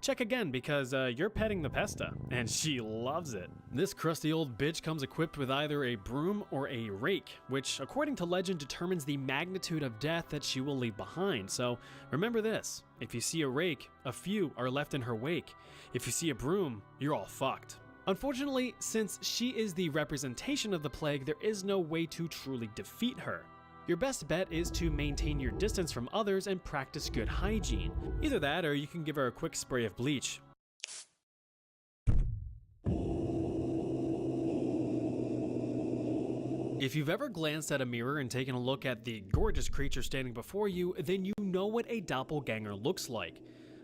check again because you're petting the Pesta, and she loves it. This crusty old bitch comes equipped with either a broom or a rake, which according to legend determines the magnitude of death that she will leave behind. So remember this, if you see a rake, a few are left in her wake. If you see a broom, you're all fucked. Unfortunately, since she is the representation of the plague, there is no way to truly defeat her. Your best bet is to maintain your distance from others and practice good hygiene. Either that or you can give her a quick spray of bleach. If you've ever glanced at a mirror and taken a look at the gorgeous creature standing before you, then you know what a doppelganger looks like.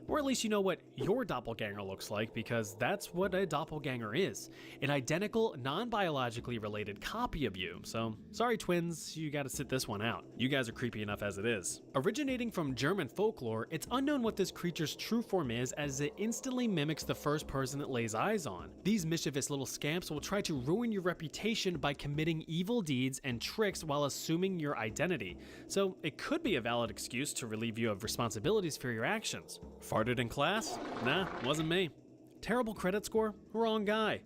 Or at least you know what your doppelganger looks like, because that's what a doppelganger is. An identical, non-biologically related copy of you. So, sorry twins, you gotta sit this one out. You guys are creepy enough as it is. Originating from German folklore, it's unknown what this creature's true form is, as it instantly mimics the first person it lays eyes on. These mischievous little scamps will try to ruin your reputation by committing evil deeds and tricks while assuming your identity. So, it could be a valid excuse to relieve you of responsibilities for your actions. Farted in class? Nah, wasn't me. Terrible credit score? Wrong guy.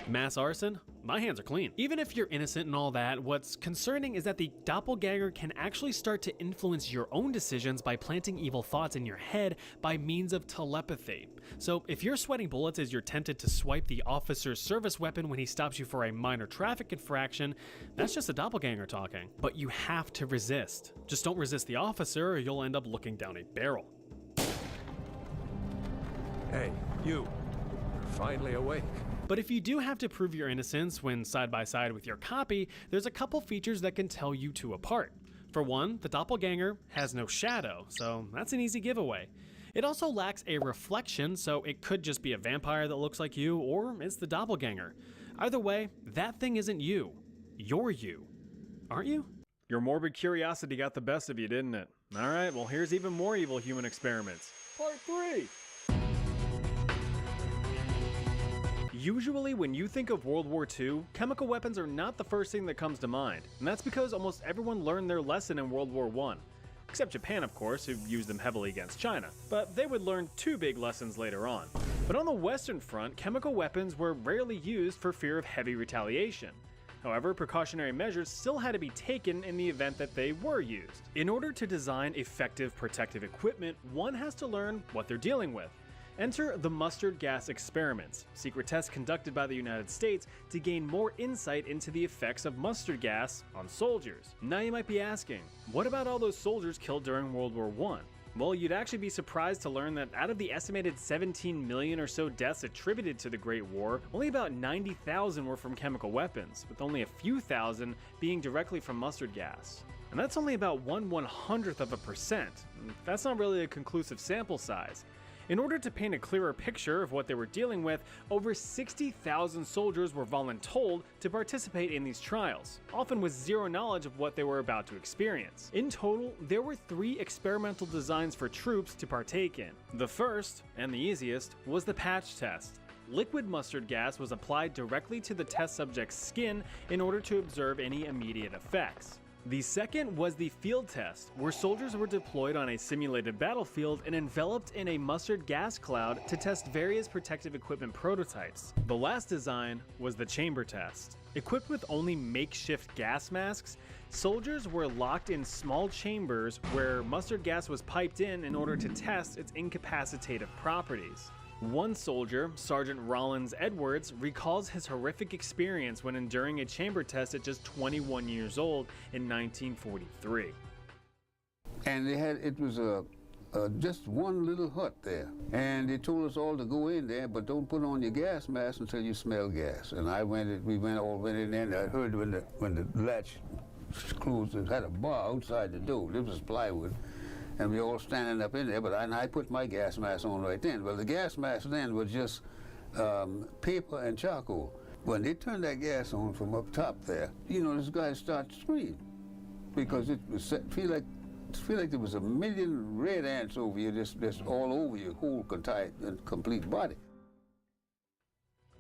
Mass arson? My hands are clean. Even if you're innocent and all that, what's concerning is that the doppelganger can actually start to influence your own decisions by planting evil thoughts in your head by means of telepathy. So if you're sweating bullets as you're tempted to swipe the officer's service weapon when he stops you for a minor traffic infraction, that's just a doppelganger talking. But you have to resist. Just don't resist the officer or you'll end up looking down a barrel. Hey, you're finally awake. But if you do have to prove your innocence when side by side with your copy, there's a couple features that can tell you two apart. For one, the doppelganger has no shadow, so that's an easy giveaway. It also lacks a reflection, so it could just be a vampire that looks like you, or it's the doppelganger. Either way, that thing isn't you. You're you. Aren't you? Your morbid curiosity got the best of you, didn't it? Alright, well here's even more evil human experiments. Part 3! Usually when you think of World War II, chemical weapons are not the first thing that comes to mind, and that's because almost everyone learned their lesson in World War I. Except Japan, of course, who used them heavily against China, but they would learn two big lessons later on. But on the Western front, chemical weapons were rarely used for fear of heavy retaliation. However, precautionary measures still had to be taken in the event that they were used. In order to design effective protective equipment, one has to learn what they're dealing with. Enter the mustard gas experiments, secret tests conducted by the United States to gain more insight into the effects of mustard gas on soldiers. Now you might be asking, what about all those soldiers killed during World War I? Well, you'd actually be surprised to learn that out of the estimated 17 million or so deaths attributed to the Great War, only about 90,000 were from chemical weapons, with only a few thousand being directly from mustard gas. And that's only about 1/100%. That's not really a conclusive sample size. In order to paint a clearer picture of what they were dealing with, over 60,000 soldiers were voluntold to participate in these trials, often with zero knowledge of what they were about to experience. In total, there were 3 experimental designs for troops to partake in. The first, and the easiest, was the patch test. Liquid mustard gas was applied directly to the test subject's skin in order to observe any immediate effects. The second was the field test, where soldiers were deployed on a simulated battlefield and enveloped in a mustard gas cloud to test various protective equipment prototypes. The last design was the chamber test. Equipped with only makeshift gas masks, soldiers were locked in small chambers where mustard gas was piped in order to test its incapacitative properties. One soldier, Sergeant Rollins Edwards, recalls his horrific experience when enduring a chamber test at just 21 years old in 1943. And it was just one little hut there. And they told us all to go in there, but don't put on your gas mask until you smell gas. And we all went in there, and I heard when the latch closed, it had a bar outside the door. This was plywood. And we all standing up in there, but I put my gas mask on right then. Well, the gas mask then was just paper and charcoal. When they turned that gas on from up top there, this guy started to scream because it was feel like there was a million red ants over you, just all over your whole complete body.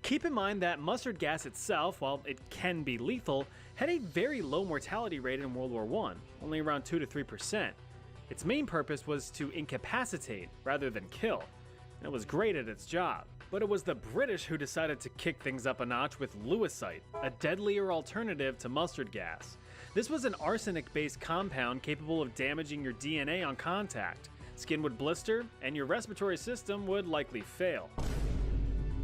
Keep in mind that mustard gas itself, while it can be lethal, had a very low mortality rate in World War I, only around 2 to 3%. Its main purpose was to incapacitate rather than kill. and it was great at its job. But it was the British who decided to kick things up a notch with lewisite, a deadlier alternative to mustard gas. This was an arsenic-based compound capable of damaging your DNA on contact. Skin would blister, and your respiratory system would likely fail.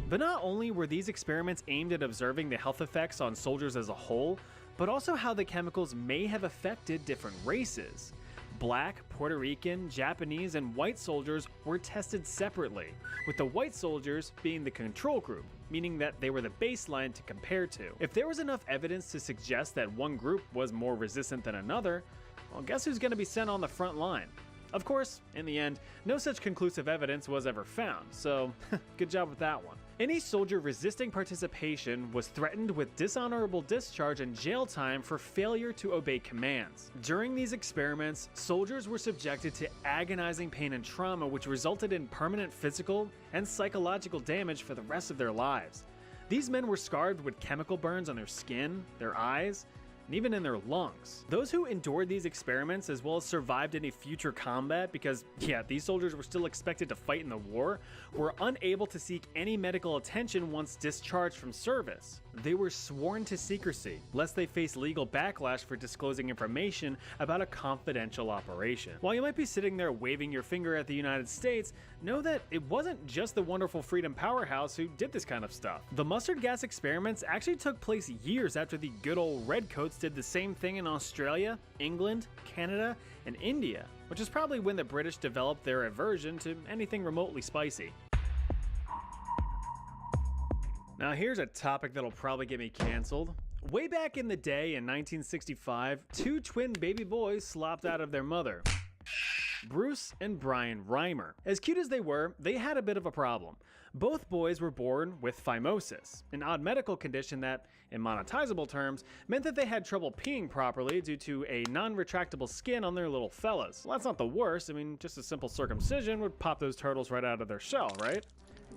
But not only were these experiments aimed at observing the health effects on soldiers as a whole, but also how the chemicals may have affected different races. Black, Puerto Rican, Japanese, and white soldiers were tested separately, with the white soldiers being the control group, meaning that they were the baseline to compare to. If there was enough evidence to suggest that one group was more resistant than another, well, guess who's going to be sent on the front line? Of course, in the end, no such conclusive evidence was ever found, so good job with that one. Any soldier resisting participation was threatened with dishonorable discharge and jail time for failure to obey commands. During these experiments, soldiers were subjected to agonizing pain and trauma, which resulted in permanent physical and psychological damage for the rest of their lives. These men were scarred with chemical burns on their skin, their eyes, and even in their lungs. Those who endured these experiments, as well as survived any future combat, because these soldiers were still expected to fight in the war, were unable to seek any medical attention once discharged from service. They were sworn to secrecy, lest they face legal backlash for disclosing information about a confidential operation. While you might be sitting there waving your finger at the United States, know that it wasn't just the wonderful freedom powerhouse who did this kind of stuff. The mustard gas experiments actually took place years after the good old redcoats did the same thing in Australia, England, Canada, and India, which is probably when the British developed their aversion to anything remotely spicy. Now here's a topic that'll probably get me canceled. Way back in the day in 1965, two twin baby boys slopped out of their mother. Bruce and Brian Reimer. As cute as they were, they had a bit of a problem. Both boys were born with phimosis, an odd medical condition that, in monetizable terms, meant that they had trouble peeing properly due to a non-retractable skin on their little fellas. Well, that's not the worst. I mean, just a simple circumcision would pop those turtles right out of their shell, right?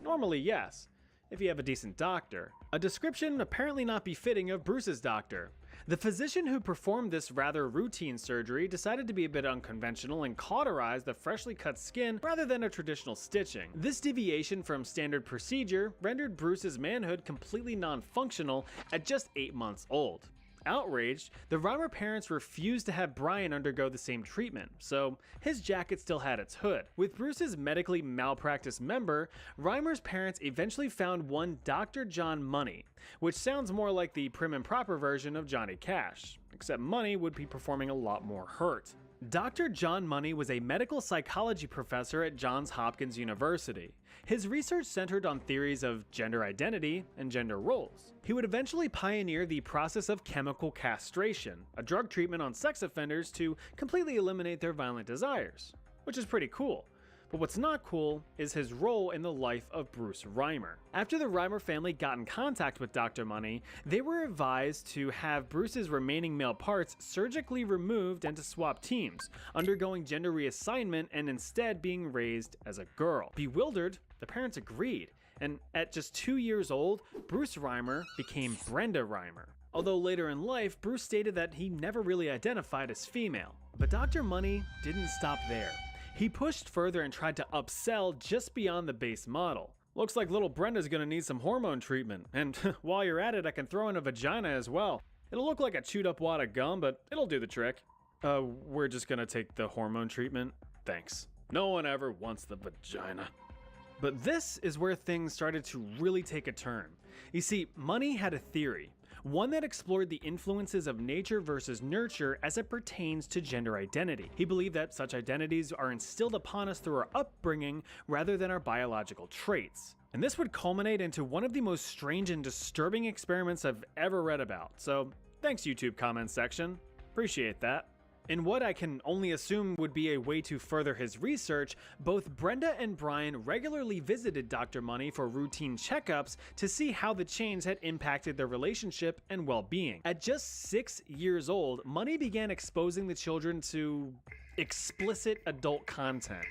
Normally, yes, if you have a decent doctor. A description apparently not befitting of Bruce's doctor. The physician who performed this rather routine surgery decided to be a bit unconventional and cauterized the freshly cut skin rather than a traditional stitching. This deviation from standard procedure rendered Bruce's manhood completely non-functional at just 8 months old. Outraged, the Reimer parents refused to have Brian undergo the same treatment, so his jacket still had its hood. With Bruce's medically malpracticed member, Reimer's parents eventually found one Dr. John Money, which sounds more like the prim and proper version of Johnny Cash, except Money would be performing a lot more hurt. Dr. John Money was a medical psychology professor at Johns Hopkins University. His research centered on theories of gender identity and gender roles. He would eventually pioneer the process of chemical castration, a drug treatment on sex offenders to completely eliminate their violent desires, which is pretty cool. But what's not cool is his role in the life of Bruce Reimer. After the Reimer family got in contact with Dr. Money, they were advised to have Bruce's remaining male parts surgically removed and to swap teams, undergoing gender reassignment and instead being raised as a girl. Bewildered, the parents agreed, and at just 2 years old, Bruce Reimer became Brenda Reimer. Although later in life, Bruce stated that he never really identified as female. But Dr. Money didn't stop there. He pushed further and tried to upsell just beyond the base model. Looks like little Brenda's gonna need some hormone treatment, and while you're at it, I can throw in a vagina as well. It'll look like a chewed up wad of gum, but it'll do the trick. We're just gonna take the hormone treatment? Thanks. No one ever wants the vagina. But this is where things started to really take a turn. You see, Money had a theory, one that explored the influences of nature versus nurture as it pertains to gender identity. He believed that such identities are instilled upon us through our upbringing rather than our biological traits. And this would culminate into one of the most strange and disturbing experiments I've ever read about. So thanks, YouTube comments section. Appreciate that. In what I can only assume would be a way to further his research, both Brenda and Brian regularly visited Dr. Money for routine checkups to see how the change had impacted their relationship and well-being. At just 6 years old, Money began exposing the children to explicit adult content.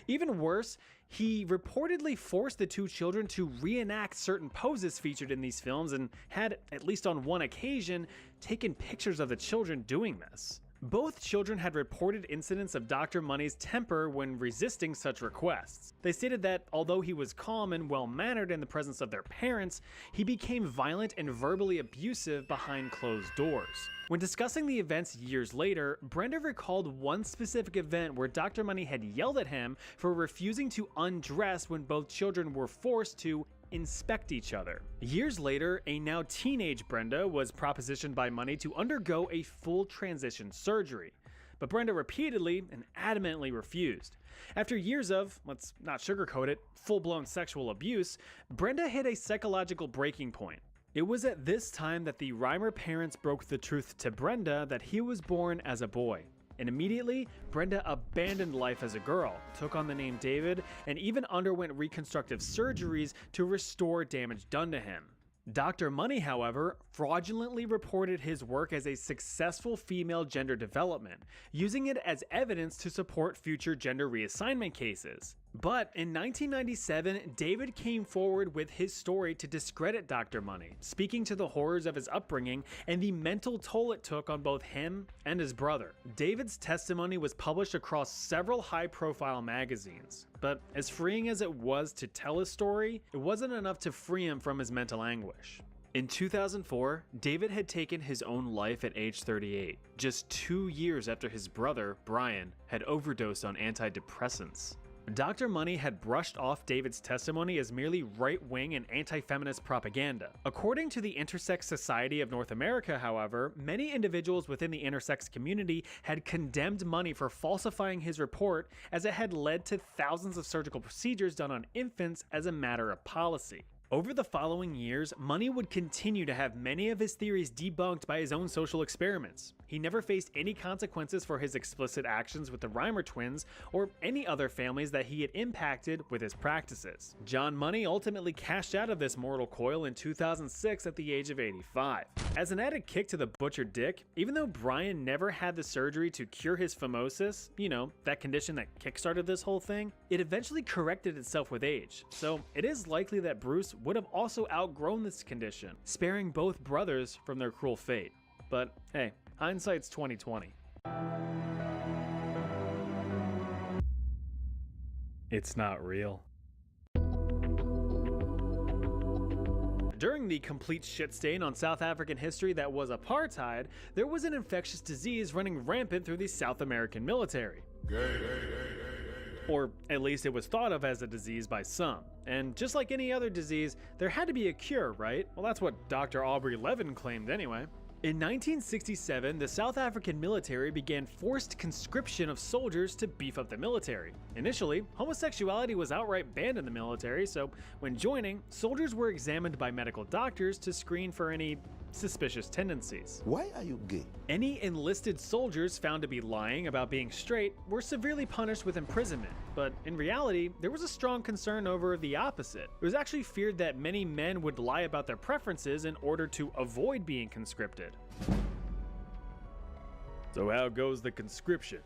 Even worse, he reportedly forced the two children to reenact certain poses featured in these films and had, at least on one occasion, taken pictures of the children doing this. Both children had reported incidents of Dr. Money's temper when resisting such requests. They stated that although he was calm and well-mannered in the presence of their parents, he became violent and verbally abusive behind closed doors. When discussing the events years later, Brenda recalled one specific event where Dr. Money had yelled at him for refusing to undress when both children were forced to inspect each other. Years later, a now teenage Brenda was propositioned by Money to undergo a full transition surgery, but Brenda repeatedly and adamantly refused. After years of, let's not sugarcoat it, full-blown sexual abuse, Brenda hit a psychological breaking point. It was at this time that the Reimer parents broke the truth to Brenda that he was born as a boy. And immediately, Brenda abandoned life as a girl, took on the name David, and even underwent reconstructive surgeries to restore damage done to him. Dr. Money, however, fraudulently reported his work as a successful female gender development, using it as evidence to support future gender reassignment cases. But in 1997, David came forward with his story to discredit Dr. Money, speaking to the horrors of his upbringing and the mental toll it took on both him and his brother. David's testimony was published across several high-profile magazines, but as freeing as it was to tell his story, it wasn't enough to free him from his mental anguish. In 2004, David had taken his own life at age 38, just 2 years after his brother, Brian, had overdosed on antidepressants. Dr. Money had brushed off David's testimony as merely right-wing and anti-feminist propaganda. According to the Intersex Society of North America, however, many individuals within the intersex community had condemned Money for falsifying his report, as it had led to thousands of surgical procedures done on infants as a matter of policy. Over the following years, Money would continue to have many of his theories debunked by his own social experiments. He never faced any consequences for his explicit actions with the Reimer twins or any other families that he had impacted with his practices. John Money ultimately cashed out of this mortal coil in 2006 at the age of 85. As an added kick to the butchered dick, even though Brian never had the surgery to cure his phimosis, you know, that condition that kickstarted this whole thing, it eventually corrected itself with age. So it is likely that Bruce would have also outgrown this condition, sparing both brothers from their cruel fate. But hey, hindsight's 20/20. It's not real. During the complete shit stain on South African history that was apartheid, there was an infectious disease running rampant through the South American military. Or at least it was thought of as a disease by some. And just like any other disease, there had to be a cure, right? Well, that's what Dr. Aubrey Levin claimed anyway. In 1967, the South African military began forced conscription of soldiers to beef up the military. Initially, homosexuality was outright banned in the military, so when joining, soldiers were examined by medical doctors to screen for any suspicious tendencies. Why are you gay? Any enlisted soldiers found to be lying about being straight were severely punished with imprisonment, but in reality, there was a strong concern over the opposite. It was actually feared that many men would lie about their preferences in order to avoid being conscripted. So how goes the conscription?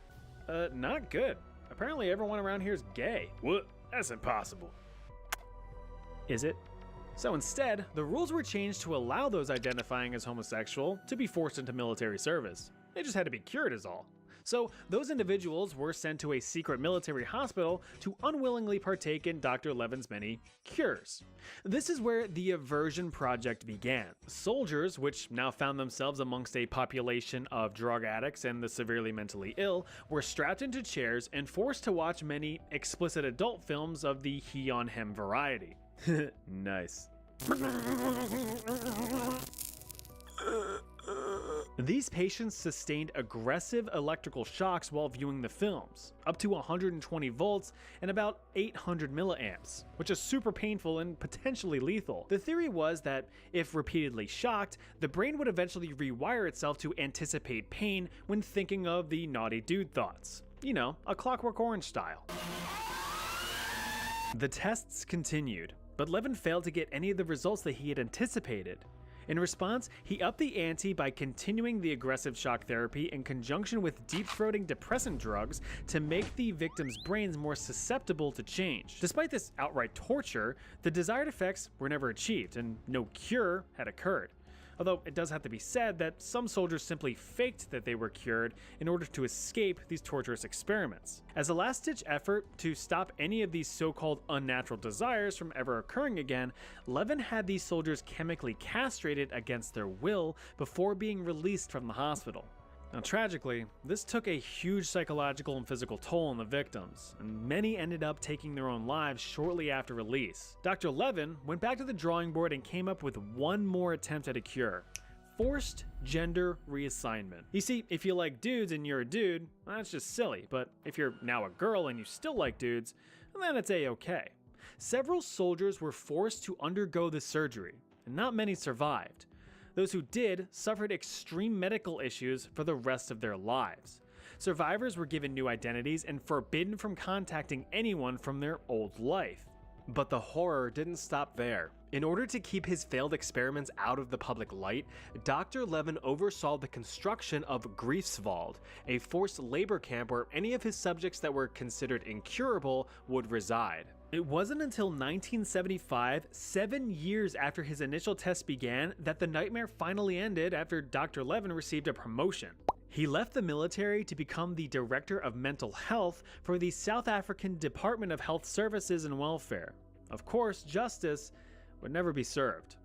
Not good. Apparently everyone around here is gay. What? That's impossible. Is it? So instead, the rules were changed to allow those identifying as homosexual to be forced into military service. They just had to be cured is all. So those individuals were sent to a secret military hospital to unwillingly partake in Dr. Levin's many cures. This is where the Aversion Project began. Soldiers, which now found themselves amongst a population of drug addicts and the severely mentally ill, were strapped into chairs and forced to watch many explicit adult films of the he on him variety. Nice. These patients sustained aggressive electrical shocks while viewing the films, up to 120 volts and about 800 milliamps, which is super painful and potentially lethal. The theory was that if repeatedly shocked, the brain would eventually rewire itself to anticipate pain when thinking of the naughty dude thoughts. You know, a Clockwork Orange style. The tests continued, but Levin failed to get any of the results that he had anticipated. In response, he upped the ante by continuing the aggressive shock therapy in conjunction with deep-throating depressant drugs to make the victims' brains more susceptible to change. Despite this outright torture, the desired effects were never achieved and no cure had occurred. although it does have to be said that some soldiers simply faked that they were cured in order to escape these torturous experiments. As a last-ditch effort to stop any of these so-called unnatural desires from ever occurring again, Levin had these soldiers chemically castrated against their will before being released from the hospital. Now, tragically, this took a huge psychological and physical toll on the victims, and many ended up taking their own lives shortly after release. Dr. Levin went back to the drawing board and came up with one more attempt at a cure: forced gender reassignment. You see, if you like dudes and you're a dude, well, that's just silly, but if you're now a girl and you still like dudes, well, then it's a-okay. Several soldiers were forced to undergo the surgery, and not many survived. Those who did suffered extreme medical issues for the rest of their lives. Survivors were given new identities and forbidden from contacting anyone from their old life. But the horror didn't stop there. In order to keep his failed experiments out of the public light, Dr. Levin oversaw the construction of Greifswald, a forced labor camp where any of his subjects that were considered incurable would reside. It wasn't until 1975, 7 years after his initial tests began, that the nightmare finally ended after Dr. Levin received a promotion. He left the military to become the Director of Mental Health for the South African Department of Health Services and Welfare. Of course, justice would never be served.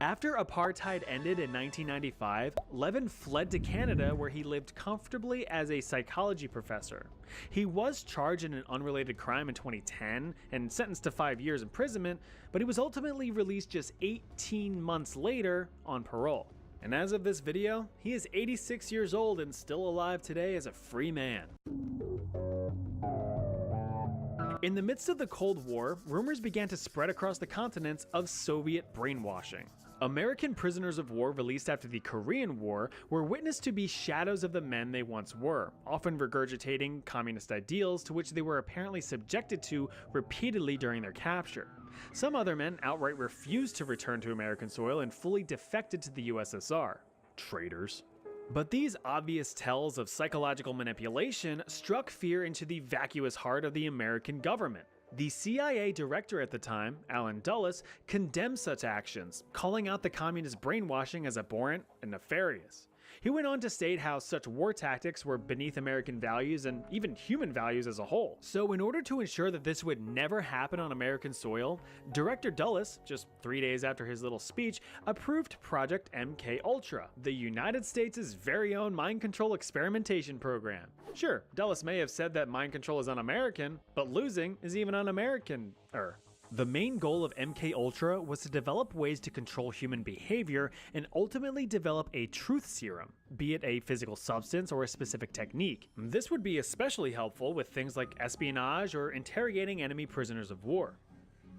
After apartheid ended in 1995, Levin fled to Canada, where he lived comfortably as a psychology professor. He was charged in an unrelated crime in 2010 and sentenced to 5 years imprisonment, but he was ultimately released just 18 months later on parole. And as of this video, he is 86 years old and still alive today as a free man. In the midst of the Cold War, rumors began to spread across the continents of Soviet brainwashing. American prisoners of war released after the Korean War were witnessed to be shadows of the men they once were, often regurgitating communist ideals to which they were apparently subjected to repeatedly during their capture. Some other men outright refused to return to American soil and fully defected to the USSR. Traitors. But these obvious tells of psychological manipulation struck fear into the vacuous heart of the American government. The CIA director at the time, Allen Dulles, condemned such actions, calling out the communist brainwashing as abhorrent and nefarious. He went on to state how such war tactics were beneath American values and even human values as a whole. So in order to ensure that this would never happen on American soil, Director Dulles, just 3 days after his little speech, approved Project MKUltra, the United States' very own mind control experimentation program. Sure, Dulles may have said that mind control is un-American, but losing is even un-American-er. The main goal of MKUltra was to develop ways to control human behavior and ultimately develop a truth serum, be it a physical substance or a specific technique. This would be especially helpful with things like espionage or interrogating enemy prisoners of war.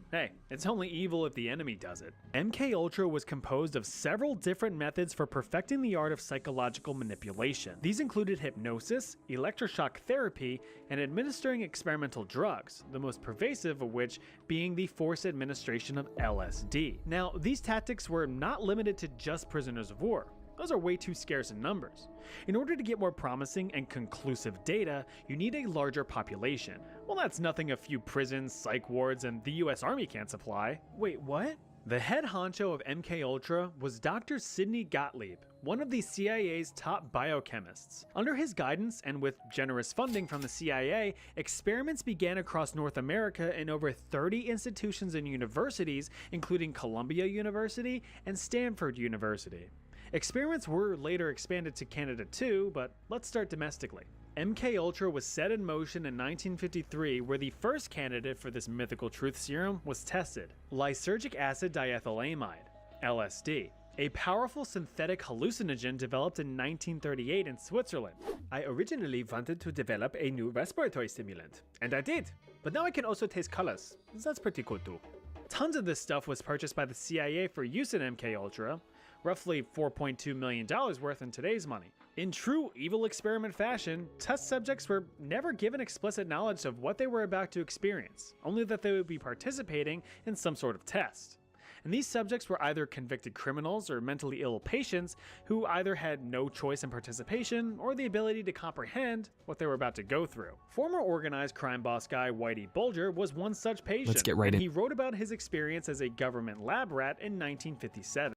Hey, it's only evil if the enemy does it. MKUltra was composed of several different methods for perfecting the art of psychological manipulation. These included hypnosis, electroshock therapy, and administering experimental drugs, the most pervasive of which being the forced administration of LSD. Now, these tactics were not limited to just prisoners of war. Those are way too scarce in numbers. In order to get more promising and conclusive data, you need a larger population. Well, that's nothing a few prisons, psych wards, and the US Army can't supply. Wait, what? The head honcho of MKUltra was Dr. Sidney Gottlieb, one of the CIA's top biochemists. Under his guidance, and with generous funding from the CIA, experiments began across North America in over 30 institutions and universities, including Columbia University and Stanford University. Experiments were later expanded to Canada too, but let's start domestically. MKUltra was set in motion in 1953, where the first candidate for this mythical truth serum was tested: lysergic acid diethylamide, LSD, a powerful synthetic hallucinogen developed in 1938 in Switzerland. I originally wanted to develop a new respiratory stimulant, and I did, but now I can also taste colors. That's pretty cool too. Tons of this stuff was purchased by the CIA for use in MKUltra, roughly $4.2 million worth in today's money. In true evil experiment fashion, test subjects were never given explicit knowledge of what they were about to experience, only that they would be participating in some sort of test. And these subjects were either convicted criminals or mentally ill patients who either had no choice in participation or the ability to comprehend what they were about to go through. Former organized crime boss guy Whitey Bulger was one such patient. Let's get right in. He wrote about his experience as a government lab rat in 1957.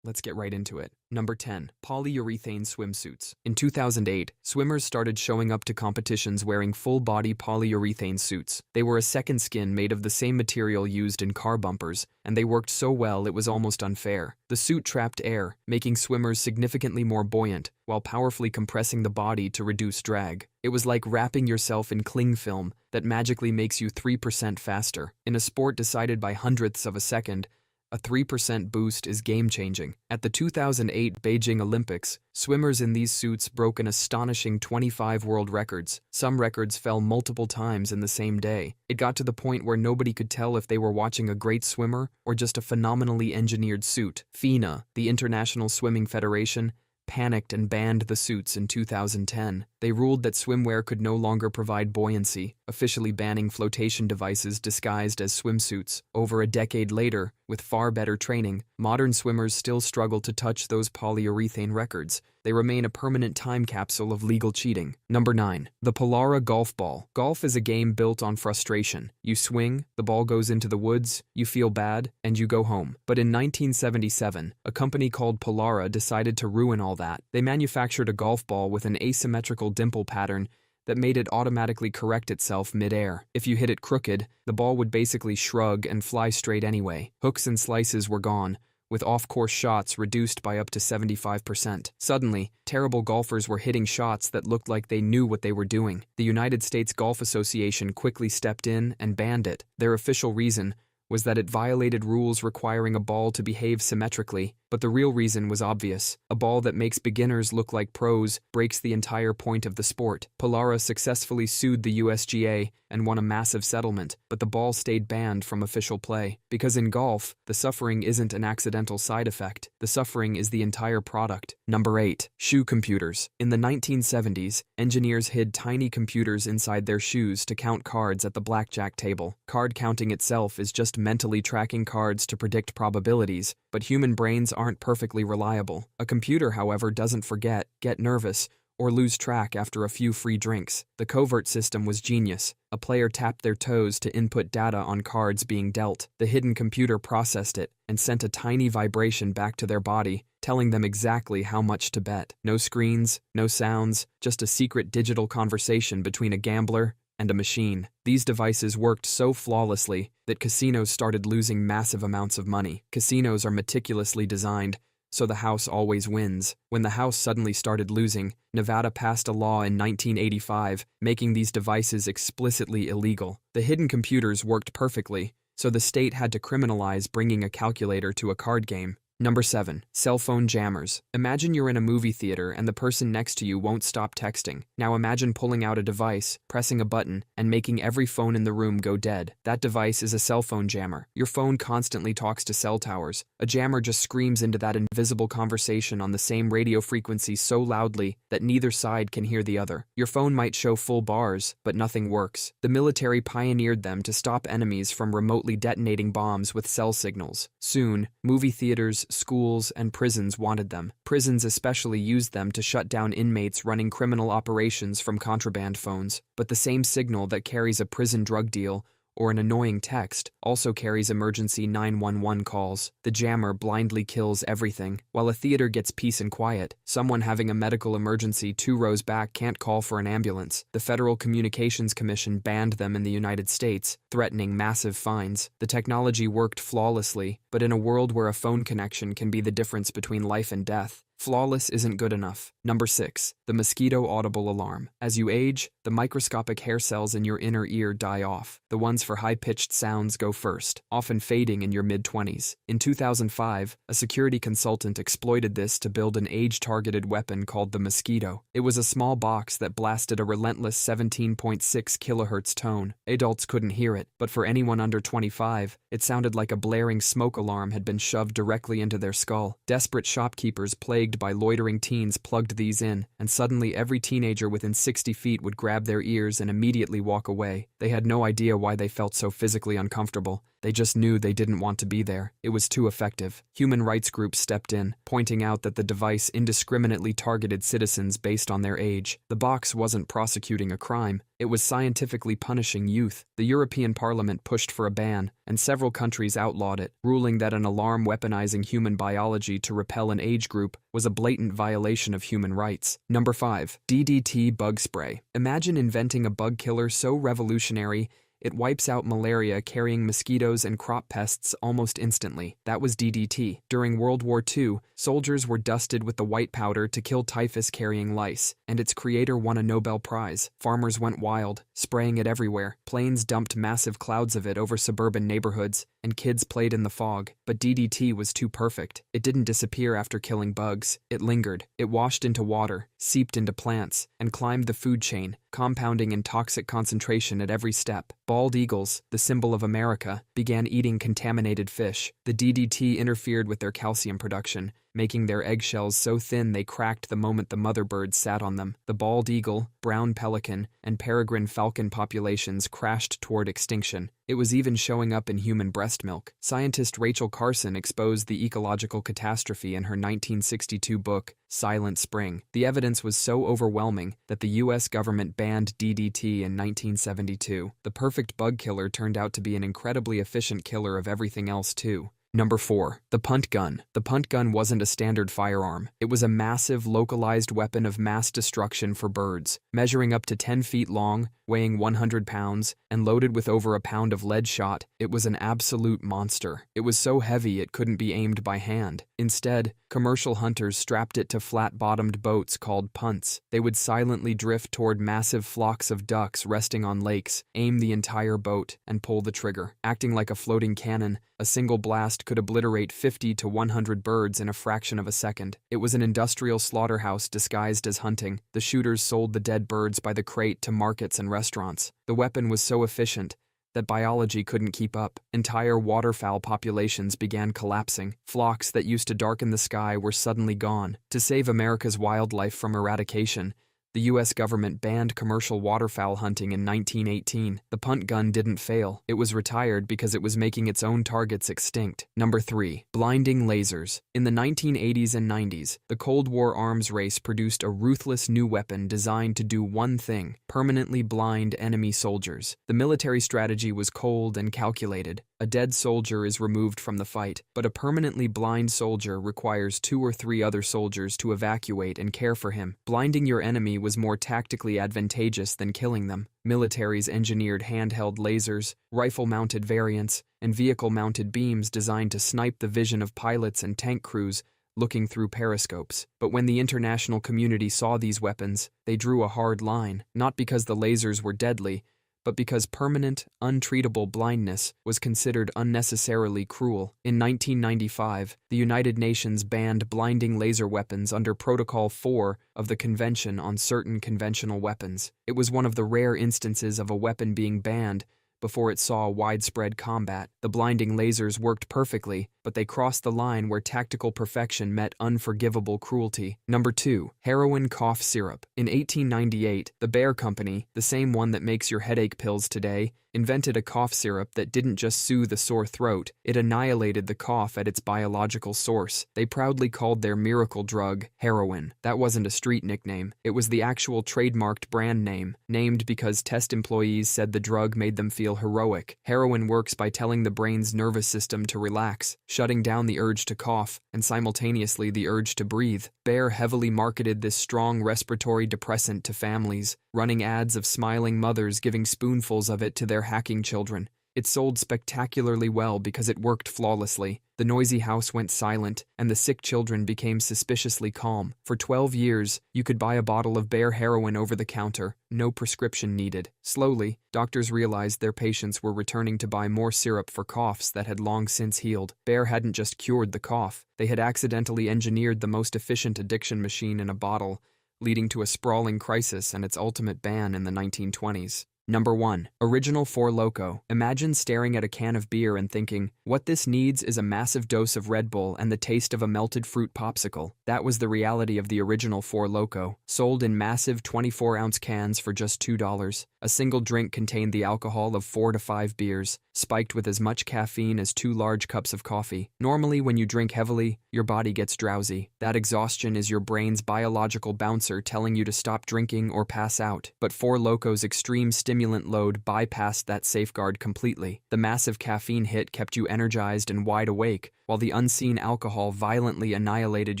let's get right into it. Number 10. Polyurethane swimsuits. In 2008, swimmers started showing up to competitions wearing full-body polyurethane suits. They were a second skin made of the same material used in car bumpers, and they worked so well it was almost unfair. The suit trapped air, making swimmers significantly more buoyant, while powerfully compressing the body to reduce drag. It was like wrapping yourself in cling film that magically makes you 3% faster. In a sport decided by hundredths of a second, a 3% boost is game-changing. At the 2008 Beijing Olympics, swimmers in these suits broke an astonishing 25 world records. Some records fell multiple times in the same day. It got to the point where nobody could tell if they were watching a great swimmer or just a phenomenally engineered suit. FINA, the International Swimming Federation, panicked and banned the suits in 2010. They ruled that swimwear could no longer provide buoyancy, officially banning flotation devices disguised as swimsuits. Over a decade later, with far better training, modern swimmers still struggle to touch those polyurethane records. They remain a permanent time capsule of legal cheating. Number 9. The Polara Golf Ball. Golf is a game built on frustration. You swing, the ball goes into the woods, you feel bad, and you go home. But in 1977, a company called Polara decided to ruin all that. They manufactured a golf ball with an asymmetrical dimple pattern that made it automatically correct itself mid-air. If you hit it crooked, the ball would basically shrug and fly straight anyway. Hooks and slices were gone, with off-course shots reduced by up to 75%. Suddenly, terrible golfers were hitting shots that looked like they knew what they were doing. The United States Golf Association quickly stepped in and banned it. Their official reason was that it violated rules requiring a ball to behave symmetrically, but the real reason was obvious. A ball that makes beginners look like pros breaks the entire point of the sport. Polara successfully sued the USGA and won a massive settlement, but the ball stayed banned from official play. Because in golf, the suffering isn't an accidental side effect. The suffering is the entire product. Number 8. Shoe computers. In the 1970s, engineers hid tiny computers inside their shoes to count cards at the blackjack table. Card counting itself is just mentally tracking cards to predict probabilities, but human brains aren't perfectly reliable. A computer, however, doesn't forget, get nervous, or lose track after a few free drinks. The covert system was genius. A player tapped their toes to input data on cards being dealt. The hidden computer processed it and sent a tiny vibration back to their body, telling them exactly how much to bet. No screens, no sounds, just a secret digital conversation between a gambler and a machine. These devices worked so flawlessly that casinos started losing massive amounts of money. Casinos are meticulously designed, so the house always wins. When the house suddenly started losing, Nevada passed a law in 1985, making these devices explicitly illegal. The hidden computers worked perfectly, so the state had to criminalize bringing a calculator to a card game. Number 7. Cell phone jammers. Imagine you're in a movie theater and the person next to you won't stop texting. Now imagine pulling out a device, pressing a button, and making every phone in the room go dead. That device is a cell phone jammer. Your phone constantly talks to cell towers. A jammer just screams into that invisible conversation on the same radio frequency so loudly that neither side can hear the other. Your phone might show full bars, but nothing works. The military pioneered them to stop enemies from remotely detonating bombs with cell signals. Soon, movie theaters, schools, and prisons wanted them. Prisons especially used them to shut down inmates running criminal operations from contraband phones. But the same signal that carries a prison drug deal or an annoying text also carries emergency 911 calls. The jammer blindly kills everything. While a theater gets peace and quiet, someone having a medical emergency 2 rows back can't call for an ambulance. The Federal Communications Commission banned them in the United States, threatening massive fines. The technology worked flawlessly, but in a world where a phone connection can be the difference between life and death, flawless isn't good enough. Number 6. The mosquito audible alarm. As you age, the microscopic hair cells in your inner ear die off. The ones for high-pitched sounds go first, often fading in your mid-20s. In 2005, a security consultant exploited this to build an age-targeted weapon called the Mosquito. It was a small box that blasted a relentless 17.6 kilohertz tone. Adults couldn't hear it, but for anyone under 25, it sounded like a blaring smoke alarm had been shoved directly into their skull. Desperate shopkeepers plagued by loitering teens plugged these in, and suddenly every teenager within 60 feet would grab their ears and immediately walk away. They had no idea why they felt so physically uncomfortable. They just knew they didn't want to be there. It was too effective. Human rights groups stepped in, pointing out that the device indiscriminately targeted citizens based on their age. The box wasn't prosecuting a crime. It was scientifically punishing youth. The European Parliament pushed for a ban, and several countries outlawed it, ruling that an alarm weaponizing human biology to repel an age group was a blatant violation of human rights. Number 5. DDT bug spray. Imagine inventing a bug killer so revolutionary it wipes out malaria-carrying mosquitoes and crop pests almost instantly. That was DDT. During World War II, soldiers were dusted with the white powder to kill typhus-carrying lice, and its creator won a Nobel Prize. Farmers went wild, spraying it everywhere. Planes dumped massive clouds of it over suburban neighborhoods, and kids played in the fog. But DDT was too perfect. It didn't disappear after killing bugs. It lingered. It washed into water, seeped into plants, and climbed the food chain, compounding in toxic concentration at every step. Bald eagles, the symbol of America, began eating contaminated fish. The DDT interfered with their calcium production, making their eggshells so thin they cracked the moment the mother bird sat on them. The bald eagle, brown pelican, and peregrine falcon populations crashed toward extinction. It was even showing up in human breast milk. Scientist Rachel Carson exposed the ecological catastrophe in her 1962 book, Silent Spring. The evidence was so overwhelming that the U.S. government banned DDT in 1972. The perfect bug killer turned out to be an incredibly efficient killer of everything else, too. Number 4. The punt gun. The punt gun wasn't a standard firearm. It was a massive, localized weapon of mass destruction for birds. Measuring up to 10 feet long, weighing 100 pounds, and loaded with over a pound of lead shot, it was an absolute monster. It was so heavy it couldn't be aimed by hand. Instead, commercial hunters strapped it to flat-bottomed boats called punts. They would silently drift toward massive flocks of ducks resting on lakes, aim the entire boat, and pull the trigger. Acting like a floating cannon, a single blast could obliterate 50 to 100 birds in a fraction of a second. It was an industrial slaughterhouse disguised as hunting. The shooters sold the dead birds by the crate to markets and restaurants. The weapon was so efficient that biology couldn't keep up. Entire waterfowl populations began collapsing. Flocks that used to darken the sky were suddenly gone. To save America's wildlife from eradication, the U.S. government banned commercial waterfowl hunting in 1918. The punt gun didn't fail. It was retired because it was making its own targets extinct. Number 3. Blinding lasers. In the 1980s and 90s, the Cold War arms race produced a ruthless new weapon designed to do one thing: permanently blind enemy soldiers. The military strategy was cold and calculated. A dead soldier is removed from the fight, but a permanently blind soldier requires 2 or 3 other soldiers to evacuate and care for him. Blinding your enemy was more tactically advantageous than killing them. Militaries engineered handheld lasers, rifle-mounted variants, and vehicle-mounted beams designed to snipe the vision of pilots and tank crews looking through periscopes. But when the international community saw these weapons, they drew a hard line, not because the lasers were deadly, but because permanent, untreatable blindness was considered unnecessarily cruel. In 1995, the United Nations banned blinding laser weapons under Protocol 4 of the Convention on Certain Conventional Weapons. It was one of the rare instances of a weapon being banned before it saw widespread combat. The blinding lasers worked perfectly, but they crossed the line where tactical perfection met unforgivable cruelty. Number 2. Heroin cough syrup. In 1898, the Bayer Company, the same one that makes your headache pills today, invented a cough syrup that didn't just soothe a sore throat, it annihilated the cough at its biological source. They proudly called their miracle drug heroin. That wasn't a street nickname. It was the actual trademarked brand name, named because test employees said the drug made them feel heroic. Heroin works by telling the brain's nervous system to relax, shutting down the urge to cough, and simultaneously the urge to breathe. Bayer heavily marketed this strong respiratory depressant to families, running ads of smiling mothers giving spoonfuls of it to their hacking children. It sold spectacularly well because it worked flawlessly. The noisy house went silent, and the sick children became suspiciously calm. For 12 years, you could buy a bottle of Bayer heroin over the counter, no prescription needed. Slowly, doctors realized their patients were returning to buy more syrup for coughs that had long since healed. Bayer hadn't just cured the cough, they had accidentally engineered the most efficient addiction machine in a bottle, leading to a sprawling crisis and its ultimate ban in the 1920s. Number 1. Original Four Loko. Imagine staring at a can of beer and thinking, what this needs is a massive dose of Red Bull and the taste of a melted fruit popsicle. That was the reality of the original Four Loko, sold in massive 24-ounce cans for just $2. A single drink contained the alcohol of 4 to 5 beers, spiked with as much caffeine as 2 large cups of coffee. Normally, when you drink heavily, your body gets drowsy. That exhaustion is your brain's biological bouncer telling you to stop drinking or pass out. But Four Loko's extreme stimulant load bypassed that safeguard completely. The massive caffeine hit kept you energized and wide awake, while the unseen alcohol violently annihilated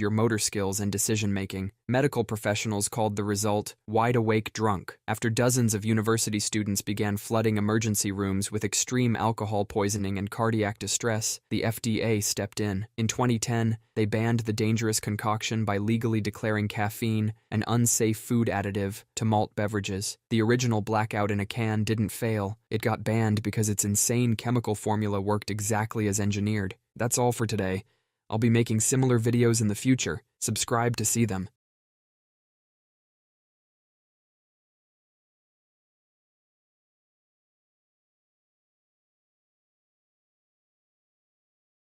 your motor skills and decision-making. Medical professionals called the result wide-awake drunk. After dozens of university students began flooding emergency rooms with extreme alcohol poisoning and cardiac distress, the FDA stepped in. In 2010, they banned the dangerous concoction by legally declaring caffeine an unsafe food additive to malt beverages. The original blackout in a can didn't fail. It got banned because its insane chemical formula worked exactly as engineered. That's all for today. I'll be making similar videos in the future. Subscribe to see them.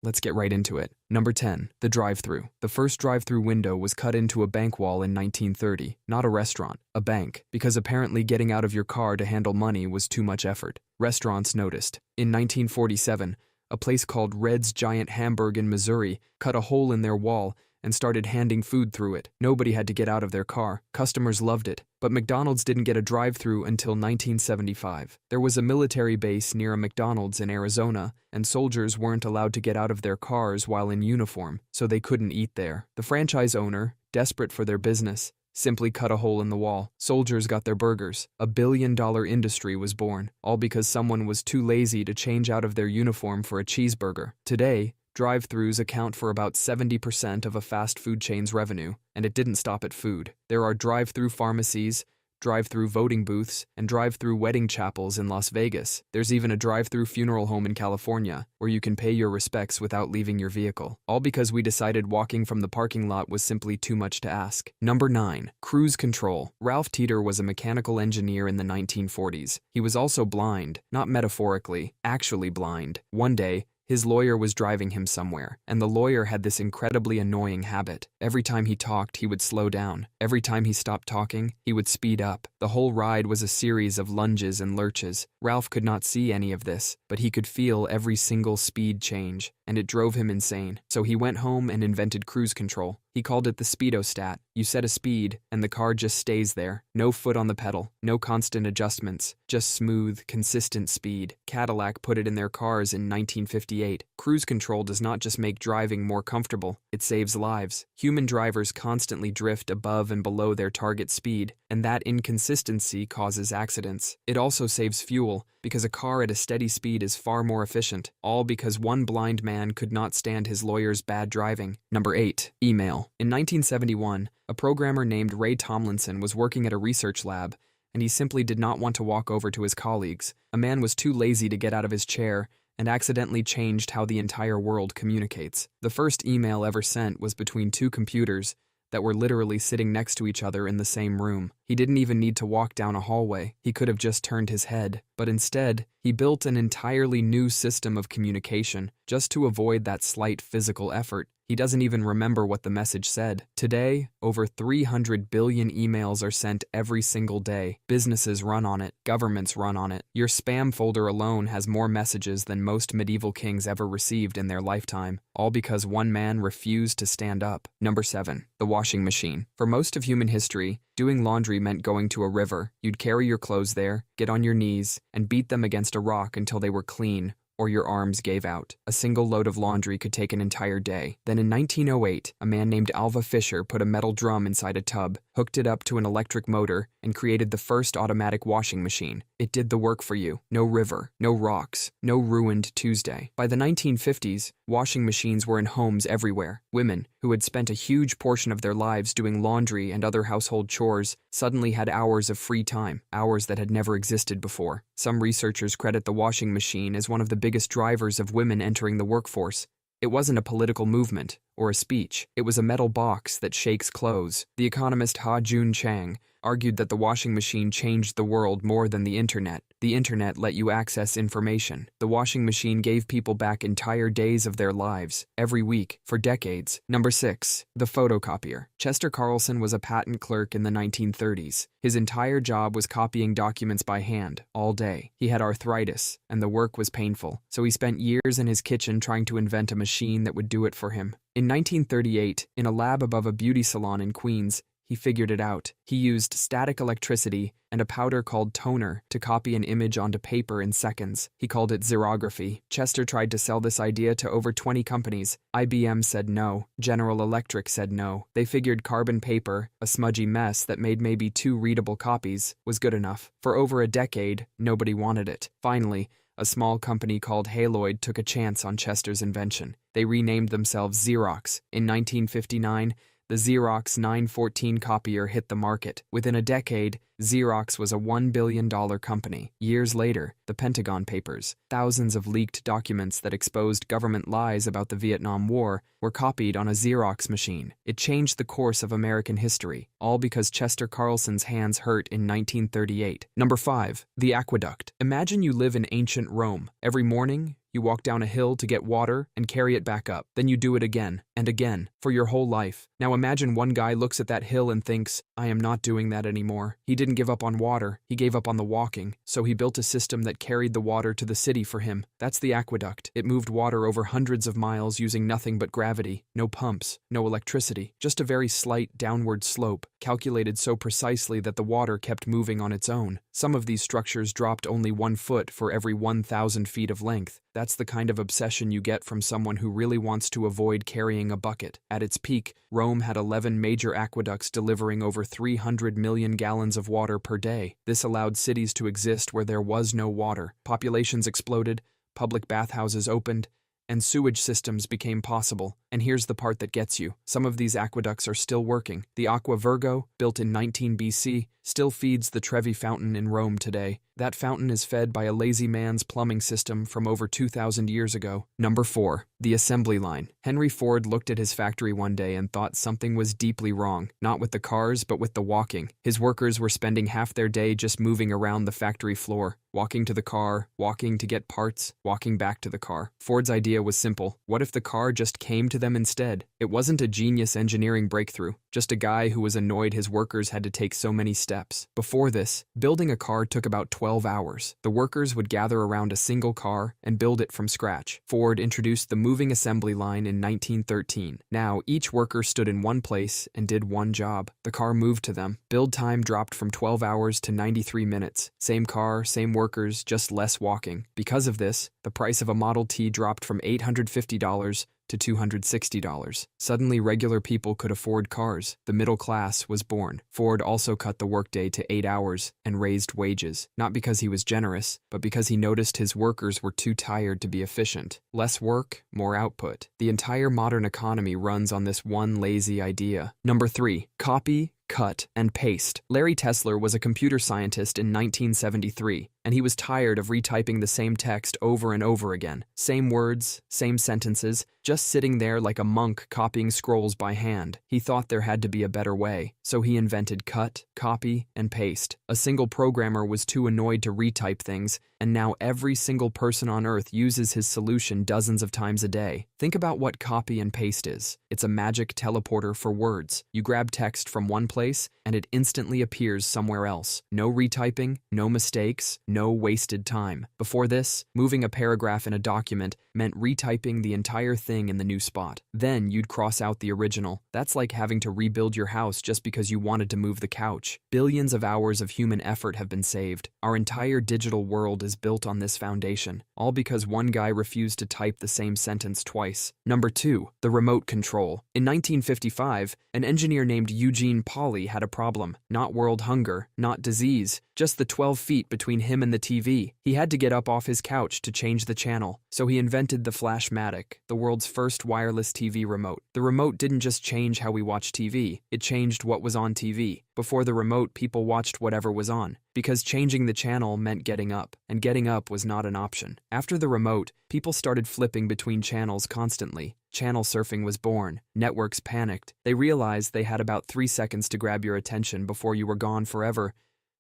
Let's get right into it. Number 10. The drive-thru. The first drive-thru window was cut into a bank wall in 1930. Not a restaurant, a bank, because apparently getting out of your car to handle money was too much effort. Restaurants noticed. In 1947, a place called Red's Giant Hamburg in Missouri cut a hole in their wall and started handing food through it. Nobody had to get out of their car. Customers loved it. But McDonald's didn't get a drive-thru until 1975. There was a military base near a McDonald's in Arizona, and soldiers weren't allowed to get out of their cars while in uniform, so they couldn't eat there. The franchise owner, desperate for their business, simply cut a hole in the wall. Soldiers got their burgers. A billion-dollar industry was born, all because someone was too lazy to change out of their uniform for a cheeseburger. Today, drive-thrus account for about 70% of a fast food chain's revenue, and it didn't stop at food. There are drive-thru pharmacies, drive-thru voting booths, and drive-thru wedding chapels in Las Vegas. There's even a drive-thru funeral home in California, where you can pay your respects without leaving your vehicle. All because we decided walking from the parking lot was simply too much to ask. Number 9. Cruise control. Ralph Teeter was a mechanical engineer in the 1940s. He was also blind, not metaphorically, actually blind. One day, his lawyer was driving him somewhere, and the lawyer had this incredibly annoying habit. Every time he talked, he would slow down. Every time he stopped talking, he would speed up. The whole ride was a series of lunges and lurches. Ralph could not see any of this, but he could feel every single speed change, and it drove him insane. So he went home and invented cruise control. He called it the speedostat. You set a speed, and the car just stays there. No foot on the pedal, no constant adjustments, just smooth, consistent speed. Cadillac put it in their cars in 1958. Cruise control does not just make driving more comfortable, it saves lives. Human drivers constantly drift above and below their target speed, and that inconsistency causes accidents. It also saves fuel, because a car at a steady speed is far more efficient, all because one blind man could not stand his lawyer's bad driving. Number 8. Email. In 1971, a programmer named Ray Tomlinson was working at a research lab, and he simply did not want to walk over to his colleagues. A man was too lazy to get out of his chair and accidentally changed how the entire world communicates. The first email ever sent was between two computers that were literally sitting next to each other in the same room. He didn't even need to walk down a hallway. He could have just turned his head. But instead, he built an entirely new system of communication just to avoid that slight physical effort. He doesn't even remember what the message said. Today, over 300 billion emails are sent every single day. Businesses run on it. Governments run on it. Your spam folder alone has more messages than most medieval kings ever received in their lifetime, all because one man refused to stand up. Number 7. The washing machine. For most of human history, doing laundry meant going to a river. You'd carry your clothes there, get on your knees, and beat them against a rock until they were clean, or your arms gave out. A single load of laundry could take an entire day. Then in 1908, a man named Alva Fisher put a metal drum inside a tub, hooked it up to an electric motor, and created the first automatic washing machine. It did the work for you. No river, no rocks, no ruined Tuesday. By the 1950s, washing machines were in homes everywhere. Women, who had spent a huge portion of their lives doing laundry and other household chores, suddenly had hours of free time, hours that had never existed before. Some researchers credit the washing machine as one of the biggest drivers of women entering the workforce. It wasn't a political movement or a speech. It was a metal box that shakes clothes. The economist Ha Jun Chang argued that the washing machine changed the world more than the internet. The internet let you access information. The washing machine gave people back entire days of their lives, every week, for decades. Number 6. The photocopier. Chester Carlson was a patent clerk in the 1930s. His entire job was copying documents by hand, all day. He had arthritis, and the work was painful, so he spent years in his kitchen trying to invent a machine that would do it for him. In 1938, in a lab above a beauty salon in Queens, he figured it out. He used static electricity and a powder called toner to copy an image onto paper in seconds. He called it xerography. Chester tried to sell this idea to over 20 companies. IBM said no. General Electric said no. They figured carbon paper, a smudgy mess that made maybe 2 readable copies, was good enough. For over a decade, nobody wanted it. Finally, a small company called Haloid took a chance on Chester's invention. They renamed themselves Xerox. In 1959, the Xerox 914 copier hit the market. Within a decade, Xerox was a $1 billion company. Years later, the Pentagon Papers, thousands of leaked documents that exposed government lies about the Vietnam War, were copied on a Xerox machine. It changed the course of American history, all because Chester Carlson's hands hurt in 1938. Number 5. The aqueduct. Imagine you live in ancient Rome. Every morning, you walk down a hill to get water and carry it back up. Then you do it again and again for your whole life. Now imagine one guy looks at that hill and thinks, I am not doing that anymore. He didn't give up on water. He gave up on the walking. So he built a system that carried the water to the city for him. That's the aqueduct. It moved water over hundreds of miles using nothing but gravity. No pumps, no electricity, just a very slight downward slope, calculated so precisely that the water kept moving on its own. Some of these structures dropped only 1 foot for every 1,000 feet of length. That's the kind of obsession you get from someone who really wants to avoid carrying a bucket. At its peak, Rome had 11 major aqueducts delivering over 300 million gallons of water per day. This allowed cities to exist where there was no water. Populations exploded, public bathhouses opened, and sewage systems became possible. And here's the part that gets you. Some of these aqueducts are still working. The Aqua Virgo, built in 19 BC, still feeds the Trevi Fountain in Rome today. That fountain is fed by a lazy man's plumbing system from over 2,000 years ago. Number 4. The assembly line. Henry Ford looked at his factory one day and thought something was deeply wrong, not with the cars, but with the walking. His workers were spending half their day just moving around the factory floor, walking to the car, walking to get parts, walking back to the car. Ford's idea was simple. What if the car just came to them instead? It wasn't a genius engineering breakthrough, just a guy who was annoyed his workers had to take so many steps. Before this, building a car took about 12 hours. The workers would gather around a single car and build it from scratch. Ford introduced the moving assembly line in 1913. Now, each worker stood in one place and did one job. The car moved to them. Build time dropped from 12 hours to 93 minutes. Same car, same workers, just less walking. Because of this, the price of a Model T dropped from $850 to $260. Suddenly, regular people could afford cars. The middle class was born. Ford also cut the workday to 8 hours and raised wages, not because he was generous, but because he noticed his workers were too tired to be efficient. Less work, more output. The entire modern economy runs on this one lazy idea. Number 3. Copy, cut, and paste. Larry Tesler was a computer scientist in 1973, and he was tired of retyping the same text over and over again. Same words, same sentences, just sitting there like a monk copying scrolls by hand. He thought there had to be a better way, so he invented cut, copy, and paste. A single programmer was too annoyed to retype things, and now every single person on Earth uses his solution dozens of times a day. Think about what copy and paste is. It's a magic teleporter for words. You grab text from one place, and it instantly appears somewhere else. No retyping, no mistakes, no wasted time. Before this, moving a paragraph in a document meant retyping the entire thing in the new spot. Then you'd cross out the original. That's like having to rebuild your house just because you wanted to move the couch. Billions of hours of human effort have been saved. Our entire digital world is built on this foundation, all because one guy refused to type the same sentence twice. Number 2. The remote control. In 1955, an engineer named Eugene Pauly had a problem. Not world hunger, not disease, just the 12 feet between him and the TV. He had to get up off his couch to change the channel, so he invented the Flashmatic, the world's first wireless TV remote. The remote didn't just change how we watch TV, it changed what was on TV. Before the remote, people watched whatever was on, because changing the channel meant getting up, and getting up was not an option. After the remote, people started flipping between channels constantly. Channel surfing was born. Networks panicked. They realized they had about 3 seconds to grab your attention before you were gone forever.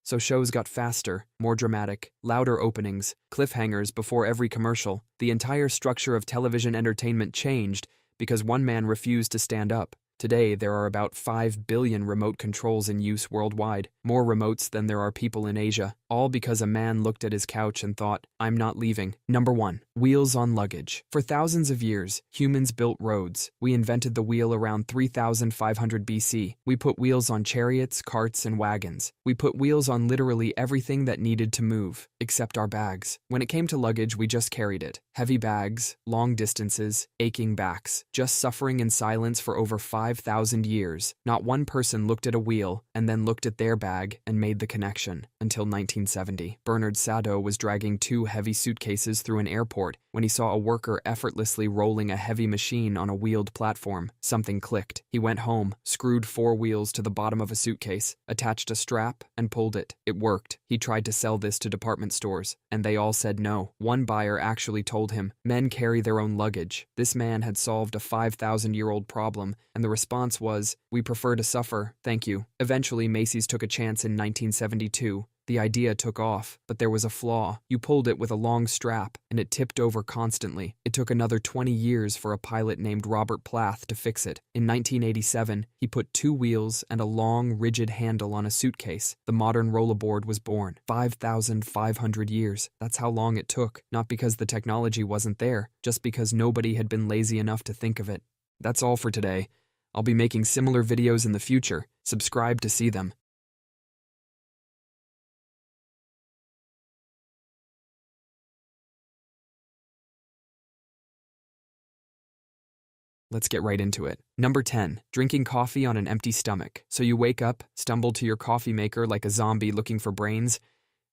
So shows got faster, more dramatic, louder openings, cliffhangers before every commercial. The entire structure of television entertainment changed because one man refused to stand up. Today, there are about 5 billion remote controls in use worldwide, more remotes than there are people in Asia, all because a man looked at his couch and thought, I'm not leaving. Number 1. Wheels on luggage. For thousands of years, humans built roads. We invented the wheel around 3500 BC. We put wheels on chariots, carts, and wagons. We put wheels on literally everything that needed to move, except our bags. When it came to luggage, we just carried it. Heavy bags, long distances, aching backs, just suffering in silence for over 5,000 years. Not one person looked at a wheel and then looked at their bag and made the connection. Until 1970, Bernard Sado was dragging 2 heavy suitcases through an airport when he saw a worker effortlessly rolling a heavy machine on a wheeled platform. Something clicked. He went home, screwed 4 wheels to the bottom of a suitcase, attached a strap, and pulled it. It worked. He tried to sell this to department stores, and they all said no. One buyer actually told him, men carry their own luggage. This man had solved a 5,000-year-old problem, and the response was, we prefer to suffer, thank you. Eventually, Macy's took a chance in 1972. The idea took off, but there was a flaw. You pulled it with a long strap, and it tipped over constantly. It took another 20 years for a pilot named Robert Plath to fix it. In 1987, he put 2 wheels and a long, rigid handle on a suitcase. The modern rollerboard was born. 5,500 years. That's how long it took. Not because the technology wasn't there, just because nobody had been lazy enough to think of it. That's all for today. I'll be making similar videos in the future. Subscribe to see them. Let's get right into it. Number 10. Drinking coffee on an empty stomach. So you wake up, stumble to your coffee maker like a zombie looking for brains,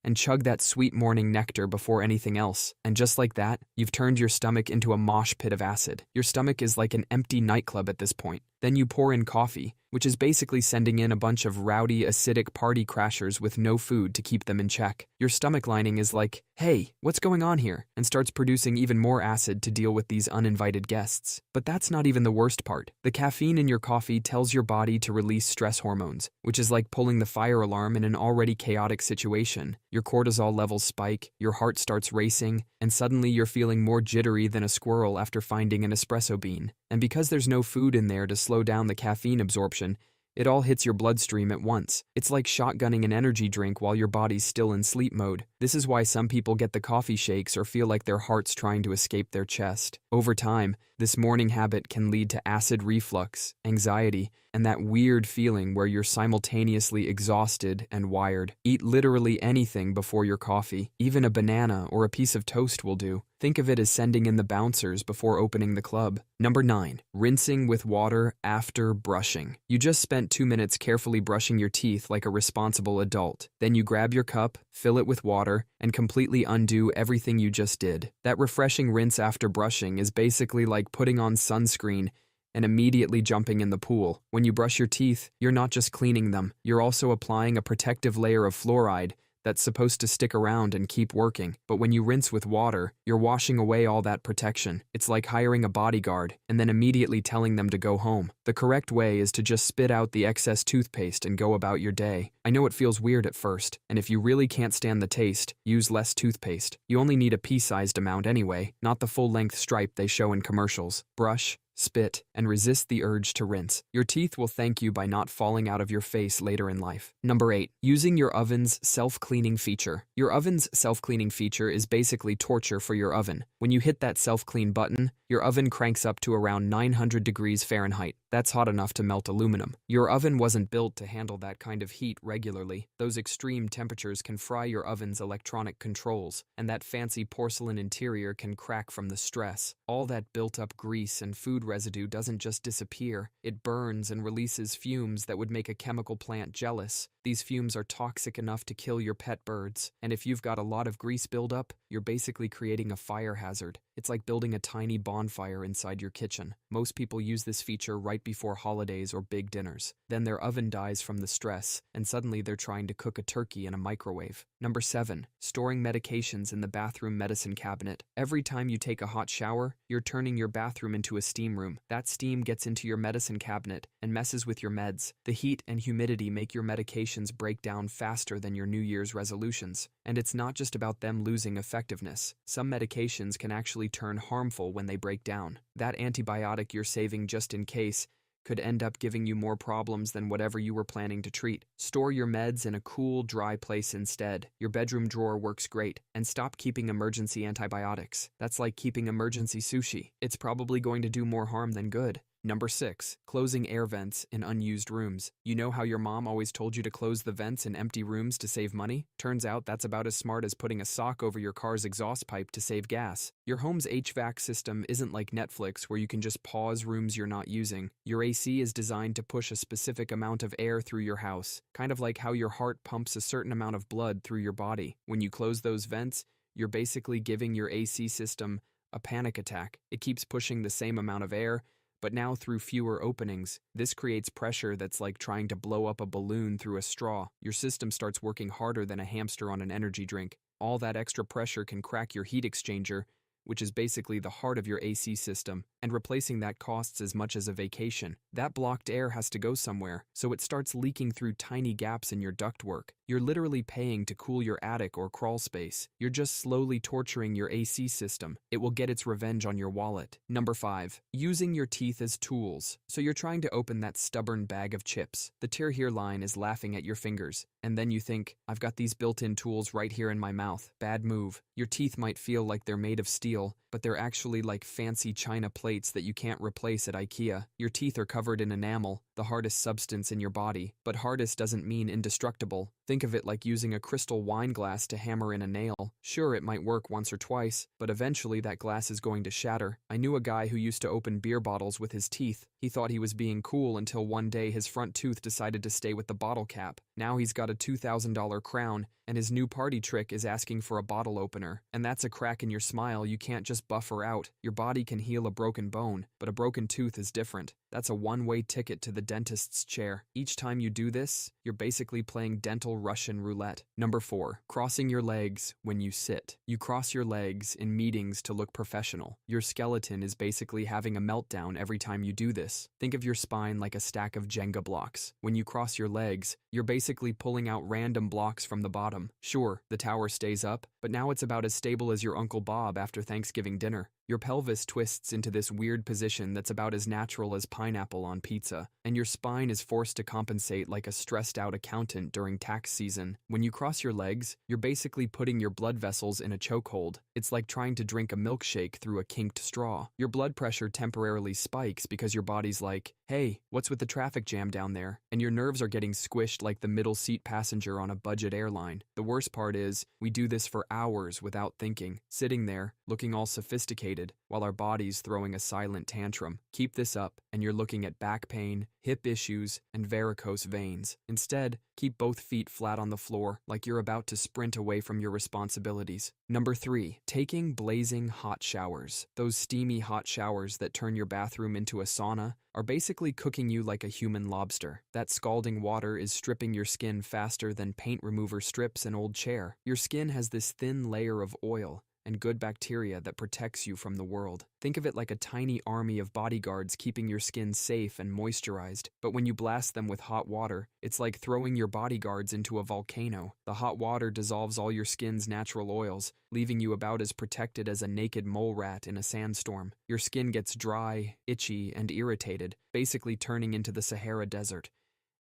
and chug that sweet morning nectar before anything else. And just like that, you've turned your stomach into a mosh pit of acid. Your stomach is like an empty nightclub at this point. Then you pour in coffee, which is basically sending in a bunch of rowdy, acidic party crashers with no food to keep them in check. Your stomach lining is like, hey, what's going on here? And starts producing even more acid to deal with these uninvited guests. But that's not even the worst part. The caffeine in your coffee tells your body to release stress hormones, which is like pulling the fire alarm in an already chaotic situation. Your cortisol levels spike, your heart starts racing, and suddenly you're feeling more jittery than a squirrel after finding an espresso bean. And because there's no food in there to slow down the caffeine absorption, it all hits your bloodstream at once. It's like shotgunning an energy drink while your body's still in sleep mode. This is why some people get the coffee shakes or feel like their heart's trying to escape their chest. Over time, this morning habit can lead to acid reflux, anxiety, and that weird feeling where you're simultaneously exhausted and wired. Eat literally anything before your coffee. Even a banana or a piece of toast will do. Think of it as sending in the bouncers before opening the club. Number 9. Rinsing with water after brushing. You just spent 2 minutes carefully brushing your teeth like a responsible adult. Then you grab your cup, fill it with water, and completely undo everything you just did. That refreshing rinse after brushing is basically like putting on sunscreen and immediately jumping in the pool. When you brush your teeth, you're not just cleaning them, you're also applying a protective layer of fluoride that's supposed to stick around and keep working. But when you rinse with water, you're washing away all that protection. It's like hiring a bodyguard and then immediately telling them to go home. The correct way is to just spit out the excess toothpaste and go about your day. I know it feels weird at first, and if you really can't stand the taste, use less toothpaste. You only need a pea-sized amount anyway, not the full-length stripe they show in commercials. Brush, spit, and resist the urge to rinse. Your teeth will thank you by not falling out of your face later in life. Number 8. Using your oven's self-cleaning feature. Your oven's self-cleaning feature is basically torture for your oven. When you hit that self-clean button, your oven cranks up to around 900 degrees Fahrenheit. That's hot enough to melt aluminum. Your oven wasn't built to handle that kind of heat regularly. Those extreme temperatures can fry your oven's electronic controls, and that fancy porcelain interior can crack from the stress. All that built-up grease and food residue doesn't just disappear. It burns and releases fumes that would make a chemical plant jealous. These fumes are toxic enough to kill your pet birds, and if you've got a lot of grease buildup, you're basically creating a fire hazard. It's like building a tiny bonfire inside your kitchen. Most people use this feature right before holidays or big dinners. Then their oven dies from the stress, and suddenly they're trying to cook a turkey in a microwave. Number 7. Storing medications in the bathroom medicine cabinet. Every time you take a hot shower, you're turning your bathroom into a steam room. That steam gets into your medicine cabinet and messes with your meds. The heat and humidity make your medications break down faster than your New Year's resolutions. And it's not just about them losing effectiveness. Some medications can actually turn harmful when they break down. That antibiotic you're saving just in case could end up giving you more problems than whatever you were planning to treat. Store your meds in a cool, dry place instead. Your bedroom drawer works great. And stop keeping emergency antibiotics. That's like keeping emergency sushi. It's probably going to do more harm than good. Number 6. Closing air vents in unused rooms. You know how your mom always told you to close the vents in empty rooms to save money? Turns out that's about as smart as putting a sock over your car's exhaust pipe to save gas. Your home's HVAC system isn't like Netflix where you can just pause rooms you're not using. Your AC is designed to push a specific amount of air through your house, kind of like how your heart pumps a certain amount of blood through your body. When you close those vents, you're basically giving your AC system a panic attack. It keeps pushing the same amount of air, but now through fewer openings. This creates pressure that's like trying to blow up a balloon through a straw. Your system starts working harder than a hamster on an energy drink. All that extra pressure can crack your heat exchanger, which is basically the heart of your AC system, and replacing that costs as much as a vacation. That blocked air has to go somewhere, so it starts leaking through tiny gaps in your ductwork. You're literally paying to cool your attic or crawl space. You're just slowly torturing your AC system. It will get its revenge on your wallet. Number 5. Using your teeth as tools. So you're trying to open that stubborn bag of chips. The tear here line is laughing at your fingers. And then you think, I've got these built-in tools right here in my mouth. Bad move. Your teeth might feel like they're made of steel, but they're actually like fancy china plates that you can't replace at IKEA. Your teeth are covered in enamel, the hardest substance in your body. But hardest doesn't mean indestructible. Think of it like using a crystal wine glass to hammer in a nail. Sure, it might work once or twice, but eventually that glass is going to shatter. I knew a guy who used to open beer bottles with his teeth. He thought he was being cool until one day his front tooth decided to stay with the bottle cap. Now he's got a $2,000 crown, and his new party trick is asking for a bottle opener. And that's a crack in your smile you can't just buffer out. Your body can heal a broken bone, but a broken tooth is different. That's a one-way ticket to the dentist's chair. Each time you do this, you're basically playing dental Russian roulette. Number 4. Crossing your legs when you sit. You cross your legs in meetings to look professional. Your skeleton is basically having a meltdown every time you do this. Think of your spine like a stack of Jenga blocks. When you cross your legs, you're basically pulling out random blocks from the bottom. Sure, the tower stays up, but now it's about as stable as your Uncle Bob after Thanksgiving dinner. Your pelvis twists into this weird position that's about as natural as pineapple on pizza, and your spine is forced to compensate like a stressed-out accountant during tax season. When you cross your legs, you're basically putting your blood vessels in a chokehold. It's like trying to drink a milkshake through a kinked straw. Your blood pressure temporarily spikes because your body's like, hey, what's with the traffic jam down there? And your nerves are getting squished like the middle seat passenger on a budget airline. The worst part is, we do this for hours without thinking, sitting there, looking all sophisticated, while our body's throwing a silent tantrum. Keep this up, and you're looking at back pain, hip issues, and varicose veins. Instead, keep both feet flat on the floor, like you're about to sprint away from your responsibilities. Number 3. Taking blazing hot showers. Those steamy hot showers that turn your bathroom into a sauna are basically cooking you like a human lobster. That scalding water is stripping your skin faster than paint remover strips an old chair. Your skin has this thin layer of oil and good bacteria that protects you from the world. Think of it like a tiny army of bodyguards keeping your skin safe and moisturized. But when you blast them with hot water, it's like throwing your bodyguards into a volcano. The hot water dissolves all your skin's natural oils, leaving you about as protected as a naked mole rat in a sandstorm. Your skin gets dry, itchy, and irritated, basically turning into the Sahara Desert.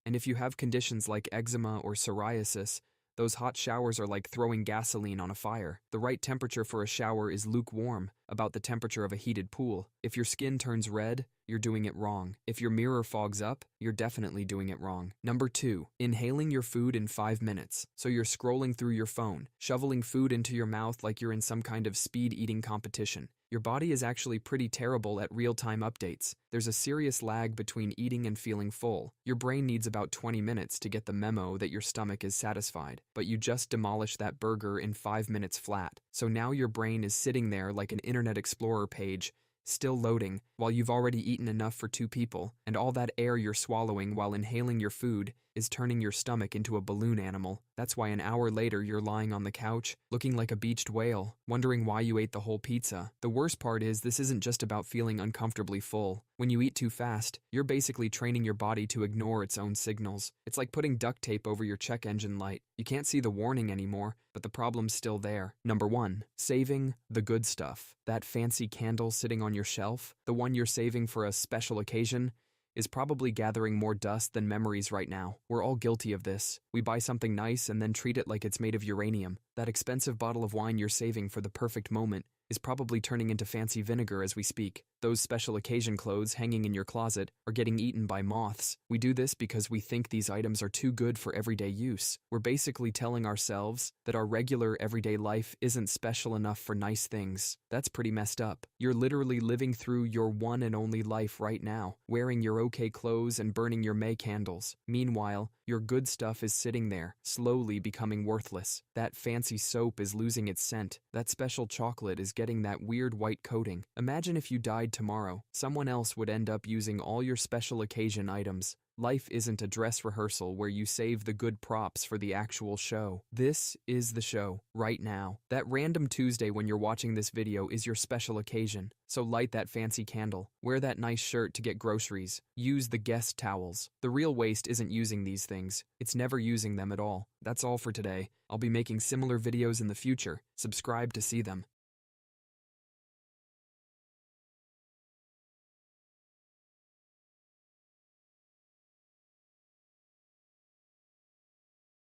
And if you have conditions like eczema or psoriasis, those hot showers are like throwing gasoline on a fire. The right temperature for a shower is lukewarm, about the temperature of a heated pool. If your skin turns red, you're doing it wrong. If your mirror fogs up, you're definitely doing it wrong. Number 2, inhaling your food in 5 minutes. So you're scrolling through your phone, shoveling food into your mouth like you're in some kind of speed eating competition. Your body is actually pretty terrible at real-time updates. There's a serious lag between eating and feeling full. Your brain needs about 20 minutes to get the memo that your stomach is satisfied, but you just demolished that burger in 5 minutes flat. So now your brain is sitting there like an Internet Explorer page, still loading, while you've already eaten enough for 2 people, and all that air you're swallowing while inhaling your food is turning your stomach into a balloon animal. That's why an hour later you're lying on the couch, looking like a beached whale, wondering why you ate the whole pizza. The worst part is this isn't just about feeling uncomfortably full. When you eat too fast, you're basically training your body to ignore its own signals. It's like putting duct tape over your check engine light. You can't see the warning anymore, but the problem's still there. Number 1, saving the good stuff. That fancy candle sitting on your shelf, the one you're saving for a special occasion, is probably gathering more dust than memories right now. We're all guilty of this. We buy something nice and then treat it like it's made of uranium. That expensive bottle of wine you're saving for the perfect moment is probably turning into fancy vinegar as we speak. Those special occasion clothes hanging in your closet are getting eaten by moths. We do this because we think these items are too good for everyday use. We're basically telling ourselves that our regular everyday life isn't special enough for nice things. That's pretty messed up. You're literally living through your one and only life right now, wearing your okay clothes and burning your May candles. Meanwhile, your good stuff is sitting there, slowly becoming worthless. That fancy soap is losing its scent. That special chocolate is getting that weird white coating. Imagine if you died tomorrow. Someone else would end up using all your special occasion items. Life isn't a dress rehearsal where you save the good props for the actual show. This is the show, right now. That random Tuesday when you're watching this video is your special occasion. So light that fancy candle, wear that nice shirt to get groceries, use the guest towels. The real waste isn't using these things. It's never using them at all. That's all for today. I'll be making similar videos in the future. Subscribe to see them.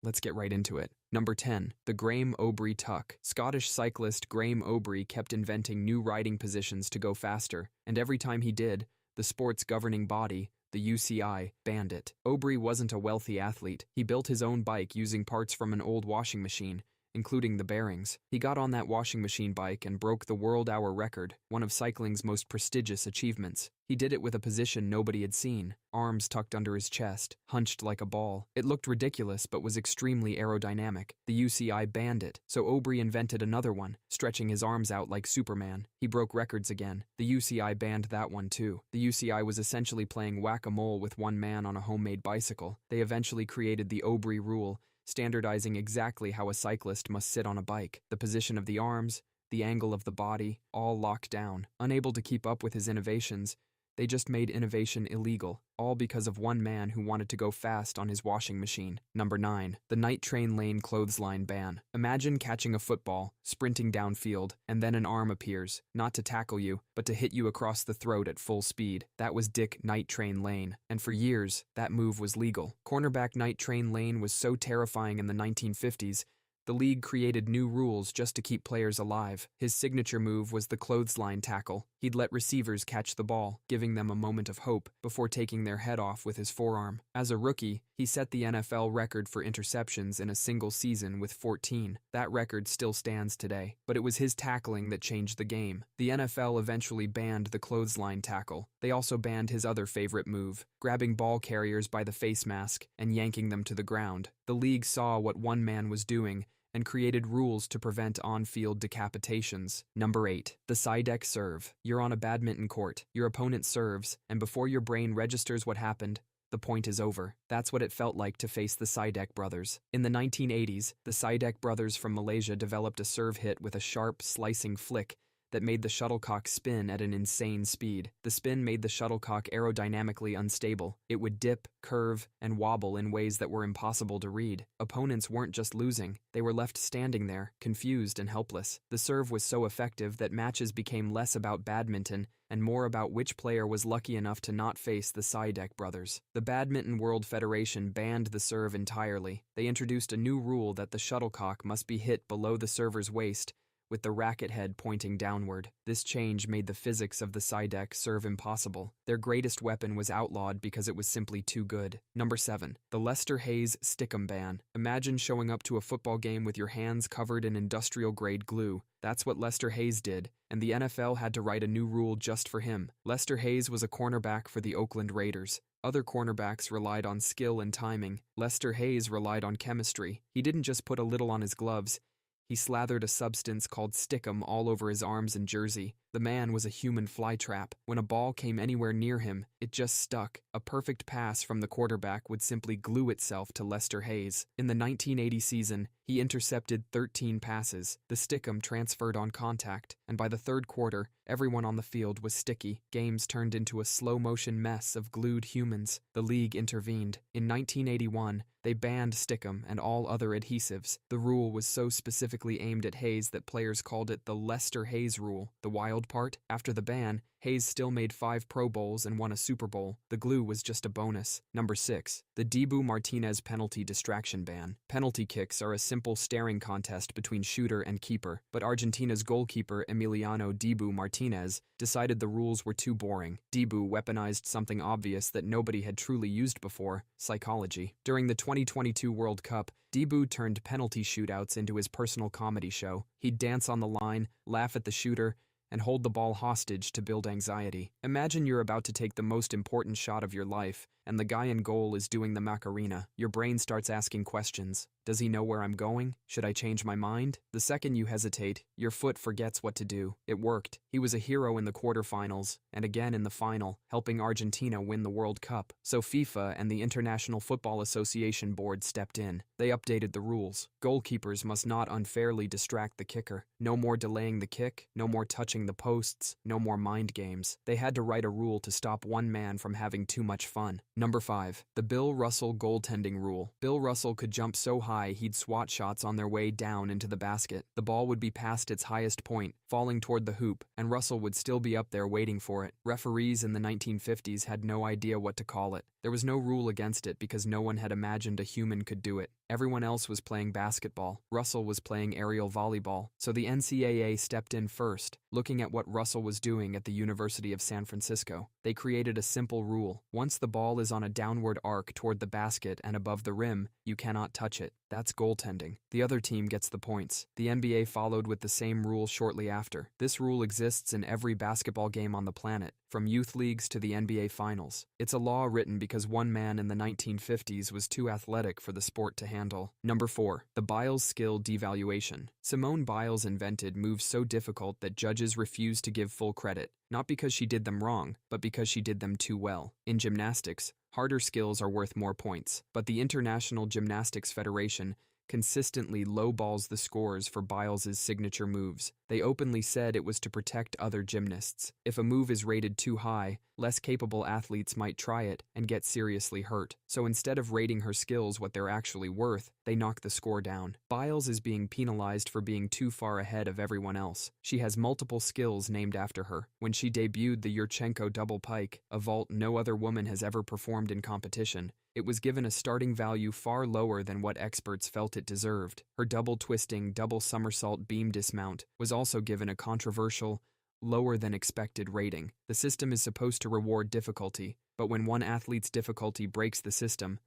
Let's get right into it. Number 10. The Graeme Obree Tuck. Scottish cyclist Graeme Obree kept inventing new riding positions to go faster, and every time he did, the sport's governing body, the UCI, banned it. Obree wasn't a wealthy athlete. He built his own bike using parts from an old washing machine, including the bearings. He got on that washing machine bike and broke the world hour record, one of cycling's most prestigious achievements. He did it with a position nobody had seen, arms tucked under his chest, hunched like a ball. It looked ridiculous but was extremely aerodynamic. The UCI banned it, so Obree invented another one, stretching his arms out like Superman. He broke records again. The UCI banned that one too. The UCI was essentially playing whack-a-mole with one man on a homemade bicycle. They eventually created the Obree rule, standardizing exactly how a cyclist must sit on a bike. The position of the arms, the angle of the body, all locked down. Unable to keep up with his innovations, they just made innovation illegal, all because of one man who wanted to go fast on his washing machine. Number 9. The night train lane clothesline ban. Imagine catching a football, sprinting downfield, and then an arm appears, not to tackle you, but to hit you across the throat at full speed. That was Dick Night Train Lane, and for years, that move was legal. Cornerback Night Train Lane was so terrifying in the 1950s, the league created new rules just to keep players alive. His signature move was the clothesline tackle. He'd let receivers catch the ball, giving them a moment of hope before taking their head off with his forearm. As a rookie, he set the NFL record for interceptions in a single season with 14. That record still stands today, but it was his tackling that changed the game. The NFL eventually banned the clothesline tackle. They also banned his other favorite move, grabbing ball carriers by the face mask and yanking them to the ground. The league saw what one man was doing and created rules to prevent on-field decapitations. Number 8. The side deck serve. You're on a badminton court, your opponent serves, and before your brain registers what happened, the point is over. That's what it felt like to face the Sidek brothers. In the 1980s, the Sidek brothers from Malaysia developed a serve hit with a sharp, slicing flick that made the shuttlecock spin at an insane speed. The spin made the shuttlecock aerodynamically unstable. It would dip, curve, and wobble in ways that were impossible to read. Opponents weren't just losing, they were left standing there, confused and helpless. The serve was so effective that matches became less about badminton and more about which player was lucky enough to not face the Sidek brothers. The Badminton World Federation banned the serve entirely. They introduced a new rule that the shuttlecock must be hit below the server's waist, with the racket head pointing downward. This change made the physics of the Psydeck serve impossible. Their greatest weapon was outlawed because it was simply too good. Number 7. The Lester Hayes Stickum Ban. Imagine showing up to a football game with your hands covered in industrial-grade glue. That's what Lester Hayes did, and the NFL had to write a new rule just for him. Lester Hayes was a cornerback for the Oakland Raiders. Other cornerbacks relied on skill and timing. Lester Hayes relied on chemistry. He didn't just put a little on his gloves. He slathered a substance called stickum all over his arms and jersey. The man was a human flytrap. When a ball came anywhere near him, it just stuck. A perfect pass from the quarterback would simply glue itself to Lester Hayes. In the 1980 season, he intercepted 13 passes. The stickum transferred on contact, and by the third quarter, everyone on the field was sticky. Games turned into a slow-motion mess of glued humans. The league intervened. In 1981, they banned stickum and all other adhesives. The rule was so specifically aimed at Hayes that players called it the Lester Hayes rule. The wild part, after the ban, Hayes still made 5 Pro Bowls and won a Super Bowl. The glue was just a bonus. Number 6. The Dibu Martinez Penalty Distraction Ban. Penalty kicks are a simple staring contest between shooter and keeper, but Argentina's goalkeeper Emiliano Dibu Martinez decided the rules were too boring. Dibu weaponized something obvious that nobody had truly used before: psychology. During the 2022 World Cup, Dibu turned penalty shootouts into his personal comedy show. He'd dance on the line, laugh at the shooter, and hold the ball hostage to build anxiety. Imagine you're about to take the most important shot of your life, and the guy in goal is doing the Macarena. Your brain starts asking questions. Does he know where I'm going? Should I change my mind? The second you hesitate, your foot forgets what to do. It worked. He was a hero in the quarterfinals, and again in the final, helping Argentina win the World Cup. So FIFA and the International Football Association Board stepped in. They updated the rules. Goalkeepers must not unfairly distract the kicker. No more delaying the kick, no more touching the posts, no more mind games. They had to write a rule to stop one man from having too much fun. Number 5. The Bill Russell Goaltending Rule. Bill Russell could jump so high he'd swat shots on their way down into the basket. The ball would be past its highest point, falling toward the hoop, and Russell would still be up there waiting for it. Referees in the 1950s had no idea what to call it. There was no rule against it because no one had imagined a human could do it. Everyone else was playing basketball. Russell was playing aerial volleyball. So the NCAA stepped in first, looking at what Russell was doing at the University of San Francisco. They created a simple rule. Once the ball is on a downward arc toward the basket and above the rim, you cannot touch it. That's goaltending. The other team gets the points. The NBA followed with the same rule shortly after. This rule exists in every basketball game on the planet, from youth leagues to the NBA Finals. It's a law written because one man in the 1950s was too athletic for the sport to handle. Number 4. The Biles Skill Devaluation. Simone Biles invented moves so difficult that judges refuse to give full credit, not because she did them wrong, but because she did them too well. In gymnastics, harder skills are worth more points, but the International Gymnastics Federation consistently lowballs the scores for Biles' signature moves. They openly said it was to protect other gymnasts. If a move is rated too high, less capable athletes might try it and get seriously hurt. So instead of rating her skills what they're actually worth, they knock the score down. Biles is being penalized for being too far ahead of everyone else. She has multiple skills named after her. When she debuted the Yurchenko double pike, a vault no other woman has ever performed in competition, it was given a starting value far lower than what experts felt it deserved. Her double twisting, double somersault beam dismount was also given a controversial, lower than expected rating. The system is supposed to reward difficulty, but when one athlete's difficulty breaks the system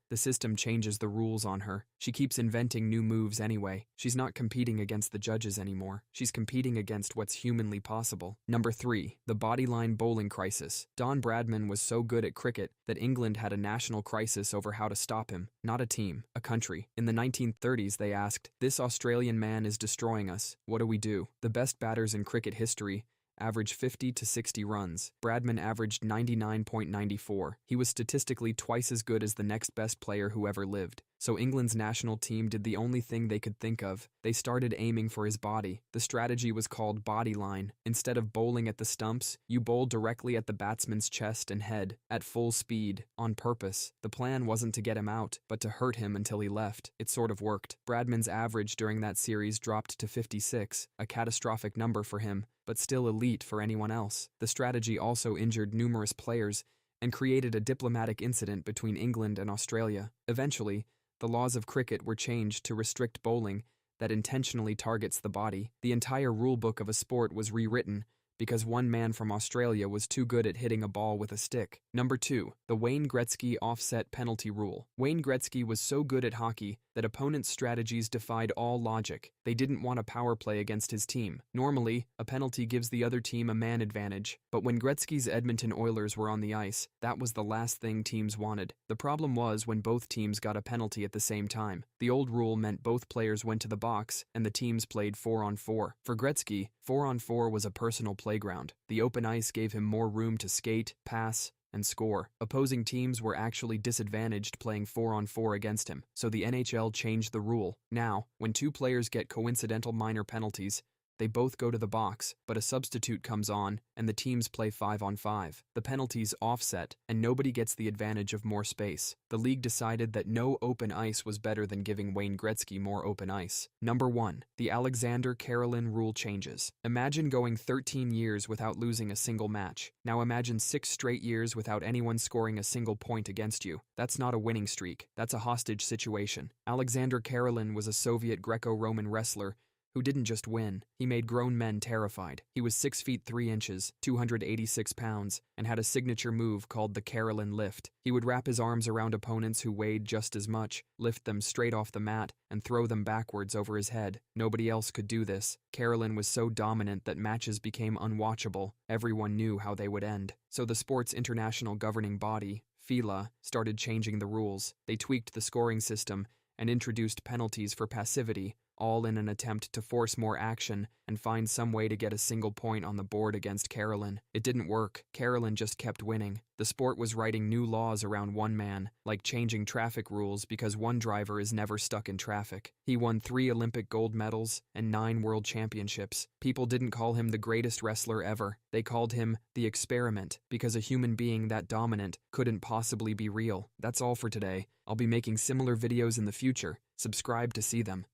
changes the rules on her. She keeps inventing new moves anyway. She's not competing against the judges anymore. She's competing against what's humanly possible. Number 3. The Bodyline Bowling Crisis. Don Bradman was so good at cricket that England had a national crisis over how to stop him. Not a team, a country. In the 1930s, they asked, "This Australian man is destroying us. What do we do?" The best batters in cricket history averaged 50 to 60 runs. Bradman averaged 99.94. He was statistically twice as good as the next best player who ever lived. So England's national team did the only thing they could think of. They started aiming for his body. The strategy was called bodyline. Instead of bowling at the stumps, you bowl directly at the batsman's chest and head, at full speed, on purpose. The plan wasn't to get him out, but to hurt him until he left. It sort of worked. Bradman's average during that series dropped to 56, a catastrophic number for him, but still elite for anyone else. The strategy also injured numerous players and created a diplomatic incident between England and Australia. Eventually, the laws of cricket were changed to restrict bowling that intentionally targets the body. The entire rulebook of a sport was rewritten because one man from Australia was too good at hitting a ball with a stick. Number 2, the Wayne Gretzky offset penalty rule. Wayne Gretzky was so good at hockey that opponents' strategies defied all logic. They didn't want a power play against his team. Normally, a penalty gives the other team a man advantage, but when Gretzky's Edmonton Oilers were on the ice, that was the last thing teams wanted. The problem was when both teams got a penalty at the same time. The old rule meant both players went to the box and the teams played 4-on-4. For Gretzky, 4-on-4 was a personal playground. The open ice gave him more room to skate, pass, and score. Opposing teams were actually disadvantaged playing 4-on-4 against him, so the NHL changed the rule. Now, when two players get coincidental minor penalties, they both go to the box, but a substitute comes on, and the teams play 5-on-5. The penalties offset, and nobody gets the advantage of more space. The league decided that no open ice was better than giving Wayne Gretzky more open ice. Number 1, the Alexander Karelin rule changes. Imagine going 13 years without losing a single match. Now imagine 6 straight years without anyone scoring a single point against you. That's not a winning streak. That's a hostage situation. Alexander Karelin was a Soviet Greco-Roman wrestler who didn't just win, he made grown men terrified. He was 6 feet 3 inches, 286 pounds, and had a signature move called the Karelin lift. He would wrap his arms around opponents who weighed just as much, lift them straight off the mat, and throw them backwards over his head. Nobody else could do this. Karelin was so dominant that matches became unwatchable. Everyone knew how they would end. So the sport's international governing body, FILA, started changing the rules. They tweaked the scoring system and introduced penalties for passivity, all in an attempt to force more action and find some way to get a single point on the board against Karelin. It didn't work. Karelin just kept winning. The sport was writing new laws around one man, like changing traffic rules because one driver is never stuck in traffic. He won 3 Olympic gold medals and 9 world championships. People didn't call him the greatest wrestler ever. They called him the experiment because a human being that dominant couldn't possibly be real. That's all for today. I'll be making similar videos in the future. Subscribe to see them.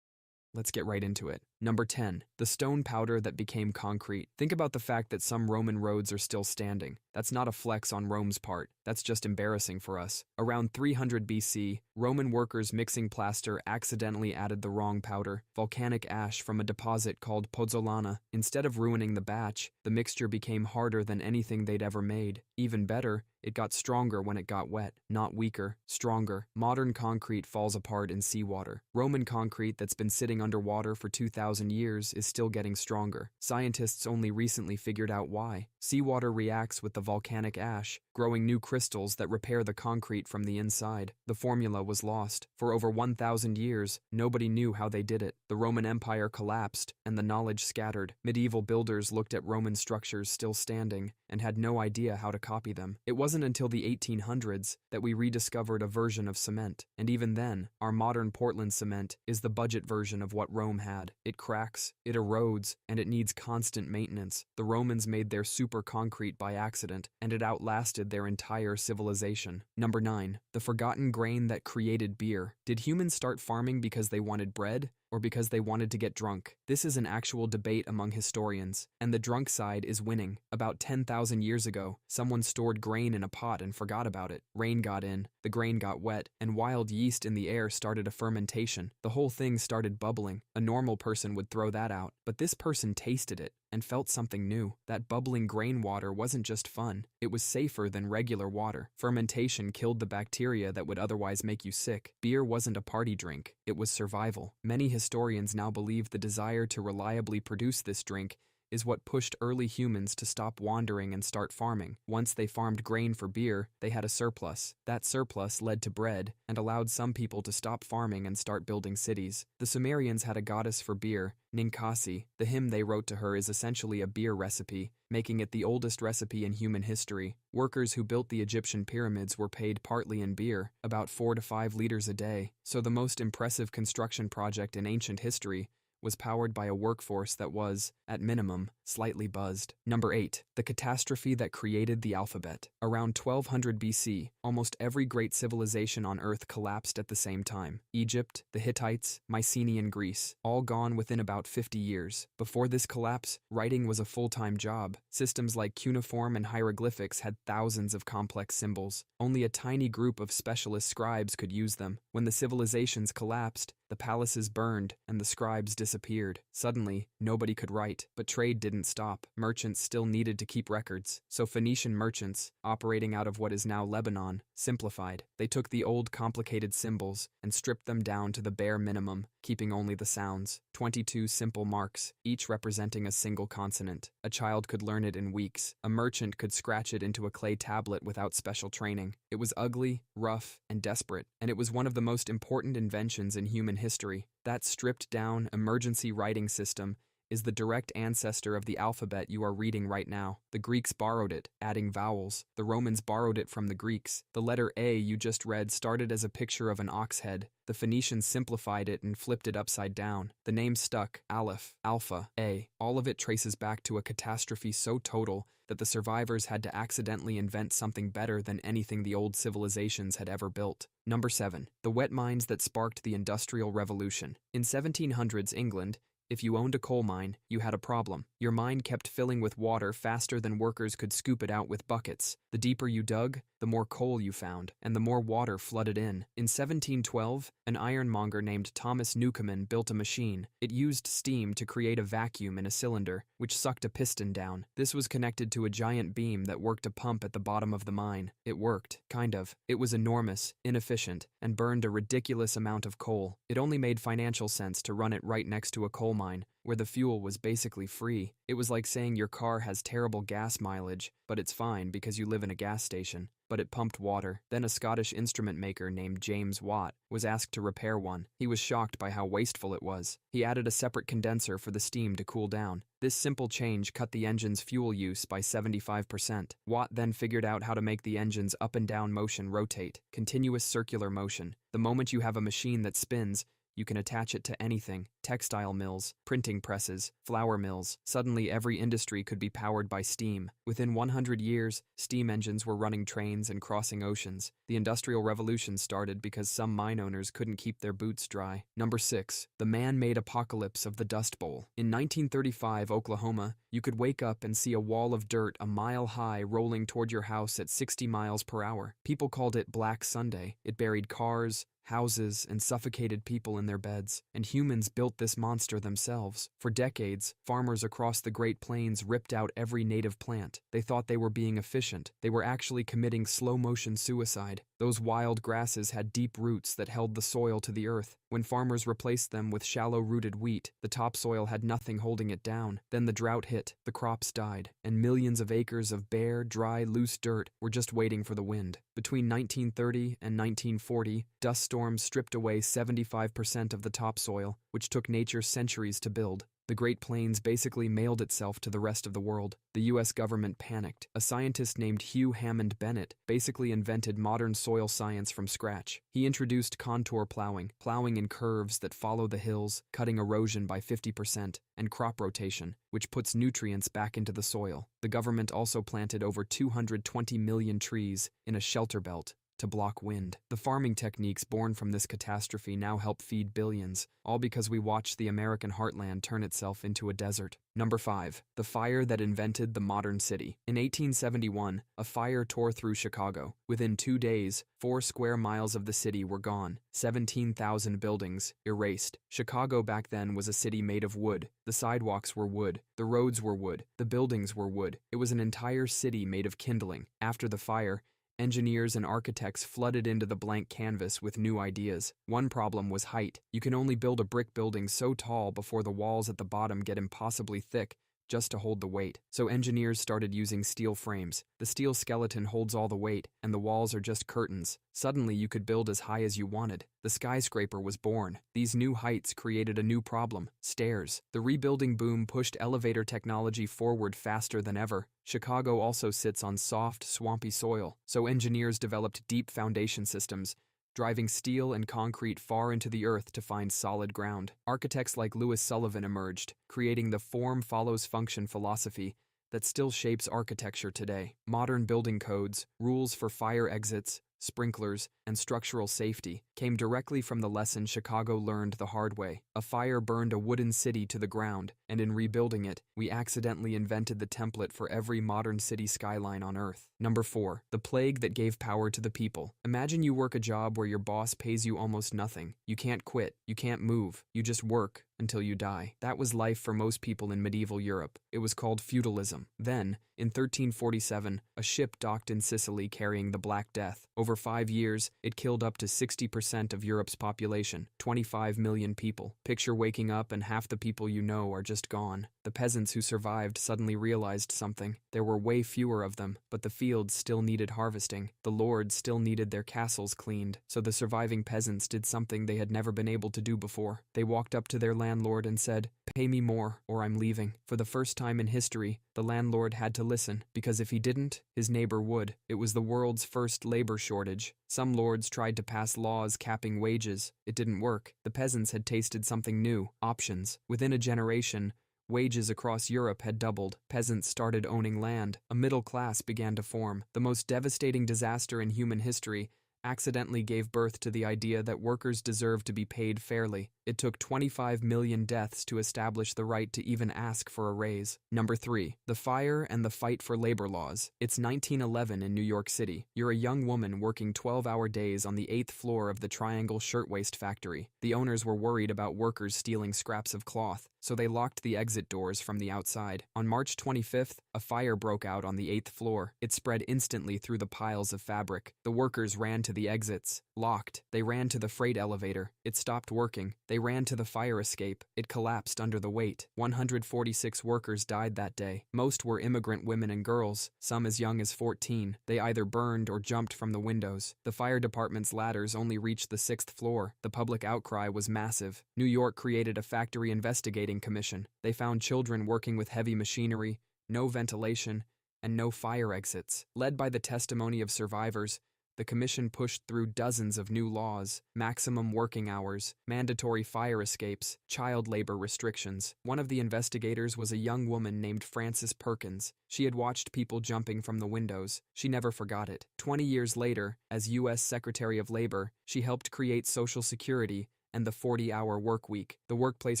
Let's get right into it. Number 10, the stone powder that became concrete. Think about the fact that some Roman roads are still standing. That's not a flex on Rome's part. That's just embarrassing for us. Around 300 BC, Roman workers mixing plaster accidentally added the wrong powder, volcanic ash from a deposit called pozzolana. Instead of ruining the batch, the mixture became harder than anything they'd ever made. Even better, it got stronger when it got wet, not weaker, stronger. Modern concrete falls apart in seawater. Roman concrete that's been sitting underwater for 2,000 years is still getting stronger. Scientists only recently figured out why. Seawater reacts with the volcanic ash, growing new crystals that repair the concrete from the inside. The formula was lost. For over 1,000 years, nobody knew how they did it. The Roman Empire collapsed, and the knowledge scattered. Medieval builders looked at Roman structures still standing and had no idea how to copy them. It wasn't until the 1800s that we rediscovered a version of cement, and even then, our modern Portland cement is the budget version of what Rome had. It cracks, it erodes, and it needs constant maintenance. The Romans made their super concrete by accident, and it outlasted their entire civilization. Number 9, the forgotten grain that created beer. Did humans start farming because they wanted bread, or because they wanted to get drunk? This is an actual debate among historians, and the drunk side is winning. About 10,000 years ago, someone stored grain in a pot and forgot about it. Rain got in, the grain got wet, and wild yeast in the air started a fermentation. The whole thing started bubbling. A normal person would throw that out, but this person tasted it and felt something new. That bubbling grain water wasn't just fun, it was safer than regular water. Fermentation killed the bacteria that would otherwise make you sick. Beer wasn't a party drink, it was survival. Many historians now believe the desire to reliably produce this drink is what pushed early humans to stop wandering and start farming. Once they farmed grain for beer, they had a surplus. That surplus led to bread and allowed some people to stop farming and start building cities. The Sumerians had a goddess for beer, Ninkasi. The hymn they wrote to her is essentially a beer recipe, making it the oldest recipe in human history. Workers who built the Egyptian pyramids were paid partly in beer, about 4 to 5 liters a day. So the most impressive construction project in ancient history was powered by a workforce that was, at minimum, slightly buzzed. Number 8. The catastrophe that created the alphabet. Around 1200 BC, almost every great civilization on Earth collapsed at the same time. Egypt, the Hittites, Mycenaean Greece, all gone within about 50 years. Before this collapse, writing was a full-time job. Systems like cuneiform and hieroglyphics had thousands of complex symbols. Only a tiny group of specialist scribes could use them. When the civilizations collapsed, the palaces burned and the scribes disappeared. Suddenly, nobody could write, but trade didn't stop. Merchants still needed to keep records. So Phoenician merchants, operating out of what is now Lebanon, simplified. They took the old complicated symbols and stripped them down to the bare minimum, keeping only the sounds. 22 simple marks, each representing a single consonant. A child could learn it in weeks. A merchant could scratch it into a clay tablet without special training. It was ugly, rough, and desperate, and it was one of the most important inventions in human history. That stripped-down, emergency writing system is the direct ancestor of the alphabet you are reading right now. The Greeks borrowed it, adding vowels. The Romans borrowed it from the Greeks. The letter A you just read started as a picture of an ox head. The Phoenicians simplified it and flipped it upside down. The name stuck: Aleph, Alpha, A. All of it traces back to a catastrophe so total that the survivors had to accidentally invent something better than anything the old civilizations had ever built. Number 7. The wet mines that sparked the Industrial Revolution. In 1700s England, if you owned a coal mine, you had a problem. Your mine kept filling with water faster than workers could scoop it out with buckets. The deeper you dug, the more coal you found, and the more water flooded in. In 1712, an ironmonger named Thomas Newcomen built a machine. It used steam to create a vacuum in a cylinder, which sucked a piston down. This was connected to a giant beam that worked a pump at the bottom of the mine. It worked, kind of. It was enormous, inefficient, and burned a ridiculous amount of coal. It only made financial sense to run it right next to a coal mine, where the fuel was basically free. It was like saying your car has terrible gas mileage, but it's fine because you live in a gas station. But it pumped water. Then a Scottish instrument maker named James Watt was asked to repair one. He was shocked by how wasteful it was. He added a separate condenser for the steam to cool down. This simple change cut the engine's fuel use by 75%. Watt then figured out how to make the engine's up and down motion rotate, continuous circular motion. The moment you have a machine that spins, you can attach it to anything: textile mills, printing presses, flour mills. Suddenly every industry could be powered by steam. Within 100 years, steam engines were running trains and crossing oceans. The Industrial Revolution started because some mine owners couldn't keep their boots dry. Number 6. The man-made apocalypse of the Dust Bowl. In 1935, Oklahoma, you could wake up and see a wall of dirt a mile high rolling toward your house at 60 miles per hour. People called it Black Sunday. It buried cars, houses, and suffocated people in their beds, and humans built this monster themselves. For decades, farmers across the Great Plains ripped out every native plant. They thought they were being efficient. They were actually committing slow-motion suicide. Those wild grasses had deep roots that held the soil to the earth. When farmers replaced them with shallow-rooted wheat, the topsoil had nothing holding it down. Then the drought hit, the crops died, and millions of acres of bare, dry, loose dirt were just waiting for the wind. Between 1930 and 1940, dust storms stripped away 75% of the topsoil, which took nature centuries to build. The Great Plains basically mailed itself to the rest of the world. The U.S. government panicked. A scientist named Hugh Hammond Bennett basically invented modern soil science from scratch. He introduced contour plowing in curves that follow the hills, cutting erosion by 50%, and crop rotation, which puts nutrients back into the soil. The government also planted over 220 million trees in a shelter belt to block wind. The farming techniques born from this catastrophe now help feed billions, all because we watched the American heartland turn itself into a desert. Number 5. The fire that invented the modern city. In 1871, a fire tore through Chicago. Within 2 days, 4 square miles of the city were gone. 17,000 buildings erased. Chicago back then was a city made of wood. The sidewalks were wood. The roads were wood. The buildings were wood. It was an entire city made of kindling. After the fire, engineers and architects flooded into the blank canvas with new ideas. One problem was height. You can only build a brick building so tall before the walls at the bottom get impossibly thick just to hold the weight. So engineers started using steel frames. The steel skeleton holds all the weight, and the walls are just curtains. Suddenly you could build as high as you wanted. The skyscraper was born. These new heights created a new problem: stairs. The rebuilding boom pushed elevator technology forward faster than ever. Chicago also sits on soft, swampy soil, so engineers developed deep foundation systems driving steel and concrete far into the earth to find solid ground. Architects like Louis Sullivan emerged, creating the form follows function philosophy that still shapes architecture today. Modern building codes, rules for fire exits, sprinklers, and structural safety came directly from the lesson Chicago learned the hard way. A fire burned a wooden city to the ground, and in rebuilding it, we accidentally invented the template for every modern city skyline on Earth. Number 4. The plague that gave power to the people. Imagine you work a job where your boss pays you almost nothing. You can't quit, you can't move, you just work until you die. That was life for most people in medieval Europe. It was called feudalism. Then, in 1347, a ship docked in Sicily carrying the Black Death. Over 5 years, it killed up to 60% of Europe's population, 25 million people. Picture waking up and half the people you know are just gone. The peasants who survived suddenly realized something. There were way fewer of them, but the fields still needed harvesting. The lords still needed their castles cleaned, so the surviving peasants did something they had never been able to do before. They walked up to their landlord and said, "Pay me more, or I'm leaving." For the first time in history, the landlord had to listen, because if he didn't, his neighbor would. It was the world's first labor shortage. Some lords tried to pass laws capping wages. It didn't work. The peasants had tasted something new, options. Within a generation, wages across Europe had doubled. Peasants started owning land. A middle class began to form. The most devastating disaster in human history accidentally gave birth to the idea that workers deserved to be paid fairly. It took 25 million deaths to establish the right to even ask for a raise. Number 3. The fire and the fight for labor laws. It's 1911 in New York City. You're a young woman working 12-hour days on the 8th floor of the Triangle Shirtwaist Factory. The owners were worried about workers stealing scraps of cloth, so they locked the exit doors from the outside. On March 25th, a fire broke out on the 8th floor. It spread instantly through the piles of fabric. The workers ran to the exits. Locked. They ran to the freight elevator. It stopped working. They ran to the fire escape. It collapsed under the weight. 146 workers died that day. Most were immigrant women and girls, some as young as 14. They either burned or jumped from the windows. The fire department's ladders only reached the 6th floor. The public outcry was massive. New York created a factory investigating commission. They found children working with heavy machinery, no ventilation, and no fire exits. Led by the testimony of survivors, the commission pushed through dozens of new laws: maximum working hours, mandatory fire escapes, child labor restrictions. One of the investigators was a young woman named Frances Perkins. She had watched people jumping from the windows. She never forgot it. 20 years later, as U.S. Secretary of Labor, she helped create Social Security and the 40-hour work week. The workplace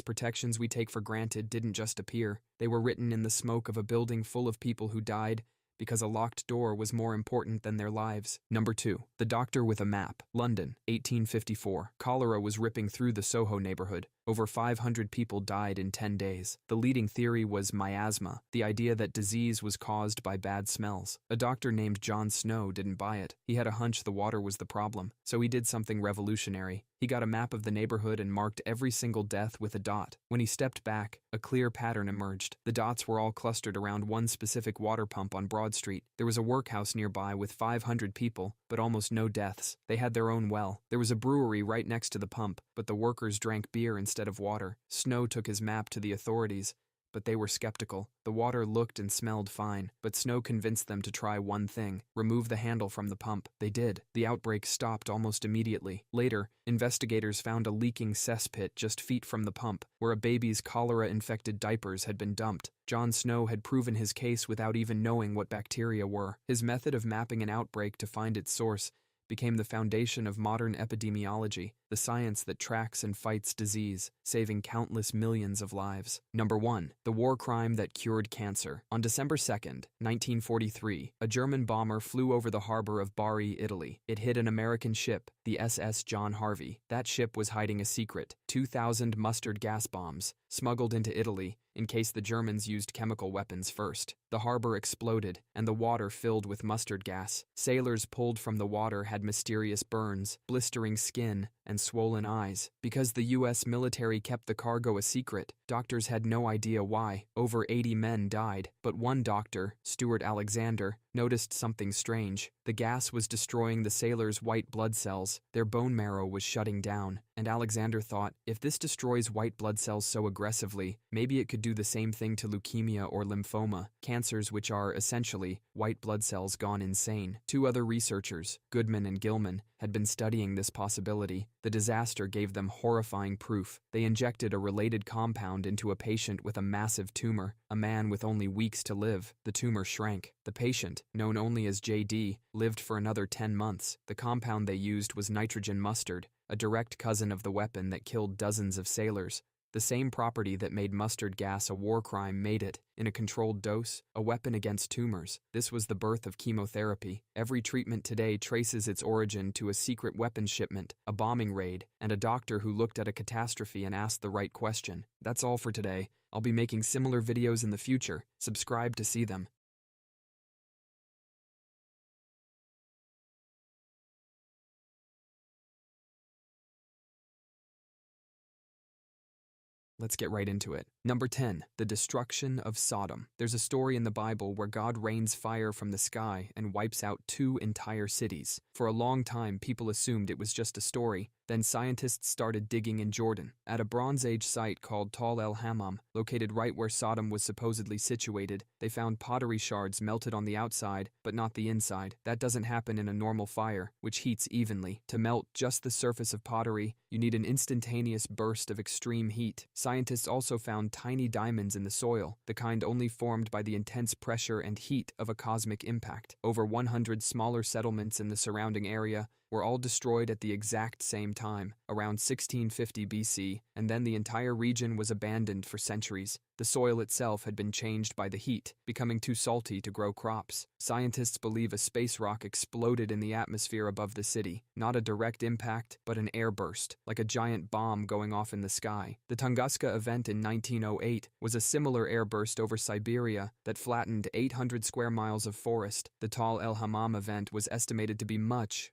protections we take for granted didn't just appear. They were written in the smoke of a building full of people who died because a locked door was more important than their lives. Number 2. The Doctor with a Map. London, 1854. Cholera was ripping through the Soho neighborhood. Over 500 people died in 10 days. The leading theory was miasma, the idea that disease was caused by bad smells. A doctor named John Snow didn't buy it. He had a hunch the water was the problem, so he did something revolutionary. He got a map of the neighborhood and marked every single death with a dot. When he stepped back, a clear pattern emerged. The dots were all clustered around one specific water pump on Broad Street. There was a workhouse nearby with 500 people, but almost no deaths. They had their own well. There was a brewery right next to the pump, but the workers drank beer instead of water. Snow took his map to the authorities, but they were skeptical. The water looked and smelled fine, but Snow convinced them to try one thing: remove the handle from the pump. They did. The outbreak stopped almost immediately. Later, investigators found a leaking cesspit just feet from the pump, where a baby's cholera-infected diapers had been dumped. John Snow had proven his case without even knowing what bacteria were. His method of mapping an outbreak to find its source became the foundation of modern epidemiology, the science that tracks and fights disease, saving countless millions of lives. Number 1. The war crime that cured cancer. On December 2nd, 1943, a German bomber flew over the harbor of Bari, Italy. It hit an American ship, the SS John Harvey. That ship was hiding a secret: 2,000 mustard gas bombs, smuggled into Italy in case the Germans used chemical weapons first. The harbor exploded, and the water filled with mustard gas. Sailors pulled from the water had mysterious burns, blistering skin, and swollen eyes. Because the U.S. military kept the cargo a secret, doctors had no idea why. Over 80 men died, but one doctor, Stuart Alexander, noticed something strange. The gas was destroying the sailors' white blood cells. Their bone marrow was shutting down. and Alexander thought, if this destroys white blood cells so aggressively, maybe it could do the same thing to leukemia or lymphoma, cancers which are, essentially, white blood cells gone insane. Two other researchers, Goodman and Gilman, had been studying this possibility. The disaster gave them horrifying proof. They injected a related compound into a patient with a massive tumor, a man with only weeks to live. The tumor shrank. The patient, known only as JD, lived for another 10 months. The compound they used was nitrogen mustard, a direct cousin of the weapon that killed dozens of sailors. The same property that made mustard gas a war crime made it, in a controlled dose, a weapon against tumors. This was the birth of chemotherapy. Every treatment today traces its origin to a secret weapons shipment, a bombing raid, and a doctor who looked at a catastrophe and asked the right question. That's all for today. I'll be making similar videos in the future. Subscribe to see them. Let's get right into it. Number 10, the destruction of Sodom. There's a story in the Bible where God rains fire from the sky and wipes out 2 entire cities. For a long time, people assumed it was just a story. Then scientists started digging in Jordan, at a Bronze Age site called Tal el-Hammam, located right where Sodom was supposedly situated. They found pottery shards melted on the outside, but not the inside. That doesn't happen in a normal fire, which heats evenly. To melt just the surface of pottery, you need an instantaneous burst of extreme heat. Scientists also found tiny diamonds in the soil, the kind only formed by the intense pressure and heat of a cosmic impact. Over 100 smaller settlements in the surrounding area were all destroyed at the exact same time, around 1650 BC, and then the entire region was abandoned for centuries. The soil itself had been changed by the heat, becoming too salty to grow crops. Scientists believe a space rock exploded in the atmosphere above the city, not a direct impact, but an airburst, like a giant bomb going off in the sky. The Tunguska event in 1908 was a similar airburst over Siberia that flattened 800 square miles of forest. The Tal el-Hammam event was estimated to be much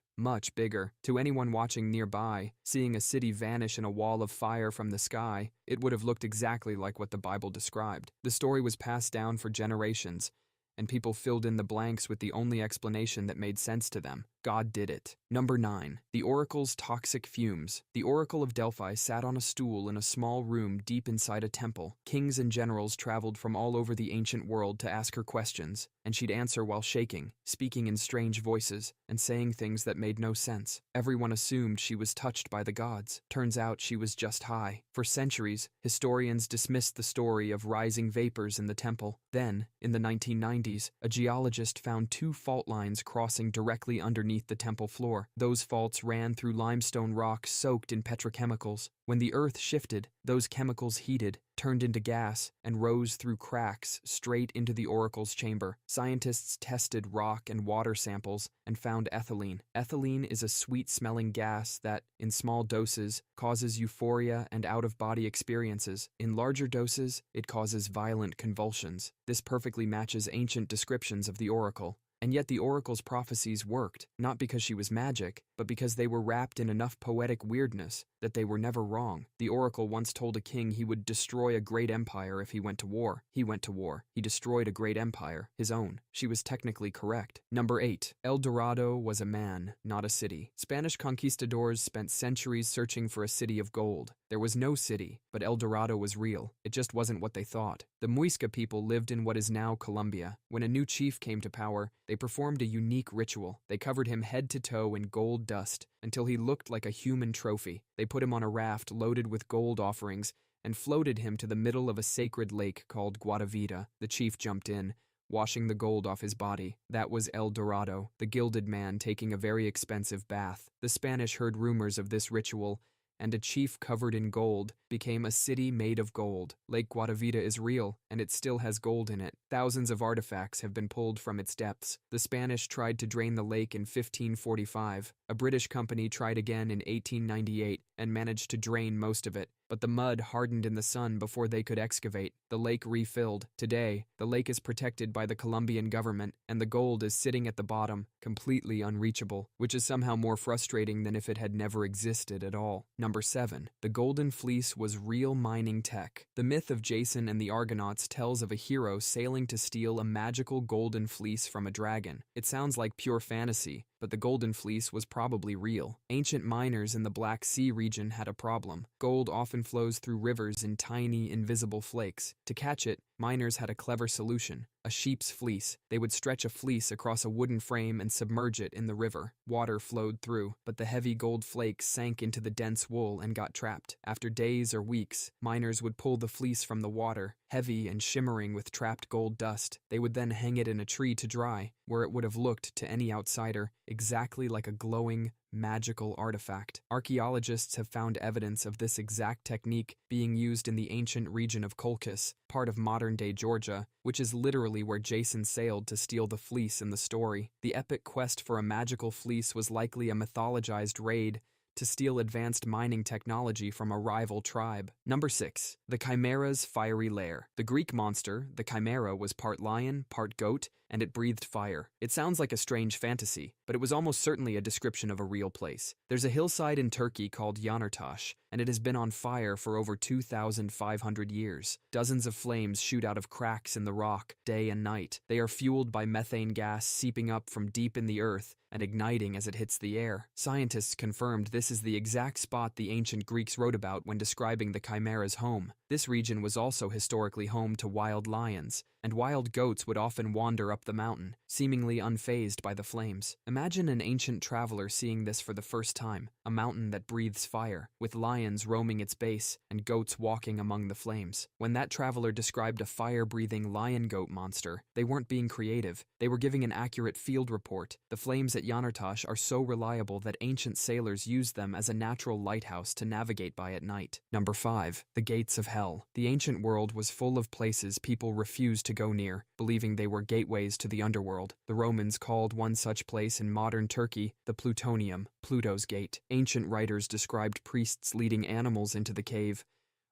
bigger. To anyone watching nearby, seeing a city vanish in a wall of fire from the sky, it would have looked exactly like what the Bible described. The story was passed down for generations, and people filled in the blanks with the only explanation that made sense to them. God did it. Number 9. The Oracle's toxic fumes. The Oracle of Delphi sat on a stool in a small room deep inside a temple. Kings and generals traveled from all over the ancient world to ask her questions, and she'd answer while shaking, speaking in strange voices, and saying things that made no sense. Everyone assumed she was touched by the gods. Turns out she was just high. For centuries, historians dismissed the story of rising vapors in the temple. Then, in the 1990s, a geologist found 2 fault lines crossing directly underneath the temple floor. Those faults ran through limestone rock soaked in petrochemicals. When the earth shifted, those chemicals heated, turned into gas, and rose through cracks straight into the oracle's chamber. Scientists tested rock and water samples and found ethylene. Ethylene is a sweet-smelling gas that, in small doses, causes euphoria and out-of-body experiences. In larger doses, it causes violent convulsions. This perfectly matches ancient descriptions of the oracle. And yet the oracle's prophecies worked, not because she was magic, but because they were wrapped in enough poetic weirdness that they were never wrong. The oracle once told a king he would destroy a great empire if he went to war. He went to war. He destroyed a great empire, his own. She was technically correct. Number 8. El Dorado was a man, not a city. Spanish conquistadors spent centuries searching for a city of gold. There was no city, but El Dorado was real. It just wasn't what they thought. The Muisca people lived in what is now Colombia. When a new chief came to power, they performed a unique ritual. They covered him head to toe in gold dust until he looked like a human trophy. They put him on a raft loaded with gold offerings and floated him to the middle of a sacred lake called Guatavita. The chief jumped in, washing the gold off his body. That was El Dorado, the gilded man taking a very expensive bath. The Spanish heard rumors of this ritual, and a chief covered in gold became a city made of gold. Lake Guatavita is real, and it still has gold in it. Thousands of artifacts have been pulled from its depths. The Spanish tried to drain the lake in 1545. A British company tried again in 1898 and managed to drain most of it, but but the mud hardened in the sun before they could excavate. The lake refilled. Today, the lake is protected by the Colombian government, and the gold is sitting at the bottom, completely unreachable, which is somehow more frustrating than if it had never existed at all. Number 7. The Golden Fleece was real mining tech. The myth of Jason and the Argonauts tells of a hero sailing to steal a magical golden fleece from a dragon. It sounds like pure fantasy, but the Golden Fleece was probably real. Ancient miners in the Black Sea region had a problem. Gold often flows through rivers in tiny, invisible flakes. To catch it, miners had a clever solution: a sheep's fleece. They would stretch a fleece across a wooden frame and submerge it in the river. Water flowed through, but the heavy gold flakes sank into the dense wool and got trapped. After days or weeks, miners would pull the fleece from the water, heavy and shimmering with trapped gold dust. They would then hang it in a tree to dry, where it would have looked to any outsider exactly like a glowing, magical artifact. Archaeologists have found evidence of this exact technique being used in the ancient region of Colchis, part of modern-day Georgia, which is literally where Jason sailed to steal the fleece in the story. The epic quest for a magical fleece was likely a mythologized raid to steal advanced mining technology from a rival tribe. Number 6. The Chimera's fiery lair. The Greek monster, the Chimera, was part lion, part goat, and it breathed fire. It sounds like a strange fantasy, but it was almost certainly a description of a real place. There's a hillside in Turkey called Yanartaş, and it has been on fire for over 2,500 years. Dozens of flames shoot out of cracks in the rock, day and night. They are fueled by methane gas seeping up from deep in the earth and igniting as it hits the air. Scientists confirmed this is the exact spot the ancient Greeks wrote about when describing the Chimera's home. This region was also historically home to wild lions, and wild goats would often wander up the mountain, seemingly unfazed by the flames. Imagine an ancient traveler seeing this for the first time, a mountain that breathes fire, with lions roaming its base and goats walking among the flames. When that traveler described a fire-breathing lion-goat monster, they weren't being creative. They were giving an accurate field report. The flames at Yanartaş are so reliable that ancient sailors used them as a natural lighthouse to navigate by at night. Number 5. The Gates of Hell. The ancient world was full of places people refused to go near, believing they were gateways to the underworld. The Romans called one such place in modern Turkey the Plutonium, Pluto's gate. Ancient writers described priests leading animals into the cave,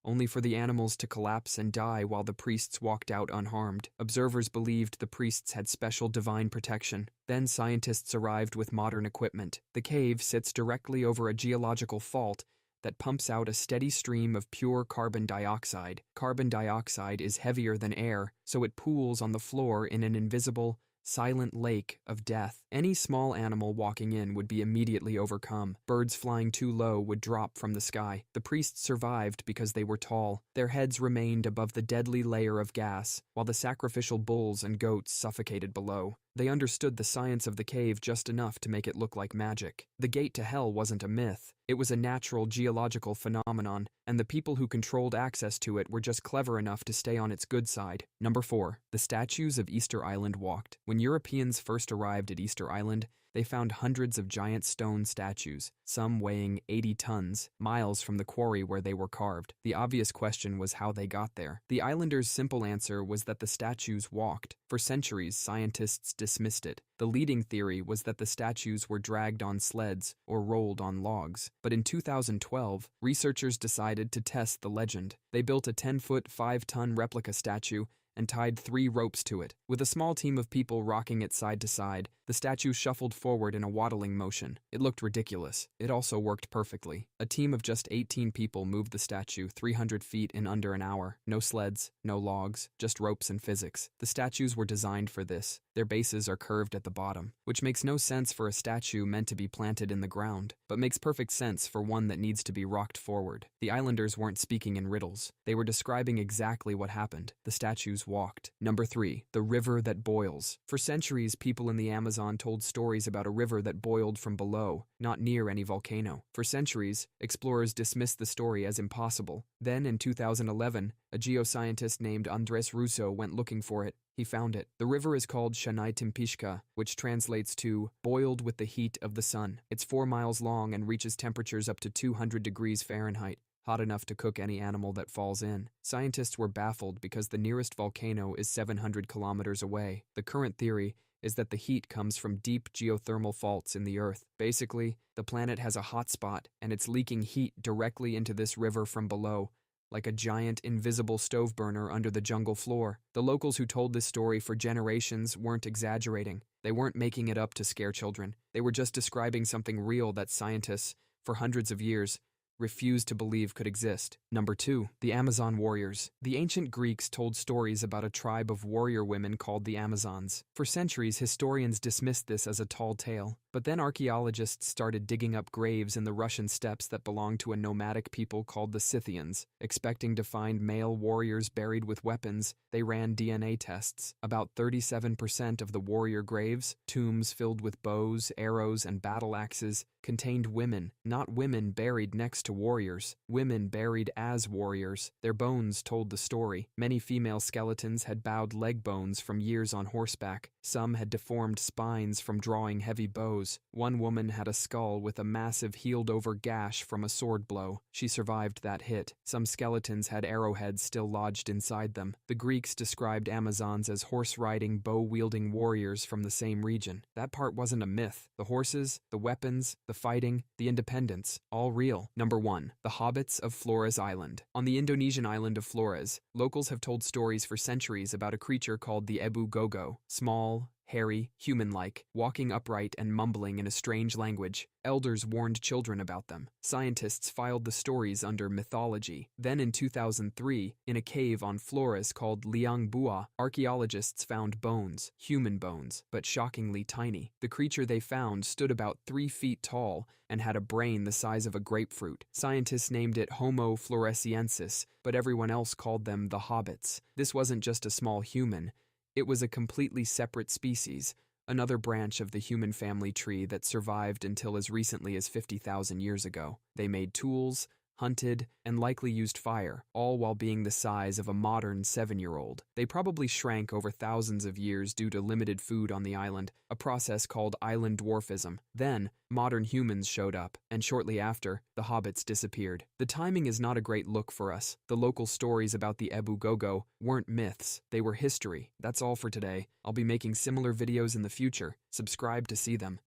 only for the animals to collapse and die while the priests walked out unharmed. Observers believed the priests had special divine protection. Then scientists arrived with modern equipment. The cave sits directly over a geological fault that pumps out a steady stream of pure carbon dioxide. Carbon dioxide is heavier than air, so it pools on the floor in an invisible, silent lake of death. Any small animal walking in would be immediately overcome. Birds flying too low would drop from the sky. The priests survived because they were tall. Their heads remained above the deadly layer of gas, while the sacrificial bulls and goats suffocated below. They understood the science of the cave just enough to make it look like magic. The gate to hell wasn't a myth. It was a natural geological phenomenon, and the people who controlled access to it were just clever enough to stay on its good side. Number 4. The statues of Easter Island walked. When Europeans first arrived at Easter Island, they found hundreds of giant stone statues, some weighing 80 tons, miles from the quarry where they were carved. The obvious question was how they got there. The islanders' simple answer was that the statues walked. For centuries, scientists dismissed it. The leading theory was that the statues were dragged on sleds or rolled on logs. But in 2012, researchers decided to test the legend. They built a 10-foot, 5-ton replica statue and tied 3 ropes to it. With a small team of people rocking it side to side, the statue shuffled forward in a waddling motion. It looked ridiculous. It also worked perfectly. A team of just 18 people moved the statue 300 feet in under an hour. No sleds, no logs, just ropes and physics. The statues were designed for this. Their bases are curved at the bottom, which makes no sense for a statue meant to be planted in the ground, but makes perfect sense for one that needs to be rocked forward. The islanders weren't speaking in riddles. They were describing exactly what happened. The statues walked. Number 3. The river that boils. For centuries, people in the Amazon told stories about a river that boiled from below, not near any volcano. For centuries, explorers dismissed the story as impossible. Then, in 2011, a geoscientist named Andres Russo went looking for it. He found it. The river is called Shanai Timpishka, which translates to boiled with the heat of the sun. It's 4 miles long and reaches temperatures up to 200 degrees Fahrenheit, hot enough to cook any animal that falls in. Scientists were baffled because the nearest volcano is 700 kilometers away. The current theory is that the heat comes from deep geothermal faults in the Earth. Basically, the planet has a hot spot, and it's leaking heat directly into this river from below, like a giant invisible stove burner under the jungle floor. The locals who told this story for generations weren't exaggerating. They weren't making it up to scare children. They were just describing something real that scientists, for hundreds of years, refused to believe could exist. Number 2, the Amazon warriors. The ancient Greeks told stories about a tribe of warrior women called the Amazons. For centuries, historians dismissed this as a tall tale. But then archaeologists started digging up graves in the Russian steppes that belonged to a nomadic people called the Scythians. Expecting to find male warriors buried with weapons, they ran DNA tests. About 37% of the warrior graves, tombs filled with bows, arrows, and battle axes, contained women, not women buried next to warriors, women buried as warriors. Their bones told the story. Many female skeletons had bowed leg bones from years on horseback. Some had deformed spines from drawing heavy bows. One woman had a skull with a massive healed-over gash from a sword blow. She survived that hit. Some skeletons had arrowheads still lodged inside them. The Greeks described Amazons as horse-riding, bow-wielding warriors from the same region. That part wasn't a myth. The horses, the weapons, the fighting, the independence, all real. Number 1, the hobbits of Flores Island. On the Indonesian island of Flores, locals have told stories for centuries about a creature called the Ebu Gogo. Small, hairy, human-like, walking upright and mumbling in a strange language. Elders warned children about them. Scientists filed the stories under mythology. Then in 2003, in a cave on Flores called Liang Bua, archaeologists found bones, human bones, but shockingly tiny. The creature they found stood about 3 feet tall and had a brain the size of a grapefruit. Scientists named it Homo floresiensis, but everyone else called them the hobbits. This wasn't just a small human. It was a completely separate species, another branch of the human family tree that survived until as recently as 50,000 years ago. They made tools, hunted, and likely used fire, all while being the size of a modern 7-year-old. They probably shrank over thousands of years due to limited food on the island, a process called island dwarfism. Then, modern humans showed up, and shortly after, the hobbits disappeared. The timing is not a great look for us. The local stories about the Ebu Gogo weren't myths, they were history. That's all for today. I'll be making similar videos in the future. Subscribe to see them.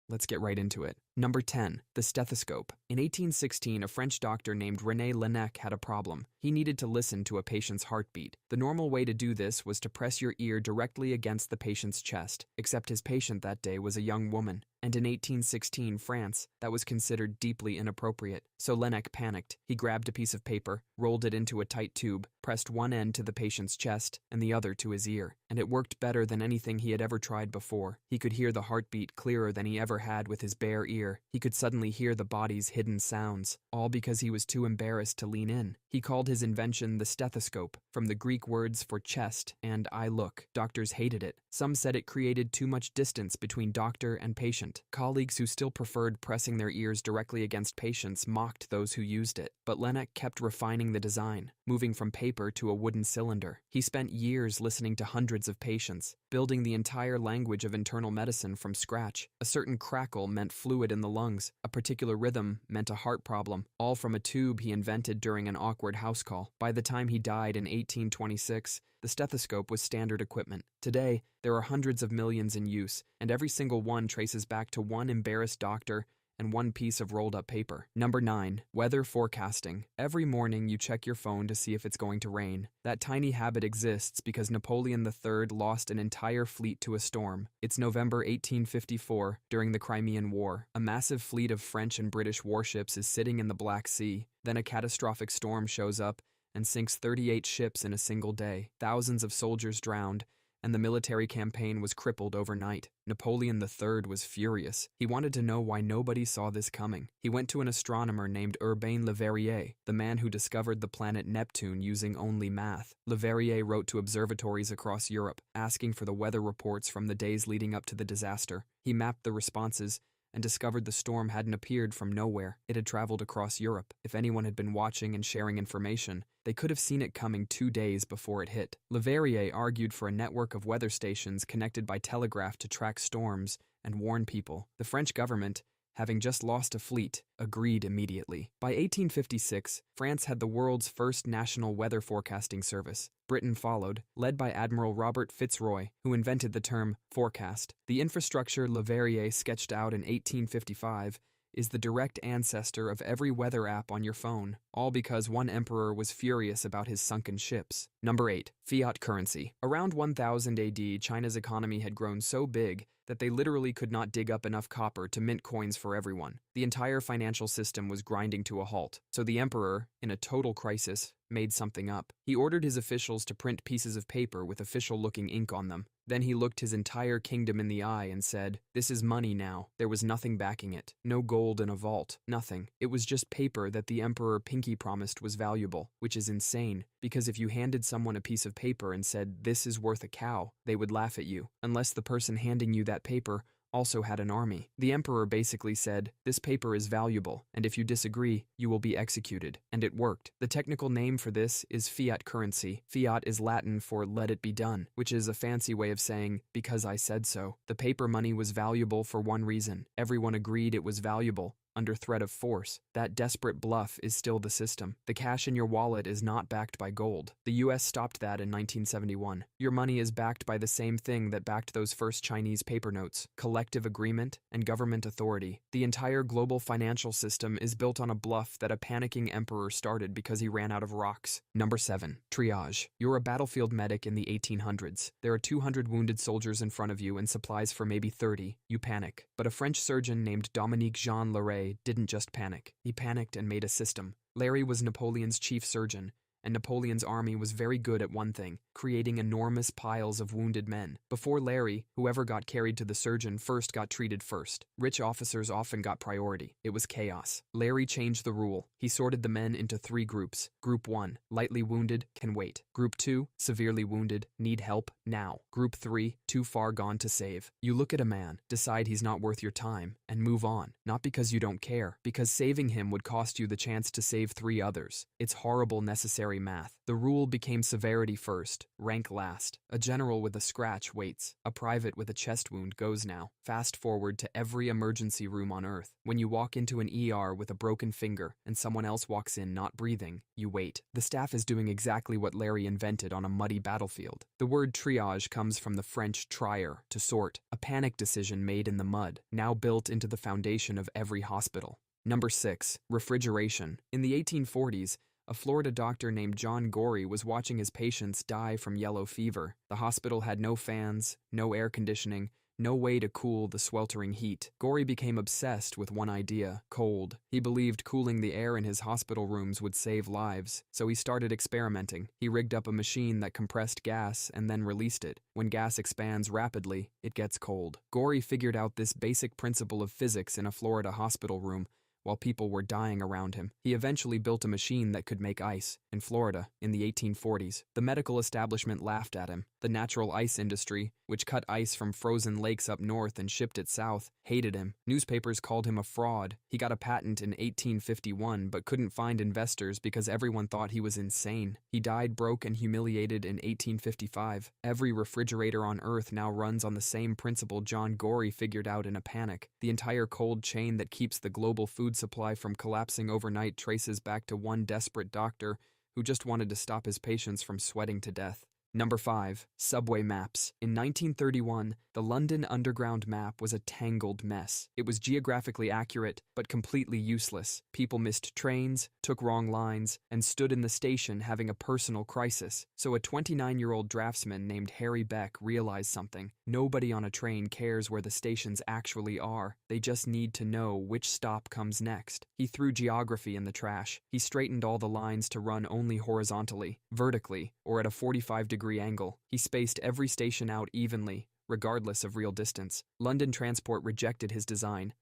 Let's get right into it. Number 10, the stethoscope. In 1816, a French doctor named René Laennec had a problem. He needed to listen to a patient's heartbeat. The normal way to do this was to press your ear directly against the patient's chest, except his patient that day was a young woman. And in 1816 France, that was considered deeply inappropriate. So Laennec panicked. He grabbed a piece of paper, rolled it into a tight tube, pressed one end to the patient's chest and the other to his ear. And it worked better than anything he had ever tried before. He could hear the heartbeat clearer than he ever had with his bare ear. He could suddenly hear the body's hidden sounds, all because he was too embarrassed to lean in. He called his invention the stethoscope, from the Greek words for chest and eye look. Doctors hated it. Some said it created too much distance between doctor and patient. Colleagues who still preferred pressing their ears directly against patients mocked those who used it. But Laennec kept refining the design, moving from paper to a wooden cylinder. He spent years listening to hundreds of patients, building the entire language of internal medicine from scratch. A certain crackle meant fluid in the lungs. A particular rhythm meant a heart problem, all from a tube he invented during an awkward house call. By the time he died in 1826, the stethoscope was standard equipment. Today, there are hundreds of millions in use, and every single one traces back to one embarrassed doctor and one piece of rolled-up paper. Number 9, weather forecasting. Every morning you check your phone to see if it's going to rain. That tiny habit exists because Napoleon III lost an entire fleet to a storm. It's November 1854, during the Crimean War. A massive fleet of French and British warships is sitting in the Black Sea. Then a catastrophic storm shows up and sinks 38 ships in a single day. Thousands of soldiers drowned, and the military campaign was crippled overnight. Napoleon III was furious. He wanted to know why nobody saw this coming. He went to an astronomer named Urbain Le Verrier, the man who discovered the planet Neptune using only math. Le Verrier wrote to observatories across Europe, asking for the weather reports from the days leading up to the disaster. He mapped the responses and discovered the storm hadn't appeared from nowhere. It had traveled across Europe. If anyone had been watching and sharing information, they could have seen it coming 2 days before it hit. Le Verrier argued for a network of weather stations connected by telegraph to track storms and warn people. The French government, having just lost a fleet, agreed immediately. By 1856, France had the world's first national weather forecasting service. Britain followed, led by Admiral Robert Fitzroy, who invented the term forecast. The infrastructure Leverrier sketched out in 1855 is the direct ancestor of every weather app on your phone, all because one emperor was furious about his sunken ships. Number 8. Fiat currency. Around 1000 AD, China's economy had grown so big that they literally could not dig up enough copper to mint coins for everyone. The entire financial system was grinding to a halt, so the emperor, in a total crisis, made something up. He ordered his officials to print pieces of paper with official-looking ink on them. Then he looked his entire kingdom in the eye and said, "This is money now." There was nothing backing it. No gold in a vault. Nothing. It was just paper that the emperor Pinky promised was valuable, which is insane, because if you handed someone a piece of paper and said, "This is worth a cow," they would laugh at you, unless the person handing you that paper also had an army. The emperor basically said, "This paper is valuable, and if you disagree, you will be executed." And it worked. The technical name for this is fiat currency. Fiat is Latin for "let it be done," which is a fancy way of saying, "because I said so." The paper money was valuable for one reason. Everyone agreed it was valuable, under threat of force. That desperate bluff is still the system. The cash in your wallet is not backed by gold. The US stopped that in 1971. Your money is backed by the same thing that backed those first Chinese paper notes: collective agreement and government authority. The entire global financial system is built on a bluff that a panicking emperor started because he ran out of rocks. Number 7. Triage. You're a battlefield medic in the 1800s. There are 200 wounded soldiers in front of you and supplies for maybe 30. You panic. But a French surgeon named Dominique Jean Larrey didn't just panic. He panicked and made a system. Larry was Napoleon's chief surgeon, and Napoleon's army was very good at one thing: creating enormous piles of wounded men. Before Larry, whoever got carried to the surgeon first got treated first. Rich officers often got priority. It was chaos. Larry changed the rule. He sorted the men into 3 groups. Group 1, lightly wounded, can wait. Group 2, severely wounded, need help now. Group 3, too far gone to save. You look at a man, decide he's not worth your time, and move on. Not because you don't care, because saving him would cost you the chance to save 3 others. It's horrible necessary math. The rule became severity first, rank last. A general with a scratch waits. A private with a chest wound goes now. Fast forward to every emergency room on Earth. When you walk into an ER with a broken finger and someone else walks in not breathing, you wait. The staff is doing exactly what Larry invented on a muddy battlefield. The word triage comes from the French trier, to sort, a panic decision made in the mud, now built into the foundation of every hospital. Number 6. Refrigeration. In the 1840s, a Florida doctor named John Gorey was watching his patients die from yellow fever. The hospital had no fans, no air conditioning, no way to cool the sweltering heat. Gorey became obsessed with one idea: cold. He believed cooling the air in his hospital rooms would save lives, so he started experimenting. He rigged up a machine that compressed gas and then released it. When gas expands rapidly, it gets cold. Gorey figured out this basic principle of physics in a Florida hospital room, while people were dying around him. He eventually built a machine that could make ice in Florida in the 1840s. The medical establishment laughed at him. The natural ice industry, which cut ice from frozen lakes up north and shipped it south, hated him. Newspapers called him a fraud. He got a patent in 1851 but couldn't find investors because everyone thought he was insane. He died broke and humiliated in 1855. Every refrigerator on Earth now runs on the same principle John Gorey figured out in a panic. The entire cold chain that keeps the global food supply from collapsing overnight traces back to one desperate doctor who just wanted to stop his patients from sweating to death. Number 5. Subway maps. In 1931, the London Underground map was a tangled mess. It was geographically accurate, but completely useless. People missed trains, took wrong lines, and stood in the station having a personal crisis. So a 29-year-old draftsman named Harry Beck realized something. Nobody on a train cares where the stations actually are. They just need to know which stop comes next. He threw geography in the trash. He straightened all the lines to run only horizontally, vertically, or at a 45-degree angle. He spaced every station out evenly, regardless of real distance. London Transport rejected his design,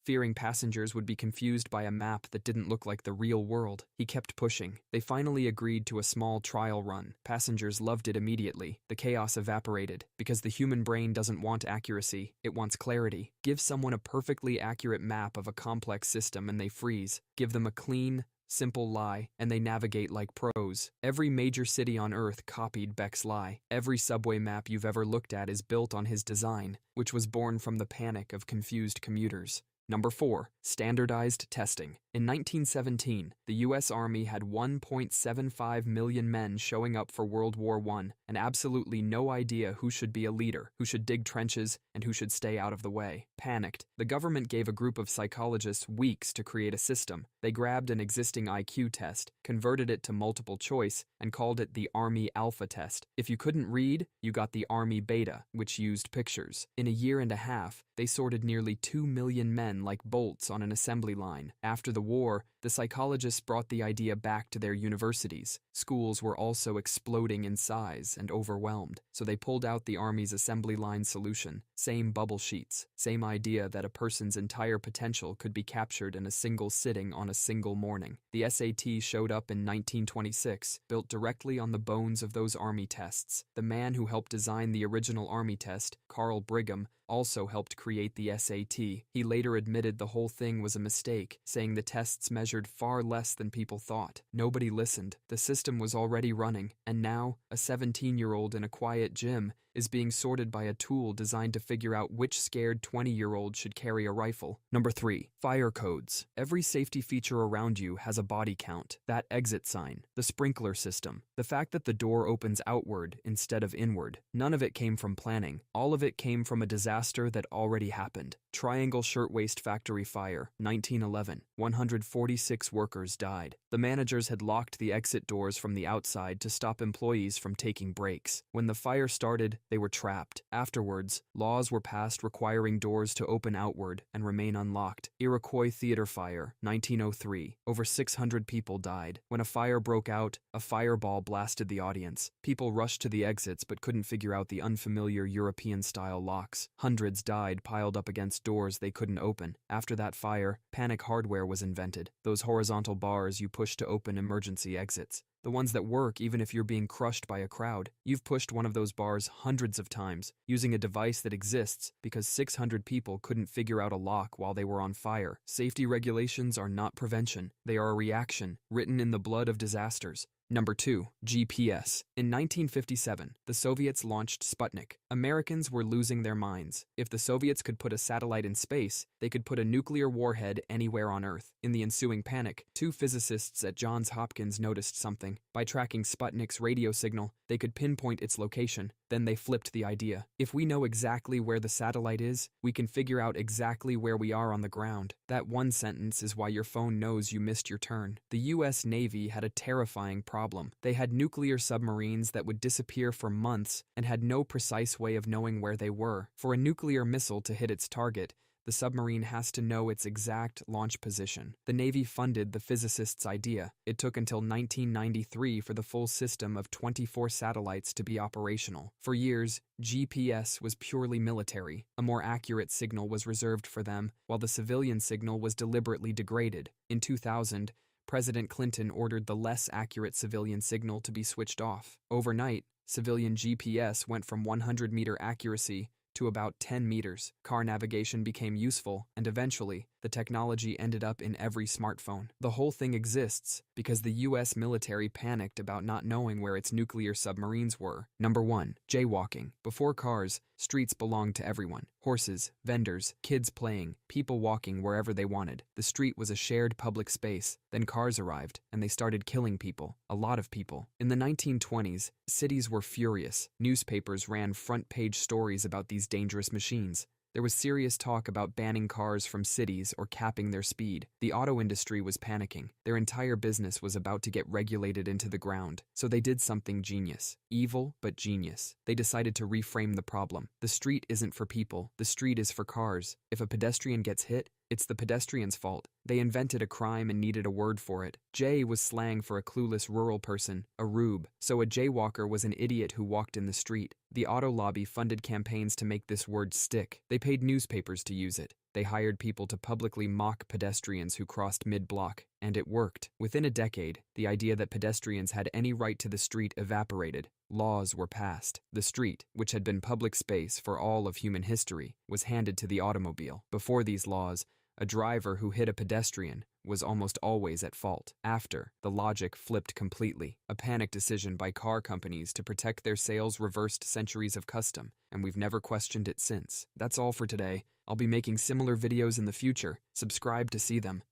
fearing passengers would be confused by a map that didn't look like the real world. He kept pushing. They finally agreed to a small trial run. Passengers loved it immediately. The chaos evaporated, because the human brain doesn't want accuracy, it wants clarity. Give someone a perfectly accurate map of a complex system and they freeze. Give them a clean, simple lie, and they navigate like pros. Every major city on Earth copied Beck's lie. Every subway map you've ever looked at is built on his design, which was born from the panic of confused commuters. Number 4. Standardized testing. In 1917, the U.S. Army had 1.75 million men showing up for World War I and absolutely no idea who should be a leader, who should dig trenches, and who should stay out of the way. Panicked, the government gave a group of psychologists weeks to create a system. They grabbed an existing IQ test, converted it to multiple choice, and called it the Army Alpha test. If you couldn't read, you got the Army Beta, which used pictures. In a year and a half, they sorted nearly 2 million men like bolts on an assembly line. After the war, the psychologists brought the idea back to their universities. Schools were also exploding in size and overwhelmed, so they pulled out the Army's assembly line solution. Same bubble sheets, same idea that a person's entire potential could be captured in a single sitting on a single morning. The SAT showed up in 1926, built directly on the bones of those Army tests. The man who helped design the original Army test, Carl Brigham, also helped create the SAT. He later admitted the whole thing was a mistake, saying the tests measured far less than people thought. Nobody listened. The system was already running, and now, a 17-year-old in a quiet gym is being sorted by a tool designed to figure out which scared 20-year-old should carry a rifle. Number 3. Fire codes. Every safety feature around you has a body count. That exit sign, the sprinkler system, the fact that the door opens outward instead of inward. None of it came from planning. All of it came from a disaster that already happened. Triangle Shirtwaist Factory Fire, 1911. 146 workers died. The managers had locked the exit doors from the outside to stop employees from taking breaks. When the fire started, they were trapped. Afterwards, laws were passed requiring doors to open outward and remain unlocked. Iroquois Theater Fire, 1903. Over 600 people died. When a fire broke out, a fireball blasted the audience. People rushed to the exits but couldn't figure out the unfamiliar European-style locks. Hundreds died piled up against doors they couldn't open. After that fire, panic hardware was invented. Those horizontal bars you push to open emergency exits. The ones that work even if you're being crushed by a crowd. You've pushed one of those bars hundreds of times, using a device that exists because 600 people couldn't figure out a lock while they were on fire. Safety regulations are not prevention. They are a reaction, written in the blood of disasters. Number 2. GPS. In 1957, the Soviets launched Sputnik. Americans were losing their minds. If the Soviets could put a satellite in space, they could put a nuclear warhead anywhere on Earth. In the ensuing panic, 2 physicists at Johns Hopkins noticed something. By tracking Sputnik's radio signal, they could pinpoint its location. Then they flipped the idea. If we know exactly where the satellite is, we can figure out exactly where we are on the ground. That one sentence is why your phone knows you missed your turn. The U.S. Navy had a terrifying problem. They had nuclear submarines that would disappear for months and had no precise way of knowing where they were. For a nuclear missile to hit its target, the submarine has to know its exact launch position. The Navy funded the physicists' idea. It took until 1993 for the full system of 24 satellites to be operational. For years, GPS was purely military. A more accurate signal was reserved for them, while the civilian signal was deliberately degraded. In 2000, President Clinton ordered the less accurate civilian signal to be switched off. Overnight, civilian GPS went from 100-meter accuracy to about 10 meters. Car navigation became useful, and eventually, the technology ended up in every smartphone. The whole thing exists because the U.S. military panicked about not knowing where its nuclear submarines were. Number 1. Jaywalking. Before cars, streets belonged to everyone. Horses, vendors, kids playing, people walking wherever they wanted. The street was a shared public space. Then cars arrived, and they started killing people. A lot of people. In the 1920s, cities were furious. Newspapers ran front-page stories about these dangerous machines. There was serious talk about banning cars from cities or capping their speed. The auto industry was panicking. Their entire business was about to get regulated into the ground. So they did something genius. Evil, but genius. They decided to reframe the problem. The street isn't for people. The street is for cars. If a pedestrian gets hit, it's the pedestrian's fault. They invented a crime and needed a word for it. Jay was slang for a clueless rural person, a rube. So a jaywalker was an idiot who walked in the street. The auto lobby funded campaigns to make this word stick. They paid newspapers to use it. They hired people to publicly mock pedestrians who crossed mid-block, and it worked. Within a decade, the idea that pedestrians had any right to the street evaporated. Laws were passed. The street, which had been public space for all of human history, was handed to the automobile. Before these laws, a driver who hit a pedestrian was almost always at fault. After, the logic flipped completely. A panic decision by car companies to protect their sales reversed centuries of custom, and we've never questioned it since. That's all for today. I'll be making similar videos in the future. Subscribe to see them.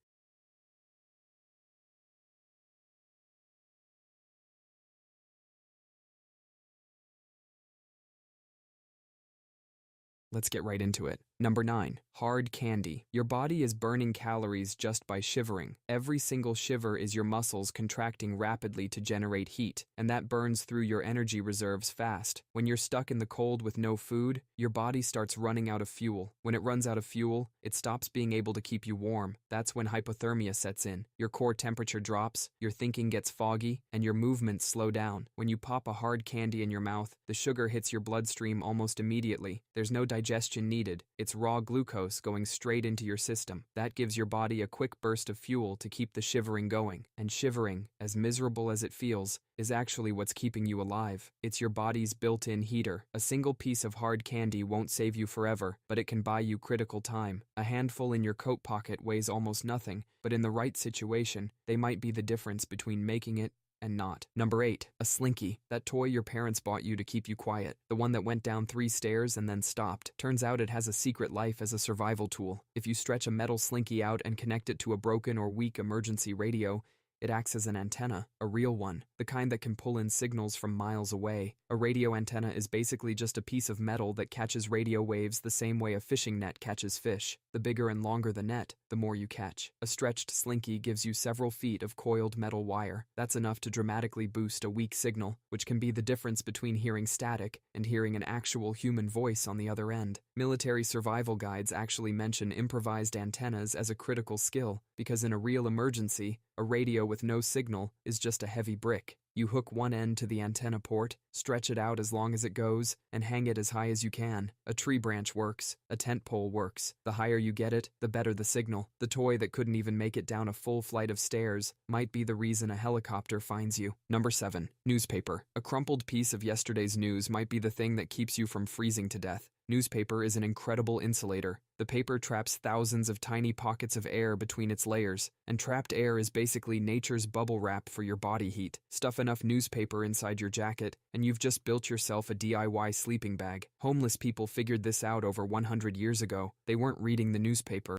Let's get right into it. Number 9. Hard candy. Your body is burning calories just by shivering. Every single shiver is your muscles contracting rapidly to generate heat, and that burns through your energy reserves fast. When you're stuck in the cold with no food, your body starts running out of fuel. When it runs out of fuel, it stops being able to keep you warm. That's when hypothermia sets in. Your core temperature drops, your thinking gets foggy, and your movements slow down. When you pop a hard candy in your mouth, the sugar hits your bloodstream almost immediately. There's no digestion needed. It's raw glucose going straight into your system. That gives your body a quick burst of fuel to keep the shivering going. And shivering, as miserable as it feels, is actually what's keeping you alive. It's your body's built-in heater. A single piece of hard candy won't save you forever, but it can buy you critical time. A handful in your coat pocket weighs almost nothing, but in the right situation, they might be the difference between making it and not. Number 8. A Slinky. That toy your parents bought you to keep you quiet. The one that went down 3 stairs and then stopped. Turns out it has a secret life as a survival tool. If you stretch a metal Slinky out and connect it to a broken or weak emergency radio, it acts as an antenna, a real one, the kind that can pull in signals from miles away. A radio antenna is basically just a piece of metal that catches radio waves the same way a fishing net catches fish. The bigger and longer the net, the more you catch. A stretched Slinky gives you several feet of coiled metal wire. That's enough to dramatically boost a weak signal, which can be the difference between hearing static and hearing an actual human voice on the other end. Military survival guides actually mention improvised antennas as a critical skill, because in a real emergency, a radio with no signal is just a heavy brick. You hook one end to the antenna port, stretch it out as long as it goes, and hang it as high as you can. A tree branch works. A tent pole works. The higher you get it, the better the signal. The toy that couldn't even make it down a full flight of stairs might be the reason a helicopter finds you. Number 7. Newspaper. A crumpled piece of yesterday's news might be the thing that keeps you from freezing to death. Newspaper is an incredible insulator. The paper traps thousands of tiny pockets of air between its layers, and trapped air is basically nature's bubble wrap for your body heat. Stuff enough newspaper inside your jacket, and you've just built yourself a DIY sleeping bag. Homeless people figured this out over 100 years ago. They weren't reading the newspaper.